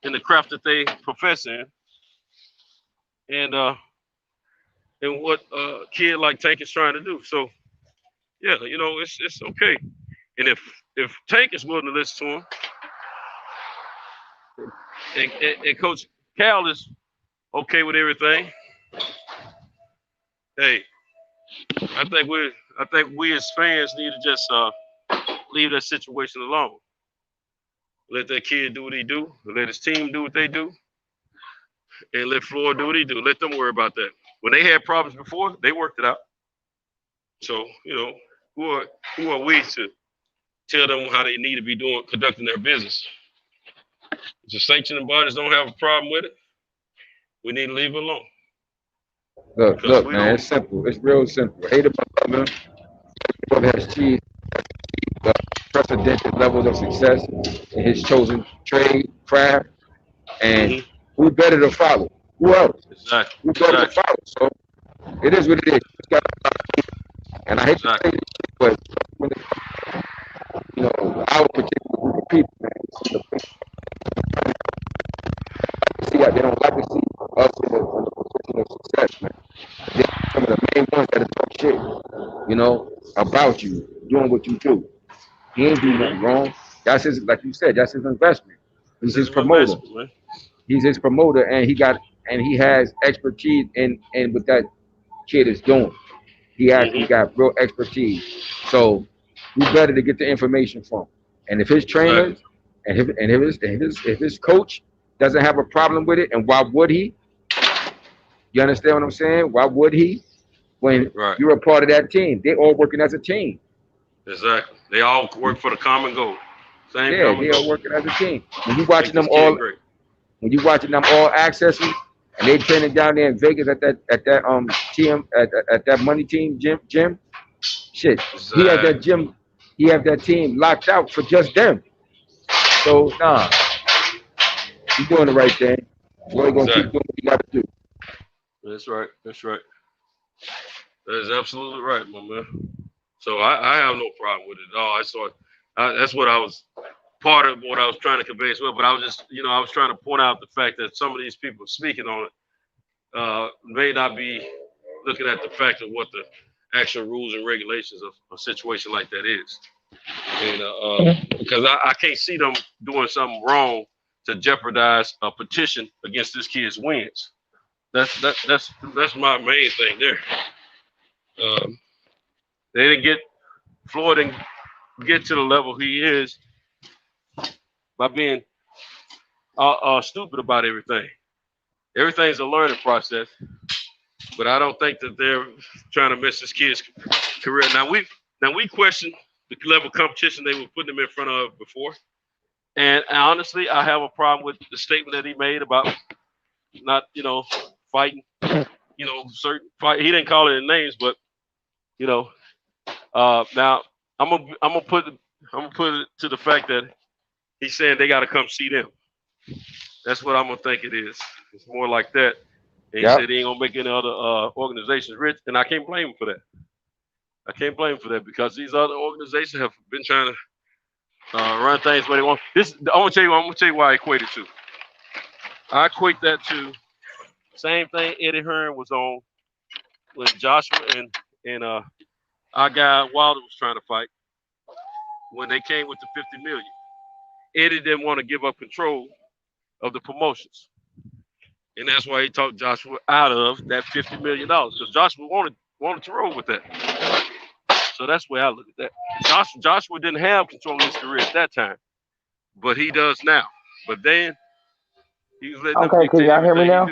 in the craft that they profess in. And what a kid like Tank is trying to do. So yeah, it's okay. And if Tank is willing to listen to him, and Coach Cal is okay with everything, hey, I think we as fans need to just leave that situation alone. Let that kid do what he do, let his team do what they do, and let Floyd do what he do. Let them worry about that. When they had problems before, they worked it out. So, who are we to tell them how they need to be conducting their business? If the sanctioning bodies don't have a problem with it, we need to leave it alone. Look, man, it's simple. It's real simple. Hate about him. Brother has achieved unprecedented levels of success in his chosen trade, craft, and who better to follow? Who else? Exactly. Who better to follow? So it is what it is. And I hate to say this, but when our particular group of people, man, see how they don't like to see us in the position of success, man. They're some of the main ones that talk shit, about you, doing what you do. He ain't doing nothing wrong. That's his, like you said, that's his investment. He's his promoter. He's his promoter, and he has expertise in what that kid is doing. He actually got real expertise. So who better to get the information from? And if his trainer and if his coach doesn't have a problem with it, and why would he? You understand what I'm saying? Why would he? When you're a part of that team, they all working as a team. Exactly. They all work for the common goal. They all working as a team. When you watching them all accesses, and they training down there in Vegas at that team at that money team gym. Shit, he had that gym, he had that team locked out for just them. So he's doing the right thing. We're gonna keep doing what you gotta do. That's right. That is absolutely right, my man. So I have no problem with it at all. That's what I was part of what I was trying to convey as well. But I was just, I was trying to point out the fact that some of these people speaking on it may not be looking at the fact of what the actual rules and regulations of a situation like that is. And because I can't see them doing something wrong to jeopardize a petition against this kid's wins. That's my main thing there. They didn't get Floyd didn't get to the level he is by being stupid about everything. Everything's a learning process, but I don't think that they're trying to mess this kid's career. Now we question the level of competition they were putting him in front of before, and honestly, I have a problem with the statement that he made about not, fighting, certain fight. He didn't call it in names, but now I'm gonna put it to the fact that he's saying they got to come see them. That's what I'm gonna think it is. It's more like that. And he said he ain't gonna make any other organizations rich, and I can't blame him for that. I can't blame him for that because these other organizations have been trying to run things where they want. I'm gonna tell you why I equate it to. I equate that to same thing Eddie Hearn was on when Joshua and our guy Wilder was trying to fight when they came with the $50 million. Eddie didn't want to give up control of the promotions. And that's why he talked Joshua out of that $50 million because Joshua wanted to roll with that. So that's the way I look at that. Joshua didn't have control of his career at that time, but he does now. But then he was letting them Okay, can y'all hear me now?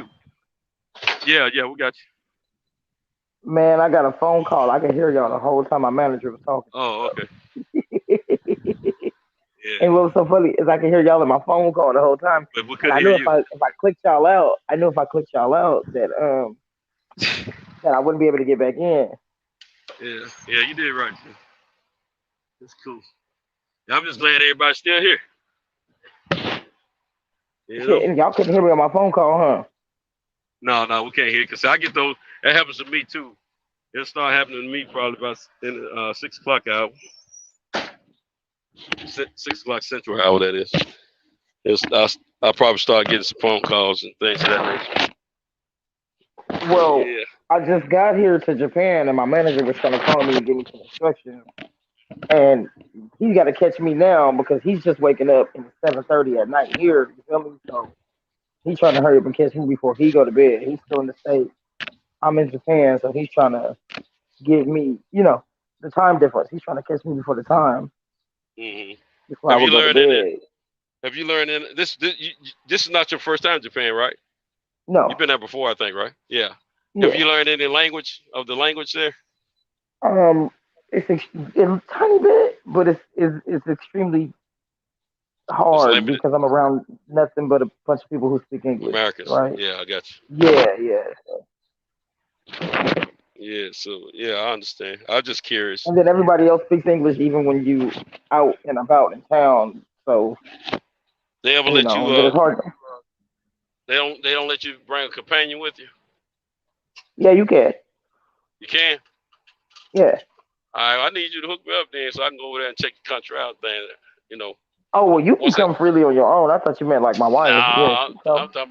Yeah, we got you. Man, I got a phone call. I could hear y'all the whole time my manager was talking. Oh, okay. Yeah. And what was so funny is I could hear y'all in my phone call the whole time. But we couldn't I knew hear if I clicked y'all out, that that I wouldn't be able to get back in. Yeah, you did right. That's cool. I'm just glad everybody's still here. Shit, and y'all couldn't hear me on my phone call, huh? No, we can't hear it because I get those. That happens to me too. It'll start happening to me probably about in 6 o'clock hour. 6 o'clock Central hour, that is. I'll probably start getting some phone calls and things of that nature. Well, I just got here to Japan and my manager was trying to call me and give me some instructions. And he's got to catch me now because he's just waking up at 7:30 at night here. You feel me? So he's trying to hurry up and catch me before he go to bed. He's still in the States. I'm in Japan, so he's trying to give me, the time difference. He's trying to catch me before the time. Mm-hmm. Have you learned in this? This is not your first time in Japan, right? No. You've been there before, I think, right? Yeah. Have you learned any language there? It's a tiny bit, but it's extremely hard because I'm around nothing but a bunch of people who speak English. Americans, right? Yeah, I got you. Yeah. Yeah, so I understand. I'm just curious. And then everybody else speaks English even when you out and about in town. So they ever let you? It's hard. They don't let you bring a companion with you. Yeah, you can. You can. Yeah. All right, I need you to hook me up then so I can go over there and check the country out then. Oh well, you can come freely on your own. I thought you meant like my wife. Nah, I'm talking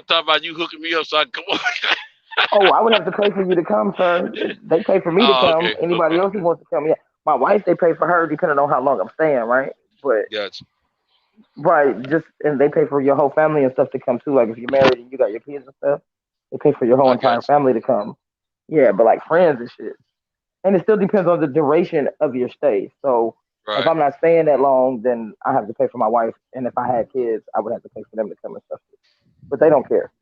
about you hooking me up so I can come on. Oh, I would have to pay for you to come, sir. They pay for me to come. Okay. Anybody else who wants to come, yeah. My wife, they pay for her depending on how long I'm staying, right? But gotcha. Right, and they pay for your whole family and stuff to come too. Like if you're married and you got your kids and stuff, they pay for your whole entire family to come. Yeah, but like friends and shit. And it still depends on the duration of your stay. So if I'm not staying that long, then I have to pay for my wife. And if I had kids, I would have to pay for them to come and stuff. But they don't care.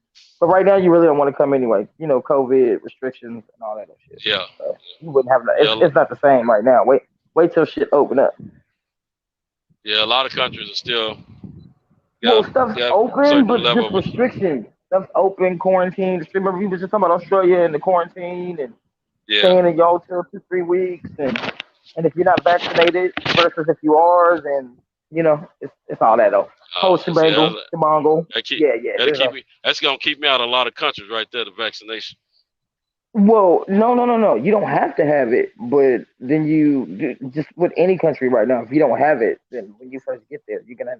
But right now, you really don't want to come anyway. COVID restrictions and all that shit. Yeah. So you wouldn't have. It's not the same right now. Wait till shit open up. Yeah, a lot of countries are still. Stuff's open, but just restrictions. Stuff's open, quarantine. Remember, we were just talking about Australia and the quarantine and staying in your hotel 2-3 weeks, and if you're not vaccinated versus if you are, then it's all that though. Whole shebang, That's gonna keep me out of a lot of countries right there. The vaccination. Well, no. You don't have to have it, but then you just with any country right now. If you don't have it, then when you first get there, you're gonna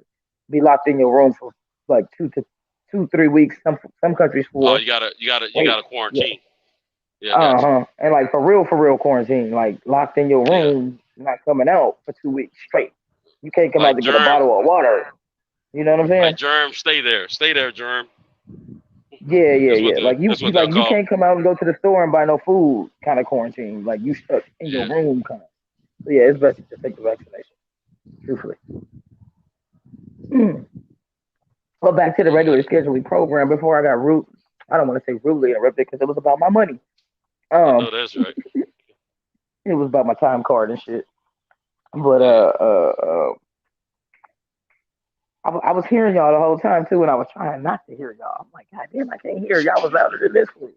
be locked in your room for like 2-3 weeks. Some countries for. Oh, you gotta quarantine. Yeah. And like for real quarantine, like locked in your room, not coming out for 2 weeks straight. You can't come out to get a bottle of water. You know what I'm saying? Like Germ, stay there, Germ. Yeah. Like you That's what they'll like you call. can't come out and go to the store and buy no food kind of quarantine. Like you stuck in your room kind of. So yeah, it's best to just take the vaccination. Truthfully. Well, back to the regular scheduling program. Before I got I don't want to say rudely interrupted because it was about my money. I know that's right. It was about my time card and shit. But I was hearing y'all the whole time too, and I was trying not to hear y'all. I'm like, God damn, I can't hear y'all. Was louder than this one.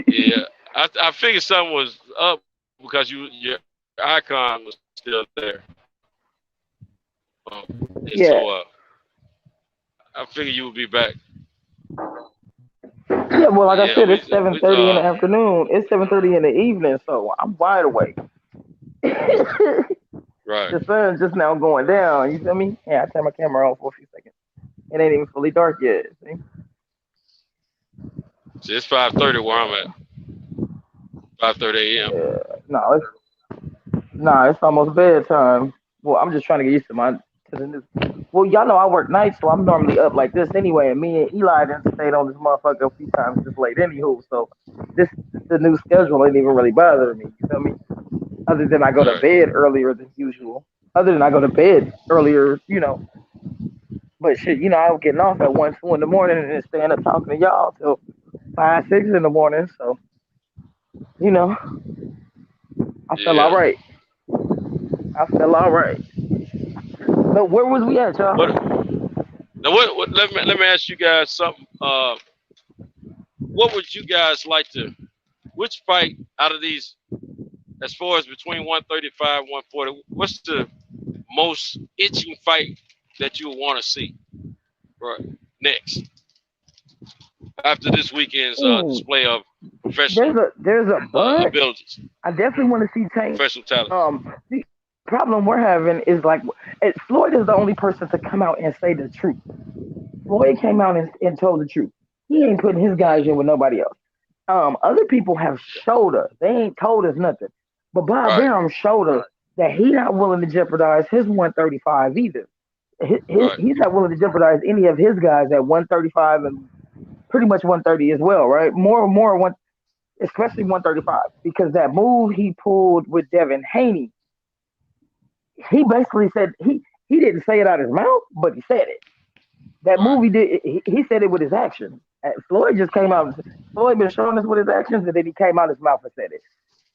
Yeah, I figured something was up because your icon was still there. So I figured you would be back. Yeah, well, like I said, it's 7:30 in the afternoon. It's 7:30 in the evening, so I'm wide awake. Right. The sun's just now going down. You feel me? Yeah, I turned my camera on for a few seconds. It ain't even fully dark yet. See? See, it's 5:30 where I'm at. 5:30 a.m. Yeah, it's almost bedtime. Well, I'm just trying to get used to the new. Well, y'all know I work nights, so I'm normally up like this anyway. And me and Eli done stayed on this motherfucker a few times this late, anywho. So the new schedule ain't even really bothering me. You feel me? Other than I go to bed earlier than usual. Other than I go to bed earlier, But shit, I was getting off at 1, 2 in the morning and then staying up talking to y'all till 5, 6 in the morning. So, I felt all right. But where was we at, y'all? Now, let me ask you guys something. What would you guys like to? Which fight out of these, as far as between 135 and 140, what's the most itching fight that you want to see? Right next, after this weekend's display of professional there's a bunch. abilities. I definitely want to see Tank. Professional talent. The problem we're having is like Floyd is the only person to come out and say the truth. Floyd came out and told the truth. He ain't putting his guys in with nobody else. Other people have showed us. They ain't told us nothing. But Bob Arum showed us that he not willing to jeopardize his 135 either. He's not willing to jeopardize any of his guys at 135 and pretty much 130 as well, right? More especially 135, because that move he pulled with Devin Haney, he basically said he didn't say it out of his mouth, but he said it. That move he did, he said it with his actions. Floyd just came out. Floyd been showing us with his actions, and then he came out his mouth and said it.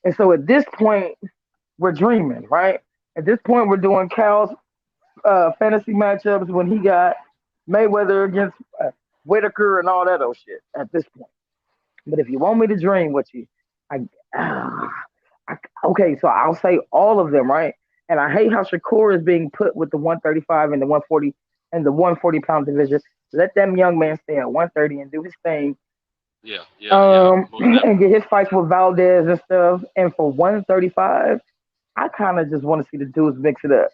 And so at this point, we're dreaming, right? At this point, we're doing Cal's fantasy matchups when he got Mayweather against Whitaker and all that old shit at this point. But if you want me to dream with you, okay, so I'll say all of them, right? And I hate how Shakur is being put with the 135 and the 140 and the 140-pound division. Let them young man stay at 130 and do his thing. And get his fights with Valdez and stuff. And for 135, I kind of just want to see the dudes mix it up.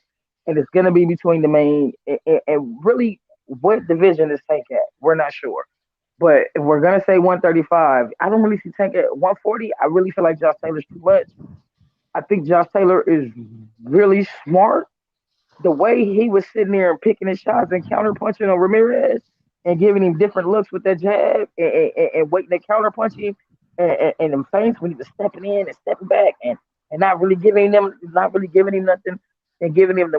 And it's going to be between the main and really what division is Tank at? We're not sure. But if we're going to say 135, I don't really see Tank at 140. I really feel like Josh Taylor's too much. I think Josh Taylor is really smart. The way he was sitting there and picking his shots and counter-punching on Ramirez and giving him different looks with that jab and waiting to counter-punch him and them feints when he was stepping in and stepping back and not really giving him nothing and giving him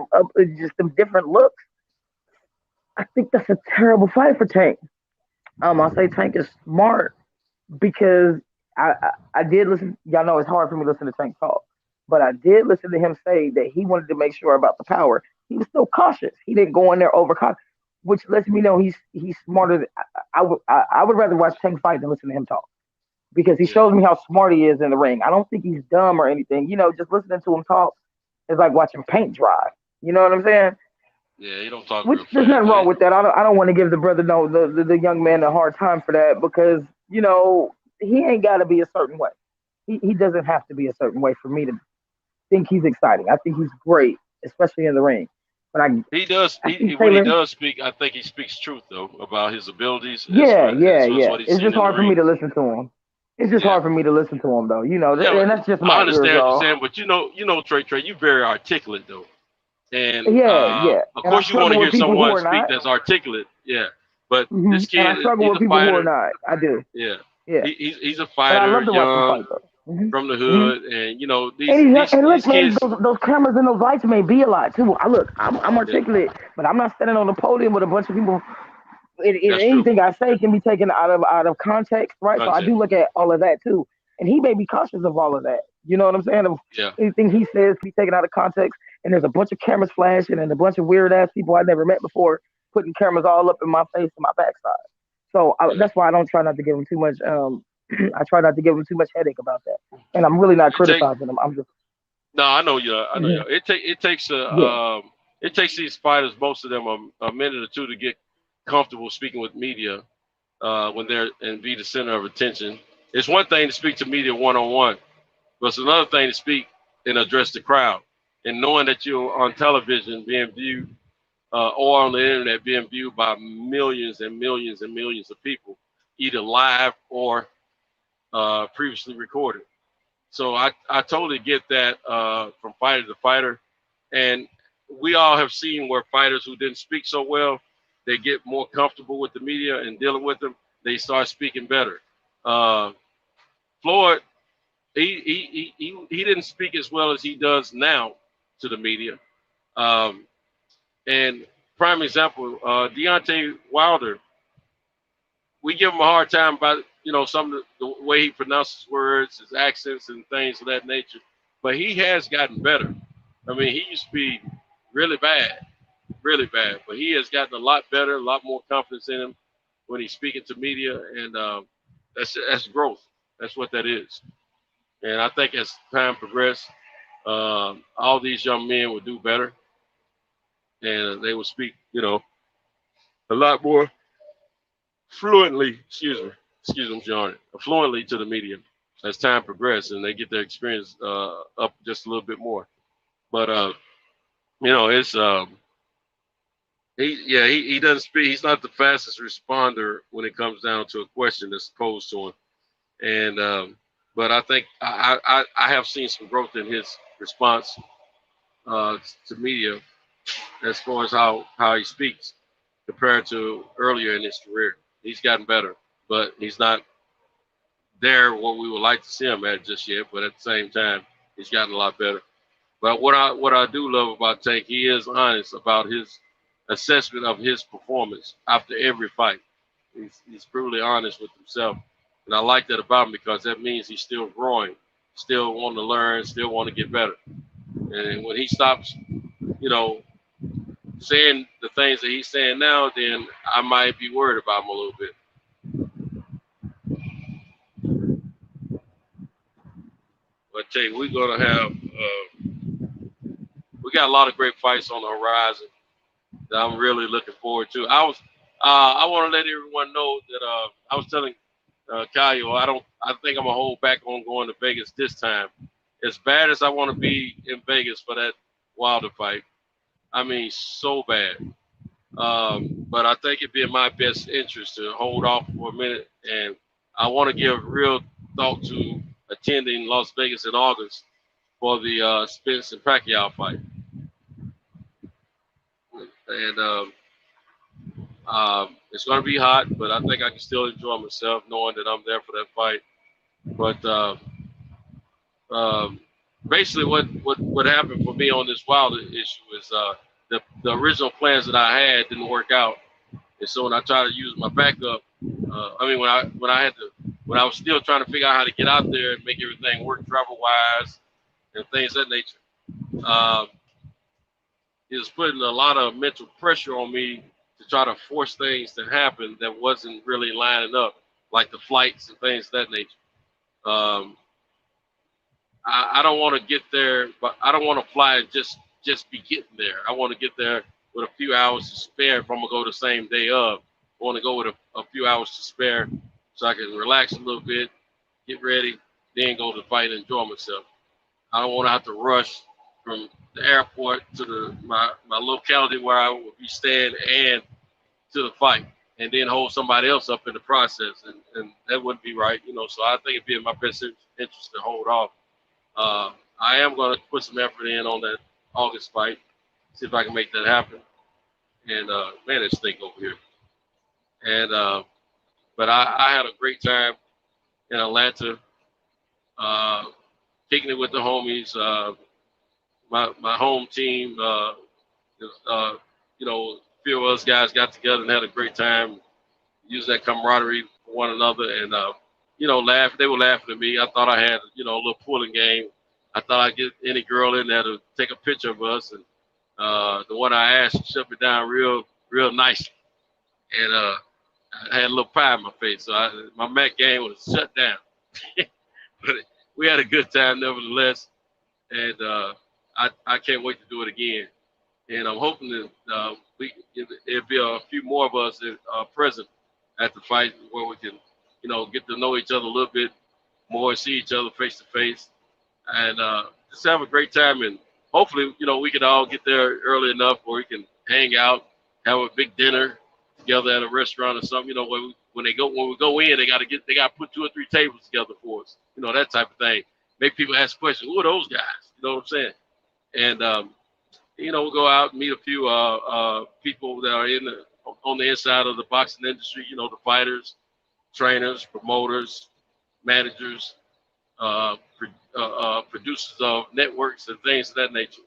just them different looks. I think that's a terrible fight for Tank. I'll say Tank is smart because I did listen. Y'all know it's hard for me to listen to Tank talk, but I did listen to him say that he wanted to make sure about the power. He was still cautious. He didn't go in there overcautious, which lets me know he's smarter. I would rather watch Tank fight than listen to him talk because he shows me how smart he is in the ring. I don't think he's dumb or anything. Just listening to him talk is like watching paint dry. You know what I'm saying? Yeah, you don't talk. Which there's nothing wrong with that. I don't want to give the brother the young man a hard time for that because he ain't got to be a certain way. He doesn't have to be a certain way for me to think he's exciting. I think he's great, especially in the ring. But he does. When he does speak, I think he speaks truth though about his abilities. Yeah. It's just hard for me to listen to him. It's just hard for me to listen to him though. And that's just my. I understand what you're saying, but Trey, you're very articulate though. And of course you want to hear someone speak that's articulate. Yeah. But this kid, and I struggle with people who are not. I do. Yeah. Yeah. He's a But I fighter, love to watch him young, fight though. from the hood, and you know these And, and look, these man, kids. those cameras and those lights may be a lot too. I'm articulate, but I'm not standing on the podium with a bunch of people. Anything I say can be taken out of context, right? So I do look at all of that too, and he may be cautious of all of that. You know what I'm saying? Anything he says can be taken out of context, and there's a bunch of cameras flashing and a bunch of weird ass people I never met before putting cameras all up in my face and my backside. So that's why I don't try not to give him too much. I try not to give him too much headache about that, and I'm really not criticizing him. I'm just. No, I know you. I know you. It takes these fighters, most of them, a minute or two to get comfortable speaking with media when they're and be the center of attention. It's one thing to speak to media one-on-one, but it's another thing to speak and address the crowd. And knowing that you're on television being viewed or on the internet being viewed by millions and millions and millions of people, either live or previously recorded. So I totally get that from fighter to fighter. And we all have seen where fighters who didn't speak so well, they get more comfortable with the media and dealing with them. They start speaking better. Floyd, he didn't speak as well as he does now to the media. And prime example, Deontay Wilder, we give him a hard time about, you know, some of the way he pronounces words, his accents and things of that nature. But he has gotten better. I mean, he used to be really bad. But he has gotten a lot better, a lot more confidence in him when he's speaking to media. And that's growth. That's what that is. And I think as time progresses, all these young men will do better. And they will speak, you know, a lot more fluently, fluently to the media as time progresses and they get their experience up just a little bit more. But you know, it's he doesn't speak. He's not the fastest responder when it comes down to a question that's posed to him. And but I think I have seen some growth in his response to media as far as how he speaks compared to earlier in his career. He's gotten better, but he's not there what we would like to see him at just yet. But at the same time, he's gotten a lot better. But what I do love about Tank, he is honest about his assessment of his performance after every fight. He's brutally honest with himself, and I like that about him because that means he's still growing, still wanting to learn, still want to get better. And when he stops, you know, saying the things that he's saying now, then I might be worried about him a little bit. But Jay, we're gonna have we got a lot of great fights on the horizon that I'm really looking forward to. I want to let everyone know that I was telling Caio, I think I'm gonna hold back on going to Vegas this time. As bad as I want to be in Vegas for that Wilder fight, I mean, so bad. But I think it'd be in my best interest to hold off for a minute. And I want to give real thought to attending Las Vegas in August for the Spence and Pacquiao fight. And it's going to be hot, but I think I can still enjoy myself knowing that I'm there for that fight. But basically what happened for me on this Wilder issue is the original plans that I had didn't work out, and so when I tried to use my backup, when I was still trying to figure out how to get out there and make everything work travel wise and things of that nature, it was putting a lot of mental pressure on me to try to force things to happen that wasn't really lining up, like the flights and things of that nature. I don't want to get there, but I don't want to fly and just be getting there. I want to get there with a few hours to spare if I'm going to go the same day of. I want to go with a few hours to spare so I can relax a little bit, get ready, then go to the fight and enjoy myself. I don't want to have to rush from the airport to my locality where I would be staying and to the fight and then hold somebody else up in the process. And that wouldn't be right, you know, so I think it'd be in my best interest to hold off. I am going to put some effort in on that August fight, see if I can make that happen. And man, it's stink over here. And but I had a great time in Atlanta, kicking it with the homies. My home team, you know, a few of us guys got together and had a great time, used that camaraderie for one another, and you know, they were laughing at me. I thought I had, you know, a little pulling game. I thought I'd get any girl in there to take a picture of us, and the one I asked shut me down real nicely, and I had a little pie in my face, so my Mac game was shut down. But we had a good time nevertheless, and I can't wait to do it again. And I'm hoping that it'll be a few more of us that are present at the fight, where we can, you know, get to know each other a little bit more, see each other face to face, and just have a great time. And hopefully, you know, we can all get there early enough where we can hang out, have a big dinner together at a restaurant or something. You know, when we go in, they got to put 2 or 3 tables together for us. You know, that type of thing. Make people ask questions. Who are those guys? You know what I'm saying? And you know, we'll go out and meet a few people that are on the inside of the boxing industry. You know, the fighters, trainers, promoters, managers, producers of networks and things of that nature.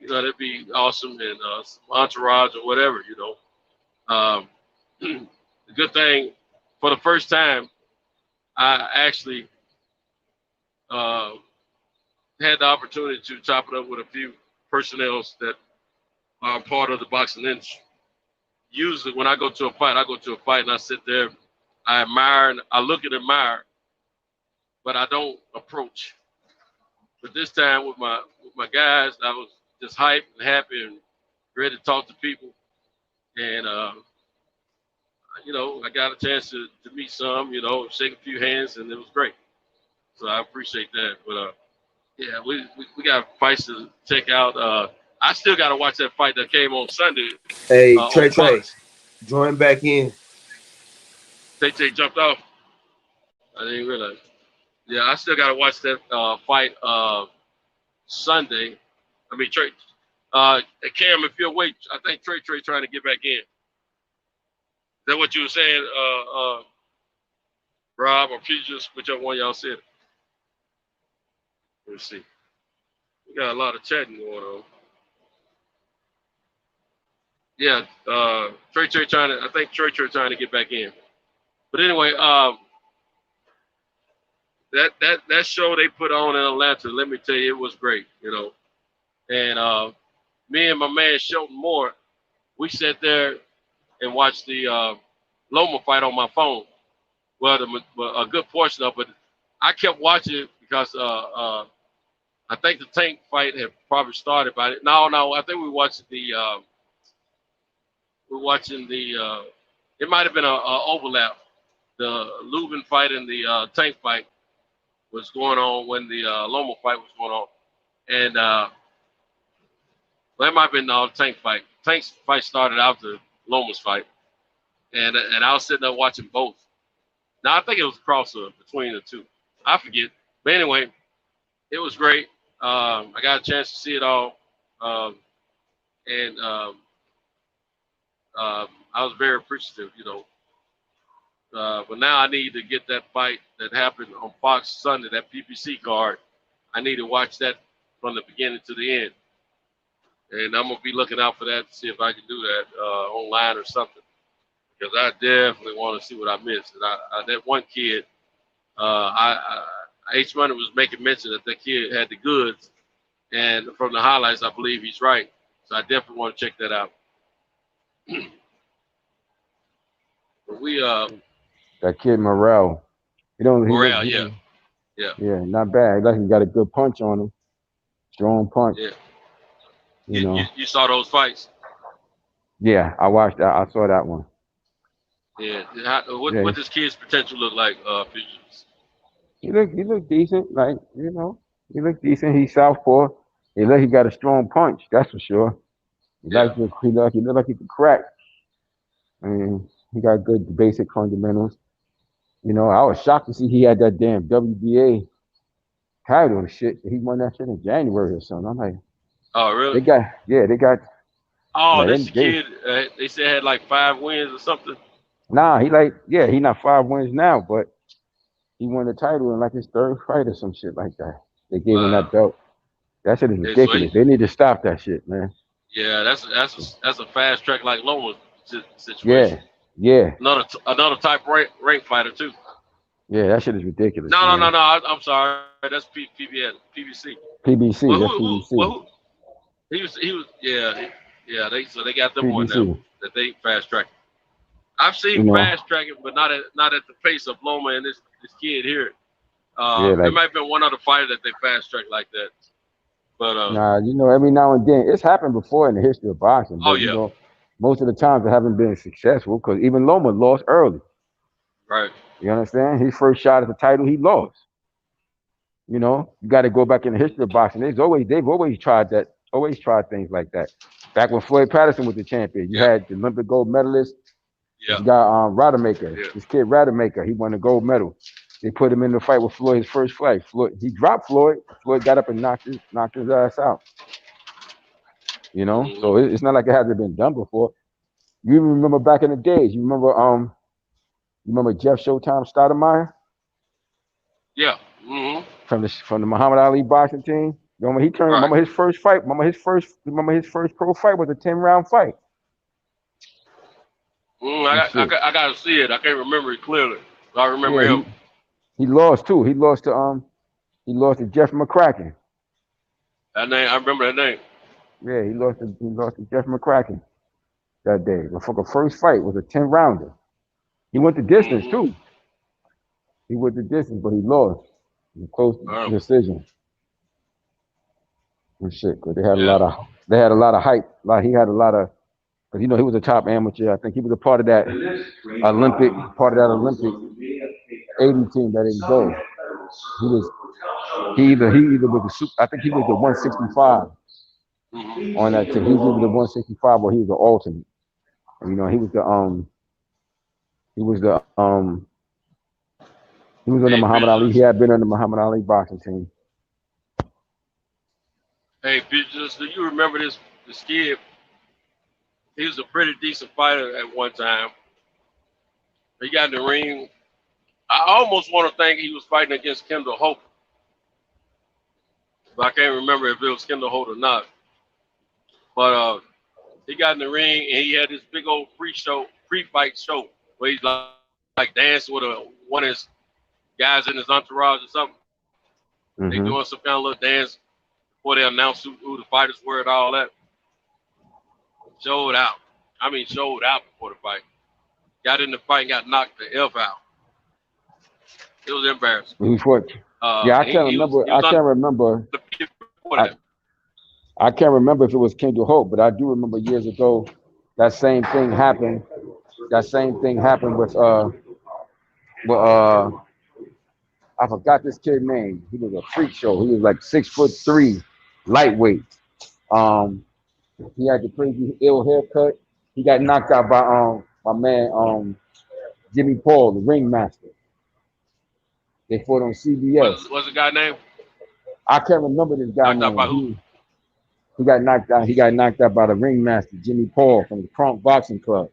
You know, that'd be awesome, and some entourage or whatever, you know. The good thing, for the first time, I actually had the opportunity to chop it up with a few personnel that are part of the boxing industry. Usually when I go to a fight and I sit there, I admire and I look and admire, but I don't approach. But this time with my guys, I was just hyped and happy and ready to talk to people. And you know, I got a chance to meet some, you know, shake a few hands, and it was great. So I appreciate that. But yeah, we got fights to check out. I still got to watch that fight that came on Sunday. Hey, Trey, join back in. Tay jumped off. I didn't realize. Yeah, I still got to watch that fight Sunday. I mean, Trey, Cam, if you're awake, I think Trey trying to get back in. Is that what you were saying, Rob or Fugius, whichever one y'all said? Let's see. We got a lot of chatting going on. Yeah, Trey trying to. I think Trey trying to get back in. But anyway, that show they put on in Atlanta, let me tell you, it was great. You know, and me and my man Shelton Moore, we sat there and watched the Loma fight on my phone. Well, a good portion of it, I kept watching it because I think the Tank fight had probably started by it. No, I think we were watching the. It might have been a overlap. The Lubin fight and the Tank fight was going on when the Loma fight was going on, and that might have been the Tank fight. Tank's fight started after Loma's fight, and I was sitting there watching both. Now I think it was a crossover between the two. I forget, but anyway, it was great. I got a chance to see it all, and I was very appreciative, you know. But now I need to get that fight that happened on Fox Sunday, that PPC card. I need to watch that from the beginning to the end. And I'm going to be looking out for that to see if I can do that online or something. Because I definitely want to see what I missed. And that one kid, H. Money was making mention that kid had the goods. And from the highlights, I believe he's right. So I definitely want to check that out. But we that kid Morrell. Morrell, yeah, not bad. He got a good punch on him, strong punch. Yeah, you know. You saw those fights? Yeah, I watched that. I saw that one. Yeah. What does kid's potential look like? He look decent. Like, you know, he look decent. He's southpaw. He got a strong punch. That's for sure. He look like he could crack. I mean, he got good basic fundamentals. You know, I was shocked to see he had that damn WBA title and shit. He won that shit in January or something. I'm like, oh really? They got Oh, Like this kid, they said had like 5 wins or something. nah, he not 5 wins now, but he won the title in like his 3rd fight or some shit like that. They gave him that belt. That shit is Yeah, so ridiculous. They need to stop that shit, man. Yeah, that's a fast track like Loma situation. Yeah. Another type rank fighter too. Yeah, that shit is ridiculous. No. I'm sorry. That's PBC. PBC. Well, That's PBC. He was. Yeah. They got them one now that they fast track. I've seen fast tracking, but not at the pace of Loma and this kid here. There might have been one other fighter that they fast track like that. But nah, every now and then it's happened before in the history of boxing. But, most of the times it haven't been successful because even Loma lost early. Right. You understand? His first shot at the title, he lost. You got to go back in the history of boxing. They've always tried that. Always tried things like that. Back when Floyd Patterson was the champion, you had the Olympic gold medalist. Yeah. You got Rademacher. Yeah. This kid Rademacher, he won the gold medal. They put him in the fight with Floyd, his first fight. He dropped Floyd. Floyd got up and knocked his ass out. So it's not like it hasn't been done before. You even remember back in the days. You remember Jeff Showtime Stoudemire? Yeah. Mm-hmm. From the Muhammad Ali boxing team. Remember he turned. Right. Remember his first fight. Remember his first pro fight was a 10-round fight. I gotta see it. I can't remember it clearly. I remember him. He lost too. He lost to Jeff McCracken. That name, I remember that name. Yeah, he lost to Jeff McCracken that day. The first fight was a 10-rounder. He went the distance too. He went the distance, but he lost. It was a close decision. And shit, because they had a lot of hype. He had a lot of, because he was a top amateur. I think he was a part of that Olympic 80 team that didn't go. He either was I think he was the 165 on that team. He was either the 165 or he was the alternate. And, he was on the Muhammad Ali. He had been on the Muhammad Ali boxing team. Hey, Business, do you remember this kid? He was a pretty decent fighter at one time. He got in the ring. I almost want to think he was fighting against Kendall Holt. But I can't remember if it was Kendall Holt or not. But he got in the ring and he had this big old pre-fight show where he's like dancing with one of his guys in his entourage or something. They doing some kind of little dance before they announced who the fighters were and all that. Showed out before the fight. Got in the fight and got knocked the F out. It was embarrassing. I can't remember. I can't remember if it was Kendall Holt, but I do remember years ago that same thing happened. That same thing happened with I forgot this kid's name. He was a freak show. He was like 6'3", lightweight. He had the crazy ill haircut. He got knocked out by my man Jimmy Paul, the ringmaster. They fought on CBS. What's the guy name? I can't remember this guy name. He got knocked out. He got knocked out by the ringmaster, Jimmy Paul, from the Kronk Boxing Club.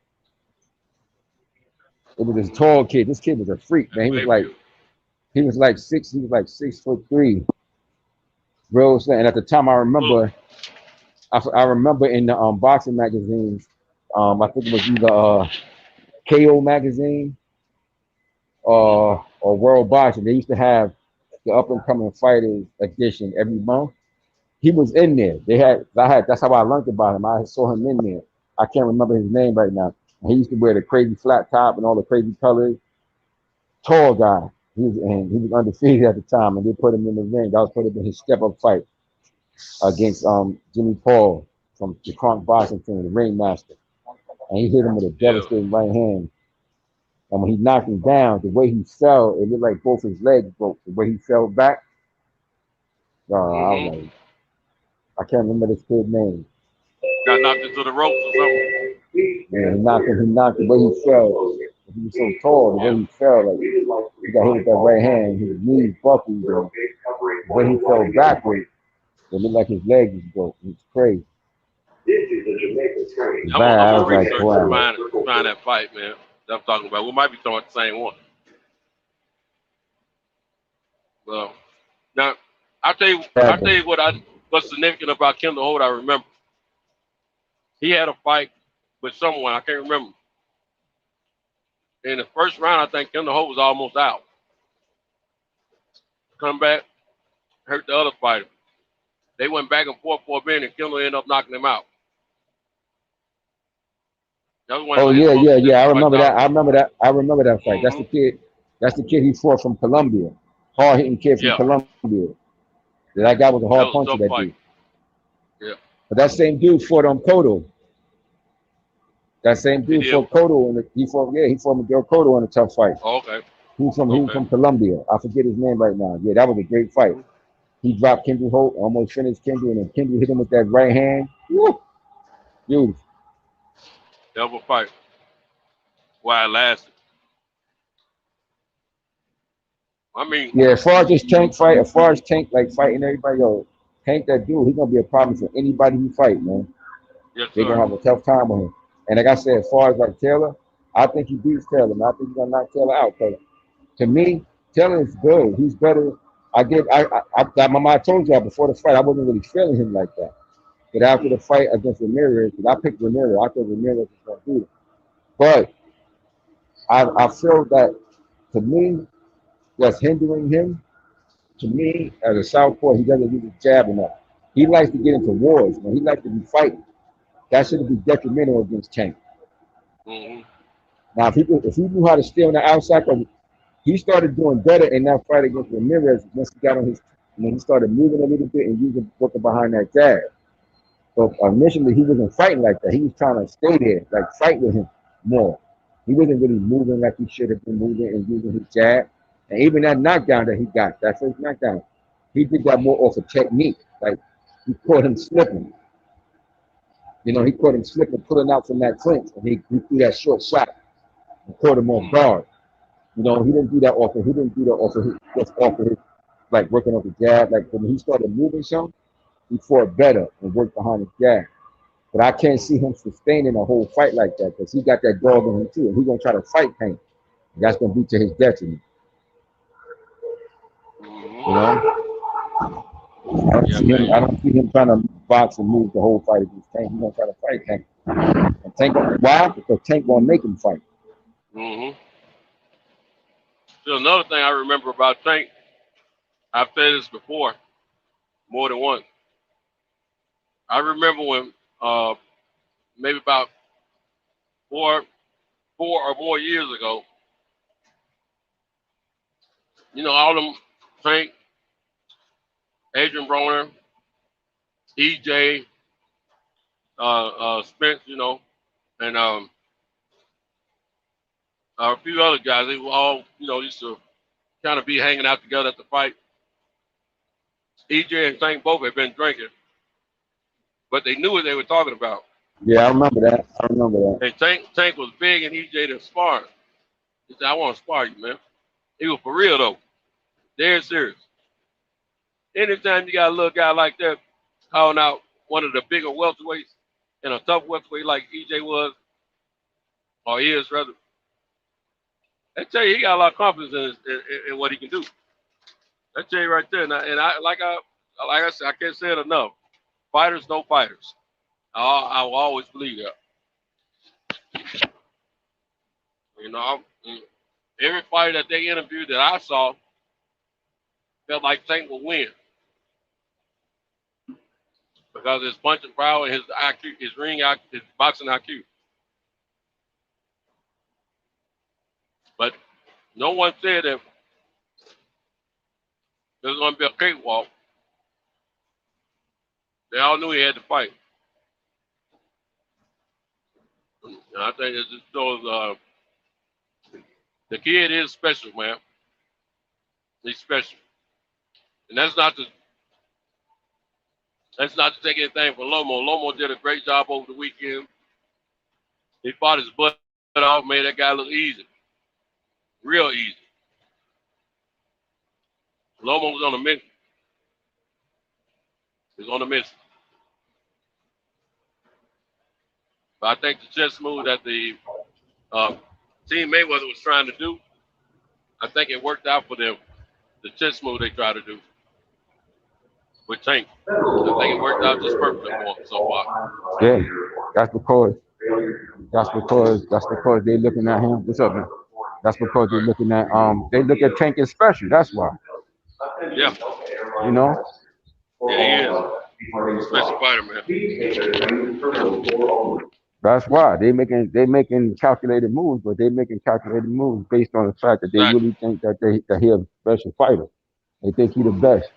It was this tall kid. This kid was a freak, man. He was like 6'3". Real, and at the time I remember in the boxing magazines, I think it was either KO magazine or World Boxing. They used to have the up and coming fighters edition every month. He was in there. That's how I learned about him. I saw him in there. I can't remember his name right now. He used to wear the crazy flat top and all the crazy colors. Tall guy. He was undefeated at the time, and they put him in the ring. That was put him in his step-up fight against Jimmy Paul from the Kronk Boxing team, the ringmaster. And he hit him with a devastating right hand. And when he knocked him down, the way he fell, it looked like both his legs broke. The way he fell back, I was like, I can't remember this kid's name. Got knocked into the ropes or something. Yeah, he knocked the way he fell. He was so tall, the way he fell, like he got hit with that right hand, his knees buckled, the way he fell backwards, it looked like his legs was broke. It's crazy. I'm gonna research and find that fight, man. That I'm talking about. We might be talking about the same one. Well, now I'll tell you what's significant about Kendall Holt. I remember he had a fight with someone, I can't remember. In the first round, I think Kendall Holt was almost out. Come back, hurt the other fighter. They went back and forth for a minute, and Kendall ended up knocking him out. Oh yeah. I remember that. I remember that fight. That's the kid. That's the kid he fought from Colombia. Hard hitting kid from Colombia. That guy was a hard puncher. That dude. Yeah. But that same dude fought Cotto. That same dude fought Cotto, and he fought Miguel Cotto in a tough fight. Oh, okay. He was from Colombia. I forget his name right now. Yeah, that was a great fight. He dropped Kendall Holt, almost finished Kendall, and then Kendall hit him with that right hand. Woo! Beautiful. Double fight. Why it lasted. I mean, yeah, as far as this Tank fight, as far as Tank like fighting everybody, Tank that dude, he's gonna be a problem for anybody he fight, man. Yes, they're gonna have a tough time with him. And like I said, as far as like Taylor, I think he beats Taylor, and I think he's gonna knock Taylor out. Because to me, Taylor is good. He's better. I told y'all before the fight, I wasn't really feeling him like that. But after the fight against Ramirez, because I picked Ramirez, I thought Ramirez was gonna beat him. But I feel that to me, what's hindering him, to me, as a southpaw, he doesn't use his jab enough. He likes to get into wars, man. He likes to be fighting. That shouldn't be detrimental against Tank. Mm-hmm. Now, if he knew how to stay on the outside, he started doing better in that fight against Ramirez once he got on his, when he started moving a little bit and working behind that jab. So initially, he wasn't fighting like that. He was trying to stay there, like fight with him more. He wasn't really moving like he should have been moving and using his jab. And even that knockdown that he got, that first knockdown, he did that more off of technique. Like he caught him slipping. He caught him slipping, pulling out from that clinch, and he threw that short shot and caught him off guard. He didn't do that off of his like working off the jab. Like when he started moving some, he fought better and worked behind his jab. But I can't see him sustaining a whole fight like that because he got that dog in him too, and he's gonna try to fight Tank. That's gonna be to his detriment. I don't see him trying to box and move the whole fight against Tank. He's gonna try to fight Tank. And Tank, why? Because Tank gonna make him fight. Mm-hmm. So another thing I remember about Tank, I've said this before, more than once. I remember when maybe about four or more years ago, all them Tank, Adrian Broner, EJ, Spence, and a few other guys. They were all, used to kind of be hanging out together at the fight. EJ and Tank both had been drinking, but they knew what they were talking about. Yeah, I remember that. And Tank was big and EJ to spar. He said, "I want to spar you, man." He was for real though, dead serious. Anytime you got a little guy like that calling out one of the bigger welterweights and a tough welterweight like EJ was, or is rather, I tell you, he got a lot of confidence in what he can do. I tell you right there, and I like I said, I can't say it enough. Fighters know fighters. I will always believe that. Every fighter that they interviewed that I saw felt like Tank would win because his punching power and his IQ, his boxing IQ. But no one said that there was going to be a cakewalk. They all knew he had to fight. And I think it just shows the kid is special, man. He's special. And that's not to take anything from Lomo. Lomo did a great job over the weekend. He fought his butt off, made that guy look easy. Real easy. Lomo was on a mission. He was on a mission. But I think the chess move that the Team Mayweather was trying to do, I think it worked out for them. The chess move they tried to do with Tank, I think it worked out just perfectly for him so far. Yeah, that's because they're looking at him. What's up, man? That's because they're looking at they look at Tank as special. That's why. Yeah. You know. Yeah, he is. Special fighter, man. That's why they making calculated moves, but they making calculated moves based on the fact that they really think that he a special fighter. They think he the best.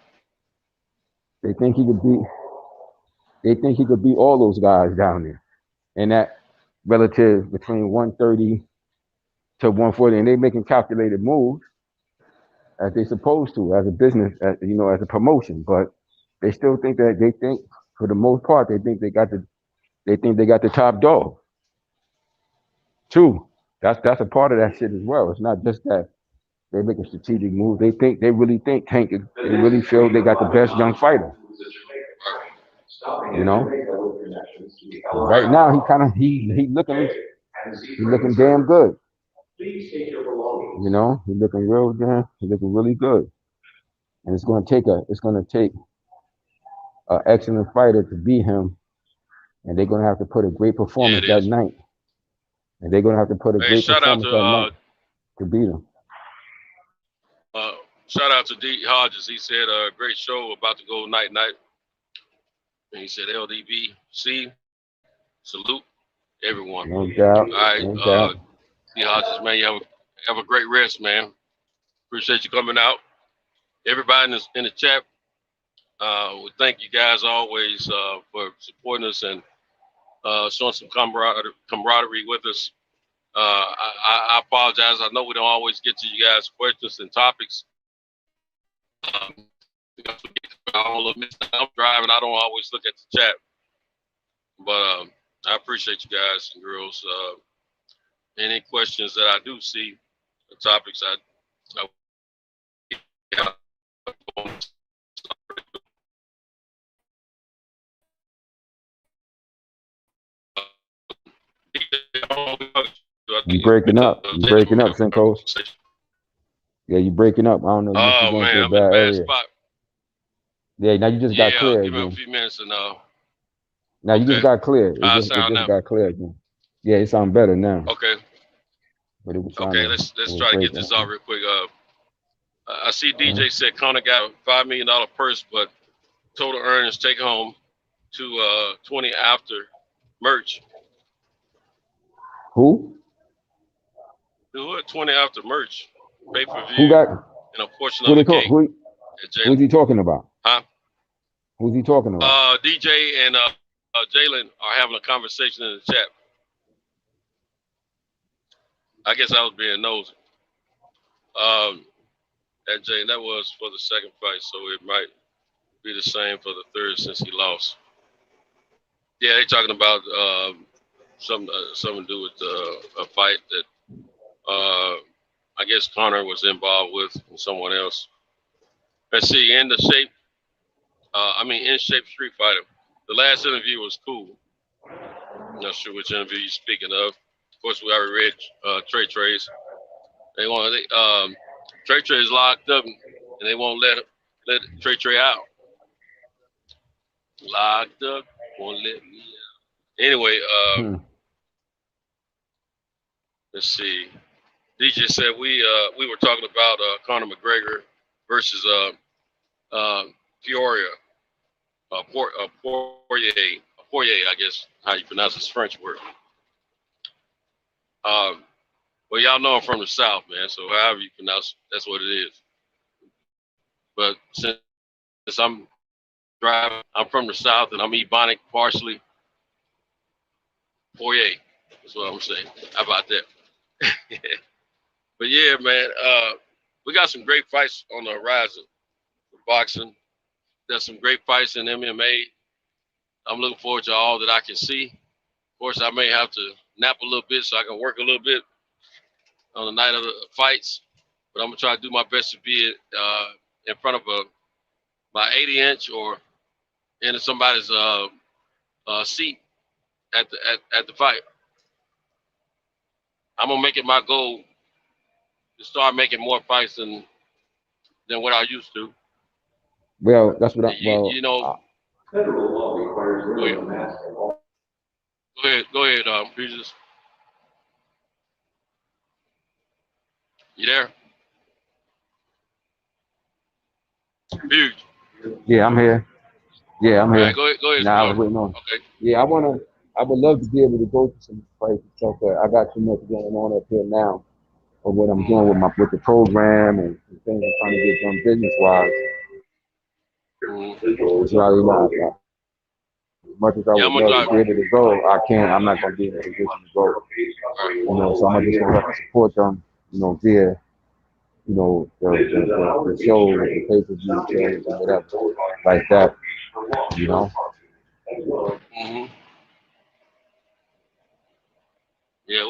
They think he could beat. They think he could beat all those guys down there, and that relative between 130 to 140, and they making calculated moves as they supposed to, as a business, as a promotion. But they still think that for the most part, they think they got the top dog. True, that's a part of that shit as well. It's not just that they make a strategic move. They really think Tank. They really feel they got the best young fighter. You know, right now he looking damn good. You know, he's looking really good, and it's gonna take an excellent fighter to beat him, and they're gonna have to put a great performance that night, and they're gonna have to put a great performance that night to beat him. Shout out to D Hodges. He said, "Great show, about to go night." And he said, "LDBC, salute everyone." No doubt. All right, No doubt. D Hodges, man, you have a great rest, man. Appreciate you coming out. Everybody in the chat, we thank you guys always for supporting us and showing some camaraderie with us. I apologize. I know we don't always get to you guys' questions and topics. I'm driving. I don't always look at the chat, but I appreciate you guys and girls. Any questions that I do see, the topics You breaking up? You breaking up, Simcoe? Yeah, you breaking up. I don't know. Oh man, I'm in a bad spot. Yeah, now you just got clear give again. me a few minutes and Now you just got clear. It just now. got clear again. Yeah, it sounds better now. Okay. But it was Let's try to get this out real quick. I see DJ said Conor got a $5 million purse, but total earnings take home to 20 after merch. Who? Do it 20 after merch. Pay per view. Who got? And a portion of the cake. Who's he talking about? Huh? Who's he talking about? DJ and Jalen are having a conversation in the chat. I guess I was being nosy. That Jay, that was for the second fight, so it might be the same for the third since he lost. Yeah, they're talking about something to do with a fight that I guess Conor was involved with and someone else. Let's see, in Shape Street Fighter. The last interview was cool. I'm not sure which interview you're speaking of. Of course, we already read Trey. Trey is locked up, and they won't let Trey out. Locked up, won't let me out. Anyway, let's see. DJ said we were talking about Conor McGregor versus Poirier, I guess how you pronounce his French word. Well, y'all know I'm from the South, man. So however you pronounce it, that's what it is. But since I'm driving, I'm from the South, and I'm Ebonic partially. Poirier, that's what I'm saying. How about that? But yeah, man, we got some great fights on the horizon for boxing. There's some great fights in MMA. I'm looking forward to all that I can see. Of course, I may have to nap a little bit so I can work a little bit on the night of the fights. But I'm going to try to do my best to be in front of my 80-inch or in somebody's seat at the fight. I'm gonna make it my goal to start making more fights than what I used to. Well, that's what You know. Go ahead, Jesus. You there? Huge. Yeah, I'm here. Yeah, I'm here. Right, go ahead. Nah, I was waiting on. Okay. Yeah, I would love to be able to go to some fights and stuff, but I got too much going on up here now of what I'm doing with the program and things I'm trying to get done business wise. It's really not. As much as I would love to be able to go, I'm not going to be in a position to go. You know, so I'm just going to have to support them, you know, via, you know, the shows, the pay-per-view shows, and whatever, like that, you know. Mm-hmm. Yeah,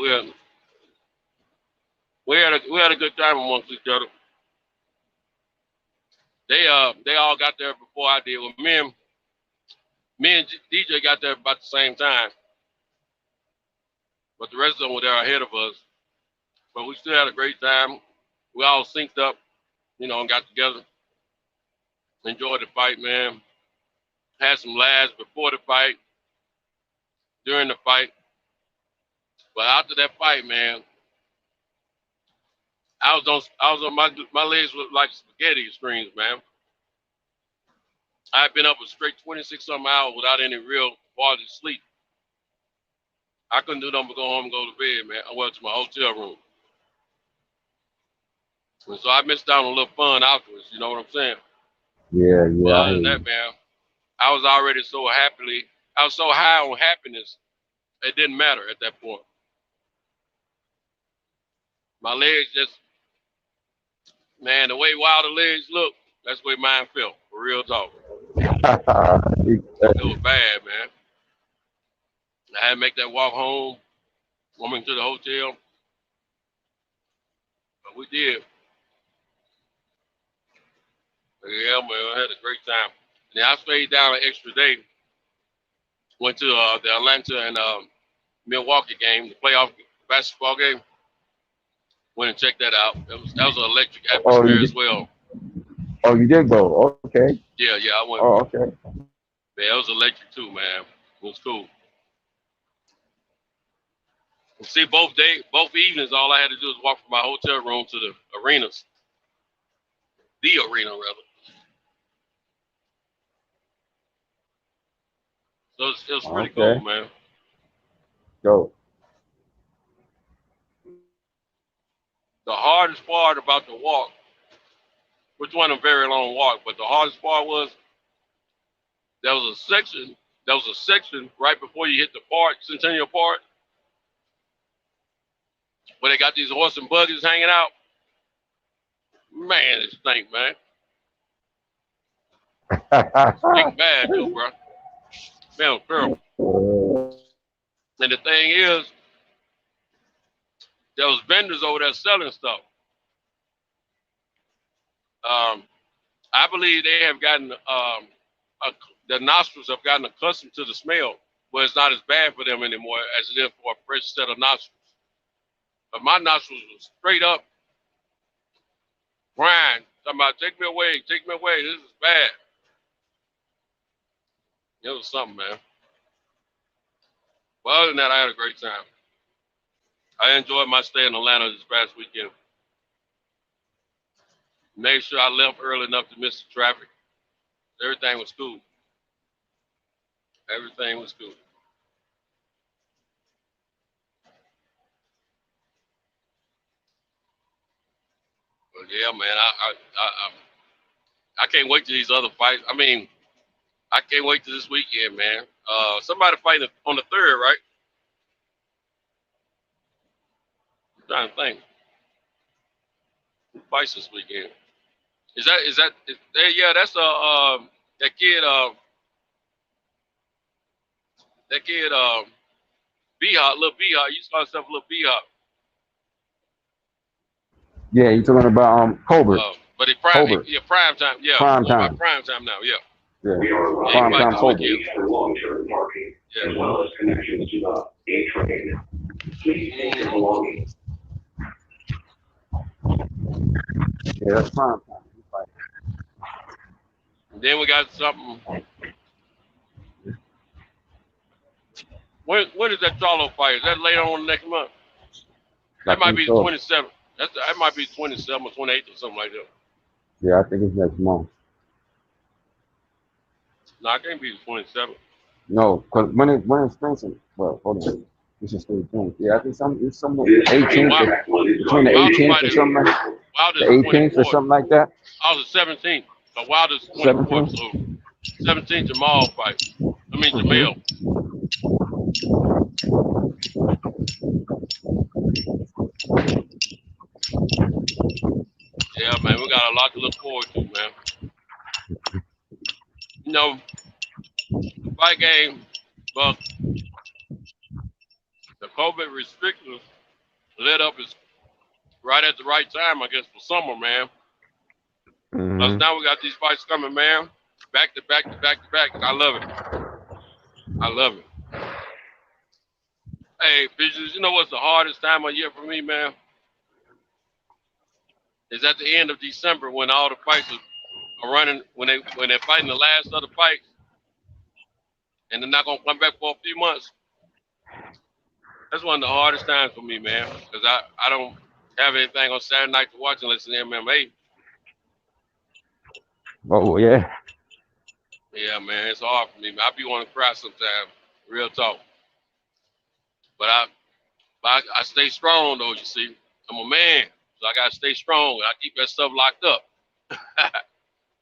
we had a good time amongst each other. They all got there before I did. Well, me and DJ got there about the same time, but the rest of them were there ahead of us. But we still had a great time. We all synced up, you know, and got together. Enjoyed the fight, man. Had some laughs before the fight, during the fight. But after that fight, man, I was on my legs looked like spaghetti screens, man. I had been up a straight 26-something hours without any real quality sleep. I couldn't do nothing but go home and go to bed, man. I went to my hotel room. And so I missed out on a little fun afterwards, you know what I'm saying? Yeah. But other than that, man, I was already so high on happiness, it didn't matter at that point. My legs just, man, the way Wilder legs look, that's the way mine felt, for real talk. It was bad, man. I had to make that walk home, coming to the hotel. But we did. Yeah, man, I had a great time. And I stayed down an extra day. Went to the Atlanta and Milwaukee game, the playoff basketball game. Went and checked that out. That was an electric atmosphere as well. Oh, you did go? Okay. Yeah, I went. Oh, okay. Yeah, it was electric too, man. It was cool. See, both evenings, all I had to do was walk from my hotel room to the arenas. The arena, rather. So it was pretty cool, man. Go. The hardest part about the walk, which wasn't a very long walk, but the hardest part was there was a section right before you hit the park, Centennial Park, where they got these horse and buggies hanging out. Man, it stink, man. Stink bad, too, bro. Man, it was terrible. And the thing is, there was vendors over there selling stuff. I believe they have gotten, their nostrils have gotten accustomed to the smell, where it's not as bad for them anymore as it is for a fresh set of nostrils. But my nostrils were straight up crying, talking about, take me away, this is bad. It was something, man. But other than that, I had a great time. I enjoyed my stay in Atlanta this past weekend. Made sure I left early enough to miss the traffic. Everything was cool. Everything was cool. But yeah, man, I can't wait to these other fights. I mean, I can't wait to this weekend, man. Somebody fighting on the 3rd, right? I'm trying to think. Who fights this weekend? Yeah, that's that kid B-Hop, little B-Hop. You saw himself little B-Hop. Yeah, you talking about Colbert. But he prime time. Yeah. Prime time. Prime time now, yeah. Yeah. Prime time Colbert. Yeah. that. Wireless connections to the A train. Please take your belongings. Yeah, that's prime time. And then we got something. When is that Charlo fight? Is that later on next month? That might be the 27th. That might be 27th or 28th or something like that. Yeah, I think it's next month. No, it can't be the 27th. No, because when it's Spencer, well, hold on. This is 13th. Yeah, I think it's somewhere 18th, between the 18th or something like that. The 18th or something like that. I was the 17th. So Wilder's 24th. So 17th Jamal fight. I mean Jamil. Yeah, man, we got a lot to look forward to, man. You know, the fight game, but the COVID restrictions lit up is right at the right time, I guess, for summer, man. Plus now we got these fights coming, man. Back to back to back to back. I love it. I love it. Hey, bitches, you know what's the hardest time of year for me, man? Is at the end of December when all the fights are running, when they're fighting the last of the fights, and they're not gonna come back for a few months. That's one of the hardest times for me, man, because I don't have anything on Saturday night to watch unless it's MMA. Oh yeah. Yeah, man, it's hard for me. I be wanting to cry sometimes. Real talk. But I stay strong though. You see, I'm a man, so I gotta stay strong. I keep that stuff locked up.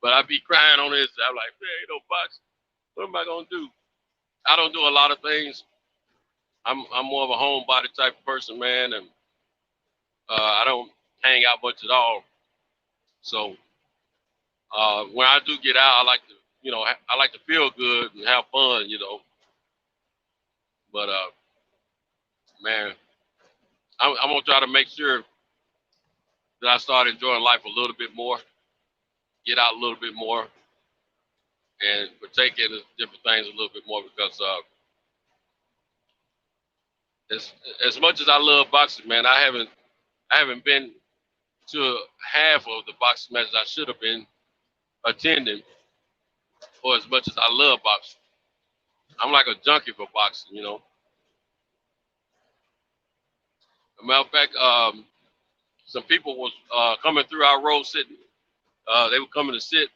But I be crying on this. I'm like, man, ain't no box. What am I gonna do? I don't do a lot of things. I'm more of a homebody type of person, man, and I don't hang out much at all. So when I do get out, I like to, you know, I like to feel good and have fun, you know. But man, I'm gonna try to make sure that I start enjoying life a little bit more, get out a little bit more, and partake in different things a little bit more because as much as I love boxing, man, I haven't been to half of the boxing matches I should have been attending for as much as I love boxing. I'm like a junkie for boxing, you know. As a matter of fact, some people was coming through our road sitting. They were coming to sit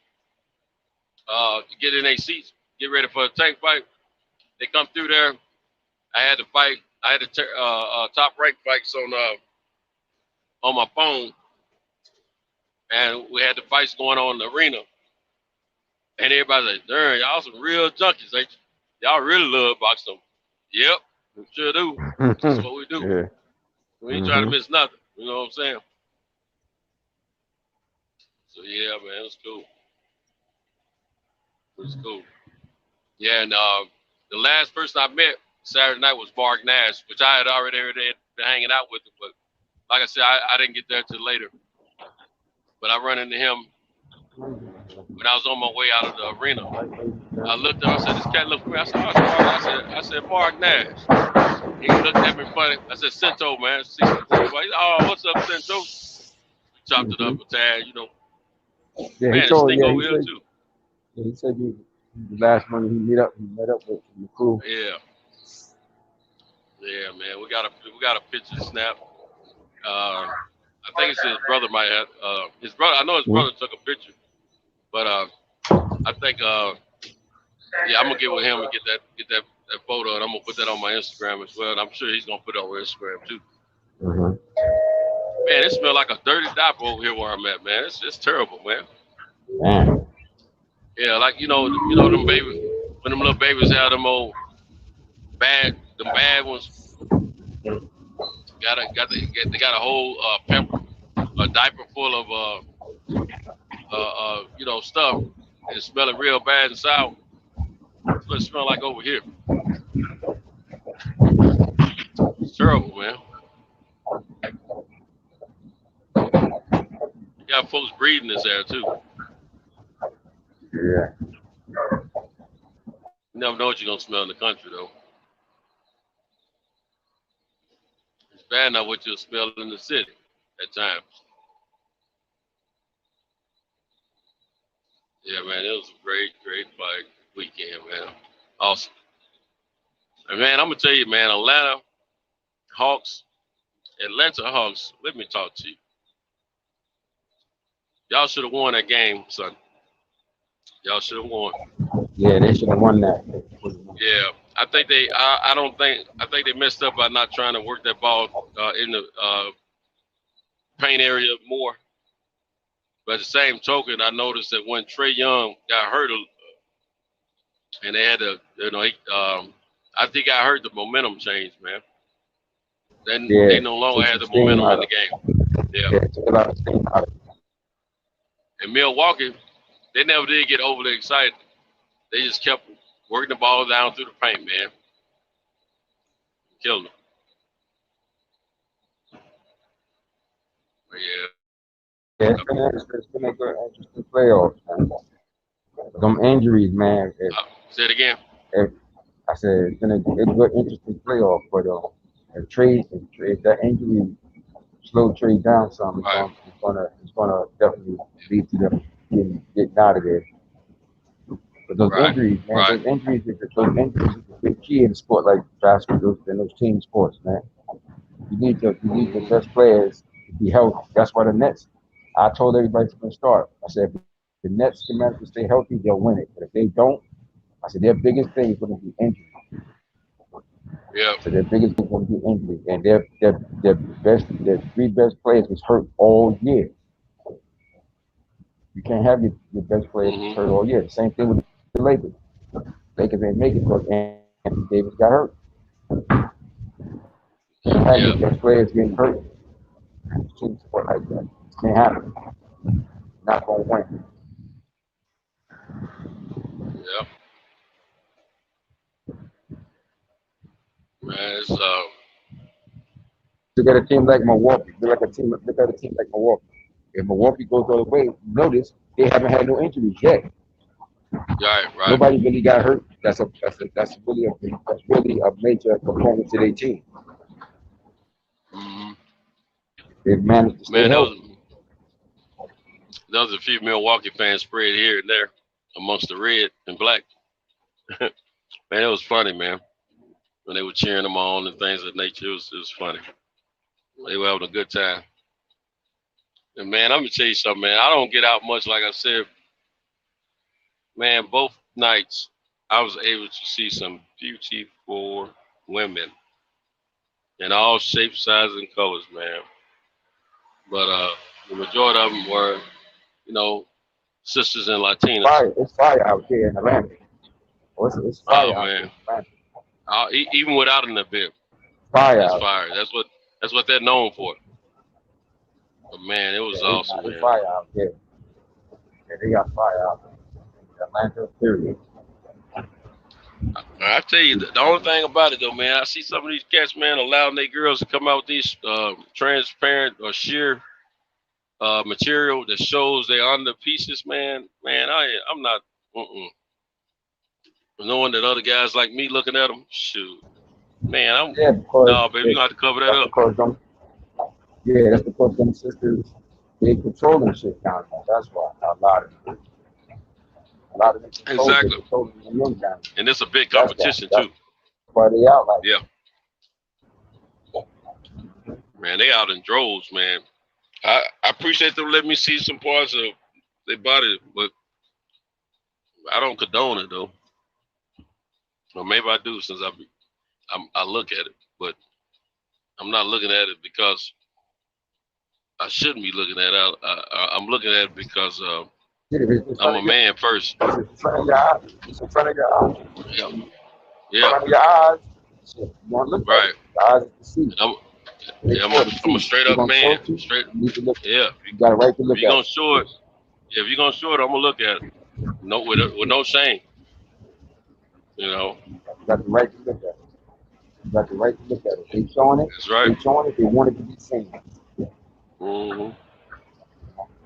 to get in their seats, get ready for a tank fight. They come through there. I had to fight. I had the top rank fights on my phone, and we had the fights going on in the arena. And everybody's like, "Darn, y'all some real junkies, ain't you? Y'all really love boxing." Yep, we sure do. That's what we do. Yeah. We ain't trying to miss nothing. You know what I'm saying? So yeah, man, it's cool. It's cool. Yeah, and the last person I met Saturday night was Mark Nash, which I had already been hanging out with him, but like I said, I didn't get there till later. But I run into him when I was on my way out of the arena. I looked at him, I said, "This cat look familiar." I said, "Oh, Mark." I said, "Mark Nash." He looked at me funny. I said, "Cento, man." "Oh, what's up, Cento?" We chopped it up a tad, you know. Yeah, Man, he told this me. thing Yeah, over here too. he said the last one he met up with the crew. Yeah. Yeah, man. We got a picture snap. I think it's his brother might have his brother. I know his brother took a picture, but I think yeah, I'm gonna get with him and get that photo, and I'm gonna put that on my Instagram as well. And I'm sure he's gonna put it on Instagram too. Man, it smells like a dirty diaper over here where I'm at, man. It's terrible, man. Yeah, like you know them babies when them little babies have them old bad ones. They got a whole a diaper full of you know, stuff, and it's smelling real bad and sour. That's what it smells like over here. It's terrible, man. You got folks breathing this air too. Yeah. You never know what you're gonna smell in the country though. bad enough what you'll smell in the city at times. Yeah, man, it was a great fight weekend, man. Awesome. And man, I'm gonna tell you, man, Atlanta Hawks, let me talk to you. Y'all should have won that game, son. Y'all should have won. Yeah, they should have won that. Yeah, I think I think they messed up by not trying to work that ball in the paint area more. But at the same token, I noticed that when Trae Young got hurt, and they had to, I think I heard the momentum change, man. Then they no longer had the momentum in the game. Yeah. And Milwaukee, they never did get overly excited. They just kept working the ball down through the paint, man. Killed them. But yeah. Yeah, it's been a good, interesting playoffs, man. Them injuries, man. Say it again. I said it's been a good, interesting playoff, but if that injury slow trade down some, it's gonna definitely lead to them getting out of there. But those injuries, man, those injuries is a big key in a sport like basketball and those team sports, man. You need the best players to be healthy. That's why the Nets. I told everybody from the start. I said, if the Nets can manage to stay healthy, they'll win it. But if they don't, I said their biggest thing is going to be injury. Yeah. So their biggest thing is going to be injury, and their three best players was hurt all year. You can't have your best players hurt all year. The same thing with the Lakers. Lakers ain't make it because Anthony Davis got hurt. You can't have your best players getting hurt. Team sport like that. It can't happen. Not gonna win. Yeah. Man, it's Look at a team like Milwaukee. Look at a team like Milwaukee. If Milwaukee goes all the way, you notice they haven't had no injuries yet. Right. Nobody really got hurt. That's really a major component to their team. Mm-hmm. They've managed to stay healthy. There was a few Milwaukee fans spread here and there amongst the red and black. Man, it was funny, man. When they were cheering them on and things of that nature, it was funny. They were having a good time. And man, I'm gonna tell you something, man. I don't get out much, like I said. Man, both nights I was able to see some beautiful women in all shapes, sizes, and colors, man. But the majority of them were, sisters and Latinas. It's fire out there in Atlanta. It's fire out man. there. Even without an event, it's fire. That's what they're known for. But man, it was awesome. It's fire out there. Yeah, they got fire out there. Atlanta, period. I tell you, the only thing about it though, man, I see some of these cats, man, allowing their girls to come out with these transparent or sheer material that shows they under pieces, man. Man, I'm not. Knowing that other guys like me looking at them, shoot, man, no, baby, you got to cover that up. That's because them sisters, they controlling shit down there. That's why a lot of them exactly. And it's a big competition too. Why they out like man, they out in droves, man. I appreciate them letting me see some parts of their body, but I don't condone it though. Or maybe I do since I look at it, but I'm not looking at it because I shouldn't be looking at it. I'm looking at it because I'm a man first. It's in front of your eyes. It's in front of your eyes. Yeah. In front of your eyes. You want to look at it. Your eyes to see. I'm a straight up man. Straight. Yeah. You got a right to look at it. If you're gonna show it, I'm gonna look at it. No, with no shame. You got the right to look at it. You got the right to look at it. They showing it. That's right. They showing it. They want it to be seen. Mm-hmm.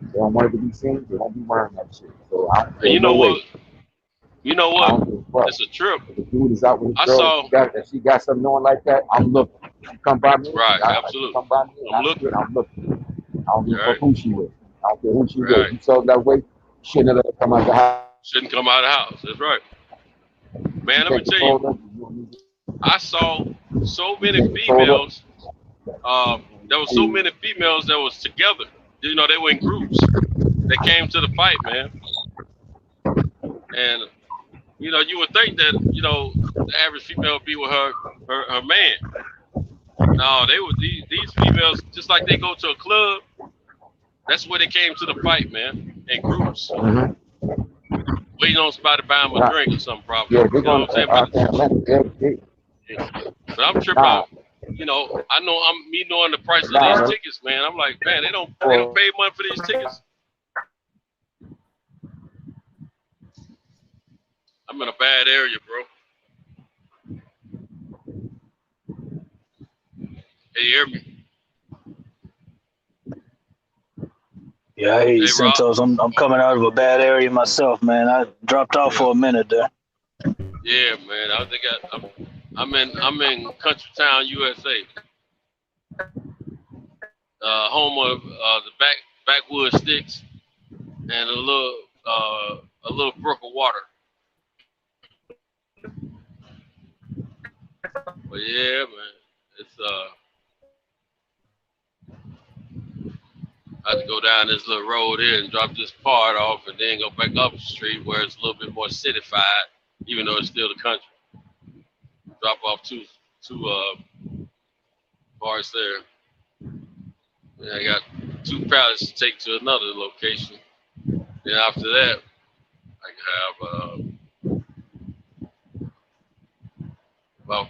They don't want it to be seen. They don't be wearing that shit. So you know what? It's a trip. If the dude is out with his girl, she got something on like that, I'm looking. Come by me. Right, Absolutely. Come by me. I'm looking. I'm looking. I don't give a Right. fuck who she with. I don't care who she Right. with. You so that way, shouldn't have come out the house. Shouldn't come out of the house. That's right. Man, let me tell you, I saw so many females. There were so many females that was together. You know, they were in groups. They came to the fight, man. And you know, you would think that the average female would be with her man. No, they were these females, just like they go to a club. That's where they came to the fight, man, in groups. Waiting on somebody to buy them a drink or something, probably. Yeah, You know what I'm saying? But I'm tripping out. You know, I know me knowing the price of these tickets, man. I'm like, man, they don't pay money for these tickets. I'm in a bad area, bro. Hey, you hear me? Yeah, I hear you, Santos. I'm coming out of a bad area myself, man. I dropped off for a minute there. Yeah, man. I think I'm in Country Town, USA. Home of the backwood sticks and a little brook of water. But yeah, man, it's I had to go down this little road here and drop this part off, and then go back up the street where it's a little bit more cityfied, even though it's still the country. Drop off two parts there. And I got 2 pallets to take to another location. Then after that, I can have about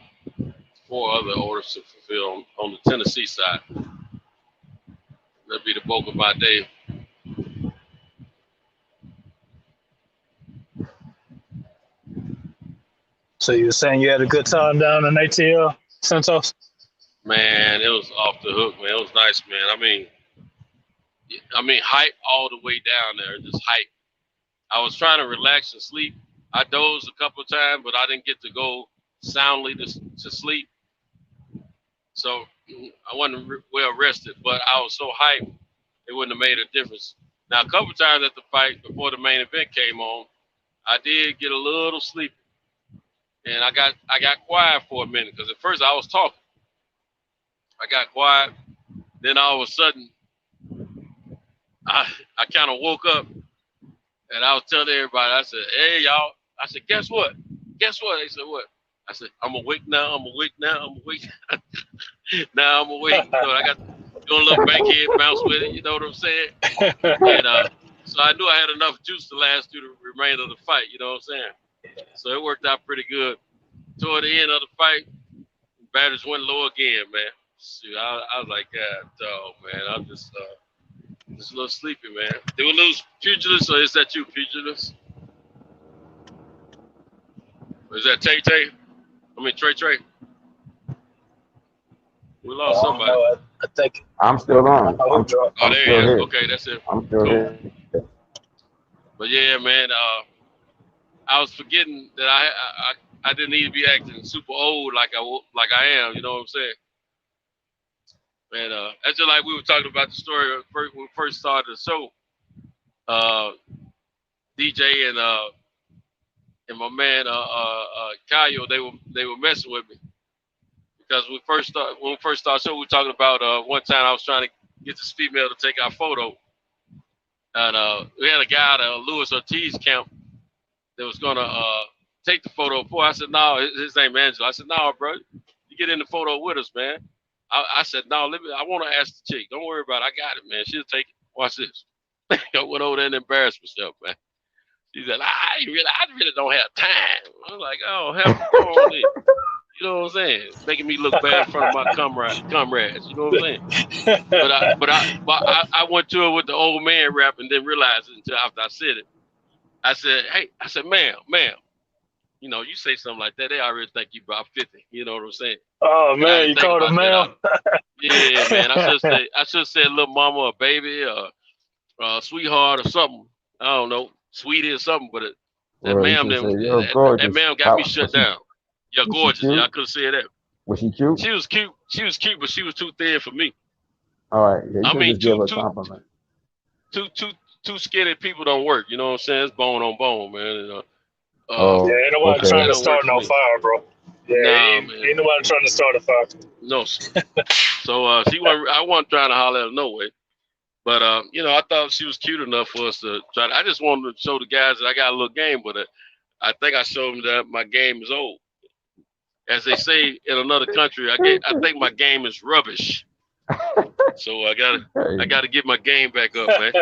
4 other orders to fulfill on the Tennessee side. That'll be the bulk of my day. So you were saying you had a good time down in ATL, Santos? Man, it was off the hook, man. It was nice, man. I mean, hype all the way down there, just hype. I was trying to relax and sleep. I dozed a couple of times, but I didn't get to go soundly to sleep. So I wasn't well rested, but I was so hyped, it wouldn't have made a difference. Now, a couple of times at the fight, before the main event came on, I did get a little sleepy. And I got quiet for a minute, because at first I was talking. I got quiet. Then all of a sudden, I kind of woke up, and I was telling everybody, I said, hey, y'all. I said, guess what? Guess what? They said, what? I said, I'm awake now. I'm awake now. I'm awake. Now I'm awake. You know, I got doing a little bankhead bounce with it. You know what I'm saying? And so I knew I had enough juice to last through the remainder of the fight. You know what I'm saying? So it worked out pretty good. Toward the end of the fight, batters went low again, man. Shoot, I was like, God, dog, man. I'm just a little sleepy, man. Did we lose Pugilist, or is that you, Pugilist? Or is that Tay? I mean, Trey. We lost somebody. I think I'm still on. Oh, there he is. Here. Okay, that's it. I'm still here. But yeah, man, I was forgetting that I didn't need to be acting super old like I am. You know what I'm saying? And that's just like we were talking about the story when we first started the show. DJ and my man Kyle, they were messing with me because when we first started the show, we were talking about one time I was trying to get this female to take our photo, and we had a guy at Luis Ortiz camp that was gonna take the photo for. I said, no, his name Angela. I said, no, bro, you get in the photo with us, man. I said, no, I want to ask the chick. Don't worry about it. I got it, man. She'll take it. Watch this. I went over there and embarrassed myself, man. She said, I really don't have time. I was like, oh, hell, on it. You know what I'm saying? Making me look bad in front of my comrades. You know what I'm saying? But I went to her with the old man rap and didn't realize it until after I said it. I said, ma'am, you know, you say something like that, they already think you about 50. You know what I'm saying? Oh man, you called her ma'am? Yeah, man. I should say little mama or baby or sweetheart or something. I don't know, sweetie or something. But that ma'am got me shut down. Yeah, gorgeous. Yeah, I could have said that. Was she cute? She was cute. She was cute, but she was too thin for me. All right. Yeah, you I can mean, just give her a compliment. Two skinny people don't work. You know what I'm saying? It's bone on bone, man. And, Oh, Yeah, ain't nobody okay. trying to don't work start for no me. fire, bro. Yeah, Nah, man. ain't nobody trying to start a fire. No. So she wasn't. I wasn't trying to holler at her no way. But you know, I thought she was cute enough for us to try. I just wanted to show the guys that I got a little game with it. I think I showed them that my game is old. As they say in another country, I think my game is rubbish. So I gotta get my game back up, man.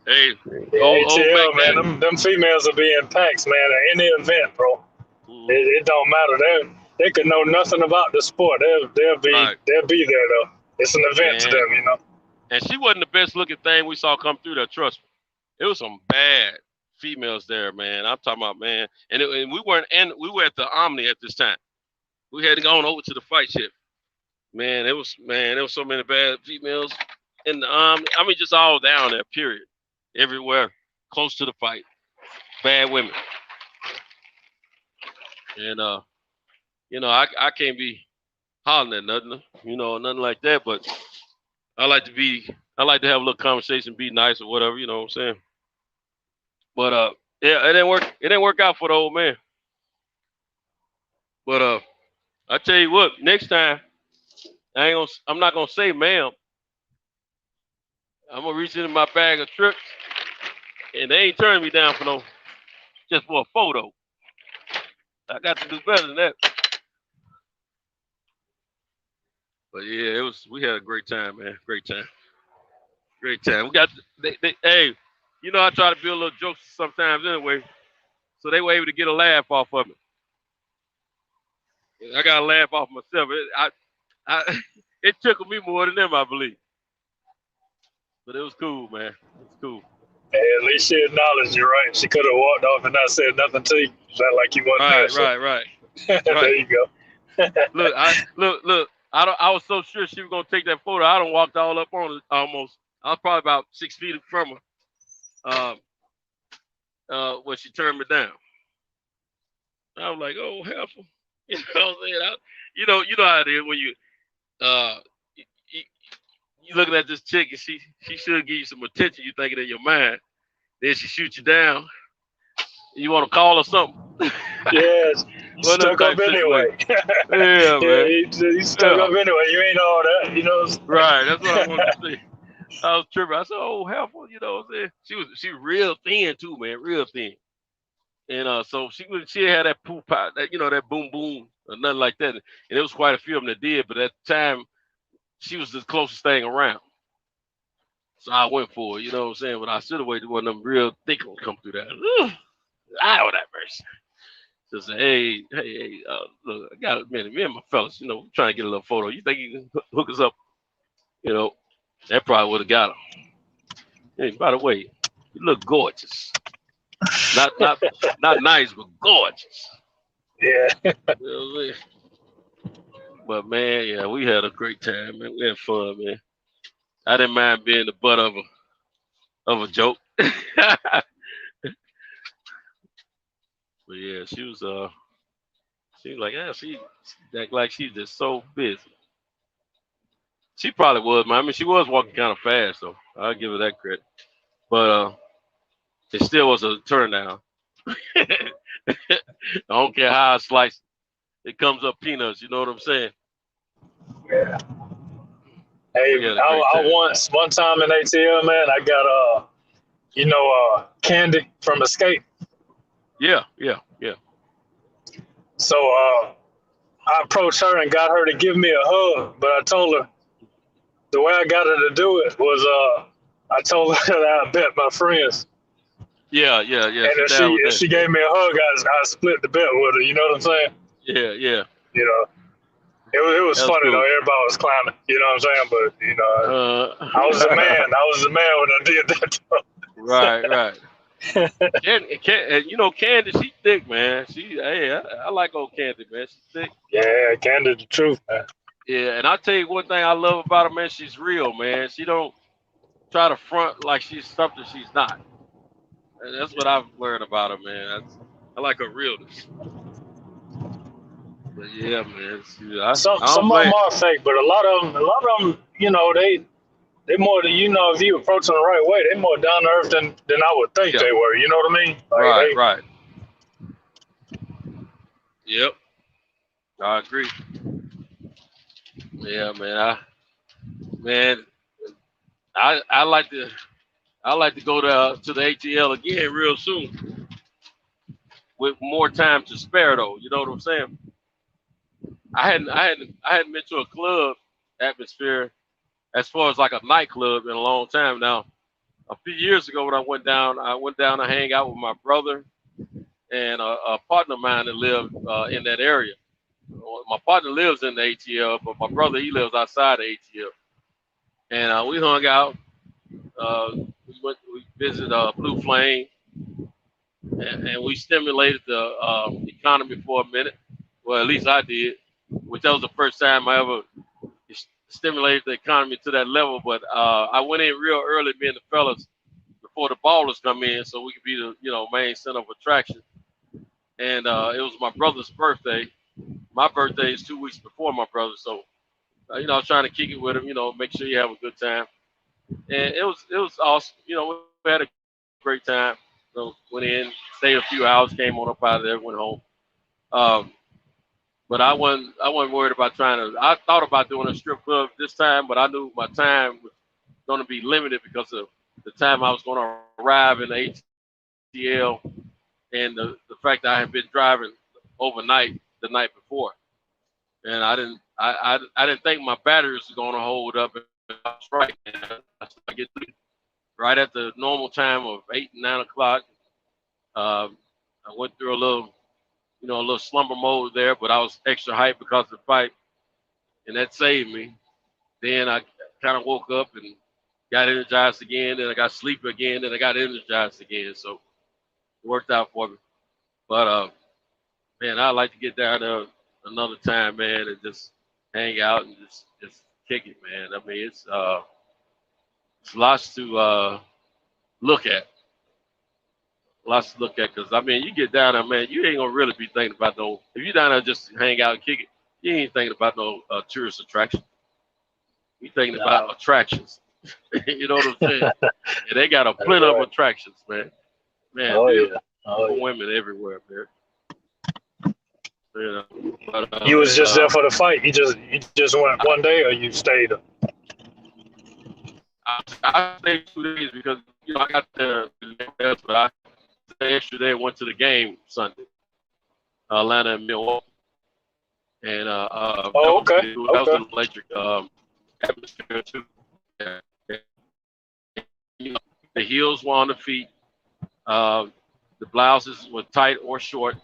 Hey, old ATL, Mac, man, them females will be in packs, man, at any event, bro. It don't matter. They could know nothing about the sport. They'll be there though. It's an event to them, you know. And she wasn't the best looking thing we saw come through there. Trust me, it was some bad females there, man. I'm talking about, man. And we weren't, and we were at the Omni at this time. We had to go on over to the fight ship. Man, there was so many bad females in the Omni. I mean, just all down there, period. Everywhere, close to the fight. Bad women. And you know, I can't be hollering at nothing, you know, nothing like that, but I like to have a little conversation, be nice or whatever, you know what I'm saying? But yeah, it didn't work out for the old man. But I tell you what, next time I'm not gonna say ma'am. I'm gonna reach into my bag of tricks, and they ain't turning me down for just for a photo. I got to do better than that. But yeah, we had a great time, man. Great time. We got hey, you know, I try to build little jokes sometimes anyway, so they were able to get a laugh off of it. I got a laugh off myself. It tickled me more than them, I believe. But it was cool, man. It was cool. Hey, at least she acknowledged you, right? She could have walked off and not said nothing to you. Not like you wasn't there. Right. There you go. Look. I was so sure she was gonna take that photo. I done walked all up on it almost. I was probably about 6 feet from her. When she turned me down. I was like, oh hell, you know what I'm saying? You know how it is when you looking at this chick and she should give you some attention. You thinking in your mind, then she shoots you down. You want to call her something? Yes, stuck up anyway. Yeah, man. You stuck up anyway. You ain't all that, you know. Right, that's what I wanted to say. I was tripping. I said, "Oh, helpful," you know what I'm saying? She was real thin too, man, real thin. And so she had that poop out, that that boom boom or nothing like that. And it was quite a few of them that did, but at the time, she was the closest thing around. So I went for it, you know what I'm saying? But I should have waited one of them real thick ones come through that. I would have mercy. So say, hey, look, I got a minute. Me and my fellas, we're trying to get a little photo. You think you can hook us up? That probably would have got him. Hey, by the way, you look gorgeous. Not nice, but gorgeous. Yeah. But man, yeah, we had a great time, man. We had fun, man. I didn't mind being the butt of a joke. But yeah, she was like, she act like she's just so busy. She probably was, man. I mean, she was walking kind of fast, so I'll give her that credit. But it still was a turn down. I don't care how I slice it. It comes up peanuts, you know what I'm saying? Yeah. Hey, I one time in ATL, man, I got Candy from Escape. Yeah. So I approached her and got her to give me a hug, but I told her the way I got her to do it was I told her that I bet my friends. Yeah. And if she gave me a hug, I split the bet with her. You know what I'm saying? Yeah. It was funny cool. Though. Everybody was clowning. You know what I'm saying? But I was the man. I was the man when I did that. Right. And Candy, she thick, man. I like old Candy, man. She's thick. Yeah, Candy, the truth, man. Yeah, and I'll tell you one thing I love about her, man. She's real, man. She don't try to front like she's something she's not. And that's what I've learned about her, man. I like her realness. But yeah, man. Some I don't of blame. them are fake, but a lot of them, you know, they more than, you know, if you approach them the right way, they more down to earth than I would think they were. You know what I mean? Like Right. Yep. I agree. Yeah, man. I like to go to the ATL again real soon with more time to spare though. You know what I'm saying? I hadn't been to a club atmosphere as far as like a nightclub in a long time now. A few years ago when I went down to hang out with my brother and a partner of mine that lived in that area. My partner lives in the ATL, but my brother, he lives outside the ATL. And we hung out. We visited Blue Flame, and we stimulated the economy for a minute. Well, at least I did, which that was the first time I ever stimulated the economy to that level. But I went in real early, me and the fellas, before the ballers come in, so we could be the main center of attraction. And it was my brother's birthday. My birthday is 2 weeks before my brother, so I was trying to kick it with him, make sure you have a good time. And it was awesome. We had a great time. Went in, stayed a few hours, came on up out of there, went home. But I wasn't worried about I thought about doing a strip club this time, but I knew my time was going to be limited because of the time I was going to arrive in the ATL and the fact that I had been driving overnight the night before. And I didn't think my batteries were going to hold up. I was right. I get right at the normal time of 8 and 9 o'clock. I went through a little slumber mode there, but I was extra hyped because of the fight, and that saved me. Then I kind of woke up and got energized again. Then I got sleepy again. Then I got energized again. So it worked out for me. But man, I'd like to get down there another time, man, and just hang out and just kick it, man. I mean, it's lots to look at. Lots to look at, because I mean, you get down there, man, you ain't gonna really be thinking about if you down there just to hang out and kick it, you ain't thinking about no tourist attraction. You thinking about attractions. You know what I'm saying? And they got a plenty of attractions, man. For women everywhere, man. But, you was just there for the fight. You just went one day, or you stayed? I stayed 2 days because I got there, but I stayed extra day. Went to the game Sunday, Atlanta and Milwaukee, and that was an electric atmosphere too. Yeah. The heels were on the feet. The blouses were tight or short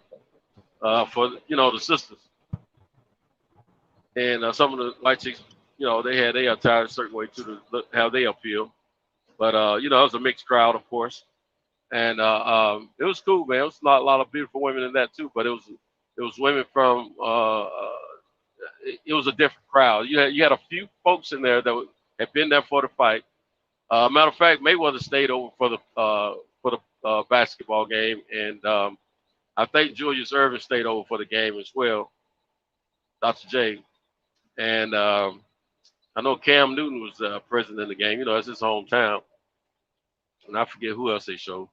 for the sisters, and some of the white chicks, they had their attire a certain way to how they appeal. But it was a mixed crowd, of course, and it was cool, man. It was a lot of beautiful women in that too. But it was women from it was a different crowd. You had a few folks in there that had been there for the fight. Matter of fact, Mayweather stayed over for the basketball game, and I think Julius Erving stayed over for the game as well. Dr. J, and I know Cam Newton was present in the game. It's his hometown, and I forget who else they showed.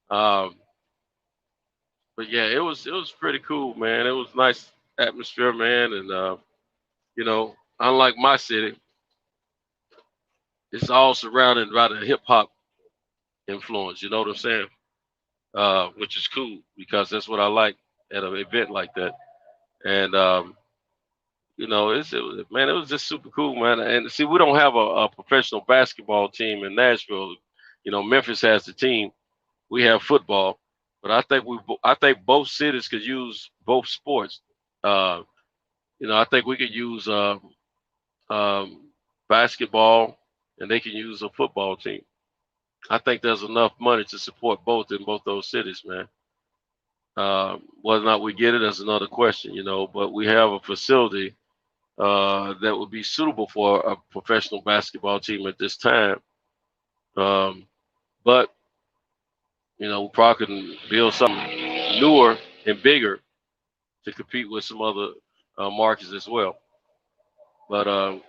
But yeah, it was pretty cool, man. It was nice atmosphere, man, and unlike my city, it's all surrounded by the hip hop influence. You know what I'm saying? Which is cool because that's what I like at an event like that. And it was just super cool, man. And see, we don't have a professional basketball team in Nashville. Memphis has the team. We have football, but I think both cities could use both sports. I think we could use basketball, and they can use a football team. I think there's enough money to support both in both those cities, man. Whether or not we get it, that's another question, but we have a facility that would be suitable for a professional basketball team at this time. But, we probably can build something newer and bigger to compete with some other markets as well. But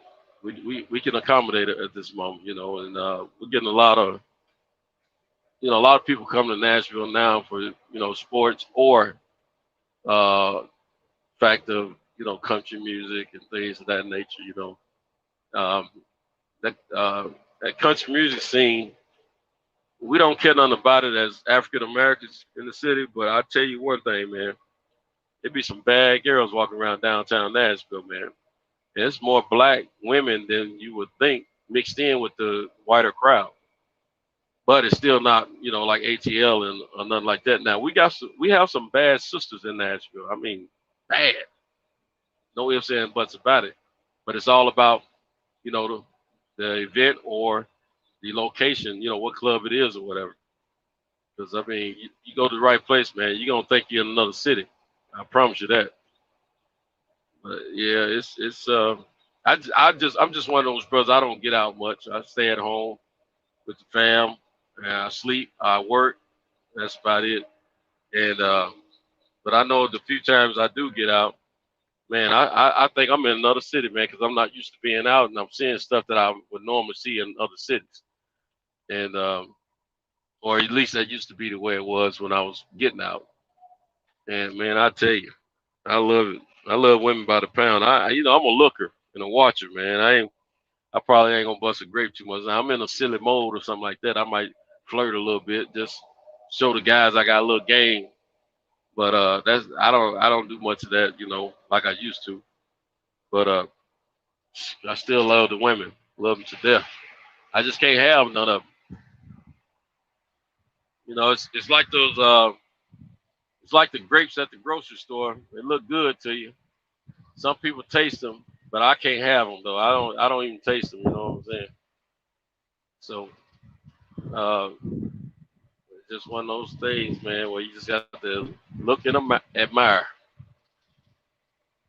we can accommodate it at this moment, and we're getting a lot of people come to Nashville now for sports or fact of country music and things of that nature. That country music scene, we don't care nothing about it as African Americans in the city. But I'll tell you one thing, man, there be some bad girls walking around downtown Nashville, man. And it's more black women than you would think mixed in with the whiter crowd. But it's still not, like ATL and or nothing like that. Now we have some bad sisters in Nashville. I mean, bad. No ifs, ands, buts about it. But it's all about, the event or the location, what club it is or whatever. Because I mean, you go to the right place, man, you're gonna think you're in another city. I promise you that. But yeah, I'm just one of those brothers. I don't get out much. I stay at home with the fam. And I sleep. I work. That's about it. And but I know the few times I do get out, man, I think I'm in another city, man, because I'm not used to being out and I'm seeing stuff that I would normally see in other cities. And or at least that used to be the way it was when I was getting out. And man, I tell you, I love it. I love women by the pound. I'm a looker and a watcher, man. I probably ain't gonna bust a grape too much. I'm in a silly mode or something like that. I might flirt a little bit, just show the guys I got a little game. But I don't do much of that, like I used to. But I still love the women, love them to death. I just can't have none of them. It's like those it's like the grapes at the grocery store. They look good to you. Some people taste them, but I can't have them though. I don't even taste them. You know what I'm saying? So it's just one of those things, man, where you just got to look and admire.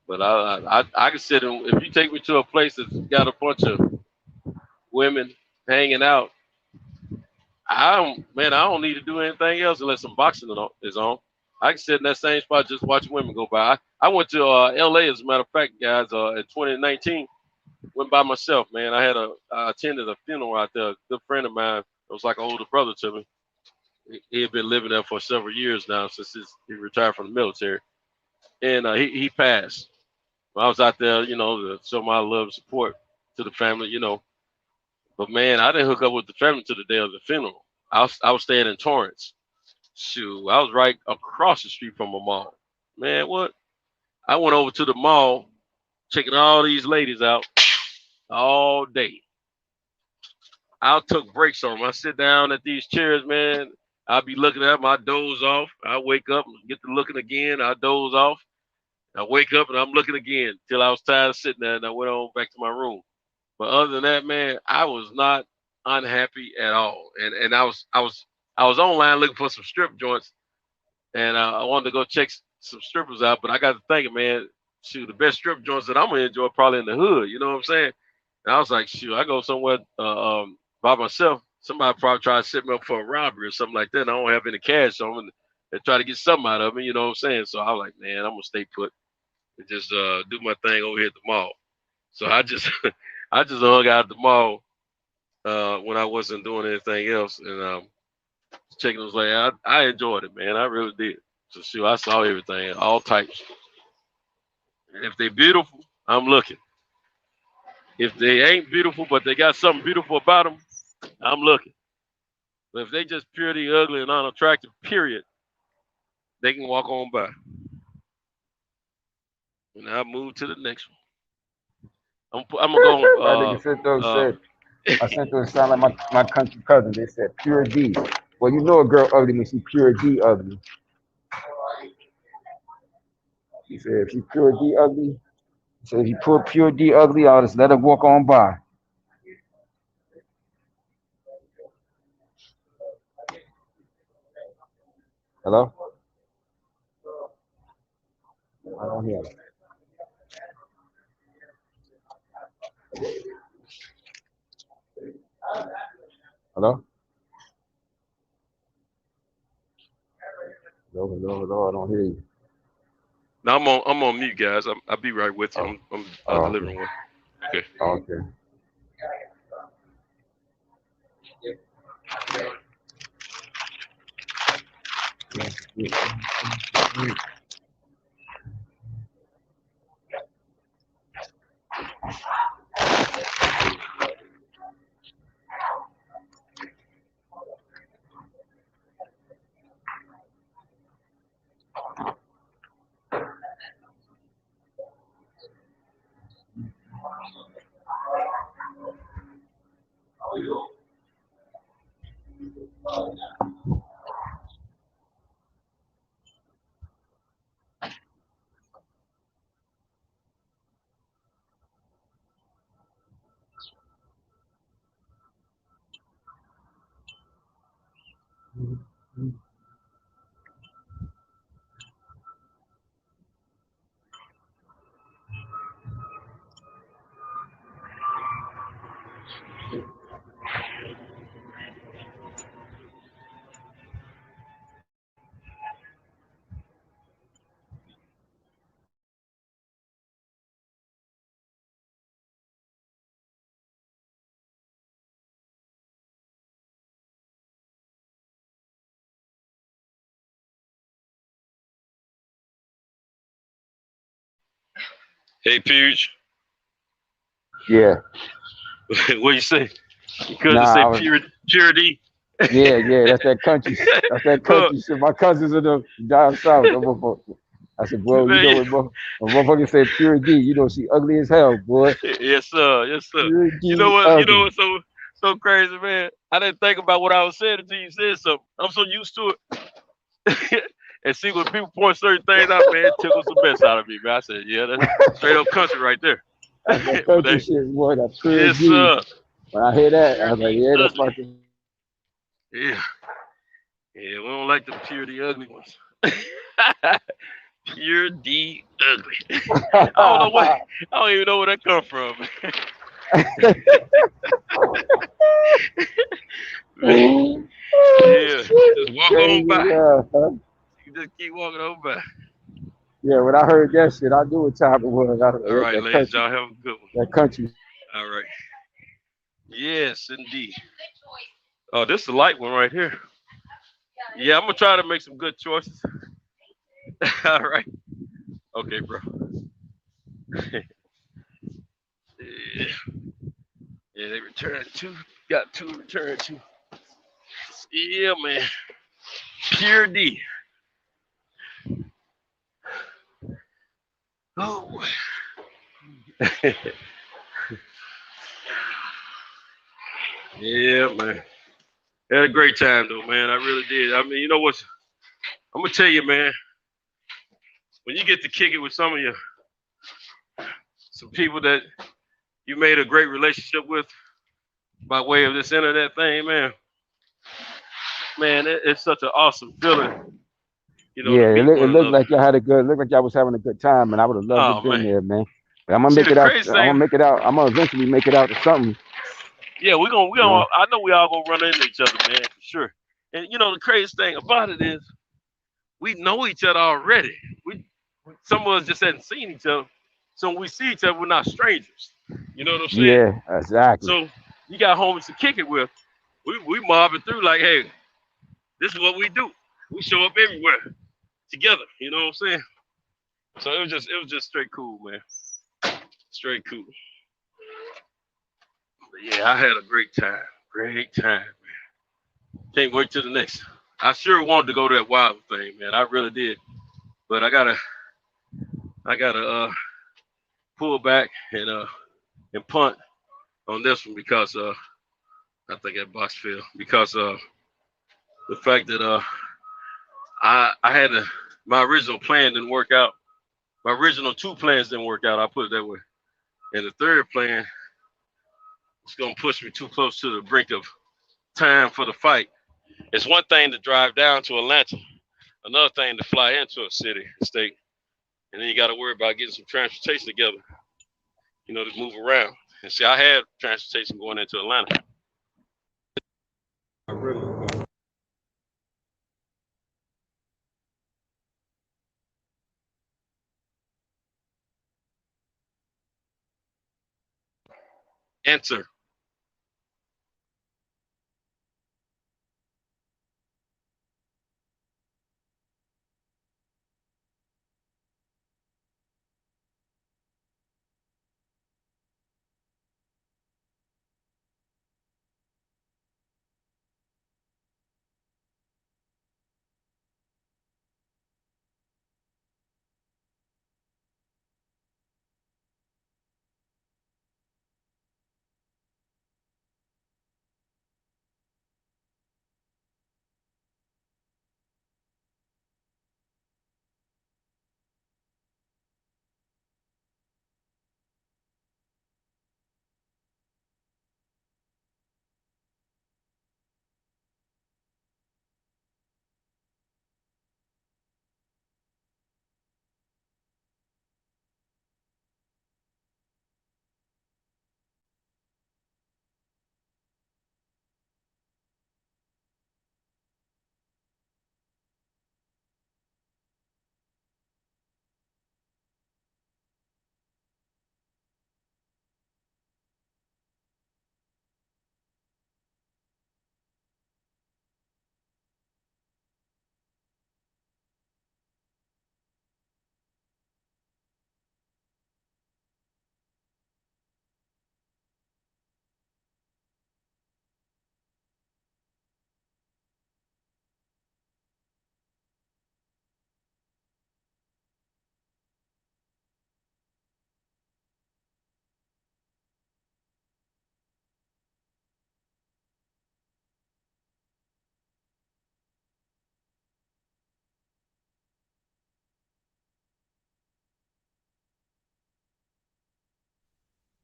But I can sit and if you take me to a place that's got a bunch of women hanging out, I don't need to do anything else unless some boxing is on. I can sit in that same spot just watching women go by. I went to LA, as a matter of fact, guys, in 2019. Went by myself, man. I attended a funeral out there. A good friend of mine, it was like an older brother to me. He had been living there for several years now since he retired from the military. And he passed. I was out there, to show my love and support to the family, But man, I didn't hook up with the family to the day of the funeral. I was staying in Torrance. Shoot, I was right across the street from a mall. Man, what? I went over to the mall, checking all these ladies out all day. I took breaks on them. I sit down at these chairs, man. I'll be looking at them. I doze off. I wake up and get to looking again. I doze off. I wake up and I'm looking again till I was tired of sitting there and I went on back to my room. But other than that, man, I was not unhappy at all. And I was online looking for some strip joints, and I wanted to go check some strippers out. But I got to thinking, man, shoot, the best strip joints that I'm gonna enjoy probably in the hood. You know what I'm saying? And I was like, shoot, I go somewhere by myself. Somebody probably try to set me up for a robbery or something like that. And I don't have any cash on them and try to get something out of me. You know what I'm saying? So I was like, man, I'm gonna stay put and just do my thing over here at the mall. So I just hung out at the mall when I wasn't doing anything else, and checking those like I enjoyed it, man. I really did. So shoot, I saw everything, all types. And if they're beautiful, I'm looking. If they ain't beautiful, but they got something beautiful about them, I'm looking. But if they just purely ugly and unattractive, period, they can walk on by. And I'll move to the next one. I'm gonna go. That nigga said, I sent those sound like my country cousin. They said pure D. Well, you know a girl ugly when she pure D ugly. He said if she pure D ugly, he said if you pure D ugly, I'll just let her walk on by. Hello? I don't hear it. Hello? Hello, I don't hear you. No, I'm on mute, guys. I'll be right with you. I'm out the living room. Okay. Okay. Hey, Peach. Yeah. What you say? You couldn't Nah, say I was, purity. yeah, that's that country. That's that country shit. My cousins are the down south. I said, bro, you know when motherfucker said pure D, you know she ugly as hell, boy. Yes, sir. Yes, sir. Pure D You know what? ugly. You know what's so crazy, man? I didn't think about what I was saying until you said something. I'm so used to it. And see, when people point certain things out, man, it tickles the best out of me, man. I said, yeah, that's straight up country right there. That's that country shit, boy. That pure Yes, D. sir. When I hear that, I was like, yeah, that's my thing. Yeah. Yeah, we don't like the purity ugly ones. Pure D ugly. I don't even know where that come from. Yeah, just walk on by. You just keep walking on by. Yeah, when I heard that shit, I knew what time it was. All right, ladies, y'all have a good one. That country. All right. Yes, indeed. Oh, this is a light one right here. Yeah, I'm gonna try to make some good choices. All right. Okay, bro. Yeah, they returned two. Got two returned two. Yeah, man. Pure D. Oh. Yeah, man. Had a great time though, man. I really did. I mean, you know what? I'm gonna tell you, man. When you get to kick it with some people that you made a great relationship with by way of this internet thing, man. Man, it's such an awesome feeling. You know, yeah, it looked like y'all had a good. Looked like y'all was having a good time, and I would have loved to have been there, man. But I'm gonna make it out. I'm gonna make it out. I'm gonna eventually make it out to something. Yeah, we gonna. I know we all gonna run into each other, man, for sure. And you know, the crazy thing about it is, we know each other already. Some of us just hadn't seen each other, so when we see each other, we're not strangers. You know what I'm saying? Yeah, exactly. So you got homies to kick it with. We mobbing through like, hey, this is what we do. We show up everywhere together. You know what I'm saying? So it was just straight cool, man. Straight cool. But yeah, I had a great time. Great time, man. Can't wait till the next. I sure wanted to go to that wild thing, man. I really did. But I gotta pull back and punt on this one because I think that box failed because the fact that I had my original plan didn't work out. My original two plans didn't work out. I'll put it that way. And the third plan is gonna push me too close to the brink of time for the fight. It's one thing to drive down to Atlanta, another thing to fly into a city, state, and then you got to worry about getting some transportation together, you know, to move around. And see, I had transportation going into Atlanta. Enter.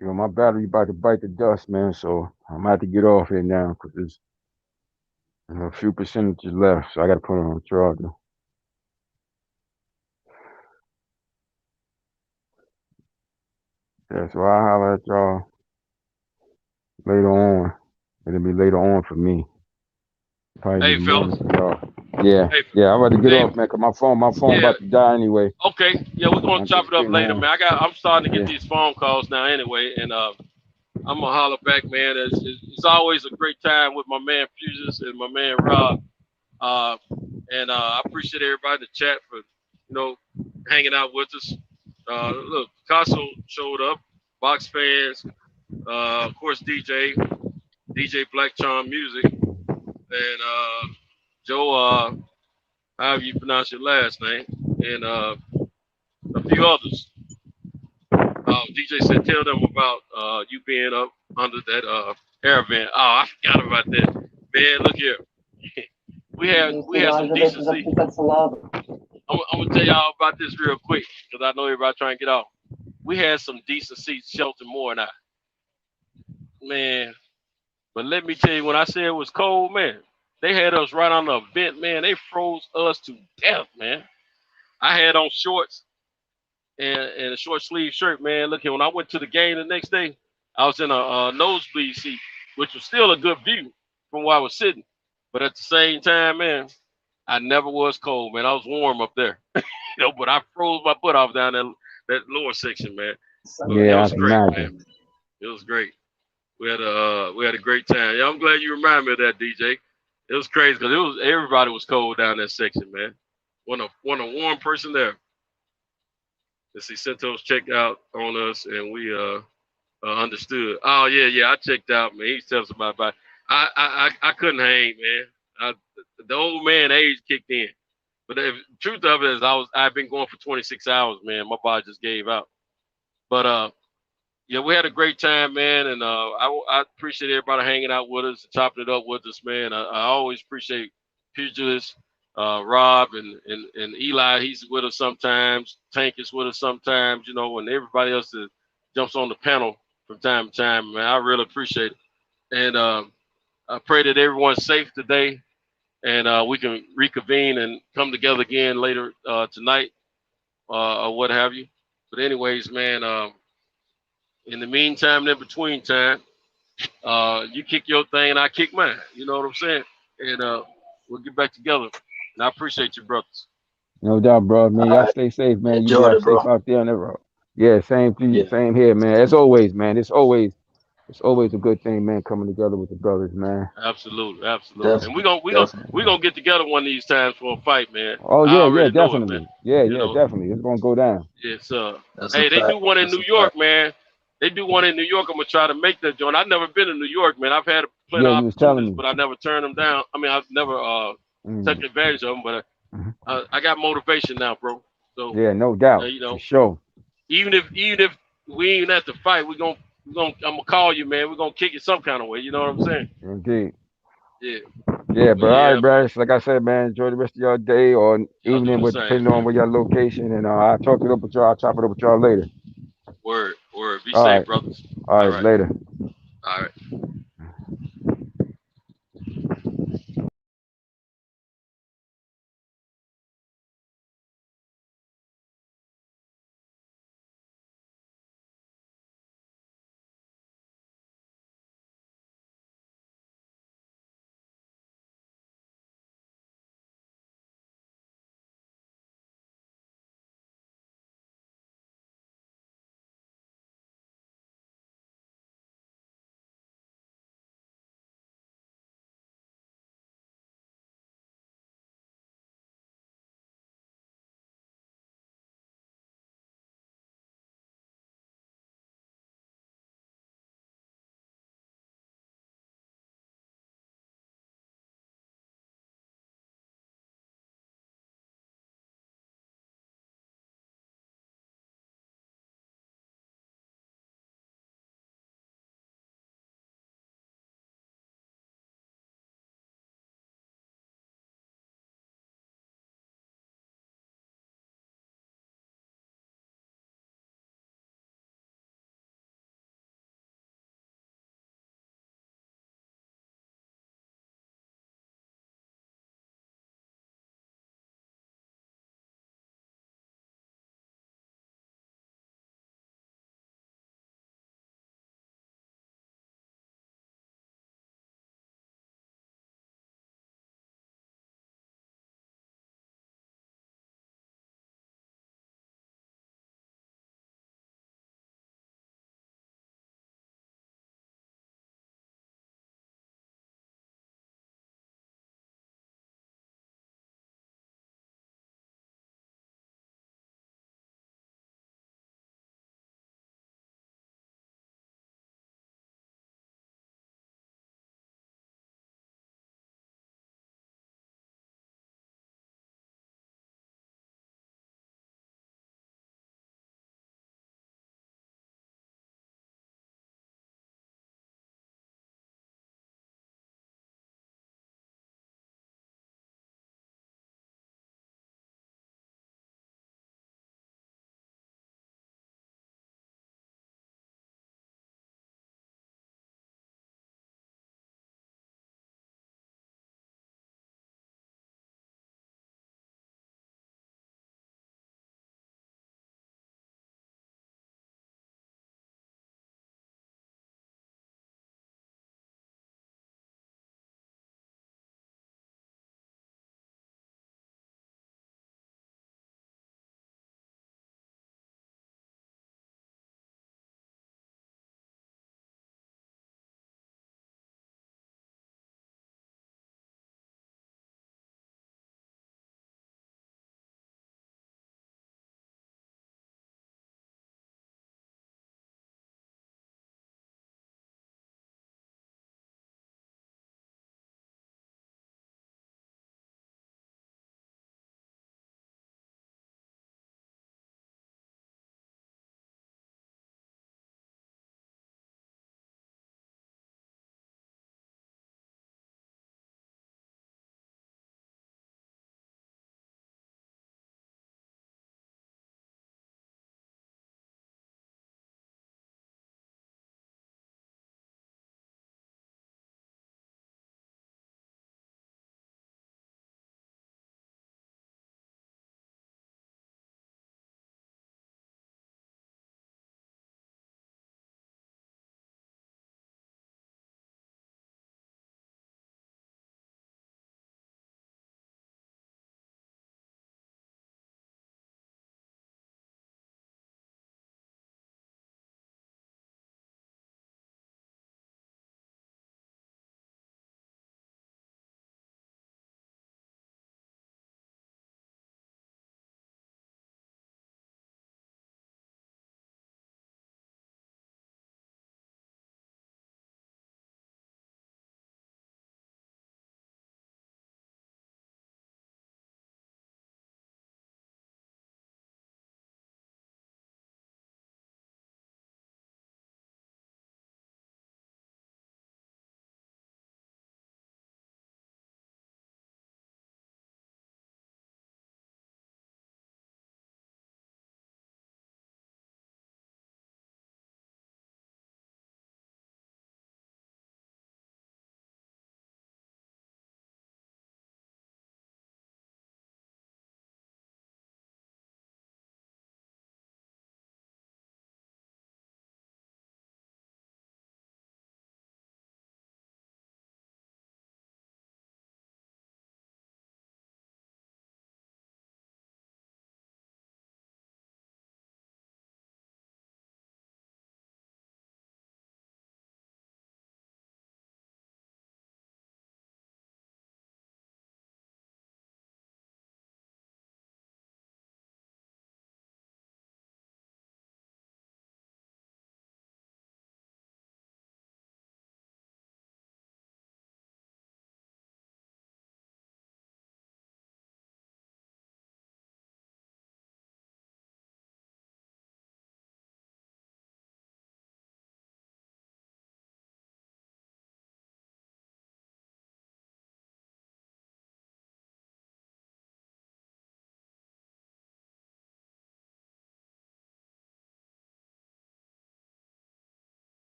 You know, my battery about to bite the dust, man. So I'm about to get off here now because there's a few percentages left. So I got to put it on charger. Yeah, so I'll holler at y'all later on. It'll be later on for me. Probably Hey, fellas. Yeah, Hey, yeah. I'm about to get hey, off, man. Cause my phone yeah. about to die anyway. Okay, yeah, we're gonna chop it up later, man. I'm starting to get Yeah. these phone calls now anyway, and I'm gonna holler back, man. It's always a great time with my man Fuses and my man Rob. I appreciate everybody in the chat for hanging out with us. Look, Picasso showed up, Box fans, of course DJ Black Charm Music, and Joe, however you pronounce your last name, and a few others. DJ said, tell them about you being up under that air vent. Oh, I forgot about that. Man, look here. we had some decency. I'm gonna tell y'all about this real quick because I know everybody trying to get off. We had some decent seats, Shelton Moore and I. Man, but let me tell you, when I said it was cold, man, they had us right on the vent, man. They froze us to death, man. I had on shorts and a short sleeve shirt, man. Look here, when I went to the game the next day, I was in a nosebleed seat, which was still a good view from where I was sitting. But at the same time, man, I never was cold, man. I was warm up there, but I froze my butt off down that lower section, man. But Yeah, it I was can great, imagine. man. It was great. We had a great time. Yeah, I'm glad you remind me of that, DJ. It was crazy because everybody was cold down that section, man. Wasn't a warm person there. Let's see, Santos checked out on us, and we understood. Oh yeah, I checked out, man. He's telling us about. I couldn't hang, man. The old man age kicked in. But the truth of it is, I've been going for 26 hours, man. My body just gave out. But yeah, we had a great time, man, and I appreciate everybody hanging out with us, chopping it up with us, man. I always appreciate Pugilist, Rob, and Eli. He's with us sometimes. Tank is with us sometimes, and everybody else that jumps on the panel from time to time, man. I really appreciate it. And I pray that everyone's safe today, and we can reconvene and come together again later tonight or what have you. But anyways, man, in the meantime, in between time, you kick your thing and I kick mine. You know what I'm saying? And we'll get back together. And I appreciate you, brothers. No doubt, bro. Man, y'all stay safe, man. You be out safe out there on the road. Yeah, same to you, same here, man. As always, man. It's always it's always a good thing, man, coming together with the brothers, man. Absolutely. And we gonna get together one of these times for a fight, man. Oh I yeah, already know it, definitely. man. Yeah, You know? definitely. It's gonna go down. Yes, sir. Hey, they do one in New York, man. They do one in New York. I'm gonna try to make that joint. I've never been to New York, man. I've had plenty of you was telling opportunities, me. but I never turned them down. I mean, I've never taken advantage of them, but I got motivation now, bro. So Yeah, no doubt. you know, For sure. even if we ain't at the fight, I'm gonna call you, man. We're gonna kick it some kind of way. You know what I'm saying? Indeed. Yeah. Yeah, bro. All Yeah, right, bro. So like I said, man, enjoy the rest of your day or evening, the with same. depending on where your location. And I'll talk it up with y'all. I'll chop it up with y'all later. Word. Be All safe, right. brothers. All right, later. All right.